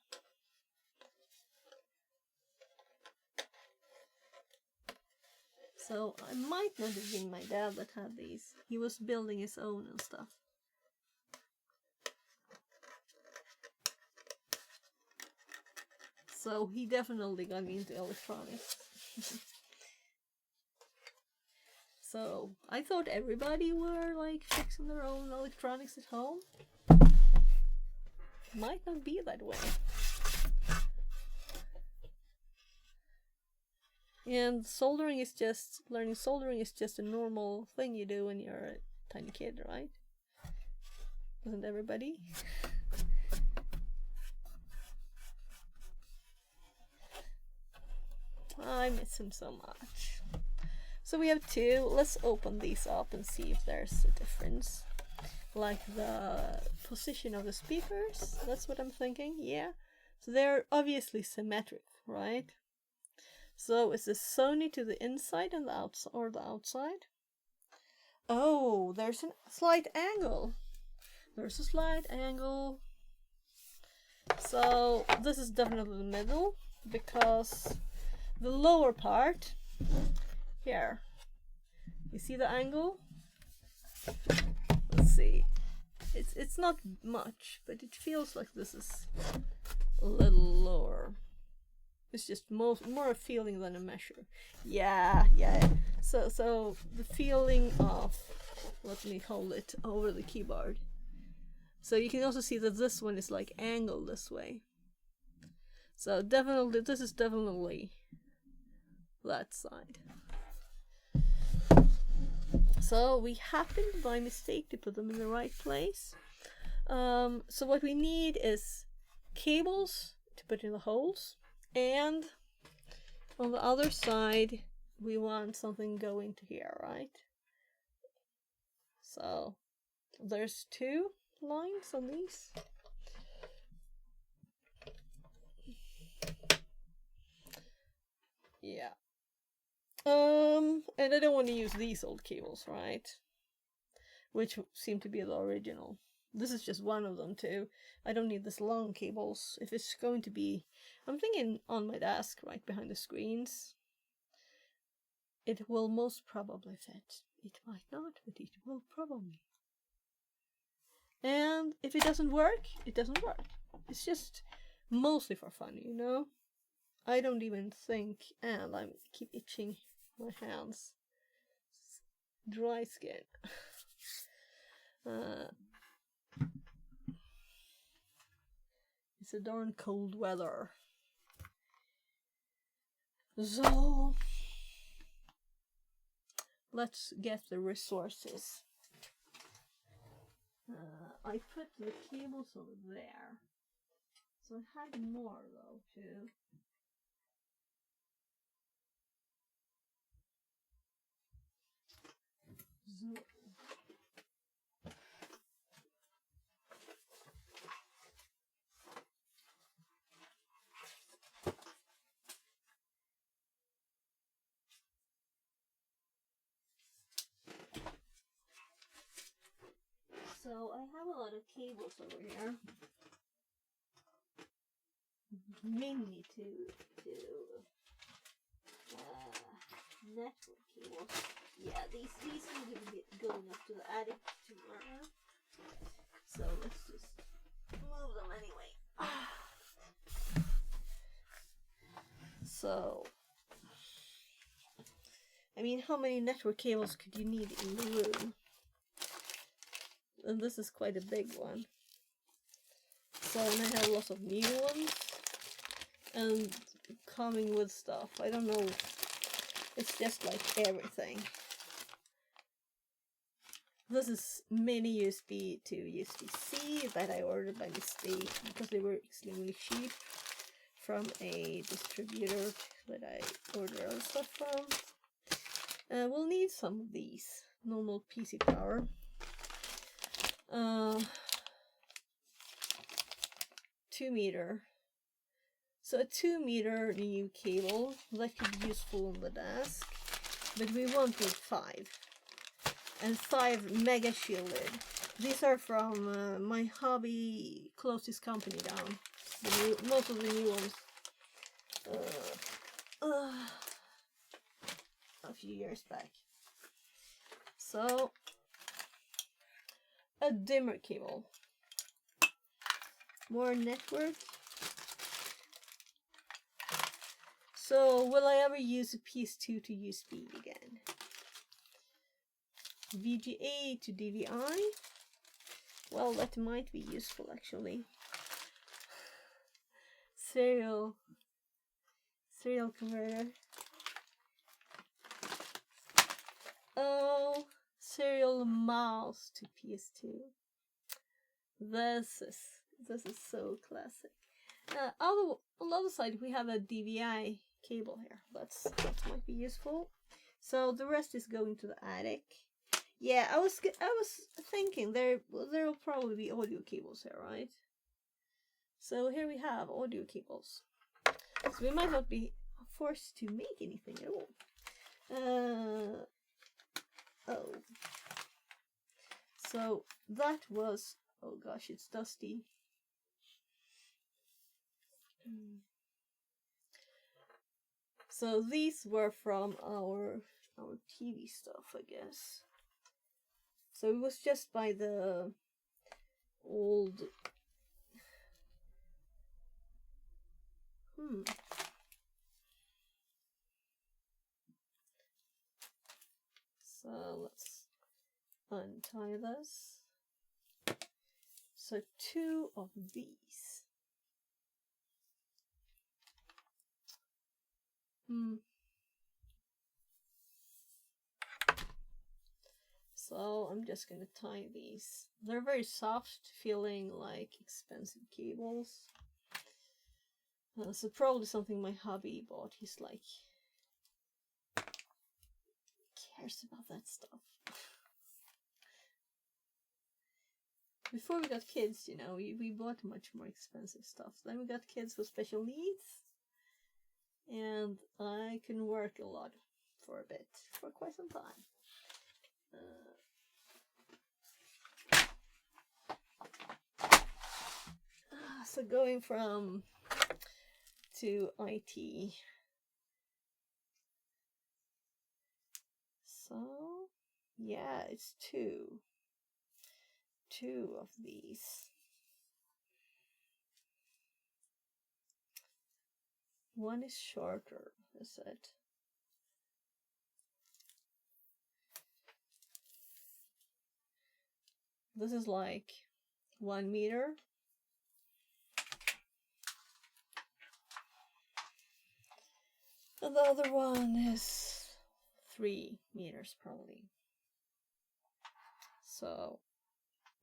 So I might not have been my dad that had these. He was building his own and stuff. So he definitely got me into electronics. So I thought everybody were like fixing their own electronics at home. Might not be that way. And soldering is just, learning soldering is just a normal thing you do when you're a tiny kid, right? Isn't everybody? I miss him so much. So we have two. Let's open these up and see if there's a difference. Like the position of the speakers. That's what I'm thinking. Yeah. So they're obviously symmetric, right? So is the Sony to the inside and the outside, or the outside? Oh, there's a slight angle. There's a slight angle. So this is definitely the middle, because the lower part here, you see the angle? Let's see. It's not much, but it feels like this is a little lower. It's just more a feeling than a measure. Yeah. So the feeling of, let me hold it over the keyboard. So you can also see that this one is like angled this way. So definitely, this is definitely that side. So we happened by mistake to put them in the right place. So what we need is cables to put in the holes. And on the other side, we want something going to here, right? So there's two lines on these. Yeah. And I don't want to use these old cables, right? Which seem to be the original This is just one of them too. I don't need this long cables. If it's going to be, I'm thinking on my desk right behind the screens, it will most probably fit. It might not, but it will probably. And if it doesn't work, it doesn't work. It's just mostly for fun, you know? I don't even think, and I keep itching my hands. Dry skin. It's a darn cold weather. So let's get the resources. I put the cables over there. So I had more though too. So I have a lot of cables over here, mainly to network cables. Yeah, these need to be good enough to the attic tomorrow. So let's just move them anyway. So, I mean, how many network cables could you need in the room? And this is quite a big one. So, and I have lots of new ones. And coming with stuff. I don't know. It's just like everything. This is mini USB to USB-C that I ordered by mistake because they were extremely cheap from a distributor that I ordered other stuff from. We'll need some of these. Normal PC power. 2 meter. So a 2 meter new cable that could be useful on the desk, but we wanted 5. And 5 mega shielded. These are from my hobby closest company down. Most of the new ones. A few years back. So a dimmer cable. More network. So will I ever use a PS2 to USB again? VGA to DVI? Well, that might be useful actually. Serial converter. Oh, serial mouse to PS2. This is so classic. On the other side, we have a DVI cable here. That might be useful. So the rest is going to the attic. Yeah, I was thinking there'll probably be audio cables here, right? So here we have audio cables. So we might not be forced to make anything at all. Oh. So that was, oh gosh, it's dusty. So these were from our TV stuff, I guess. So it was just by the old So let's untie this. So 2 of these. So I'm just gonna tie these. They're very soft, feeling like expensive cables. So probably something my hubby bought. He's like, cares about that stuff. Before we got kids, you know, we bought much more expensive stuff. Then we got kids with special needs. And I can work a lot for a bit, for quite some time. So going from to IT. So yeah, it's two of these. One is shorter, is it? This is like 1 meter. And the other one is 3 meters probably. So,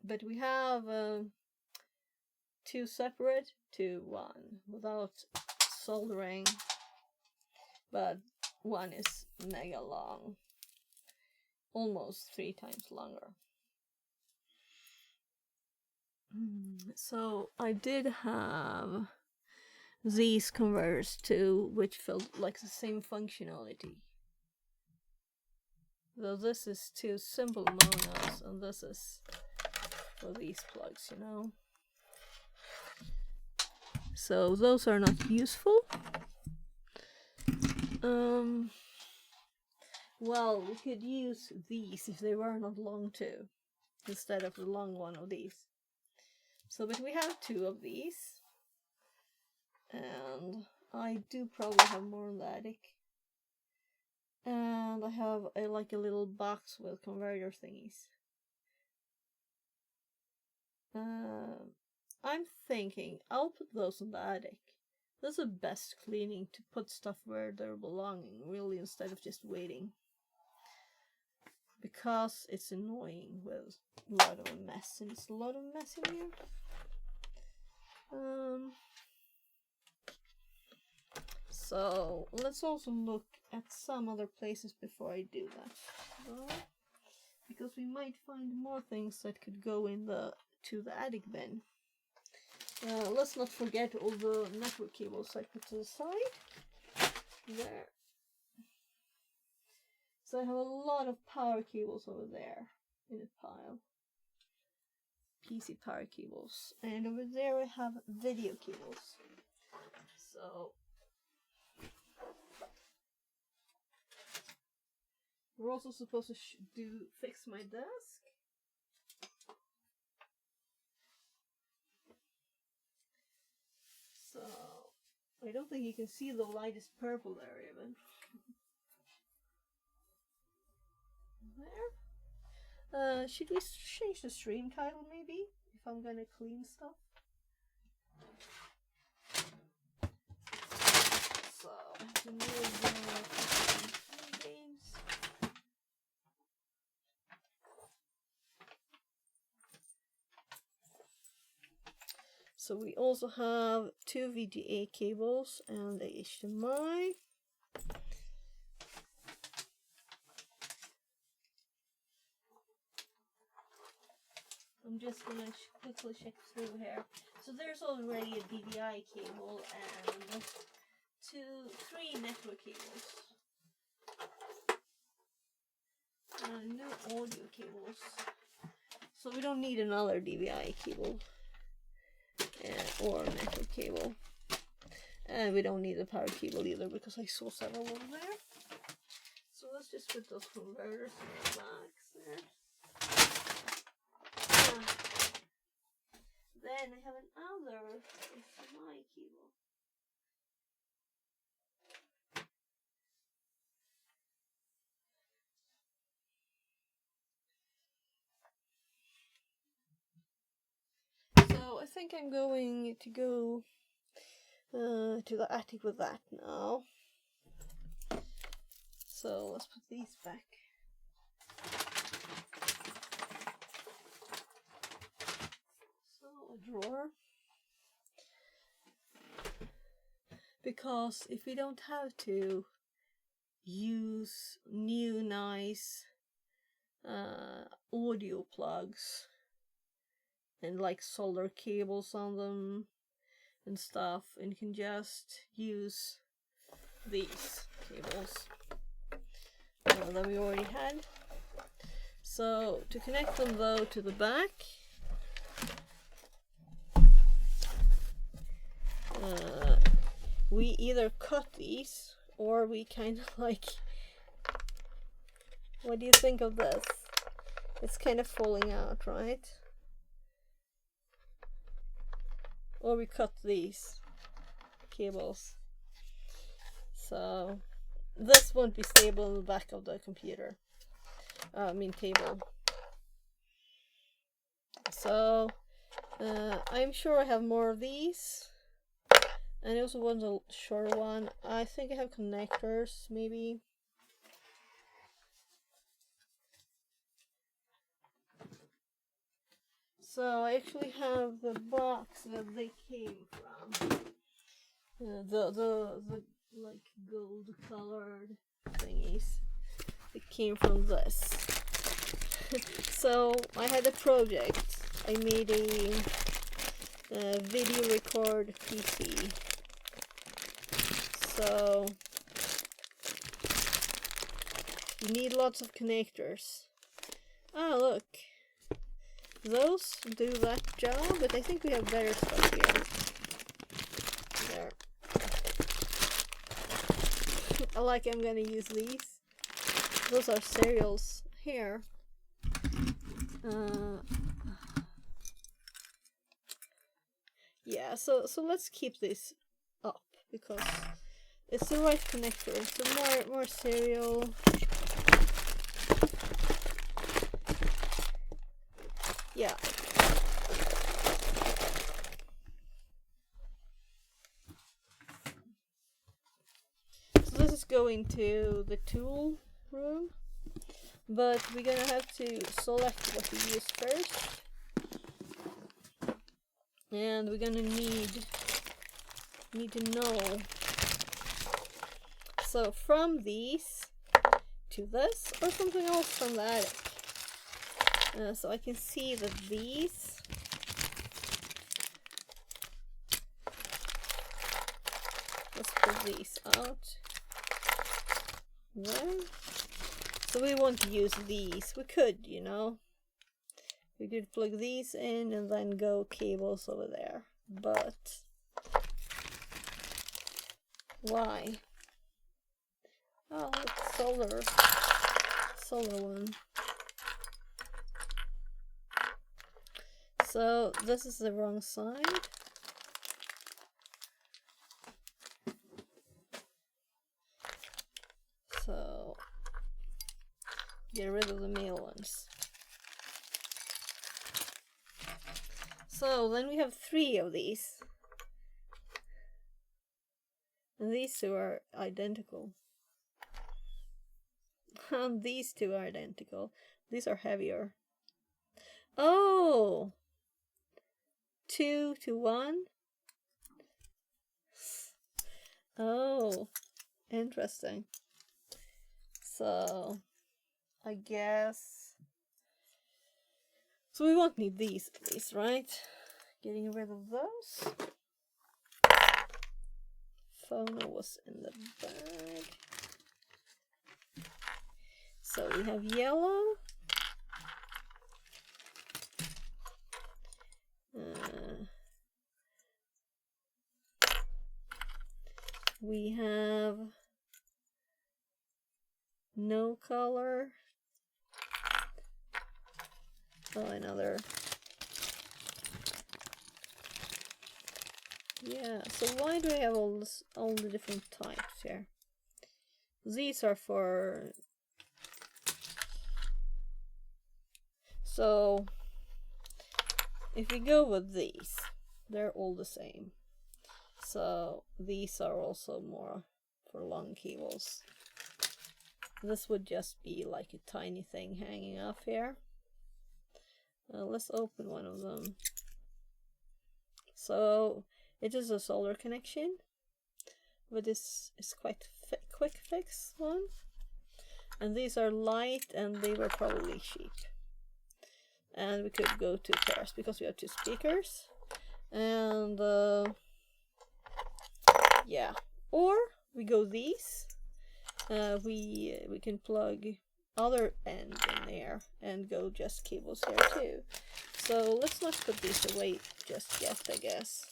but we have 2 separate to 1 without soldering, but one is mega long, almost 3 times longer. So I did have these converters too, which felt like the same functionality. Though this is 2 simple monos, and this is for these plugs, you know. So those are not useful. Well, we could use these if they were not long too, instead of the long one of these. So, but we have 2 of these, and I do probably have more in the attic. And I have like a little box with converter thingies. I'm thinking I'll put those in the attic. That's the best cleaning, to put stuff where they're belonging, really, instead of just waiting. Because it's annoying with a lot of mess, and it's a lot of mess in here. So let's also look at some other places before I do that, because we might find more things that could go in to the attic bin. Let's not forget all the network cables I put to the side. There. So I have a lot of power cables over there in a pile. PC power cables. And over there I have video cables. So we're also supposed to fix my desk. So I don't think you can see the lightest purple there even. There. Should we change the stream title maybe? If I'm gonna clean stuff. So I have to move the games. So we also have 2 VGA cables and a HDMI. I'm just gonna quickly check through here. So there's already a DVI cable and 3 network cables. No audio cables. So we don't need another DVI cable. Or a network cable. And we don't need a power cable either, because I saw several over there. So let's just put those converters in the box there. Then I have another HDMI cable. So I think I'm going to go to the attic with that now. So let's put these back. So a drawer. Because if we don't have to use new nice audio plugs and like solder cables on them and stuff, and you can just use these cables that we already had. So to connect them though to the back, we either cut these or we kind of like, what do you think of this? It's kind of falling out, right? Or we cut these cables. So this won't be stable in the back of the computer. I mean table. So I'm sure I have more of these. And I also want a shorter one. I think I have connectors, maybe. So I actually have the box that they came from. The like gold colored thingies. It came from this. So I had a project. I made a video record PC. So you need lots of connectors. Ah, look. Those do that job, but I think we have better stuff here. There. I'm gonna use these. Those are serials here. Yeah, so let's keep this up because it's the right connector. So more serial. Yeah. So this is going to the tool room, but we're gonna have to select what we use first. And we're gonna need to know. So from these to this or something else from the attic. So I can see that these let's pull these out. There. So we won't use these. We could, you know. We could plug these in and then go cables over there. But why? Oh, it's solar one. So this is the wrong side. So get rid of the male ones. So then we have 3 of these. And these 2 are identical. And these 2 are identical. These are heavier. Oh! 2 to 1? Oh, interesting. So, I guess... So we won't need these at least, right? Getting rid of those. Phono was in the bag. So we have yellow. We have no color. Oh, another. Yeah, so why do we have all the different types here? These are for... So, if we go with these, they're all the same. So, these are also more for long cables. This would just be like a tiny thing hanging off here. Let's open one of them. So, it is a solar connection, but this is quite quick fix one. And these are light and they were probably cheap. And we could go 2 pairs because we have 2 speakers. And yeah, or we go these. We can plug other end in there and go just cables here too. So let's not put these away just yet, I guess.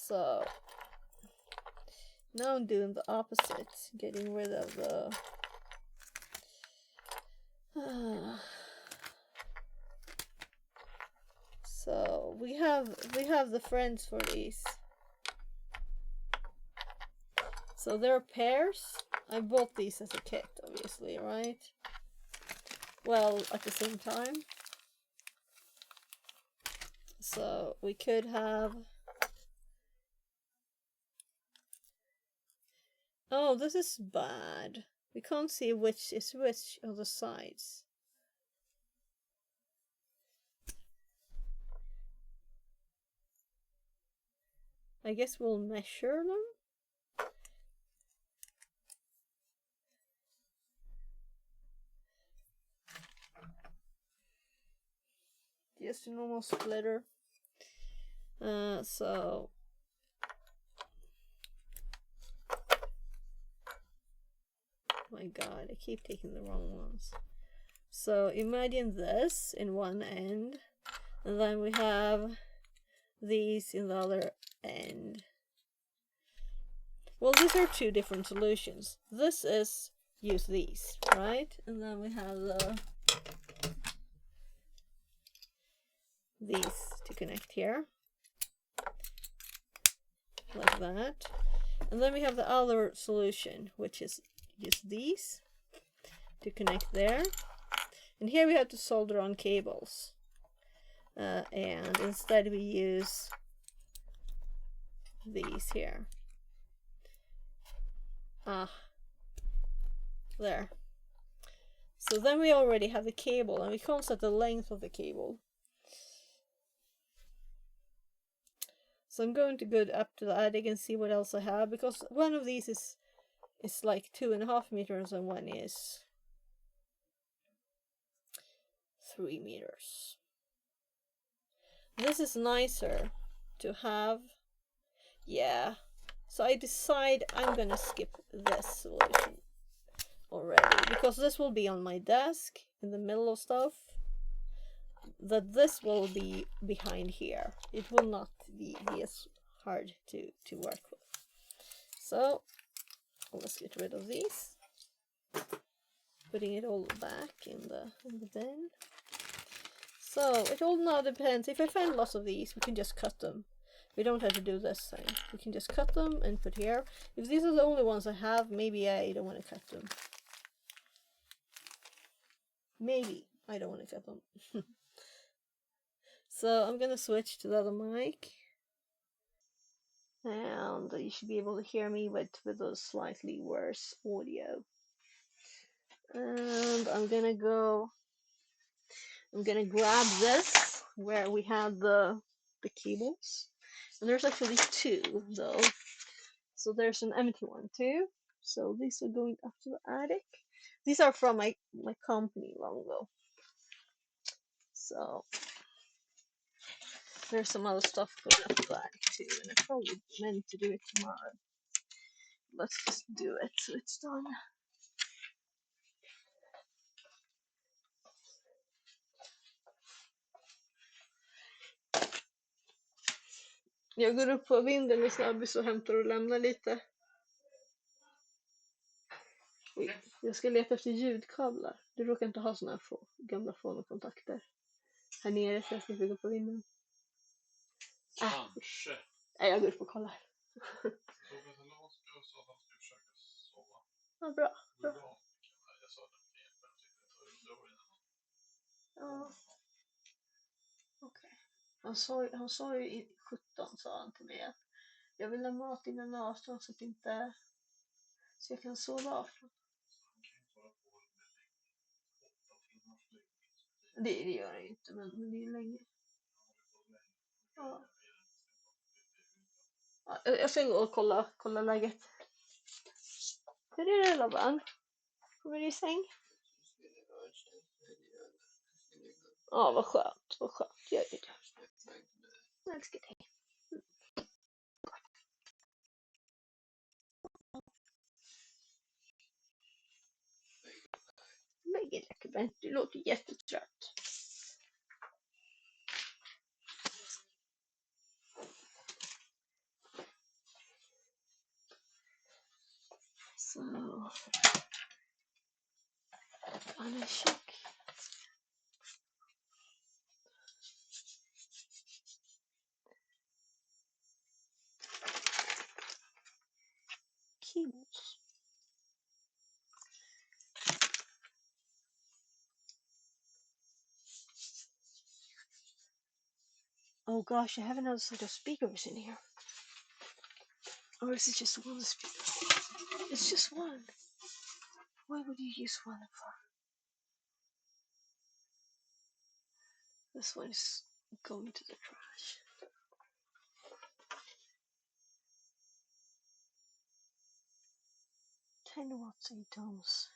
So now I'm doing the opposite, getting rid of the so we have the friends for these. So they're pairs. I bought these as a kit, obviously, right? Well, at the same time. So we could have... Oh, this is bad. We can't see which is which of the sides. I guess we'll measure them. Just a normal splitter. So my god, I keep taking the wrong ones. So imagine this in one end, and then we have these in the other end. Well, these are two different solutions. This is use these, right? And then we have these to connect here, like that. And then we have the other solution, which is use these to connect there. And here we have to solder on cables. And instead we use these here. There. So then we already have the cable, and we can't set the length of the cable. So I'm going to go up to the attic and see what else I have, because one of these is like 2.5 meters and one is 3 meters. This is nicer to have. Yeah. So I decide I'm gonna skip this solution already, because this will be on my desk in the middle of stuff. That this will be behind here. It will not be as hard to work with. So let's get rid of these. Putting it all back in the bin. So it all now depends. If I find lots of these, we can just cut them. We don't have to do this thing. We can just cut them and put here. If these are the only ones I have, maybe I don't want to cut them. Maybe I don't want to cut them. So I'm gonna switch to the other mic. And you should be able to hear me with a slightly worse audio. And I'm gonna grab this where we have the cables. And there's actually two though. So there's an empty one too. So these are going up to the attic. These are from my company long ago. So there's some other stuff going up to the attic too, and I probably meant to do it tomorrow. Let's just do it so it's done. Jag går upp på vinden i snabbis och hämtar och lämnar lite. Oj, jag ska leta efter ljudkablar. Du råkar inte ha såna här gamla fonokontakter här nere, så jag ska gå på vinden. Kanske. Nej, jag går upp och kollar. Ja, bra. Ja. Okej. Han sa ju i 17, sa han till mig, att jag vill ha mat innan 18 så jag kan sova 18. Det gör jag inte, men det är länge. Ja. Ja, jag ska gå och kolla läget. Hur är det, Laban? Kommer du i säng? Ja, vad skönt. Gör det. Jag älskar dig. Lägg läckerbär. Du låter jättetrött. check. Keyboards. Oh gosh, I have another set of speakers in here. Or is it just one speaker? It's just one. Why would you use one for? This one is going to the trash. 10 watts 8 ohms.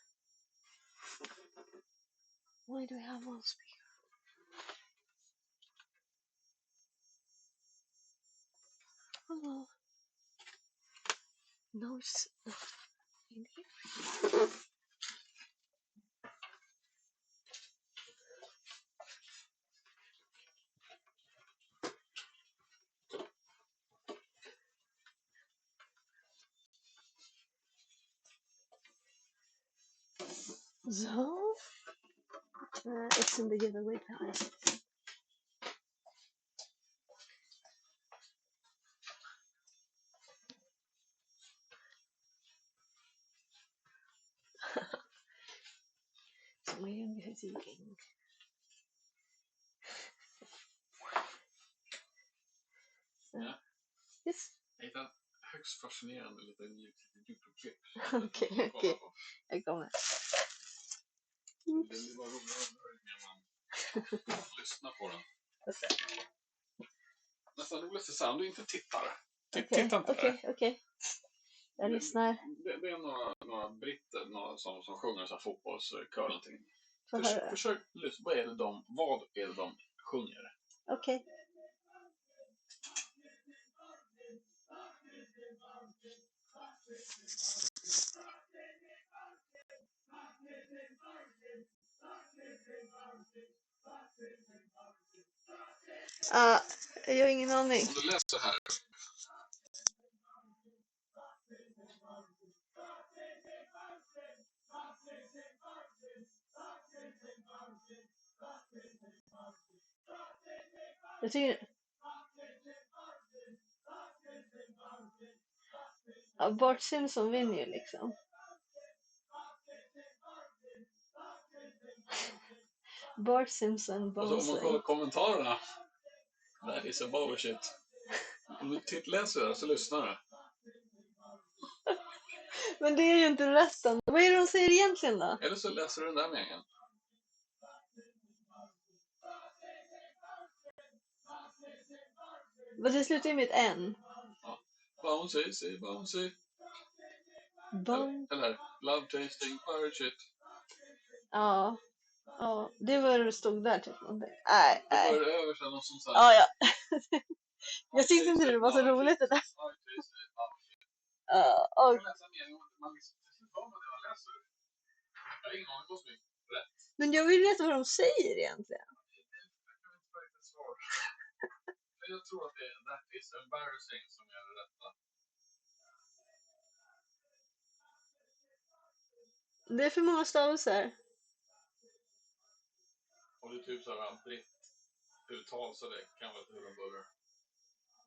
Why do we have one speaker? Hello. No, it's not in here. So, it's in the giveaway pile. Som är ungefär tillgänglig. Ja. Yes. Jag hittade en högst fascinerande liten YouTube-klipp. Okej. Jag kommer. Det blir bara roligare när man lyssnar på den. Nästan roligast är så här, om du inte tittar. Titta inte där. Okej. Jag lyssnar. Det är några britter som sjunger så här fotbollskör någonting. Försök lyssna. Vad är det de sjunger? Okej. Jag har ingen aning. Om du läser här. Jag tycker... Ja, Bart Simpson vinner ju liksom. Bart Simpson bouncing. Alltså, om man kollar kommentarerna. That is a bullshit. Om du läser det så lyssnar du. Men det är ju inte resten. Vad är det de säger egentligen då? Eller så läser du den där meningen. Vad det slutar ju med ett N. Ja. Bouncy, say bouncy. Eller love tasting pirate shit. Ja. Ja, det var det stod där typ någonting. Nej. Det var översatt något sånt här. Ja. Jag tyckte inte det var så roligt det där. Ja, och... Men jag vill veta vad de säger egentligen. Jag tror att det är that is embarrassing som är det rätta. Det är för många stavelser. Och det är typ såhär britt-uttal så det kan vara ett huvudbuller.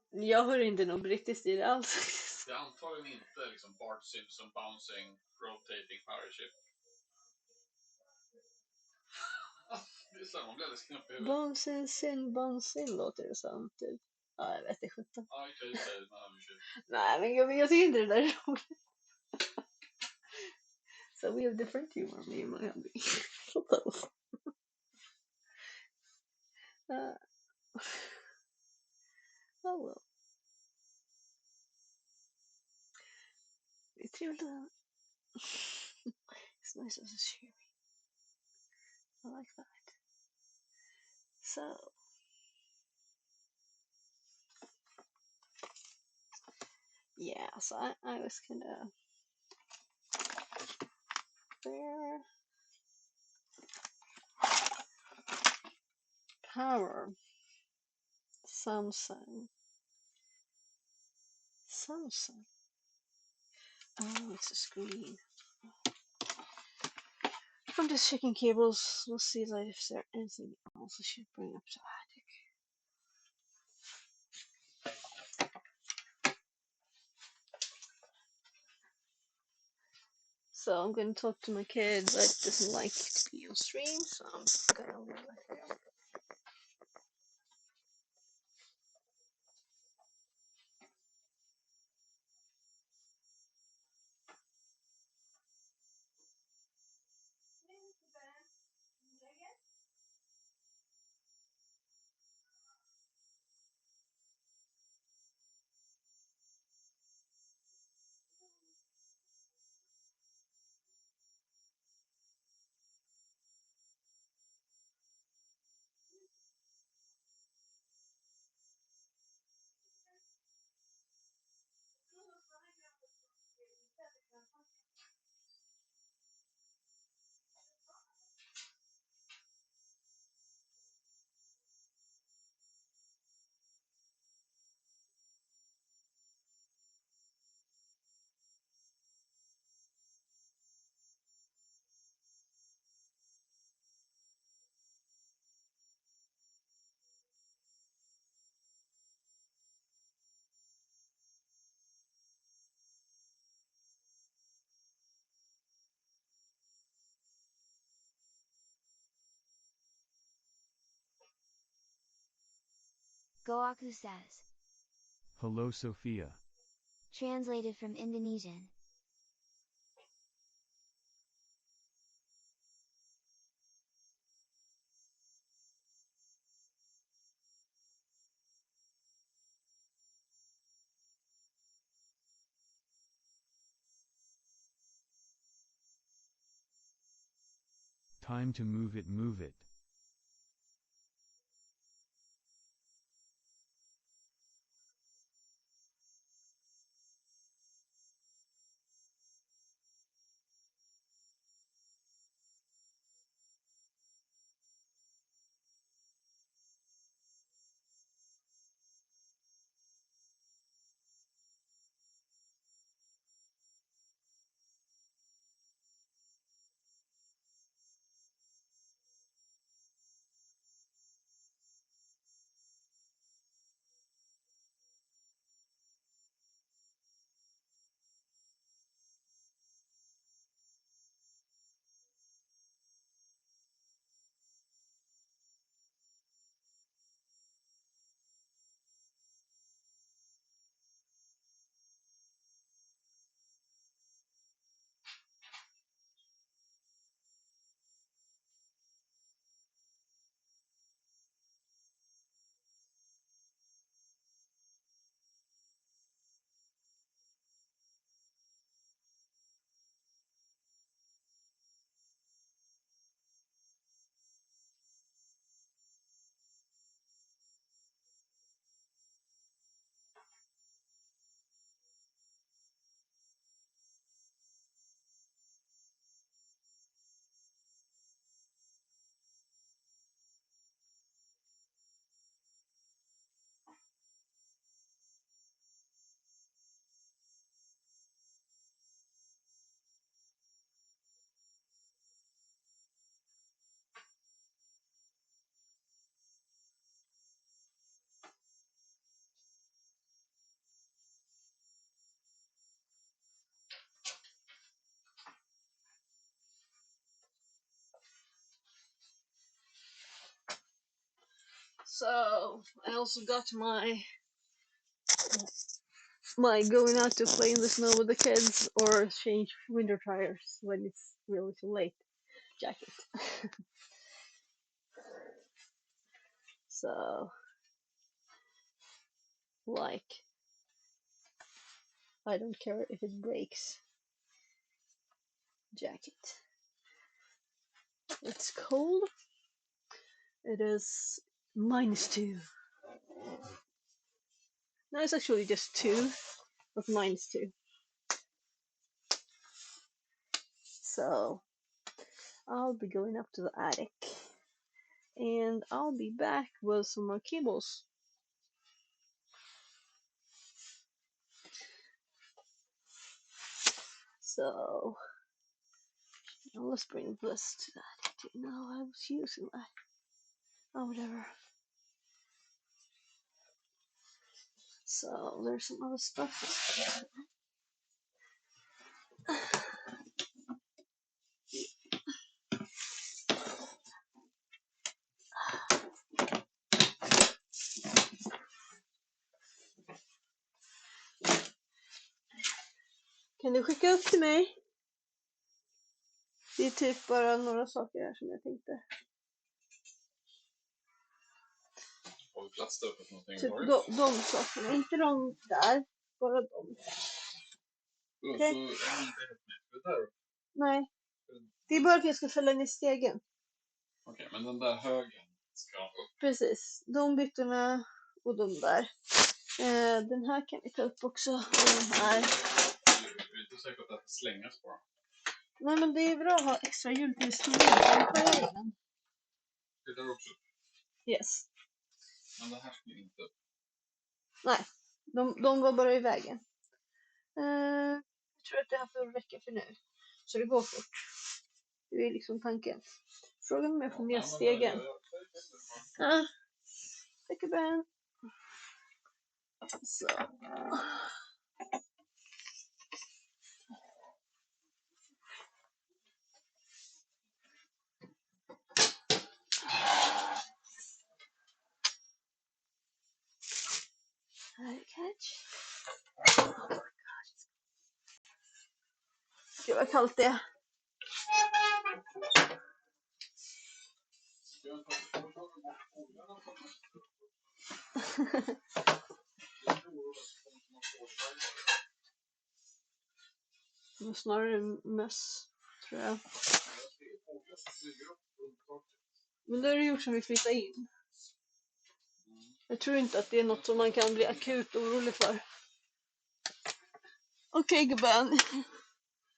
Jag hör inte någon brittiskt i det alls. Det är antagligen inte liksom Bart Simpson bouncing, rotating parachute. Det är så man blir alldeles knäpp i huvudet. Bouncing låter det som typ. Ja, jag vet det sjutton. Nej, men jag tycker inte det där är roligt. So we have different humor, me and my hubby. Oh well. Det är trevligt. It's nice as a cheery. I like that. So. Yeah, so I was kind of there. Power. Samsung. Oh, it's a screen. I'm just checking cables. We'll see like, if there's anything else I should bring up to attic. So I'm gonna talk to my kid, but doesn't like to be on stream, so I'm gonna leave it there. Goaku says. Hello Sophia. Translated from Indonesian. Time to move it, move it. So I also got my going out to play in the snow with the kids or change winter tires when it's really too late jacket. So like I don't care if it breaks jacket. It's cold. It is -2. No, it's actually just 2, but -2. So I'll be going up to the attic and I'll be back with some more cables. So Let's bring this to that. No, I was using that. Oh, whatever. So there's some other stuff. Kan du skicka upp till mig? Det är typ bara några saker här som jag tänkte. Har vi plats där uppe för någonting? Typ de sakerna, inte de där, bara de. Okay. Nej, det är bara att jag ska fälla ner stegen. Okej, men den där högen ska upp. Precis, de byttorna och de där. Den här kan vi ta upp också. Den här. Jag är inte säker på att det här slängas på. Nej, men det är bra att ha extra hjul till stora. Det där också. Yes. Men det här ska inte upp. Nej, de var bara i vägen. Jag tror att det här får räcka för nu. Så det går fort. Det är liksom tanken. Frågan om jag får ner stegen. Ja. Tack Ben. Så. Här catch. Gud vad kallt det är. Men snarare möss, tror jag. Men det har du gjort som vi flyttar in. Jag tror inte att det är något som man kan bli akut orolig för. Okej, gubben.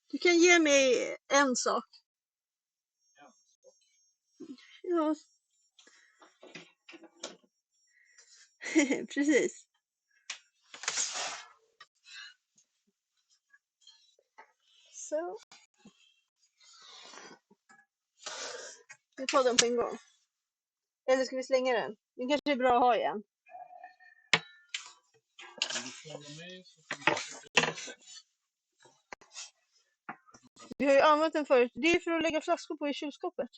Du kan ge mig en sak. Ja. Precis. Så. Vi tar den på en gång. Eller ska vi slänga den? Den kanske är bra att ha igen. Vi har ju använt den förut. Det är för att lägga flaskor på i kylskåpet.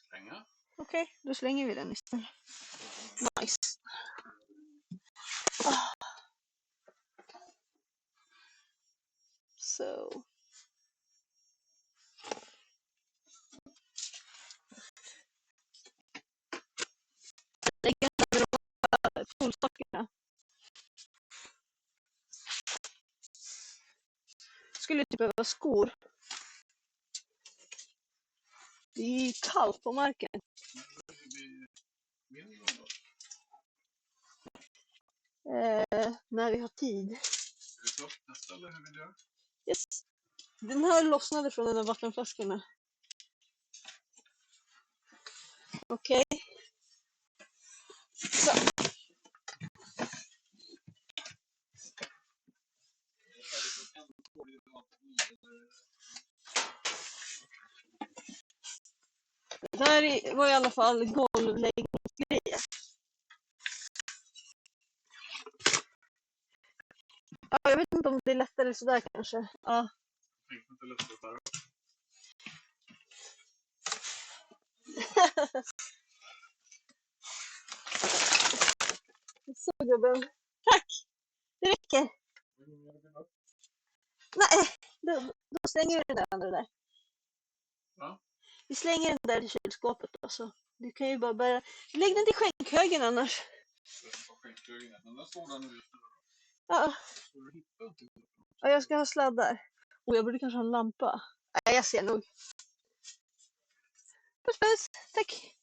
Slänga? Okej, då slänger vi den istället. Nice. Så. Lägga de polstockarna. Skulle typ behöva skor. Det är ju kallt på marken. När vi har tid. Ska vi ta nästa eller hur vill du göra? Yes. Den här lossnade från den här vattenflaskorna. Okej. Så. Det här var i alla fall golvläggningsgrejer. Ja, jag vet inte om det är lättare sådär kanske. Ja. Inte lättare där. Så gubben. Tack! Det räcker. Nej, då slänger vi den där andra där. Ja. Vi slänger den där i kylskåpet då, så du kan ju bara bära. Lägg den till skänkhögen annars. Den där står där nu. Ja. Ja, jag ska ha sladdar. Och jag borde kanske ha en lampa. Nej, jag ser nog. Puss puss, tack.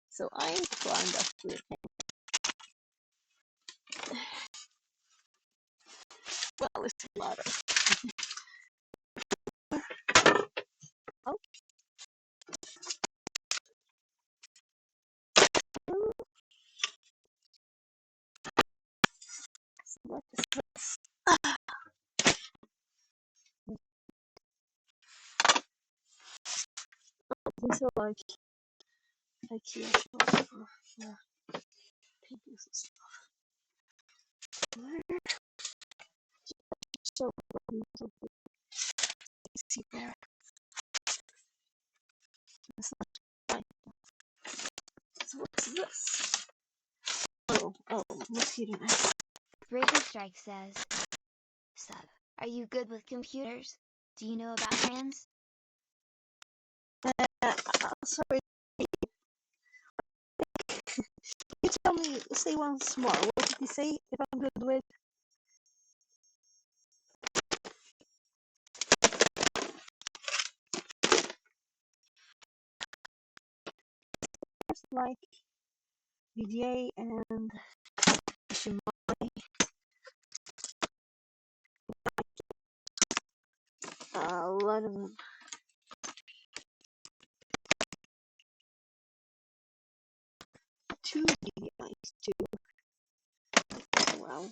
So I'm climbed up to it. Well, it's a ladder. what is this? These are like IKEA shelves for paintings and stuff. So see there. It's not right. So what's this? Oh, mosquito net. Breaker Strike says, Sub, are you good with computers? Do you know about trans? Sorry. Can you tell me, say once more, what did you say if I'm good with? Like VGA and Shimai, a lot of them. Two DVIs too. Wow.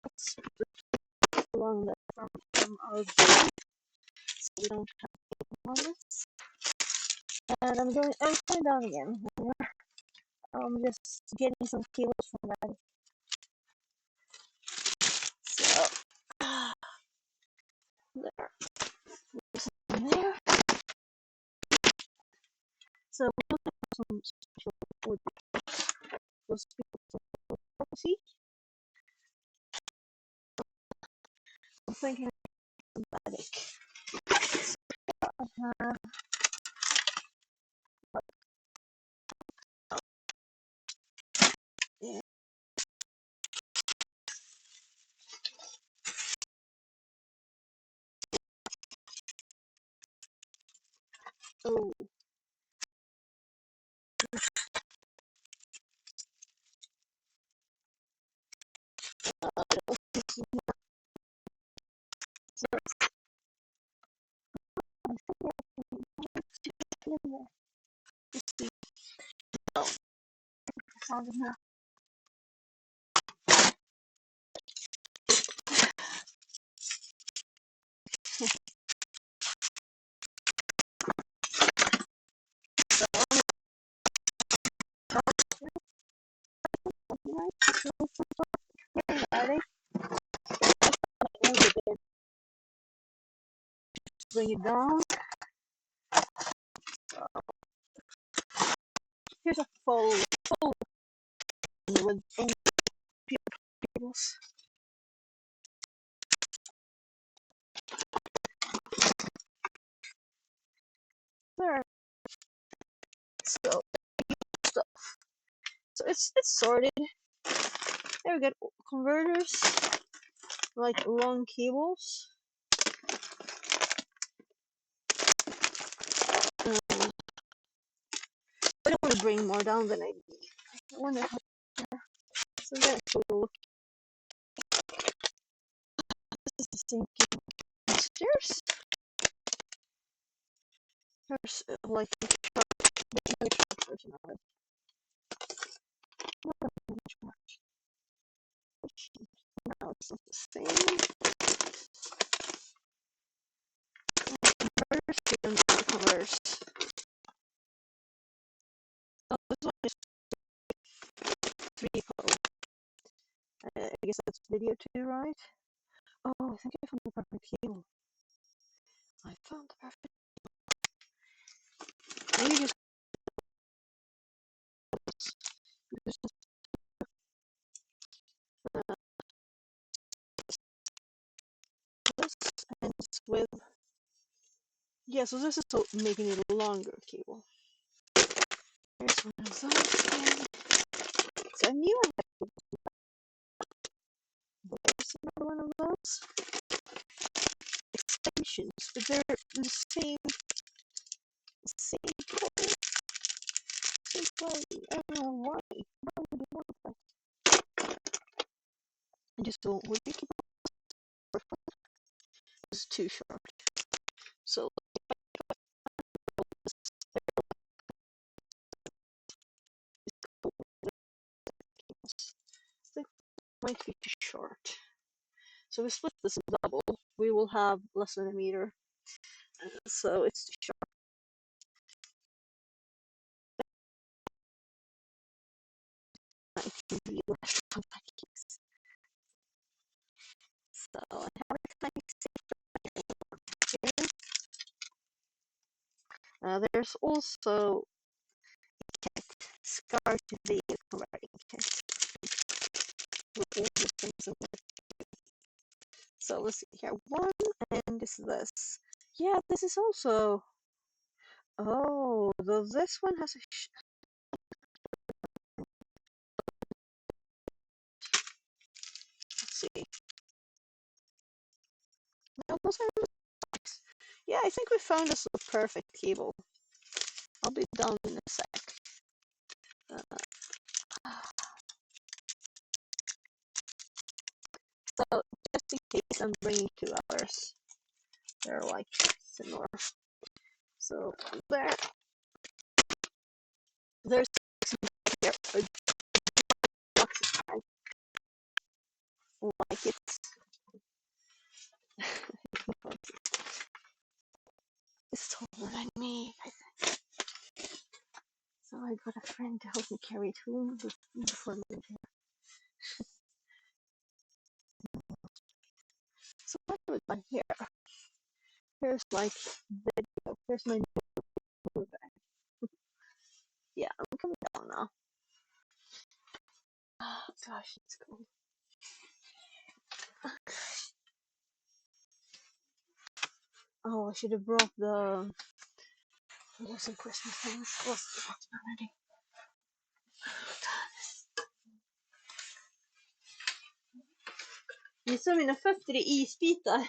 Let's along that from our group, so we don't have to on this. And I'm going down again. I'm just getting some cables from that. So there. There. So we're looking for some special wood for see. I'm thinking sympathetic. Yeah. Oh. Bring it down. Here's a full with cables. There. So it's sorted. There we go. Converters, like long cables. I don't want to bring more down than I need. I wonder how. So that's a look. This is the same cable upstairs. There's like a version of it. Now it's not the same. Converse. Oh, this one is 3 code. I guess that's video too, right? Oh, I think I found the perfect cable. I found the perfect. Maybe just this and it's with. Yeah, so this is making it a longer cable. Here's one of those. So I knew I had there's another one of those extensions, but they're the same code. Same quality. I don't know why. Why would you want that? I just don't want it. It's too short. So might be too short. So we split this in double. We will have less than a meter. So it's too short. It can be left on my keys. So I have it there's also a scar to the writing kit with all the things in it. So let's see here. One, and this. Yeah, this is also. Oh, though this one has a. Let's see. No, those are the socks. Yeah, I think we found us a perfect cable. I'll be down in a sec. So just in case I'm bringing 2 others, they're like similar. So there's here a box like it's it's taller than me. So I got a friend to help me carry it home before moving here. So what have I done here? Here's like video. Here's my new bag. Yeah, I'm coming down now. Oh gosh, it's cold. Oh, I should have brought the some Christmas things. What's the already? Gissa mina fötter är isbitar.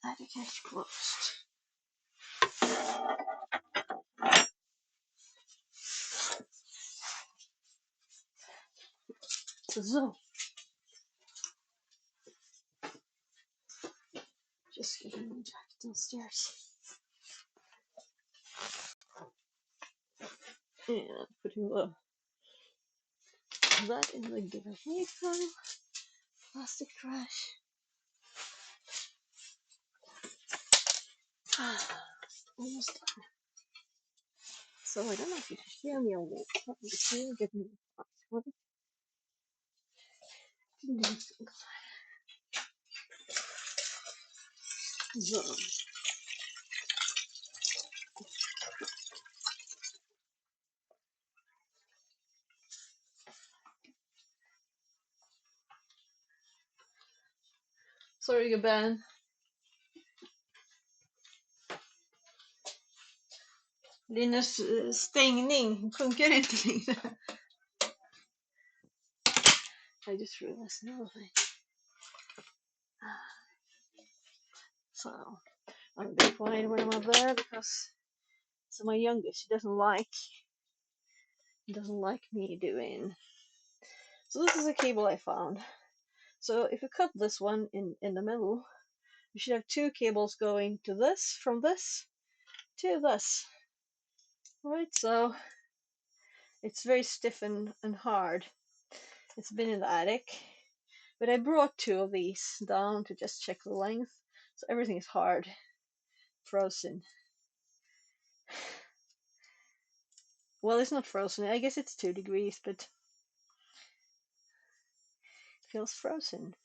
That is just closed. So, just getting my jacket downstairs. And putting that in the giveaway pile. Plastic trash. Almost done. So I don't know if you can hear me on the get me password. So. Sorry gubben. Linus stängning funkar inte längre. I just realized another thing. So I'm being quiet when I'm up there because so my youngest she doesn't like me doing. So this is a cable I found. So if you cut this one in the middle, you should have 2 cables going to this, from this to this. Right, so it's very stiff and hard. It's been in the attic, but I brought 2 of these down to just check the length. So everything is hard, frozen. Well, it's not frozen. I guess it's 2 degrees, but it feels frozen.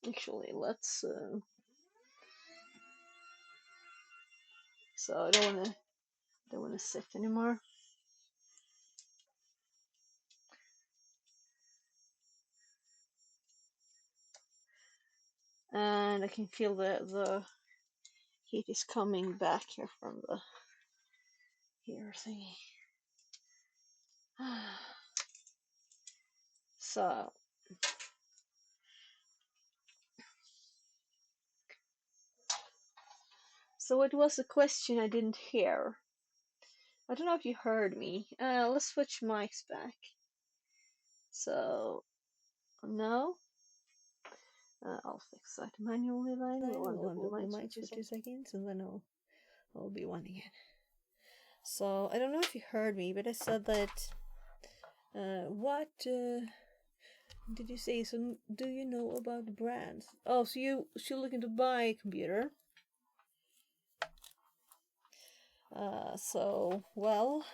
Actually, let's. So I don't wanna sit anymore. And I can feel the heat is coming back here from the here thingy. So it was a question I didn't hear. I don't know if you heard me. Let's switch mics back. So, no. I'll fix that manually then. We'll We'll unblock the mics for 2 seconds and then I'll be one again. So, I don't know if you heard me, but I said that, what did you say? So, do you know about the brands? Oh, so you're looking to buy a computer. Well,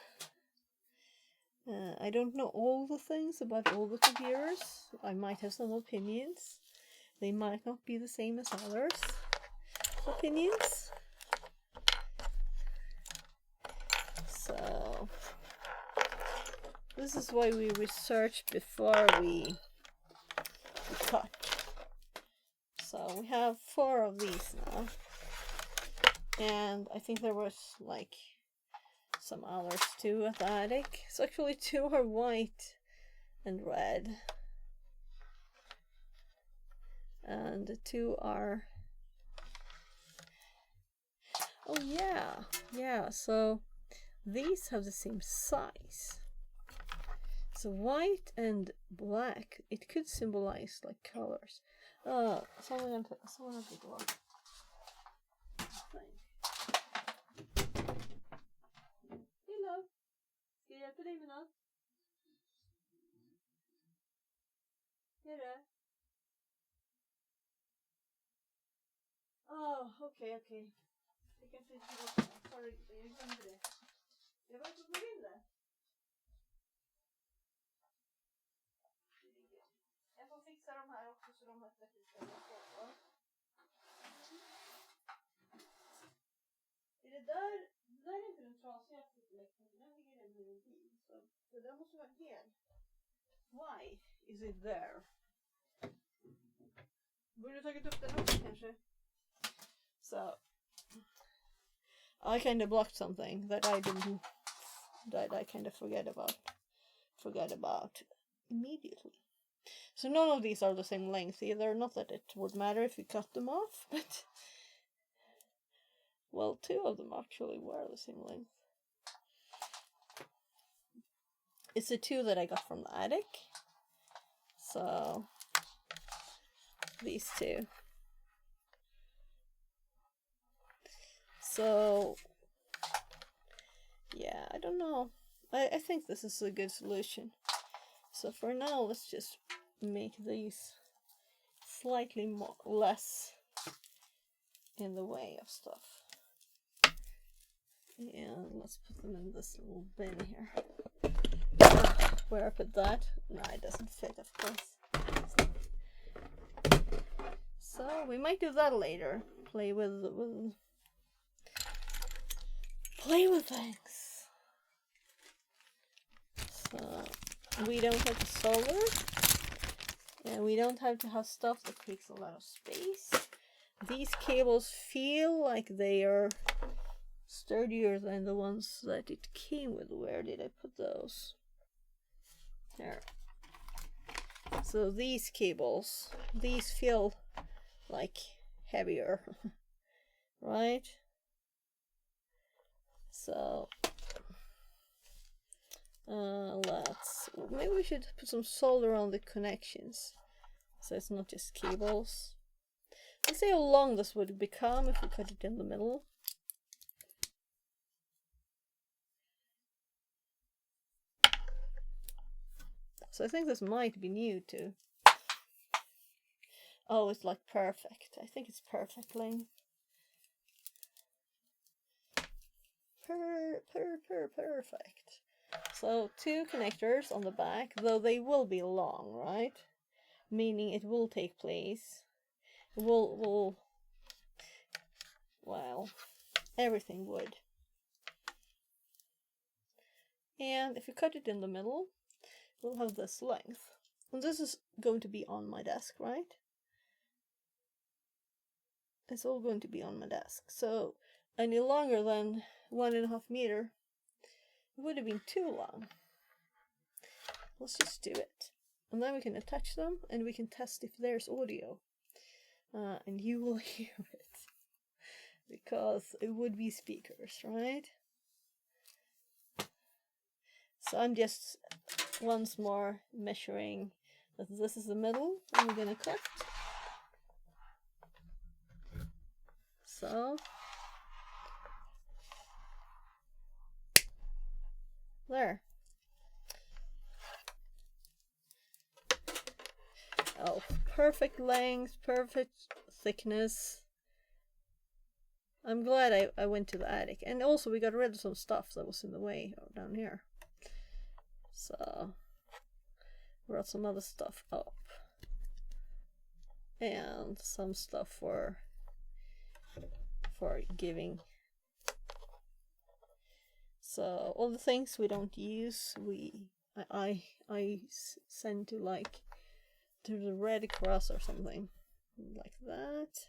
I don't know all the things about all the computers. I might have some opinions. They might not be the same as others' opinions. So, this is why we research before we cut. So, we have 4 of these now. And I think there was like some others too at the attic. So actually 2 are white and red. And the 2 are... Oh yeah, so these have the same size. So white and black, it could symbolize like colors. Someone at the door. Hello. Ska jag hjälpa dig med något? Är det? Okej. Jag kan flytta tillbaka. Sorry, jag glömde det. Jag var inte på in det. Jag får fixa de här också så de har ett vettigt ställe att stå på. Är det där är inte den trasiga fotläkten. Den ligger i en bil. Så den måste vara hel. Why is it there? Borde du tagit upp den också kanske? So I kind of blocked something that I kind of forgot about immediately. So none of these are the same length either. Not that it would matter if we cut them off, but well, 2 of them actually were the same length. It's the 2 that I got from the attic. So these 2. So yeah, I don't know. I think this is a good solution. So for now, let's just make these slightly less in the way of stuff. And let's put them in this little bin here. Where I put that? No, it doesn't fit, of course. So we might do that later. Play with things. So we don't have to solder, and we don't have to have stuff that takes a lot of space. These cables feel like they are sturdier than the ones that it came with. Where did I put those? There. So these cables, these feel like heavier, right? So maybe we should put some solder on the connections, so it's not just cables. Let's see how long this would become if we cut it in the middle. So I think this might be new too. Oh, it's like perfect. I think it's perfect length. Perfect. So 2 connectors on the back, though they will be long, right? Meaning it will take place. Well, everything would. And if you cut it in the middle, we'll have this length. And this is going to be on my desk, right? It's all going to be on my desk. So any longer than 1.5 meters, it would have been too long. Let's just do it. And then we can attach them and we can test if there's audio. And you will hear it. Because it would be speakers, right? So I'm just once more measuring that this is the middle, and we're gonna cut. So there. Oh, perfect length, perfect thickness. I'm glad I went to the attic. And also we got rid of some stuff that was in the way down here. So brought some other stuff up. And some stuff for giving. So all the things we don't use, I send to like to the Red Cross or something like that.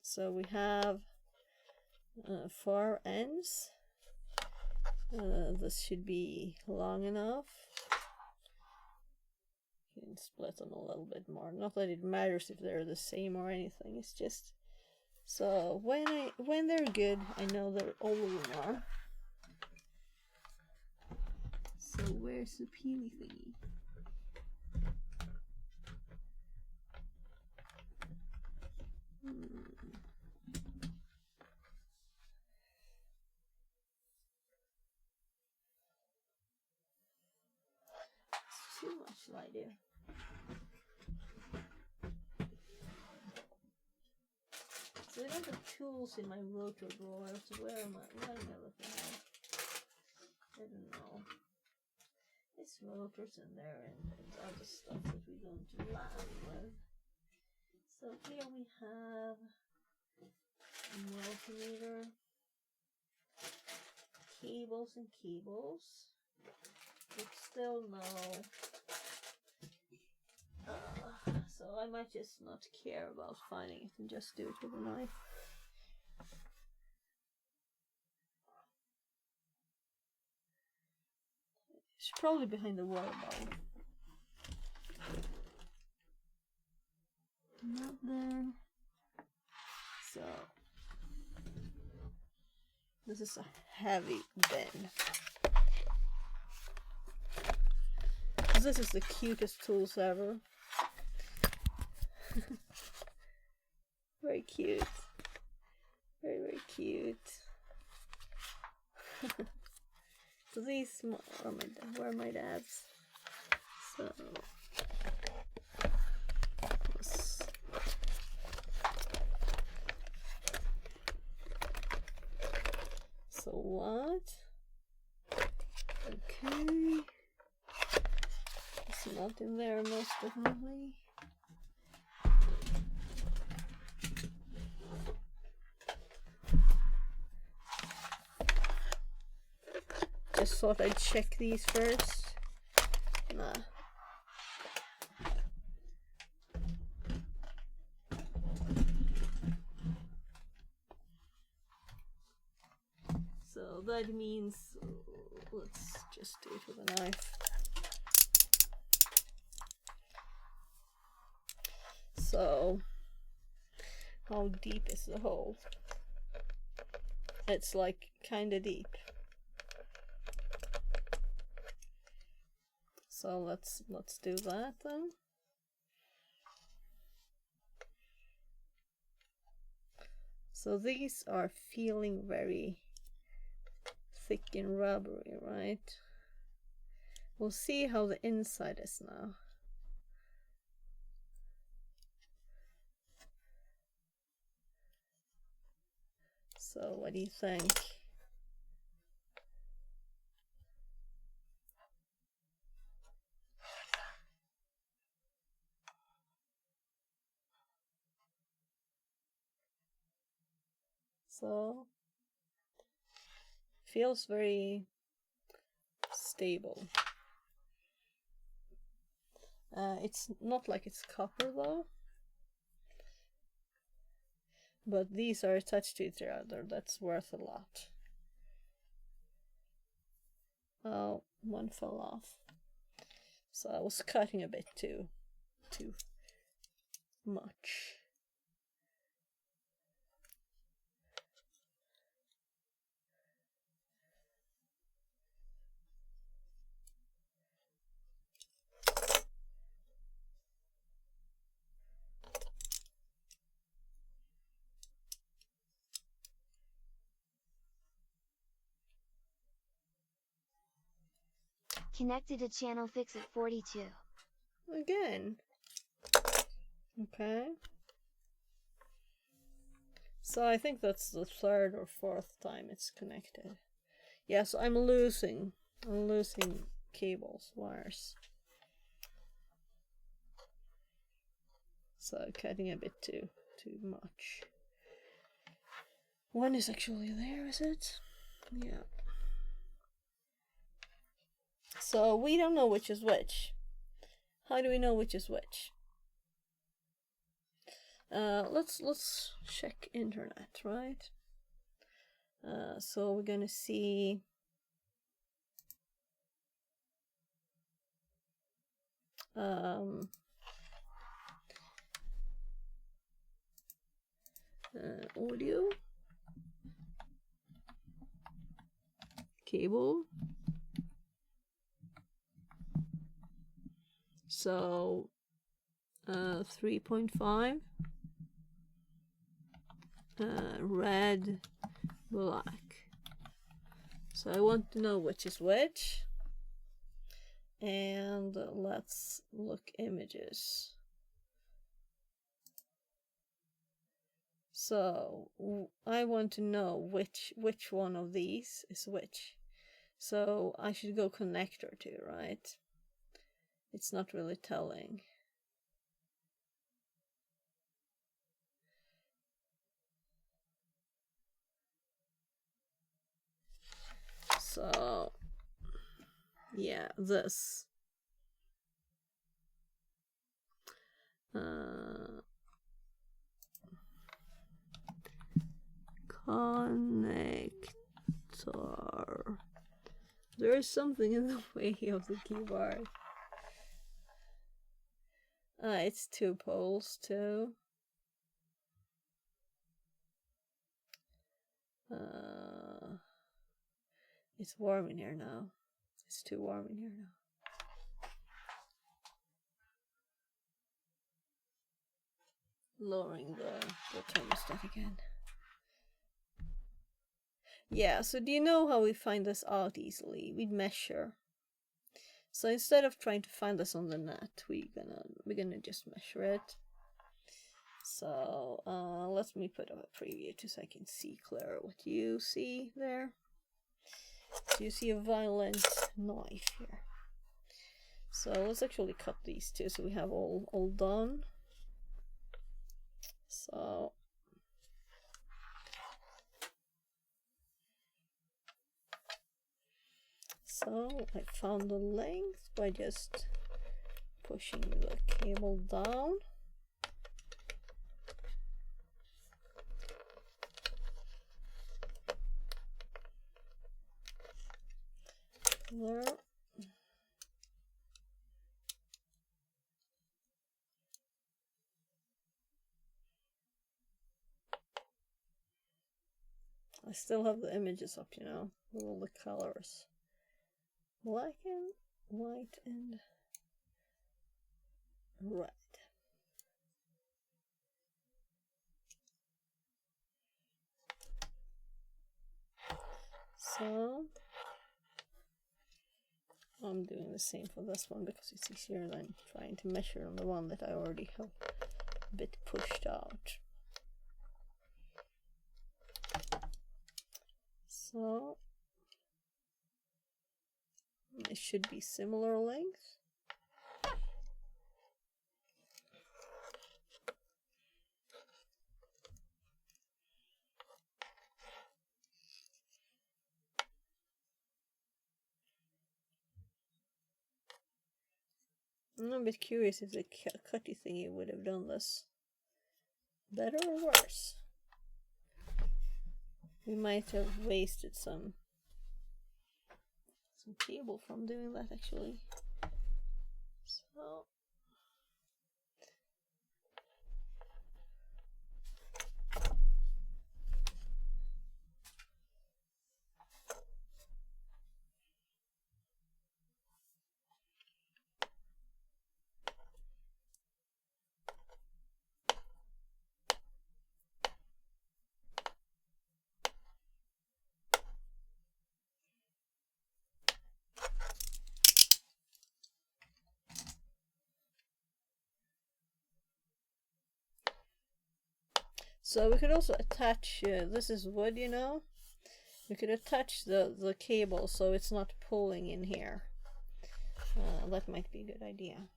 So we have 4 ends. This should be long enough. You can split them a little bit more. Not that it matters if they're the same or anything. It's just so when they're good, I know they're all are. So where's the peely thingy? Too much light here. So I don't have tools in my rotor drawer, so where am I looking at? I don't know. It's rotors in there and other stuff that we don't land with. So here we have a multimeter, cables and cables, but still no. So I might just not care about finding it and just do it with a knife. It's probably behind the water bottle. Not there. So this is a heavy bin. This is the cutest tools ever. Very cute. Very, very cute. So these were my dad's. So what? Okay. It's not in there most definitely. Just thought I'd check these first. Nah. So that means let's just do it with a knife. So how deep is the hole? It's like kinda deep. So let's do that then. So these are feeling very thick and rubbery, right? We'll see how the inside is now. So what do you think? So feels very stable. It's not like it's copper though, but these are attached to each other. That's worth a lot. Oh, one fell off. So I was cutting a bit too much. Connected to channel Fixit 42. Again. Okay. So I think that's the third or fourth time it's connected. Yes, I'm losing cables, wires. So cutting a bit too much. One is actually there, is it? Yeah. So we don't know which is which. How do we know which is which? Let's check internet, right? So we're gonna see audio, cable. So 3.5, red, black. So I want to know which is which. And let's look images. So I want to know which one of these is which. So I should go connector to, right? It's not really telling. So yeah, this. Connector. There is something in the way of the keyboard. It's 2 poles too. It's warm in here now. It's too warm in here now. Lowering the thermostat again. Yeah, so do you know how we find this out easily? We'd measure. So instead of trying to find this on the net, we're gonna just measure it. So let me put up a preview just so I can see clearer what you see there. So you see a violent knife here. So let's actually cut these two so we have all done. So I found the length by just pushing the cable down. There. I still have the images up, you know, with all the colors. Black and white and red. So I'm doing the same for this one because it's easier than trying to measure on the one that I already have a bit pushed out. So it should be similar length. I'm a bit curious if the cutty thingy would have done this better or worse. We might have wasted some cable from doing that actually. So So we could also attach, this is wood, you know? We could attach the cable so it's not pulling in here. That might be a good idea.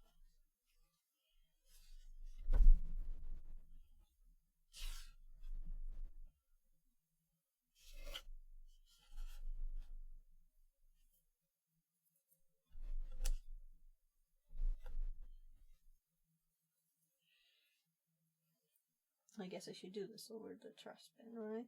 I guess I should do this over the truss pin, right?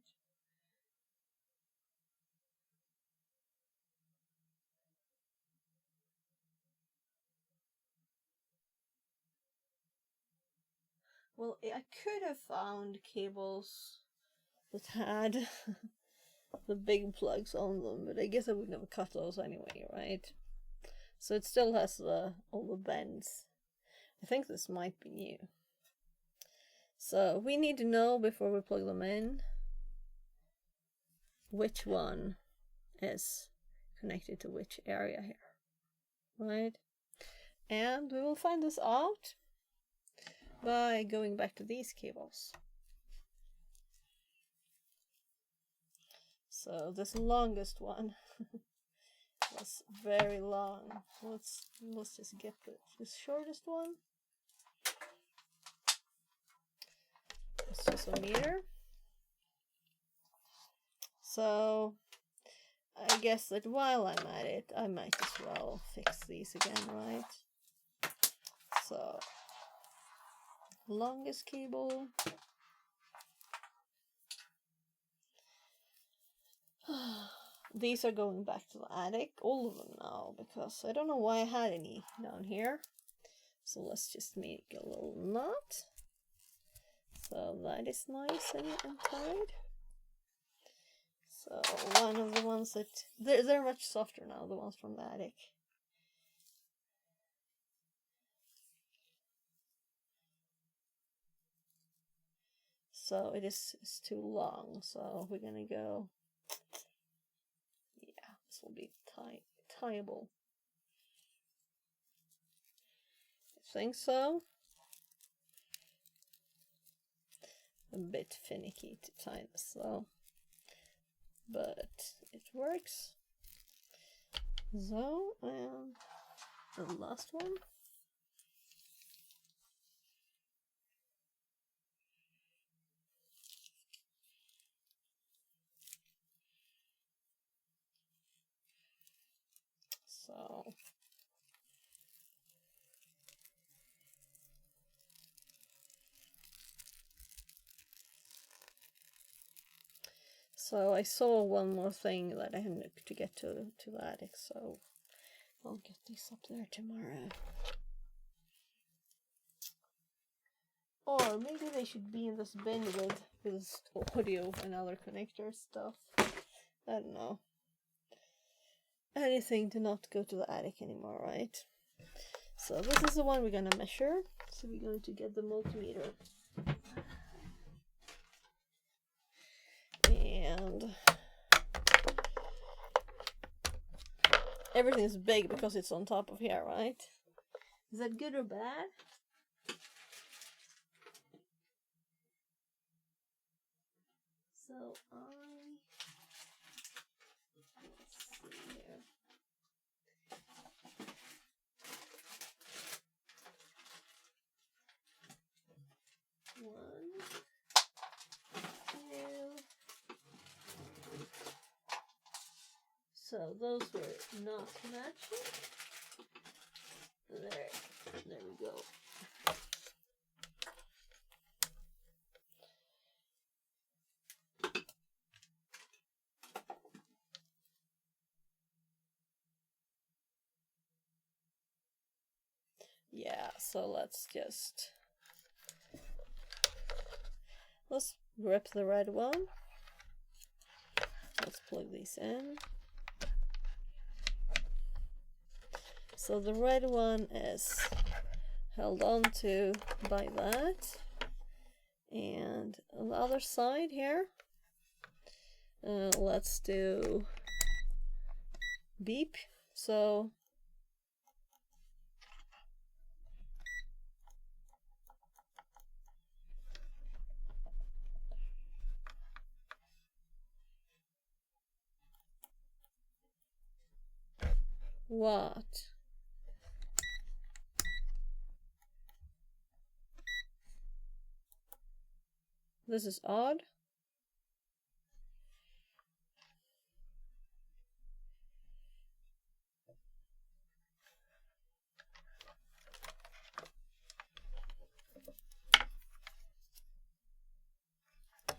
Well, I could have found cables that had the big plugs on them, but I guess I wouldn't have cut those anyway, right? So it still has all the bends. I think this might be new. So we need to know before we plug them in which one is connected to which area here, right? And we will find this out by going back to these cables. So this longest one was very long. Let's just get the shortest one. It's just a meter. So I guess that while I'm at it, I might as well fix these again, right? So longest cable. These are going back to the attic, all of them now, because I don't know why I had any down here. So let's just make a little knot. So that is nice and tied. So one of the ones that, they're much softer now, the ones from the attic. So it's too long, so we're gonna go, yeah, this will be tieable. I think so. A bit finicky to tie this though, but it works. So, and the last one. So I saw one more thing that I had to get to the attic, so I'll get these up there tomorrow. Or maybe they should be in this bin with this audio and other connector stuff. I don't know. Anything to not go to the attic anymore, right? So this is the one we're gonna measure. So we're going to get the multimeter. And everything is big because it's on top of here, right? Is that good or bad? So let's see here. One, two. So those were not matching. There we go. Yeah, so let's rip the red one. Let's plug these in. So the red one is held on to by that. And on the other side here, let's do beep. So What? This is odd.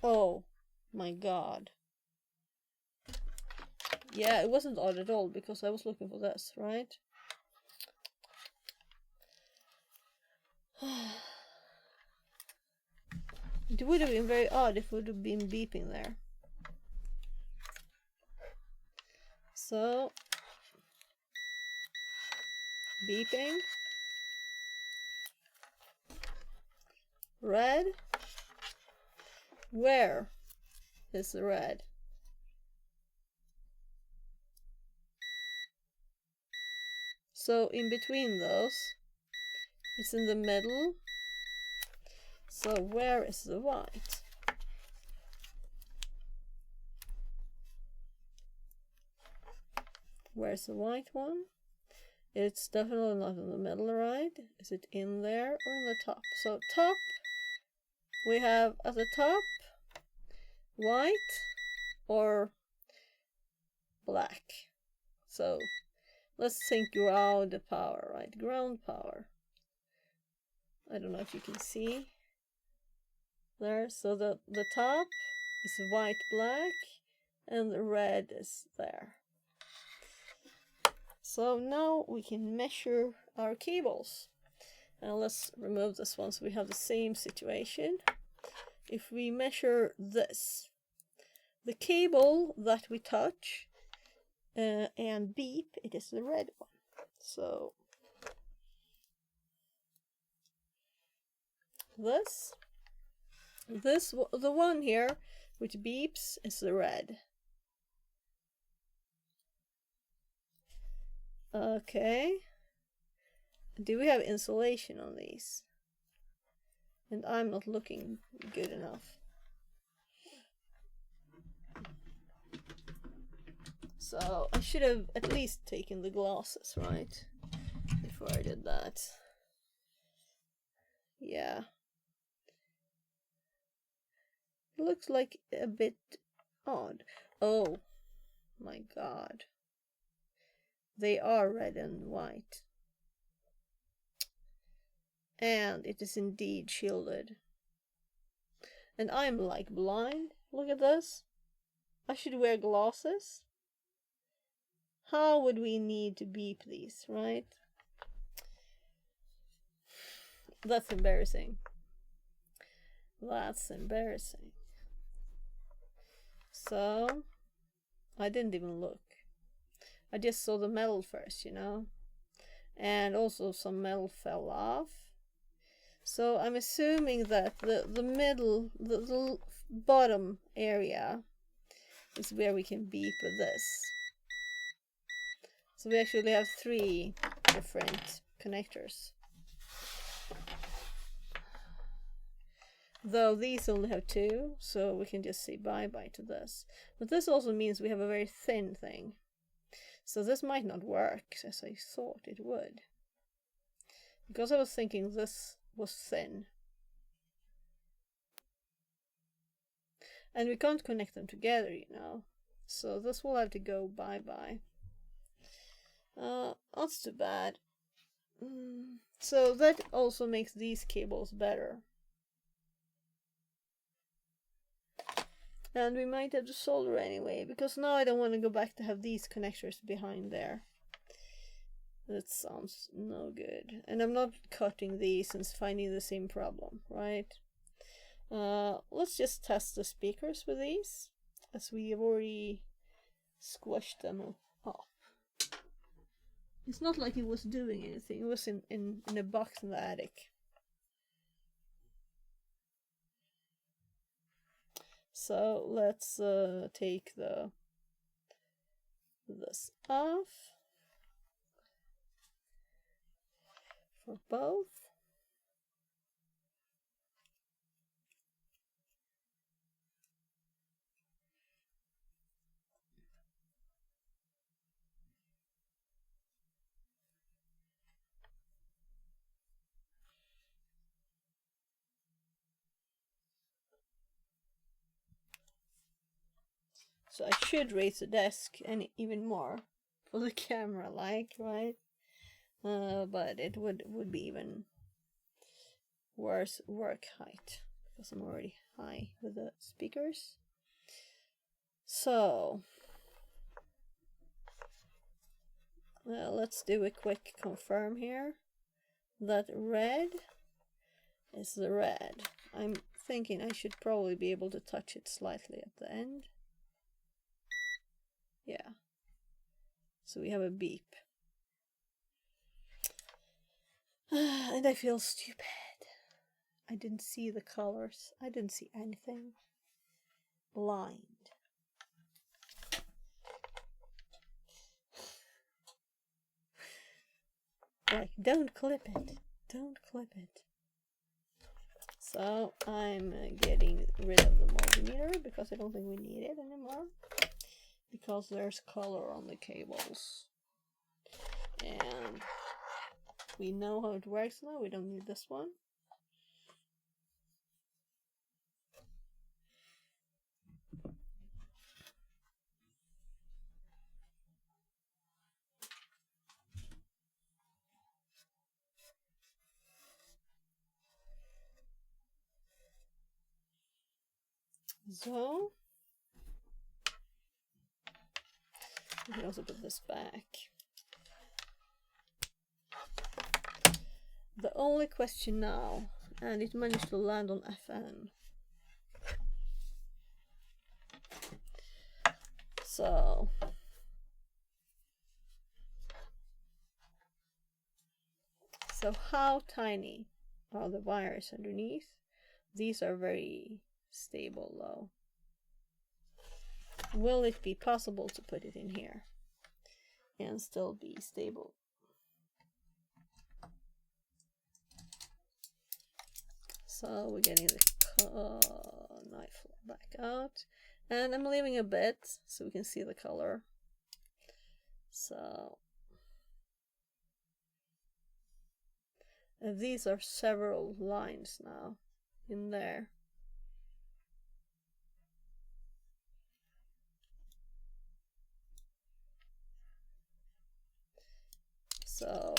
Oh my god. Yeah, it wasn't odd at all because I was looking for this, right? It would have been very odd if it would have been beeping there. So, beeping. Red. Where is the red? So in between those, it's in the middle. So where is the white? Where's the white one? It's definitely not in the middle, right? Is it in there or in the top? So top, we have at the top, white or black. So let's think ground power, right? Ground power. I don't know if you can see there. So the top is white, black, and the red is there. So now we can measure our cables. And let's remove this one so we have the same situation. If we measure this, the cable that we touch and beep, it is the red one. So the one here which beeps is the red. Okay. Do we have insulation on these? And I'm not looking good enough. So I should have at least taken the glasses, right? Before I did that. Yeah. It looks like a bit odd. Oh my god. They are red and white. And it is indeed shielded. And I'm like blind. Look at this. I should wear glasses. How would we need to beep these, right? That's embarrassing. That's embarrassing. So, I didn't even look. I just saw the metal first, you know? And also some metal fell off. So I'm assuming that the middle, the bottom area is where we can beep with this. So we actually have 3 different connectors. Though these only have 2, so we can just say bye-bye to this. But this also means we have a very thin thing. So this might not work as I thought it would. Because I was thinking this was thin. And we can't connect them together, you know. So this will have to go bye-bye. That's too bad. So that also makes these cables better. And we might have to solder anyway, because now I don't want to go back to have these connectors behind there. That sounds no good. And I'm not cutting these and finding the same problem, right? Let's just test the speakers with these, as we have already squashed them off. It's not like it was doing anything. It was in a box in the attic. So let's take this off for both. So I should raise the desk and even more for the camera, like, right? But it would be even worse work height because I'm already high with the speakers. So let's do a quick confirm here that red is the red. I'm thinking I should probably be able to touch it slightly at the end. Yeah. So we have a beep. And I feel stupid. I didn't see the colors. I didn't see anything. Blind. Like, don't clip it. Don't clip it. So I'm getting rid of the multimeter because I don't think we need it anymore. Because there's color on the cables. And we know how it works now. We don't need this one. So we can also put this back. The only question now, and it managed to land on FN. So how tiny are the wires underneath? These are very stable though. Will it be possible to put it in here and still be stable? So we're getting the knife back out, and I'm leaving a bit so we can see the color. So these are several lines now in there. So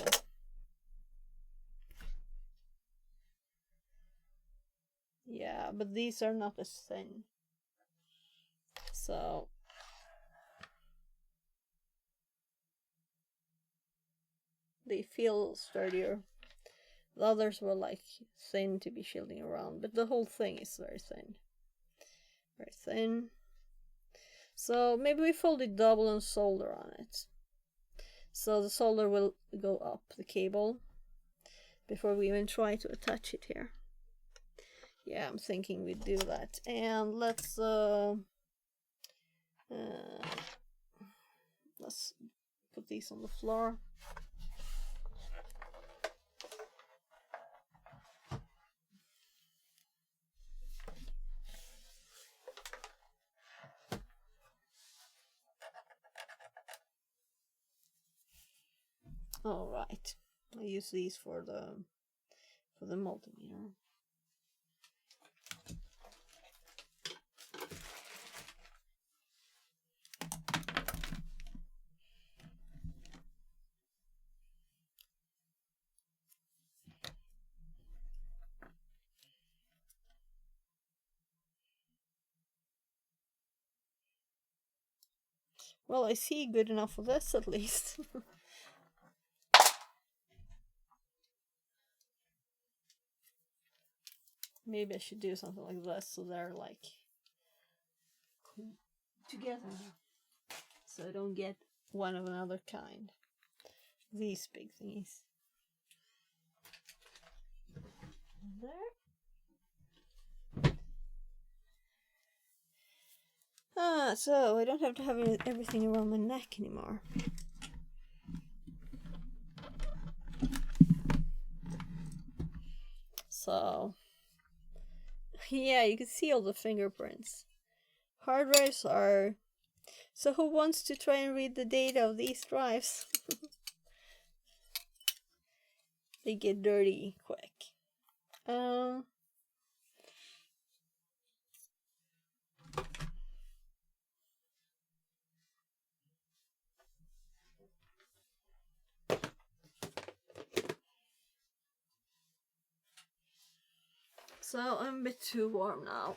yeah, but these are not as thin. So they feel sturdier. The others were like thin to be shielding around, but the whole thing is very thin. Very thin. So maybe we fold it double and solder on it. So the solder will go up the cable before we even try to attach it here. Yeah, I'm thinking we do that. And let's put these on the floor. All right, I use these for the multimeter. Well, I see good enough of this at least. Maybe I should do something like this so they're like together. So I don't get one of another kind. These big thingies. There. So I don't have to have everything around my neck anymore. So, yeah, you can see all the fingerprints. Hard drives are... So who wants to try and read the data of these drives? They get dirty quick. So I'm a bit too warm now.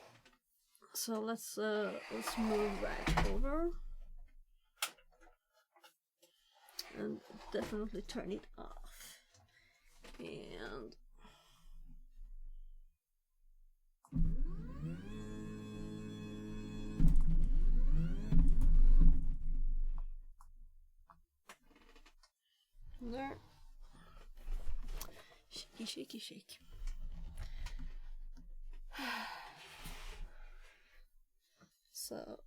So let's move right over and definitely turn it off. And there. Shaky, shaky, shake. So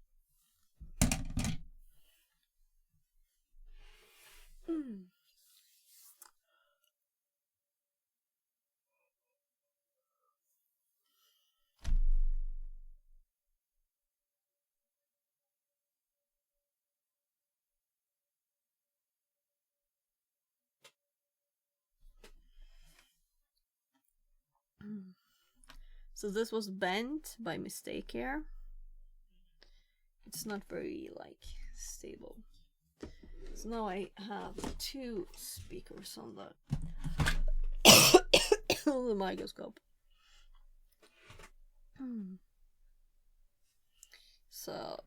so this was bent by mistake here. It's not very like stable. So now I have 2 speakers on the microscope. So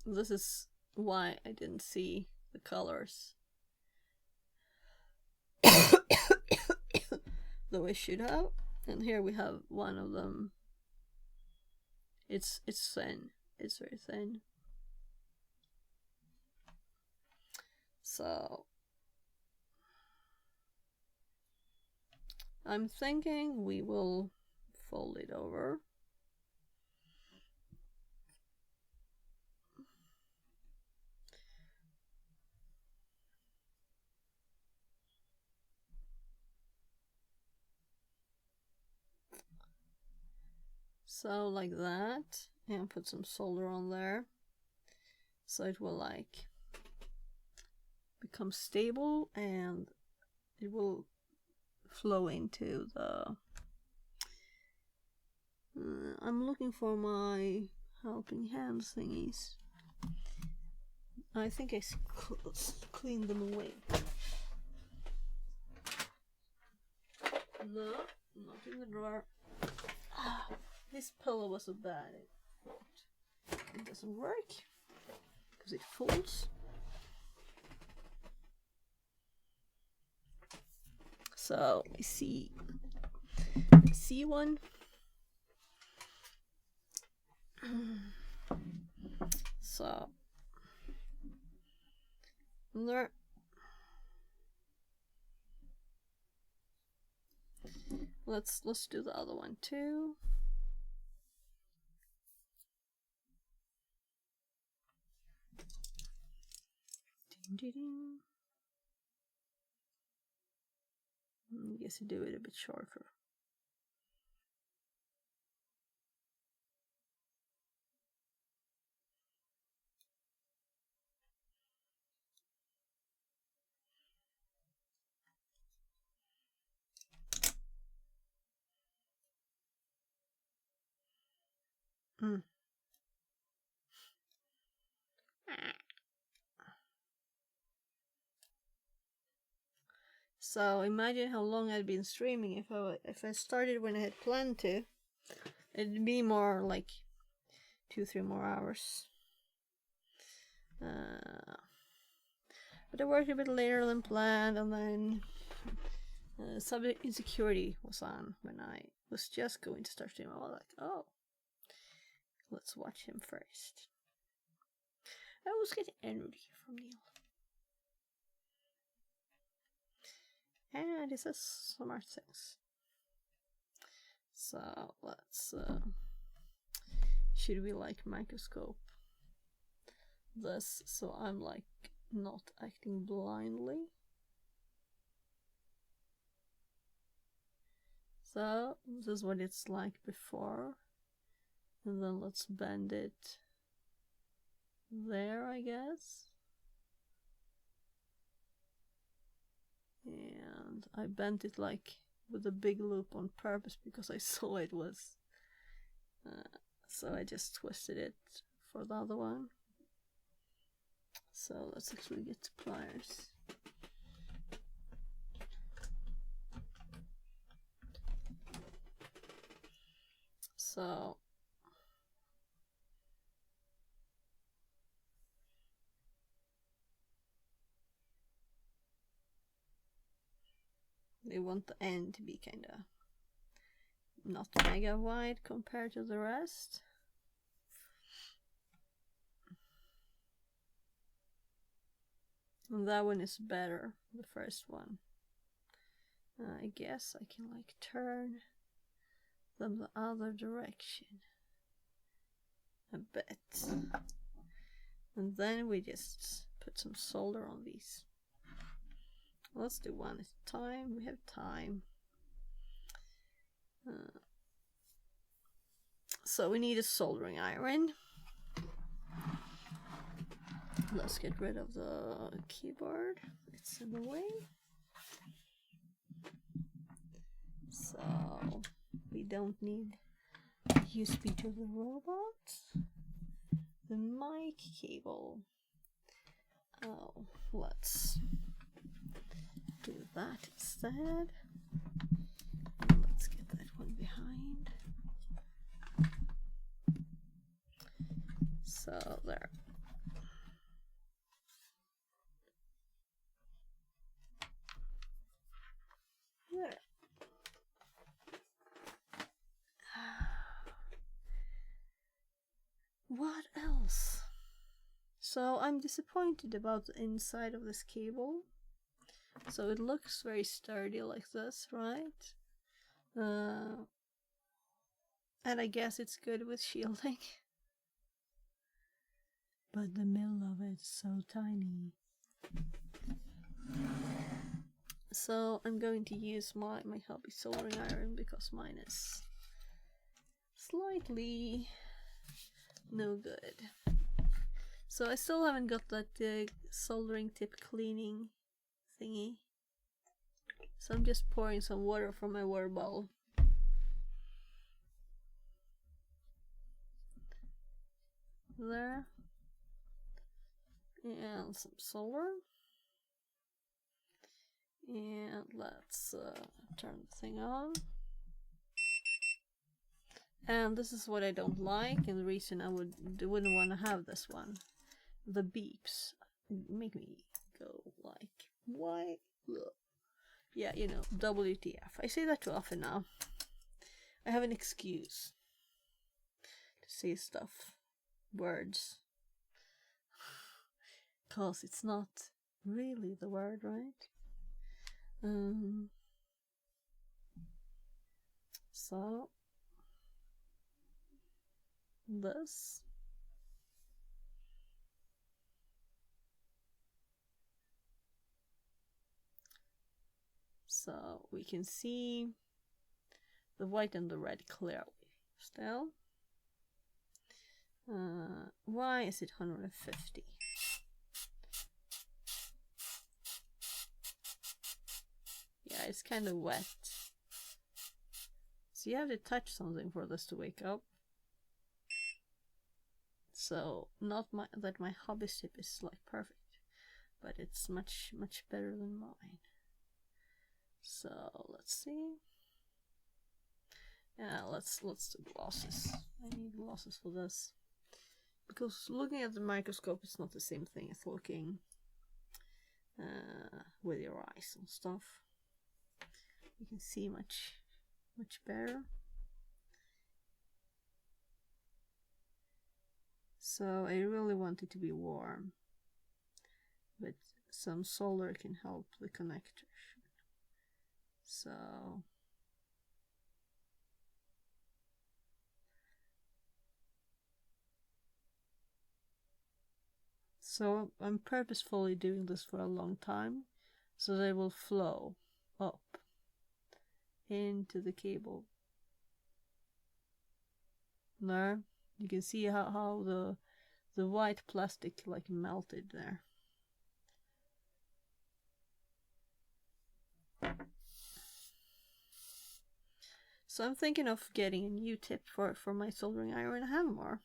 this is why I didn't see the colors though I should have. And here we have one of them. It's thin. It's very thin. So I'm thinking we will fold it over. So like that, and put some solder on there, so it will like become stable and it will flow into the. I'm looking for my helping hand thingies. I think I cleaned them away. No, not in the drawer. This pillow was so bad. It doesn't work because it folds. So I see one. So there. Let's do the other one too. Ding, ding. I guess you do it a bit shorter. So imagine how long I'd been streaming. If I started when I had planned to, it'd be more like 2-3 more hours. But I worked a bit later than planned, and then subject insecurity was on when I was just going to start streaming. I was like, oh, let's watch him first. I was getting energy from Neil. And this is smart things. So let's should we like microscope this so I'm like not acting blindly? So this is what it's like before, and then let's bend it there, I guess. And I bent it like with a big loop on purpose because I saw it was so I just twisted it for the other one. So let's actually get to pliers. So they want the end to be kind of not mega wide compared to the rest. And that one is better, the first one. I guess I can like turn them the other direction a bit. And then we just put some solder on these. Let's do one at a time. We have time. So we need a soldering iron. Let's get rid of the keyboard. It's in the way. So we don't need USB to the robot. The mic cable. Oh, let's do that instead. Let's get that one behind. So there. There. What else? So I'm disappointed about the inside of this cable. So it looks very sturdy like this, right? And I guess it's good with shielding. But the middle of it's so tiny. So I'm going to use my hobby soldering iron because mine is slightly no good. So I still haven't got that soldering tip cleaning thingy. So I'm just pouring some water from my water bottle. There. And some solder. And let's turn the thing on. And this is what I don't like, and the reason I wouldn't want to have this one. The beeps make me go like, why? Ugh. Yeah, you know, WTF. I say that too often now. I have an excuse to say stuff, words, cause it's not really the word, right? So this. So we can see the white and the red clearly still. Why is it 150? Yeah, it's kind of wet. So you have to touch something for this to wake up. So not that my hobby tip is like perfect, but it's much better than mine. So let's see. Yeah, let's do glosses. I need glosses for this. Because looking at the microscope is not the same thing as looking with your eyes and stuff. You can see much better. So I really want it to be warm, but some solder can help the connector. So I'm purposefully doing this for a long time, so they will flow up into the cable. There, you can see how the white plastic like melted there. So I'm thinking of getting a new tip for my soldering iron. I have more,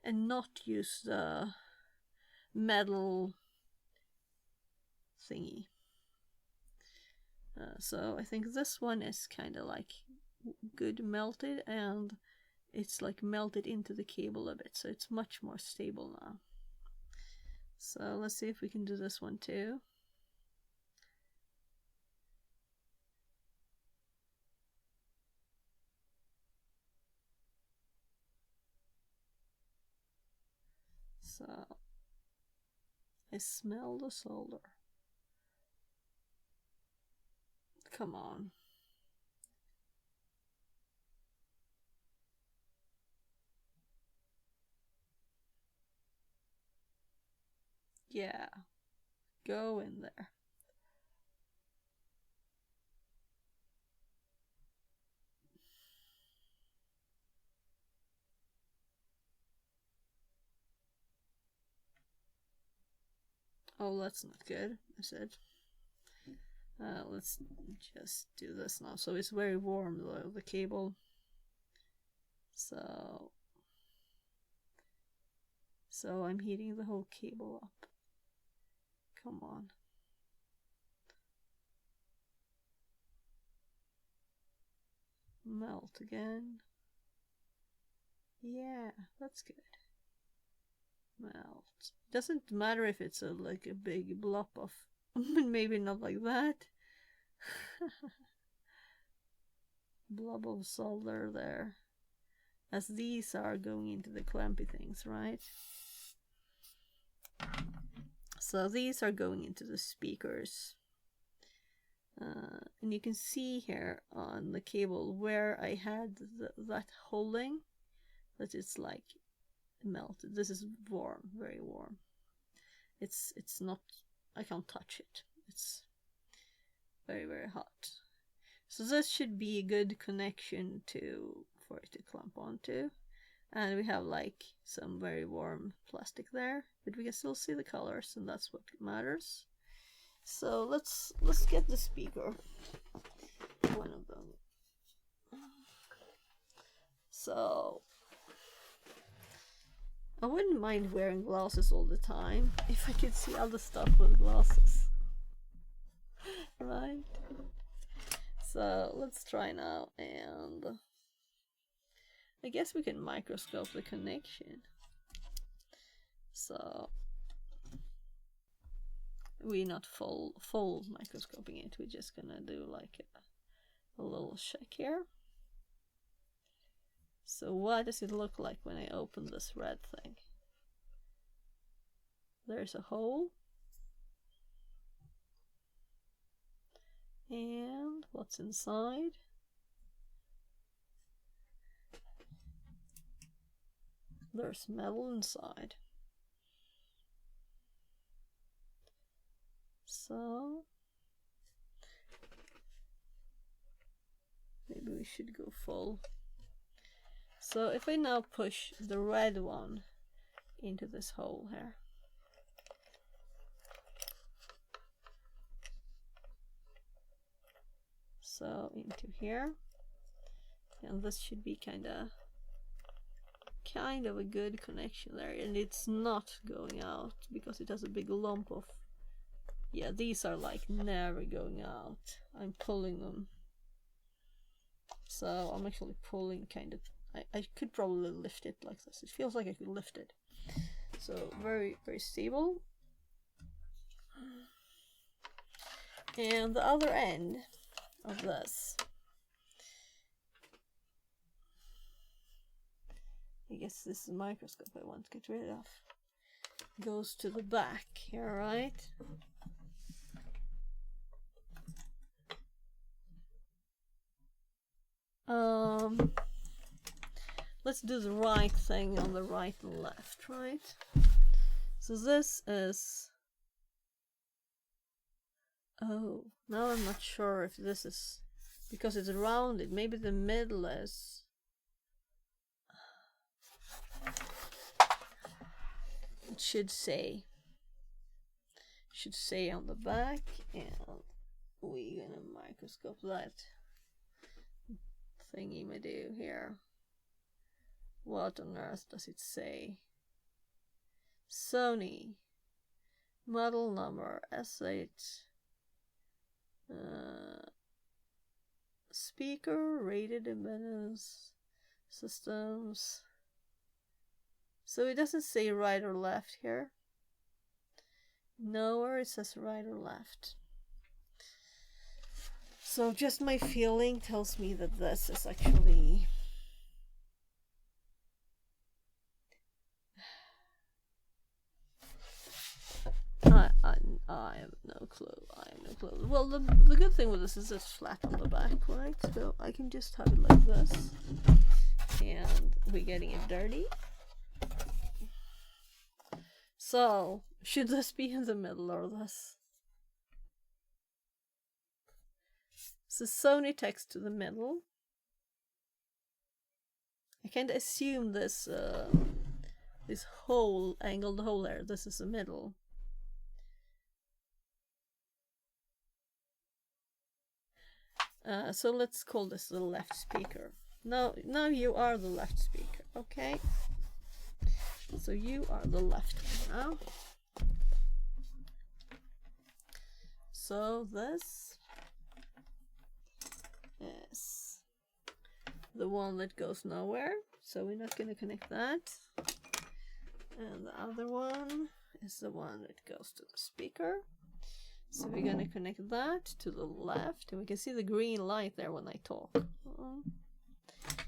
and not use the metal thingy. So I think this one is kind of like good melted, and it's like melted into the cable a bit, so it's much more stable now. So let's see if we can do this one too. So I smell the solder. Come on. Yeah, go in there. Oh, that's not good, I said. Let's just do this now. So it's very warm, though, the cable. So I'm heating the whole cable up. Come on. Melt again. Yeah, that's good. Melt. Doesn't matter if it's like a big blob of, maybe not like that. Blob of solder there. As these are going into the clampy things, right? So these are going into the speakers. And you can see here on the cable where I had that holding, that it's like melted. This is warm, very warm. It's not, I can't touch it. It's very, very hot. So this should be a good connection for it to clamp onto. And we have like some very warm plastic there, but we can still see the colors, and that's what matters. So let's get the speaker. One of them. So I wouldn't mind wearing glasses all the time if I could see other stuff with glasses. Right? So let's try now, and I guess we can microscope the connection. So we're not full microscoping it, we're just gonna do like a little check here. So what does it look like when I open this red thing? There's a hole. And what's inside? There's metal inside. So maybe we should go full. So if I now push the red one into this hole here, so into here, and this should be kind of a good connection there, and it's not going out because it has a big lump of, yeah, these are like never going out. I'm pulling them, so I'm actually pulling kind of, I could probably lift it like this. It feels like I could lift it. So very, very stable. And the other end of this, I guess this is a microscope I want to get rid of, goes to the back here, right? Let's do the right thing on the right and left, right? So this is, oh, now I'm not sure if this is, because it's rounded, maybe the middle is, it should say on the back, and we're gonna microscope that thingy we do here. What on earth does it say? Sony model number S8 speaker rated impedance Systems. So it doesn't say right or left here. Nowhere it says right or left. So just my feeling tells me that this is actually I have no clue. I have no clue. Well, the good thing with this is it's flat on the back, right? So I can just have it like this, and we're getting it dirty. So should this be in the middle or this? So Sony text to the middle. I can't assume this this whole angled hole there. This is the middle. So let's call this the left speaker. Now you are the left speaker, okay? So you are the left one now. So this is the one that goes nowhere, so we're not going to connect that. And the other one is the one that goes to the speaker. So we're going to connect that to the left, and we can see the green light there when I talk.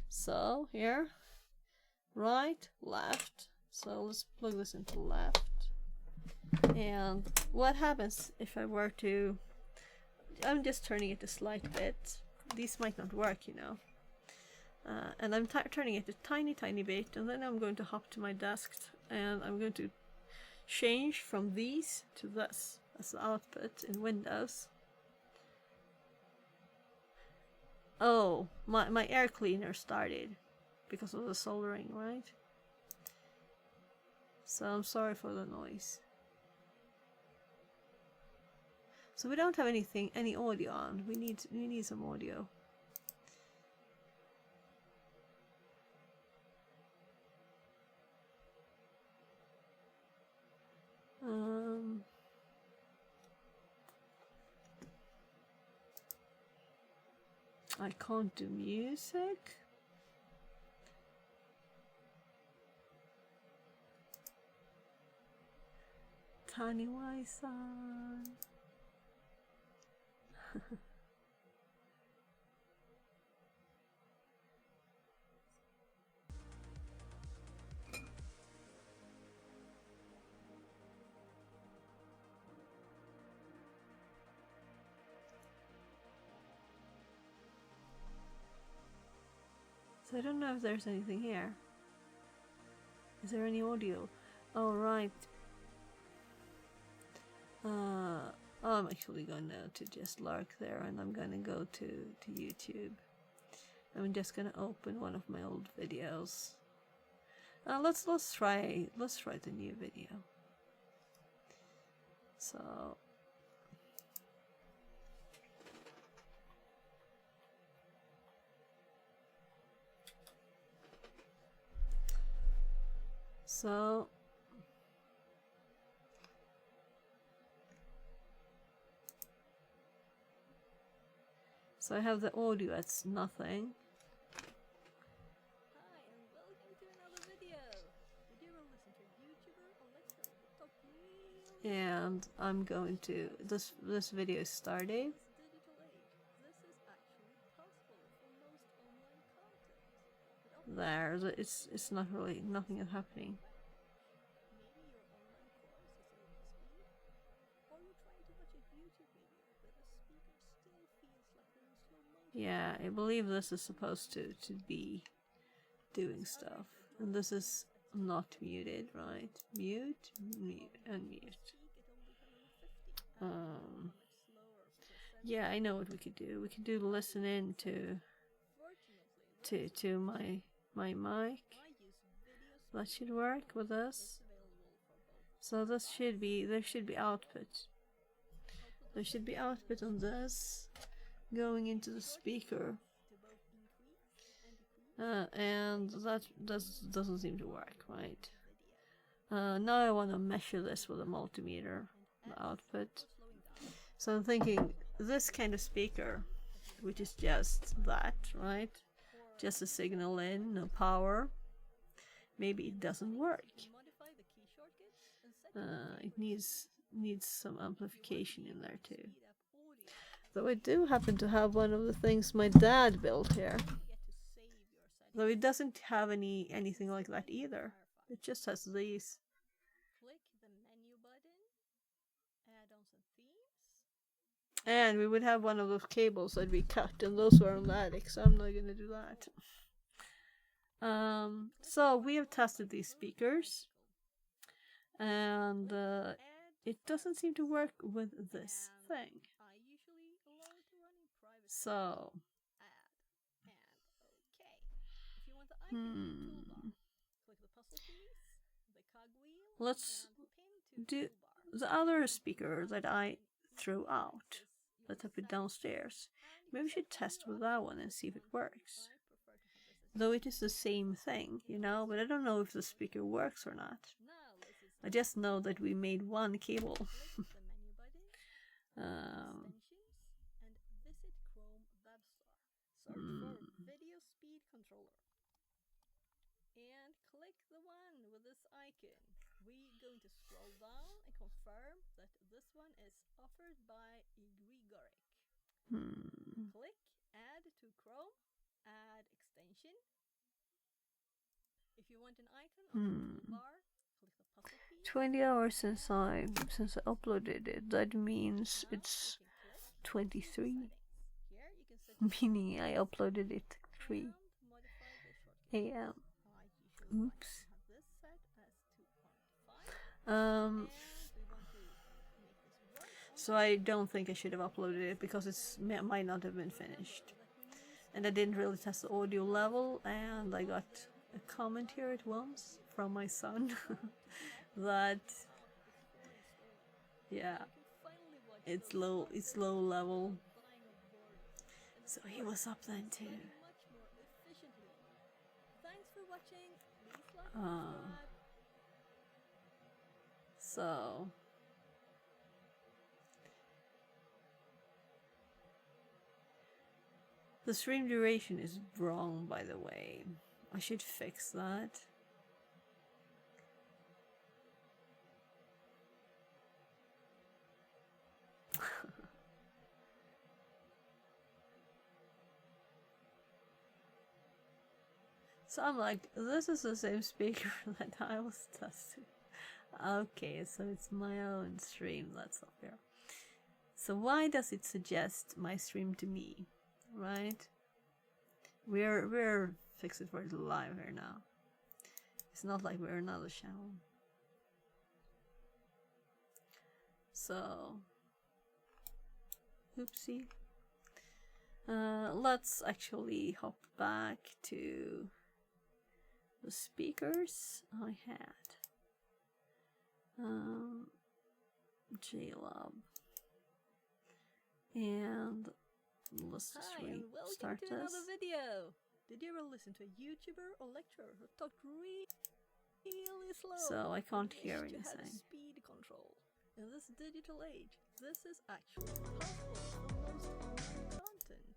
So here, right, left. So let's plug this into left. And what happens if I were to... I'm just turning it a slight bit. These might not work, you know. And I'm turning it a tiny bit, and then I'm going to hop to my desk, and I'm going to change from these to this as the output in Windows. Oh, my air cleaner started because of the soldering, right? So I'm sorry for the noise. So we don't have any audio on. We need some audio. I can't do music. Taniwai-san. So I don't know if there's anything here. Is there any audio? Oh, right. I'm actually gonna to just lurk there, and I'm gonna go to YouTube. I'm just gonna open one of my old videos. Let's try the new video. So I have the audio at nothing. Hi, and welcome to another video. Today we'll listen to a YouTuber on lecture who talked real. And I'm going to this video is started. There, it's not really nothing is happening. Yeah, I believe this is supposed to be doing stuff, and this is not muted, right? Mute, mute, unmute. Yeah, I know what we could do. We could do listen in to my mic. That should work with this. So this should be there should be output. There should be output on this going into the speaker. And that doesn't seem to work, right? Now I want to measure this with a multimeter, the output. So I'm thinking this kind of speaker, which is just that, right? Just a signal in, no power. Maybe it doesn't work. It needs some amplification in there too. Though I do happen to have one of the things my dad built here. Though it doesn't have anything like that either. It just has these. And we would have one of those cables that we cut, and those were on the attic, so I'm not gonna do that. So we have tested these speakers, and it doesn't seem to work with this thing. So, let's do the other speaker that I threw out, that I put downstairs. Maybe we should test with that one and see if it works. Though it is the same thing, you know, but I don't know if the speaker works or not. I just know that we made one cable. Video speed controller. And click the one with this icon. We're going to scroll down and confirm that this one is offered by Grigoric. Click add to Chrome, add extension. If you want an icon on the toolbar, click the puzzle piece. 20 hours since I uploaded it. That means it's 23. Meaning I uploaded it 3 a.m. Oops. So I don't think I should have uploaded it because it might not have been finished. And I didn't really test the audio level, and I got a comment here at once from my son that yeah, it's low level. So he was up then too. Thanks for watching. Please like and subscribe. So the stream duration is wrong, by the way. I should fix that. So I'm like, this is the same speaker that I was testing. Okay, so it's my own stream, that's not fair. So why does it suggest my stream to me, right? We're fixed for it live here now. It's not like we're another channel. So, oopsie. Let's actually hop back to the speakers I had. JLab. And let's just restart this. Another video. Did you ever listen to a YouTuber or lecturer who talked really slow? So I can't hear anything. Speed control. In this digital age, this is actually possible for most online content.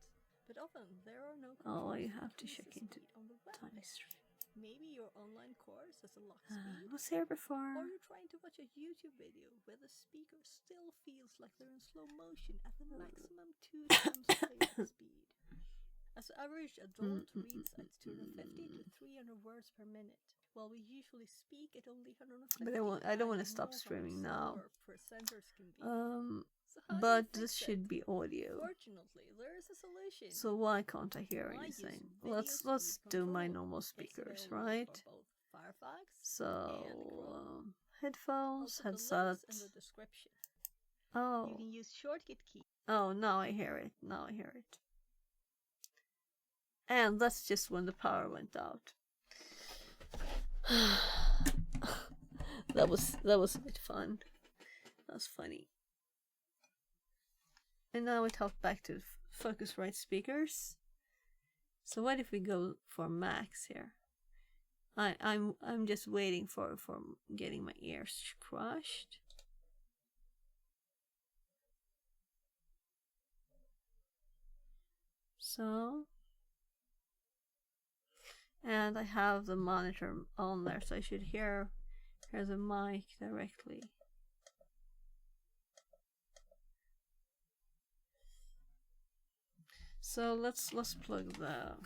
But often there are no controls. Oh, you have to check into time stream. Maybe your online course has a lock speed. Was here before. Or you're trying to watch a YouTube video where the speaker still feels like they're in slow motion at the maximum 2 times player speed. As the average adult reads at 250 to 300 words per minute, while we usually speak at only 150. But I don't want to stop streaming now. But this should be audio. Fortunately, there is a solution. So why can't I hear anything? Let's do my normal speakers, right? So headphones, headset. Oh. You can use shortcut key. Oh, now I hear it. Now I hear it. And that's just when the power went out. That was a bit fun. That was funny. And now we talk back to Focusrite speakers. So what if we go for max here? I'm just waiting for getting my ears crushed. So And I have the monitor on there, so I should hear the mic directly. So let's plug the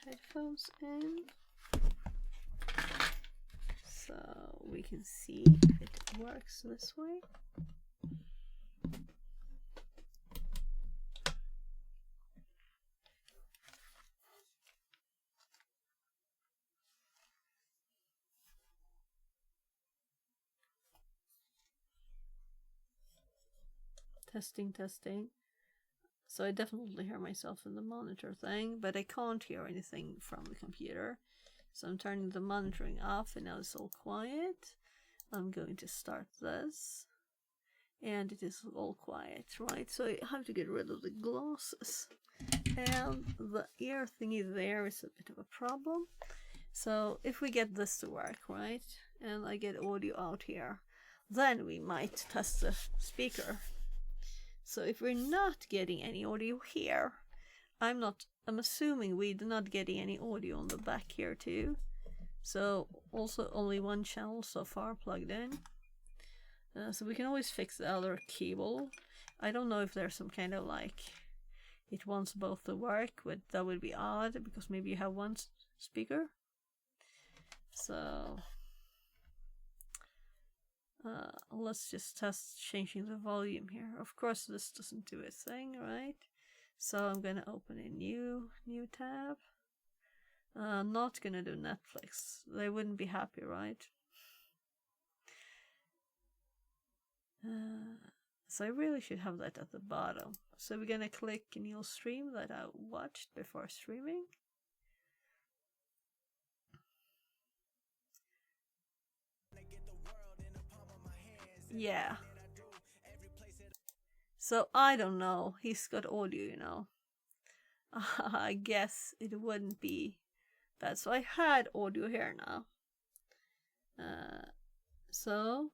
headphones in, so we can see if it works this way. Testing, testing. So I definitely hear myself in the monitor thing, but I can't hear anything from the computer. So I'm turning the monitoring off, and now it's all quiet. I'm going to start this, and it is all quiet, right? So I have to get rid of the glasses. And the ear thingy there is a bit of a problem. So if we get this to work, right, and I get audio out here, then we might test the speaker. So if we're not getting any audio here, I'm assuming we're not getting any audio on the back here too. So also only one channel so far plugged in. So we can always fix the other cable. I don't know if there's some kind of like, it wants both to work, but that would be odd because maybe you have one speaker. So let's just test changing the volume here. Of course this doesn't do a thing, right? So I'm gonna open a new tab. I'm not gonna do Netflix. They wouldn't be happy, right? So I really should have that at the bottom. So we're gonna click new stream that I watched before streaming. Yeah. So I don't know. He's got audio, you know. I guess it wouldn't be bad. So I had audio here now. So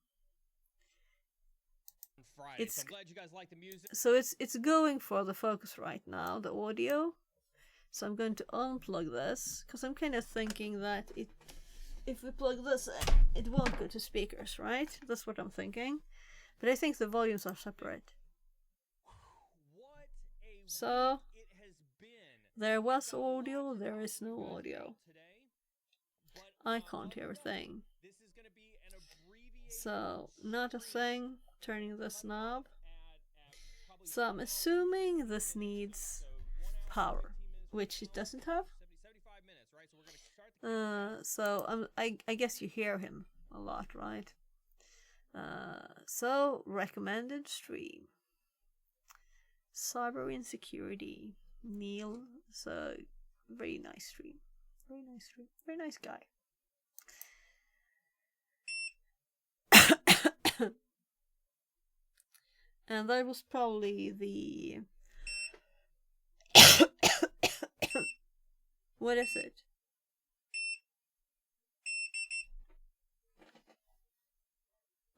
it's, I'm glad you guys like the music. So it's going for the focus right now, the audio. So I'm going to unplug this because I'm kind of thinking that if we plug this in, it won't go to speakers, right? That's what I'm thinking. But I think the volumes are separate. So there was audio, there is no audio. I can't hear a thing. So not a thing. Turning this knob. So I'm assuming this needs power, which it doesn't have. So I guess you hear him a lot, right? So recommended stream. Cyber insecurity. Neil. So very nice stream. Very nice stream. Very nice guy. And that was probably the... What is it?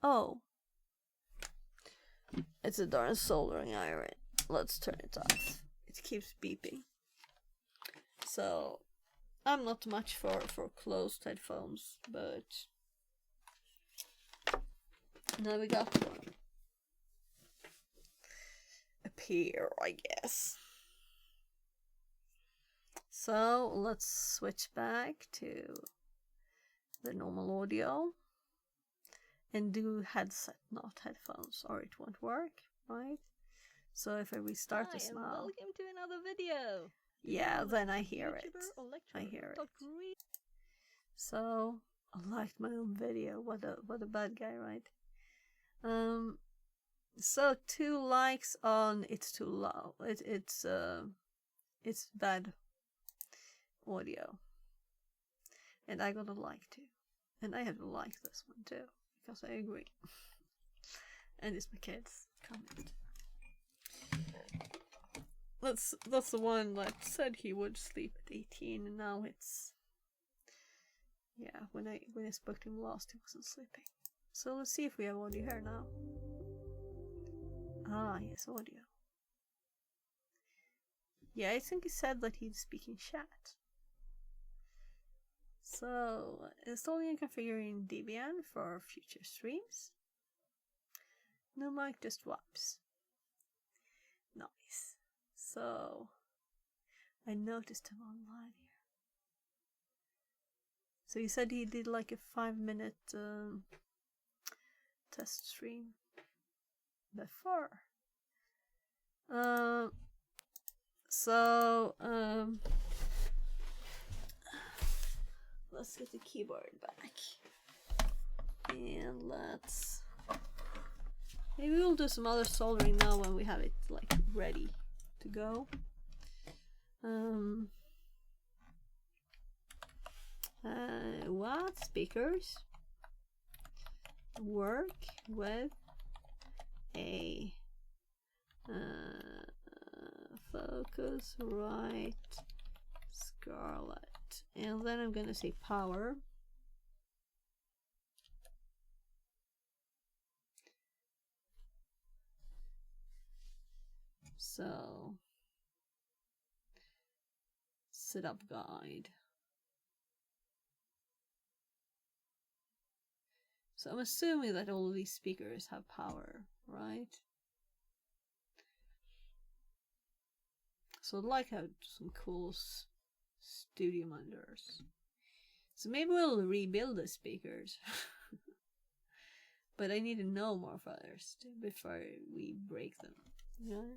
Oh. It's a darn soldering iron. Let's turn it off. It keeps beeping. So, I'm not much for closed headphones, but... Now we got one. Appear, I guess. So let's switch back to the normal audio and do headset, not headphones, or it won't work, right? So if I restart this now, welcome to another video. Yeah, then I hear it. I hear it. So I liked my own video. What a bad guy, right? So 2 likes on it's too low. It's bad audio. And I got a like too. And I have to like this one too, because I agree. And it's my kid's comment. That's the one that said he would sleep at 18, and now it's... Yeah, when I spoke to him last, he wasn't sleeping. So let's see if we have audio here now. Ah, yes, audio. Yeah, I think he said that he'd speak in chat. So, installing and configuring Debian for future streams. No mic, just WAPs. Nice. So, I noticed him online here. So you said he did like a 5-minute test stream before. Let's get the keyboard back. And maybe we'll do some other soldering now when we have it like ready to go. What speakers work with a Focusrite Scarlett? And then I'm gonna say power. So, setup guide. So I'm assuming that all of these speakers have power, right? So I'd like to have some cool studio monitors. So maybe we'll rebuild the speakers. But I need to know more first before we break them. Yeah.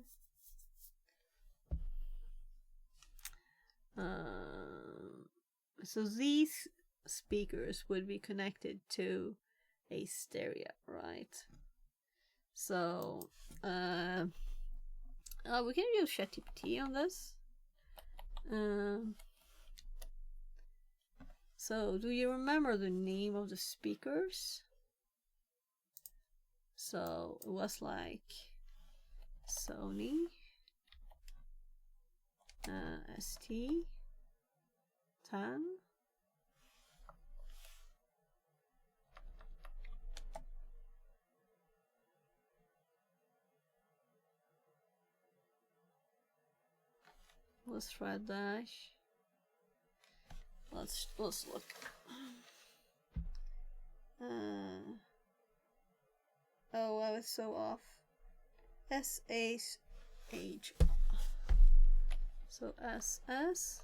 So these speakers would be connected to a stereo, right? So we can use ChatGPT on this. So do you remember the name of the speakers? So it was like Sony, ST10, let's try dash. Let's look. Oh, I was so off. SH. So SSH.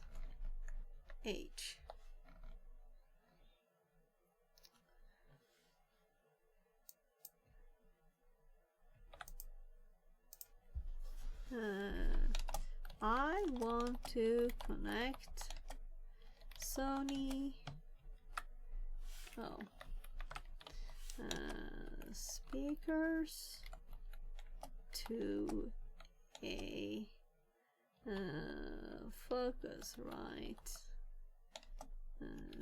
I want to connect Sony. Speakers to a Focusrite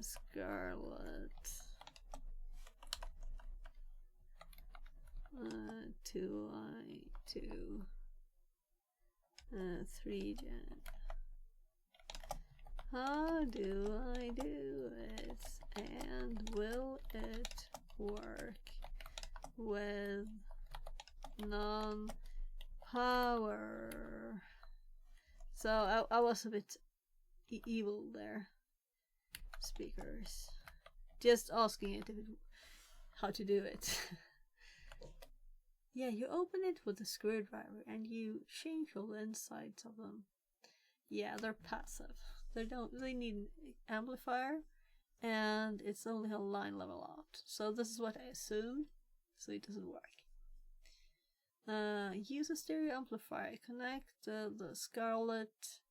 Scarlett 2i2 3gen. How do I do it? And will it work with non-power? So I was a bit evil there. Speakers. Just asking it how to do it. Yeah, you open it with a screwdriver and you change all the insides of them. Yeah, they're passive. They need an amplifier, and it's only a line level out. So this is what I assumed, so it doesn't work. Use a stereo amplifier. Connect the Scarlett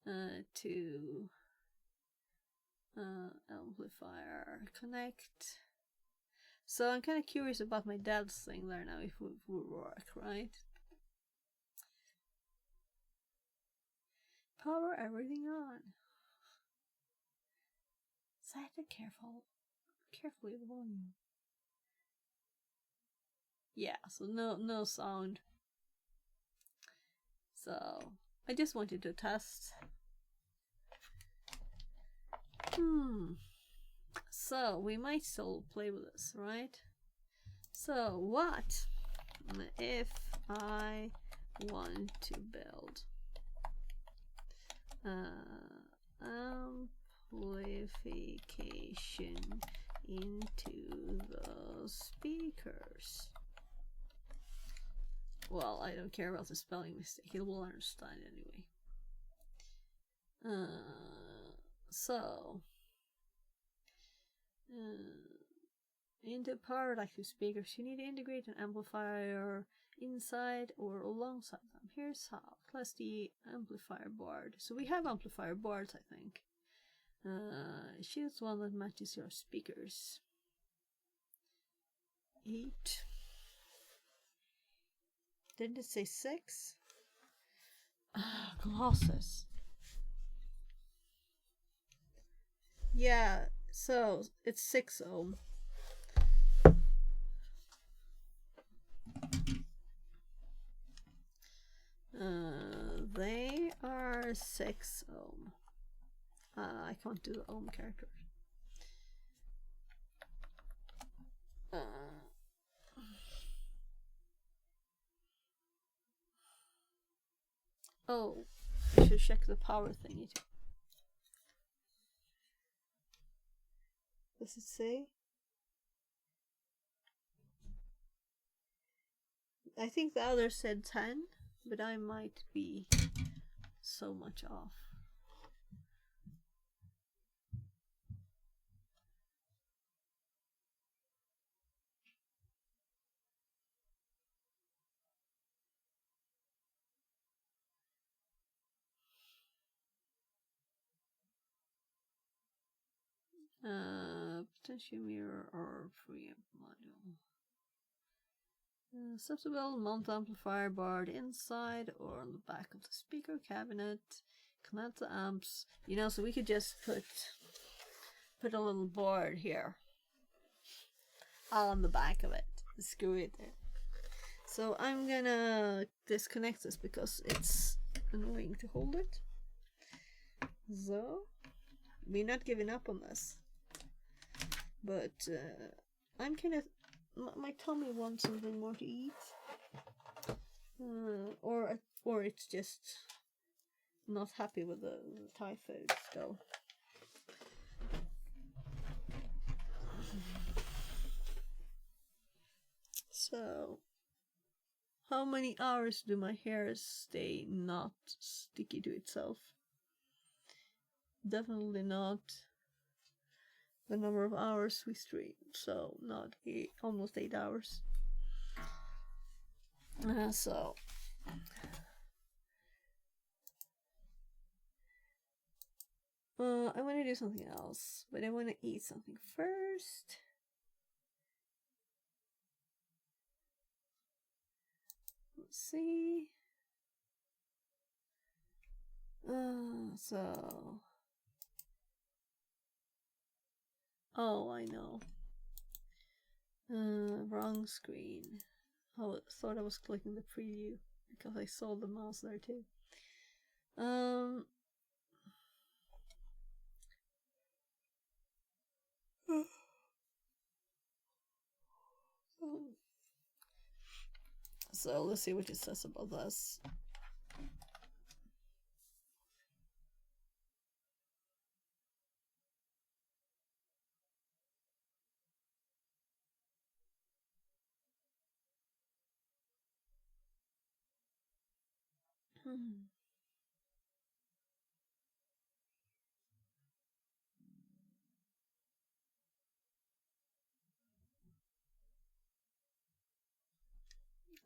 to amplifier. Connect. So I'm kind of curious about my dad's thing there now, if it would work, right? Power everything on. So I have to carefully the volume. Yeah, so no sound. So I just wanted to test. So we might still play with this, right? So what if I want to build amplifier amplification into the speakers. Well, I don't care about the spelling mistake, he will understand anyway. Into powered active speakers, you need to integrate an amplifier inside or alongside them. Here's how. Class D amplifier board. So we have amplifier boards, I think. Choose one that matches your speakers. 8. Didn't it say 6? Glasses. Yeah, so it's 6 ohm. They are 6 ohm. I can't do the ohm character. Oh, I should check the power thingy too. Does it say? I think the other said 10, but I might be so much off. Potentiometer or preamp module. Acceptable mount amplifier board inside or on the back of the speaker cabinet. Connect the amps. You know, so we could just put a little board here on the back of it. Screw it there. So I'm gonna disconnect this because it's annoying to hold it. So we're not giving up on this. But I'm kind of, my tummy wants something more to eat, or it's just not happy with the Thai food still. So, how many hours do my hair stay not sticky to itself? Definitely not the number of hours we stream, so not almost 8 hours. So I want to do something else, but I want to eat something first. Let's see. Oh, I know. Wrong screen. I thought I was clicking the preview because I saw the mouse there too. So let's see what it says about this.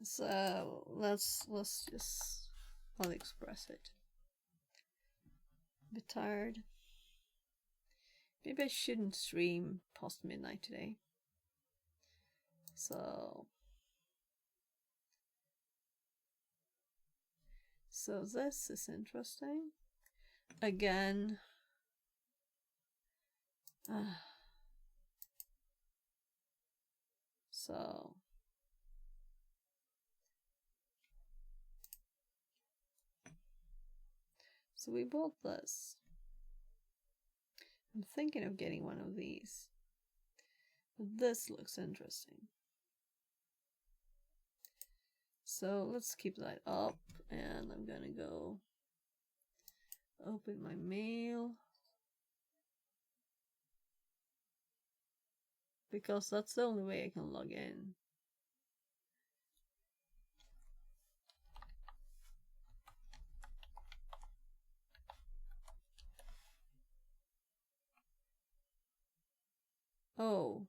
So let's just express it. A bit tired. Maybe I shouldn't stream past midnight today. So this is interesting. Again. So we bought this. I'm thinking of getting one of these. But this looks interesting. So let's keep that up, and I'm gonna go open my mail. because that's the only way I can log in. Oh.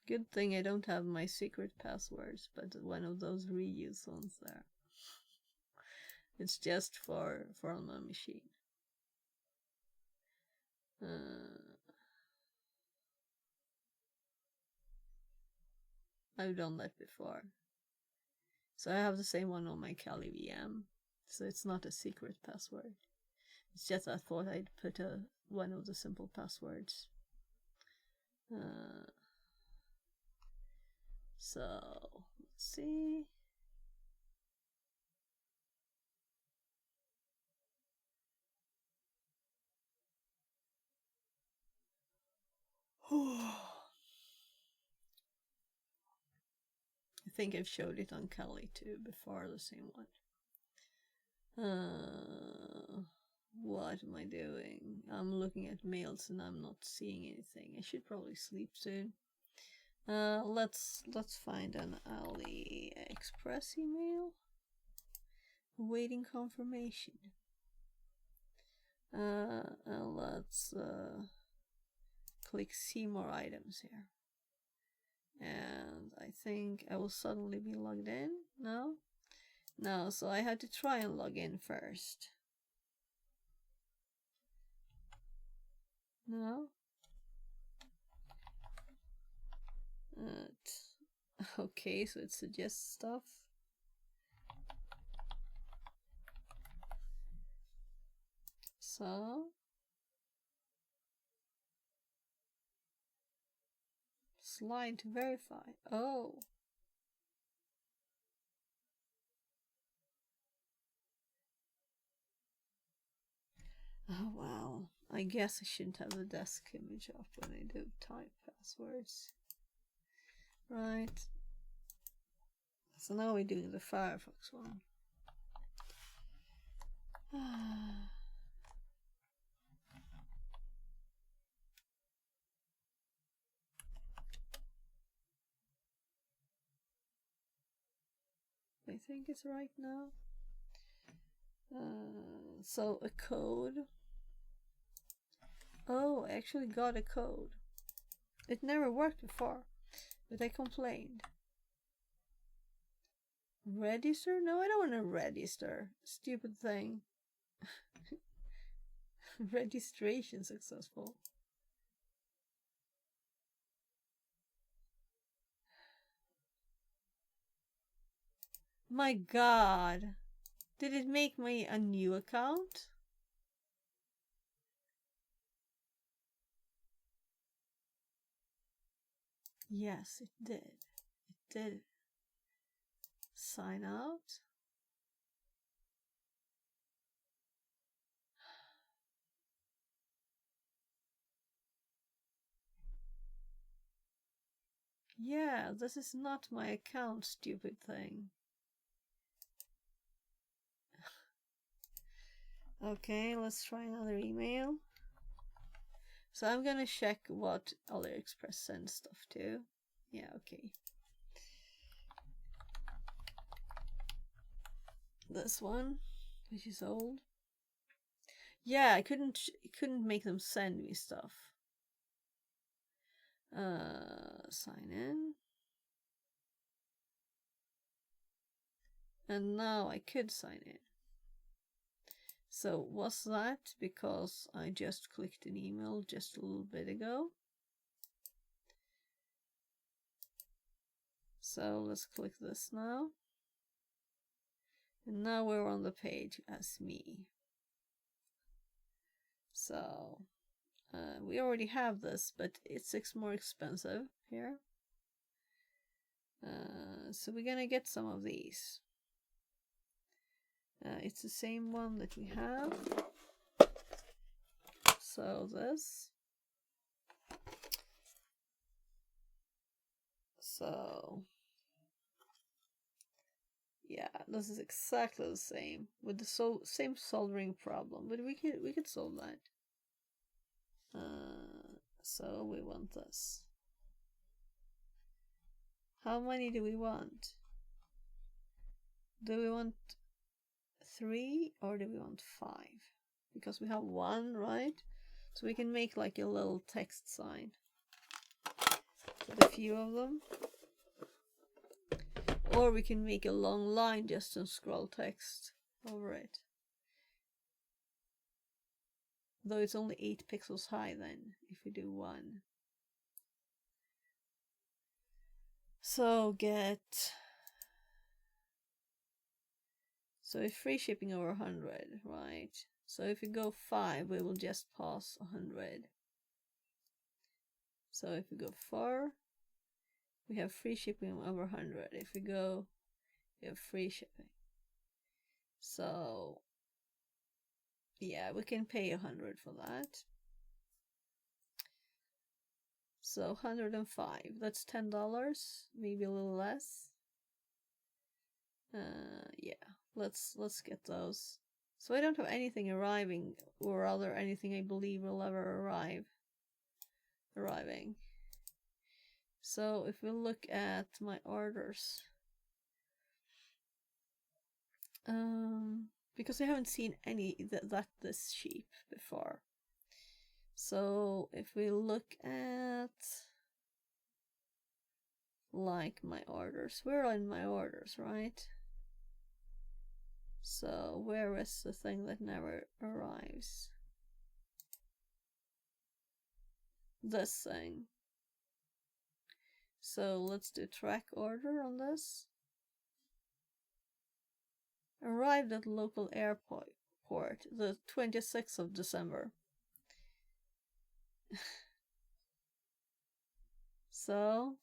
Good thing I don't have my secret passwords, but one of those reuse ones there. It's just for on my machine. I've done that before. So I have the same one on my Kali VM. So it's not a secret password. It's just I thought I'd put one of the simple passwords. So let's see. I think I've showed it on Kali too before, the same one. What am I doing? I'm looking at mails and I'm not seeing anything. I should probably sleep soon. Let's find an AliExpress email. Awaiting confirmation. Let's click see more items here. And I think I will suddenly be logged in. No? No, so I had to try and log in first. No? Okay, so it suggests stuff. So slide to verify. Oh. Oh well, I guess I shouldn't have the desk image up when I do type passwords. Right. So now we're doing the Firefox one. I think it's right now. So a code. Oh, I actually got a code. It never worked before, but I complained. Register? No, I don't want to register. Stupid thing. Registration successful. My God. Did it make me a new account? Yes, it did. It did. Sign out. Yeah, this is not my account, stupid thing. Okay, let's try another email. So I'm gonna check what AliExpress sends stuff to. Yeah, okay. This one, which is old. Yeah, I couldn't make them send me stuff. Sign in. And now I could sign in. So was that because I just clicked an email just a little bit ago? So let's click this now. And now we're on the page as me. So we already have this, but it's more expensive here. So we're gonna get some of these. It's the same one that we have. So this. So yeah, this is exactly the same with the same soldering problem, but we could solve that. So we want this. How many do we want? Do we want 3 or do we want 5? Because we have 1, right? So we can make like a little text sign with a few of them. Or we can make a long line just to scroll text over it. Though it's only 8 pixels high then, if we do 1. So it's free shipping over 100, right? So if we go 5, we will just pass 100. So if we go 4, we have free shipping over 100. If we go, we have free shipping. So yeah, we can pay 100 for that. So 105, that's $10, maybe a little less. Yeah, let's get those. So I don't have anything arriving, or rather anything I believe will ever arriving. So if we look at my orders, because I haven't seen any that this cheap before. So if we look at like my orders, we're in my orders, right? So where is the thing that never arrives? This thing. So let's do track order on this. Arrived at local airport the 26th of December. So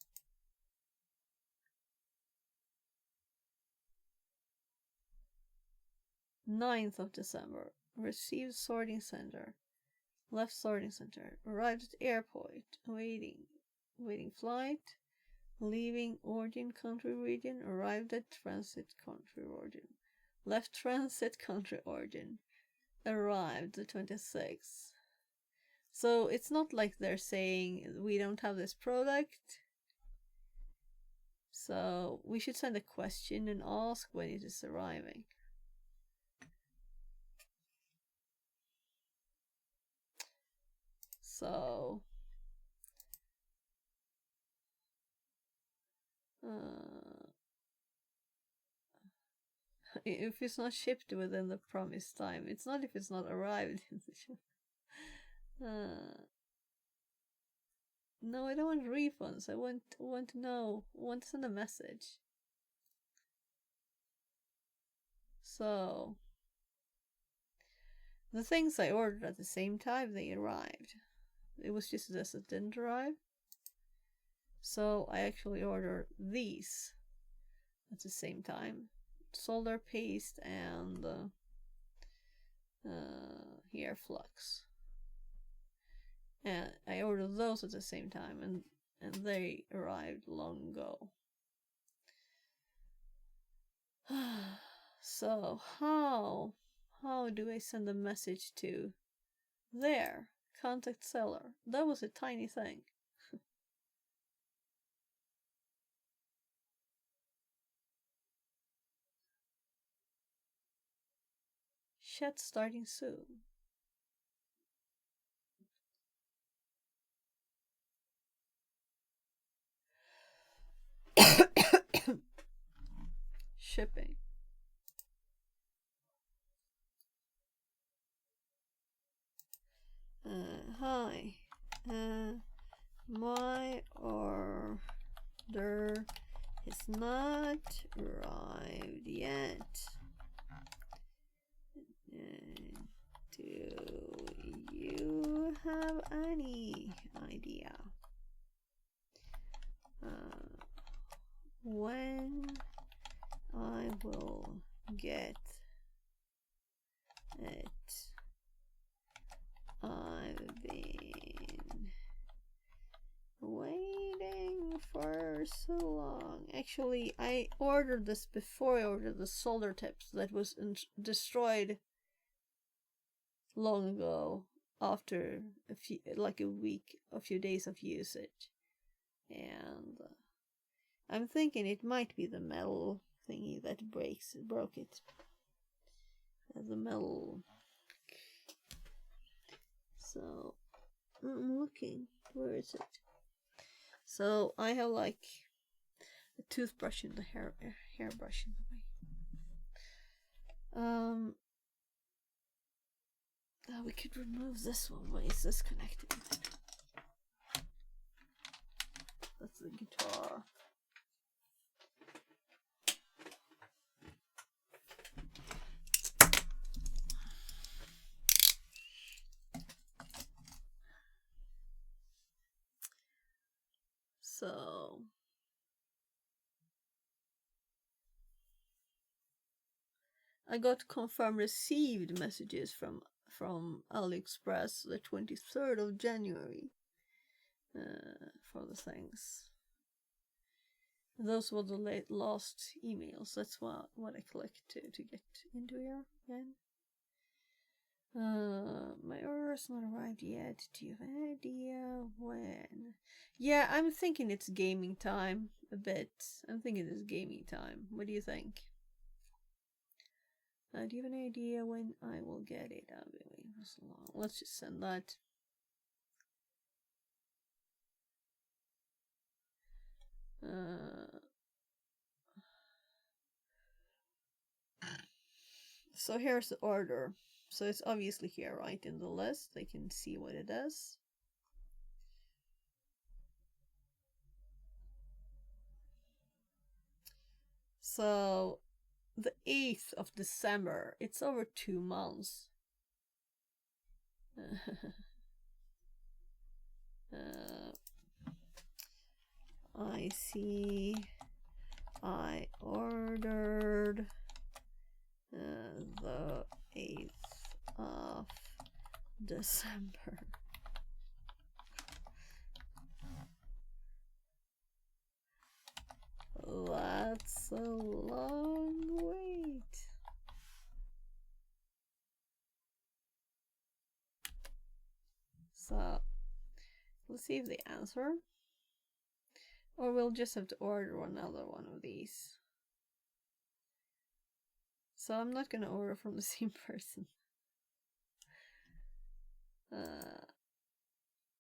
9th of December. Received sorting center. Left sorting center. Arrived at airport. Waiting flight. Leaving origin country region. Arrived at transit country origin. Left transit country origin. Arrived the 26th. So it's not like they're saying we don't have this product. So we should send a question and ask when it is arriving. So if it's not shipped within the promised time, it's not if it's not arrived in the ship. No, I don't want refunds. I want to know. I want to send a message. So the things I ordered at the same time, they arrived. It was just this that didn't arrive. So I actually ordered these at the same time. Solder paste and hair flux. And I ordered those at the same time, and they arrived long ago. So how do I send a message to there? Contact seller. That was a tiny thing. Chat starting soon. Shipping. Hi. My order is not arrived yet. Do you have any idea when I will get it? I've been waiting for so long. Actually, I ordered this before I ordered the solder tips that was destroyed long ago. after a few days of usage. And I'm thinking it might be the metal thingy that broke it. The metal. So I'm looking. Where is it? So I have like a toothbrush in the hairbrush in the way. We could remove this one. Why is this connected? That's the guitar. So I got confirm received messages from AliExpress the 23rd of January for the things. Those were the last emails. That's what I clicked to get into here again. My order's not arrived yet. Do you have an idea when? Yeah, I'm thinking it's gaming time a bit. I'm thinking it's gaming time. What do you think? Do you have an idea when I will get it? I've been waiting for so long. Let's just send that. So here's the order. So it's obviously here, right, in the list. They can see what it is. So the 8th of December. It's over 2 months. I see. I ordered the 8th of December. That's a long wait. So let's see if they answer. Or we'll just have to order another one of these. So I'm not gonna order from the same person.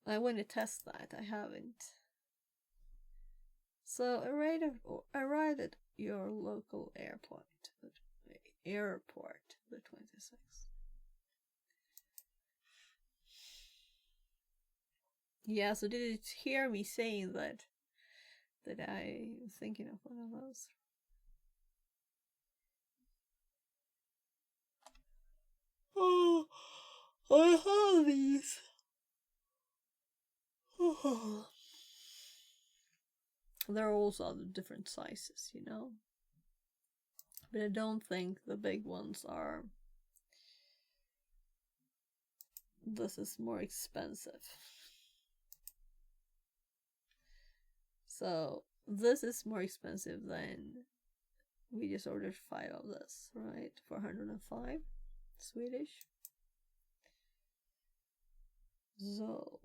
I want to test that. I haven't. So arrive at your local airport. The 26th. Yeah. So did it hear me saying that I was thinking of one of those? Oh, I have these. Oh. There are also other different sizes, you know. But I don't think the big ones are. This is more expensive. So this is more expensive than we just ordered 5 of this, right? 405 Swedish. So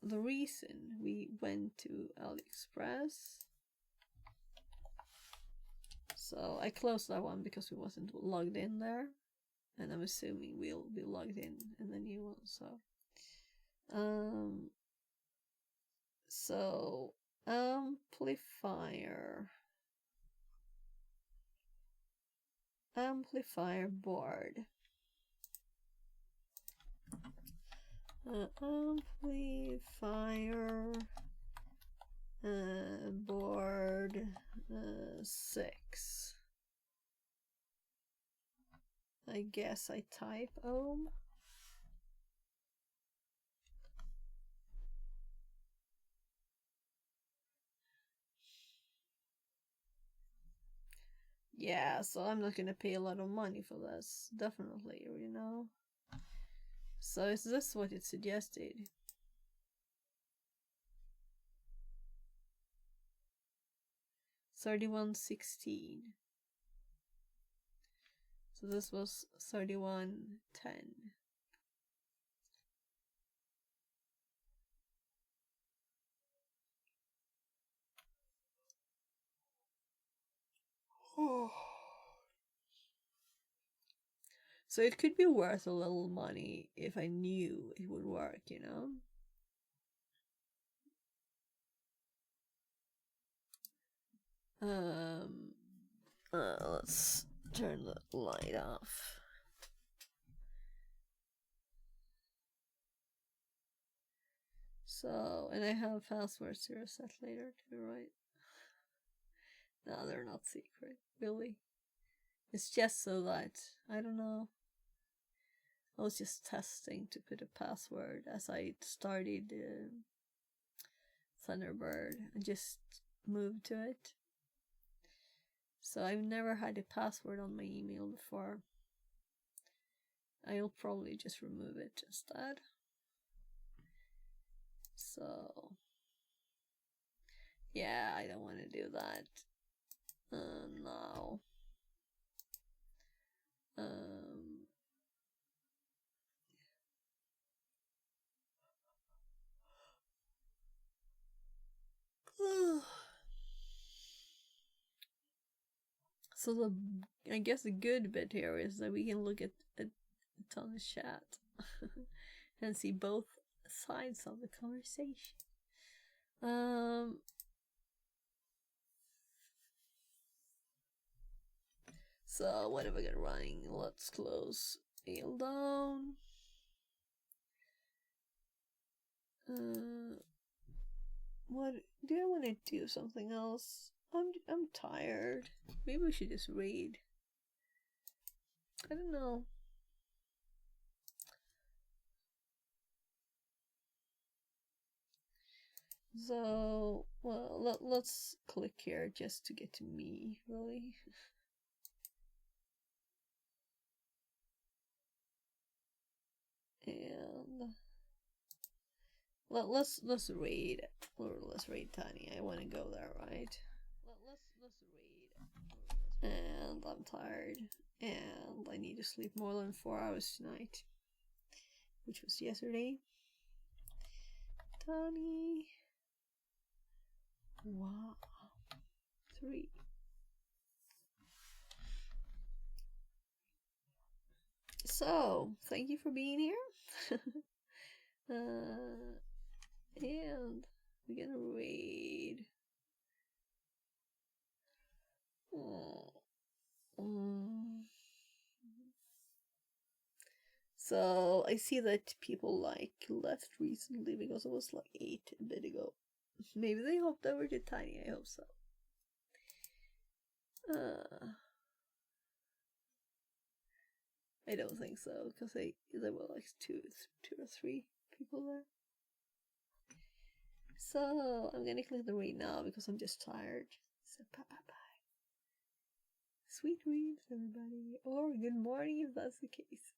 the reason we went to AliExpress. So I closed that one because we wasn't logged in there, and I'm assuming we'll be logged in the new one. So amplifier board. Amplifier board 6. I guess I type ohm. Yeah, so I'm not gonna pay a lot of money for this, definitely, you know. So is this what it suggested? 3116. So this was 3110. So it could be worth a little money if I knew it would work, you know? Let's turn the light off. So, and I have passwords to reset later too, right? No, they're not secret, really. It's just so that, I don't know. I was just testing to put a password as I started Thunderbird and just moved to it. So I've never had a password on my email before. I'll probably just remove it instead. So yeah, I don't want to do that now. So I guess the good bit here is that we can look at Tom's chat and see both sides of the conversation. So what have I got running? Let's close mail down. What do I want to do? Something else? I'm tired. Maybe we should just read. I don't know. So, well, let's click here just to get to me, really. And let's read, or let's read Tiny. I want to go there, right? Let's read. And I'm tired, and I need to sleep more than 4 hours tonight, which was yesterday. Tiny. Wow. 3. So, thank you for being here. And we're gonna read. So I see that people left recently because it was 8 a bit ago. Maybe they hopped over to Tiny. I hope so. I don't think so because there were 2 or 3 people there. So I'm gonna click the read now because I'm just tired. So bye. Sweet dreams, everybody, or good morning if that's the case.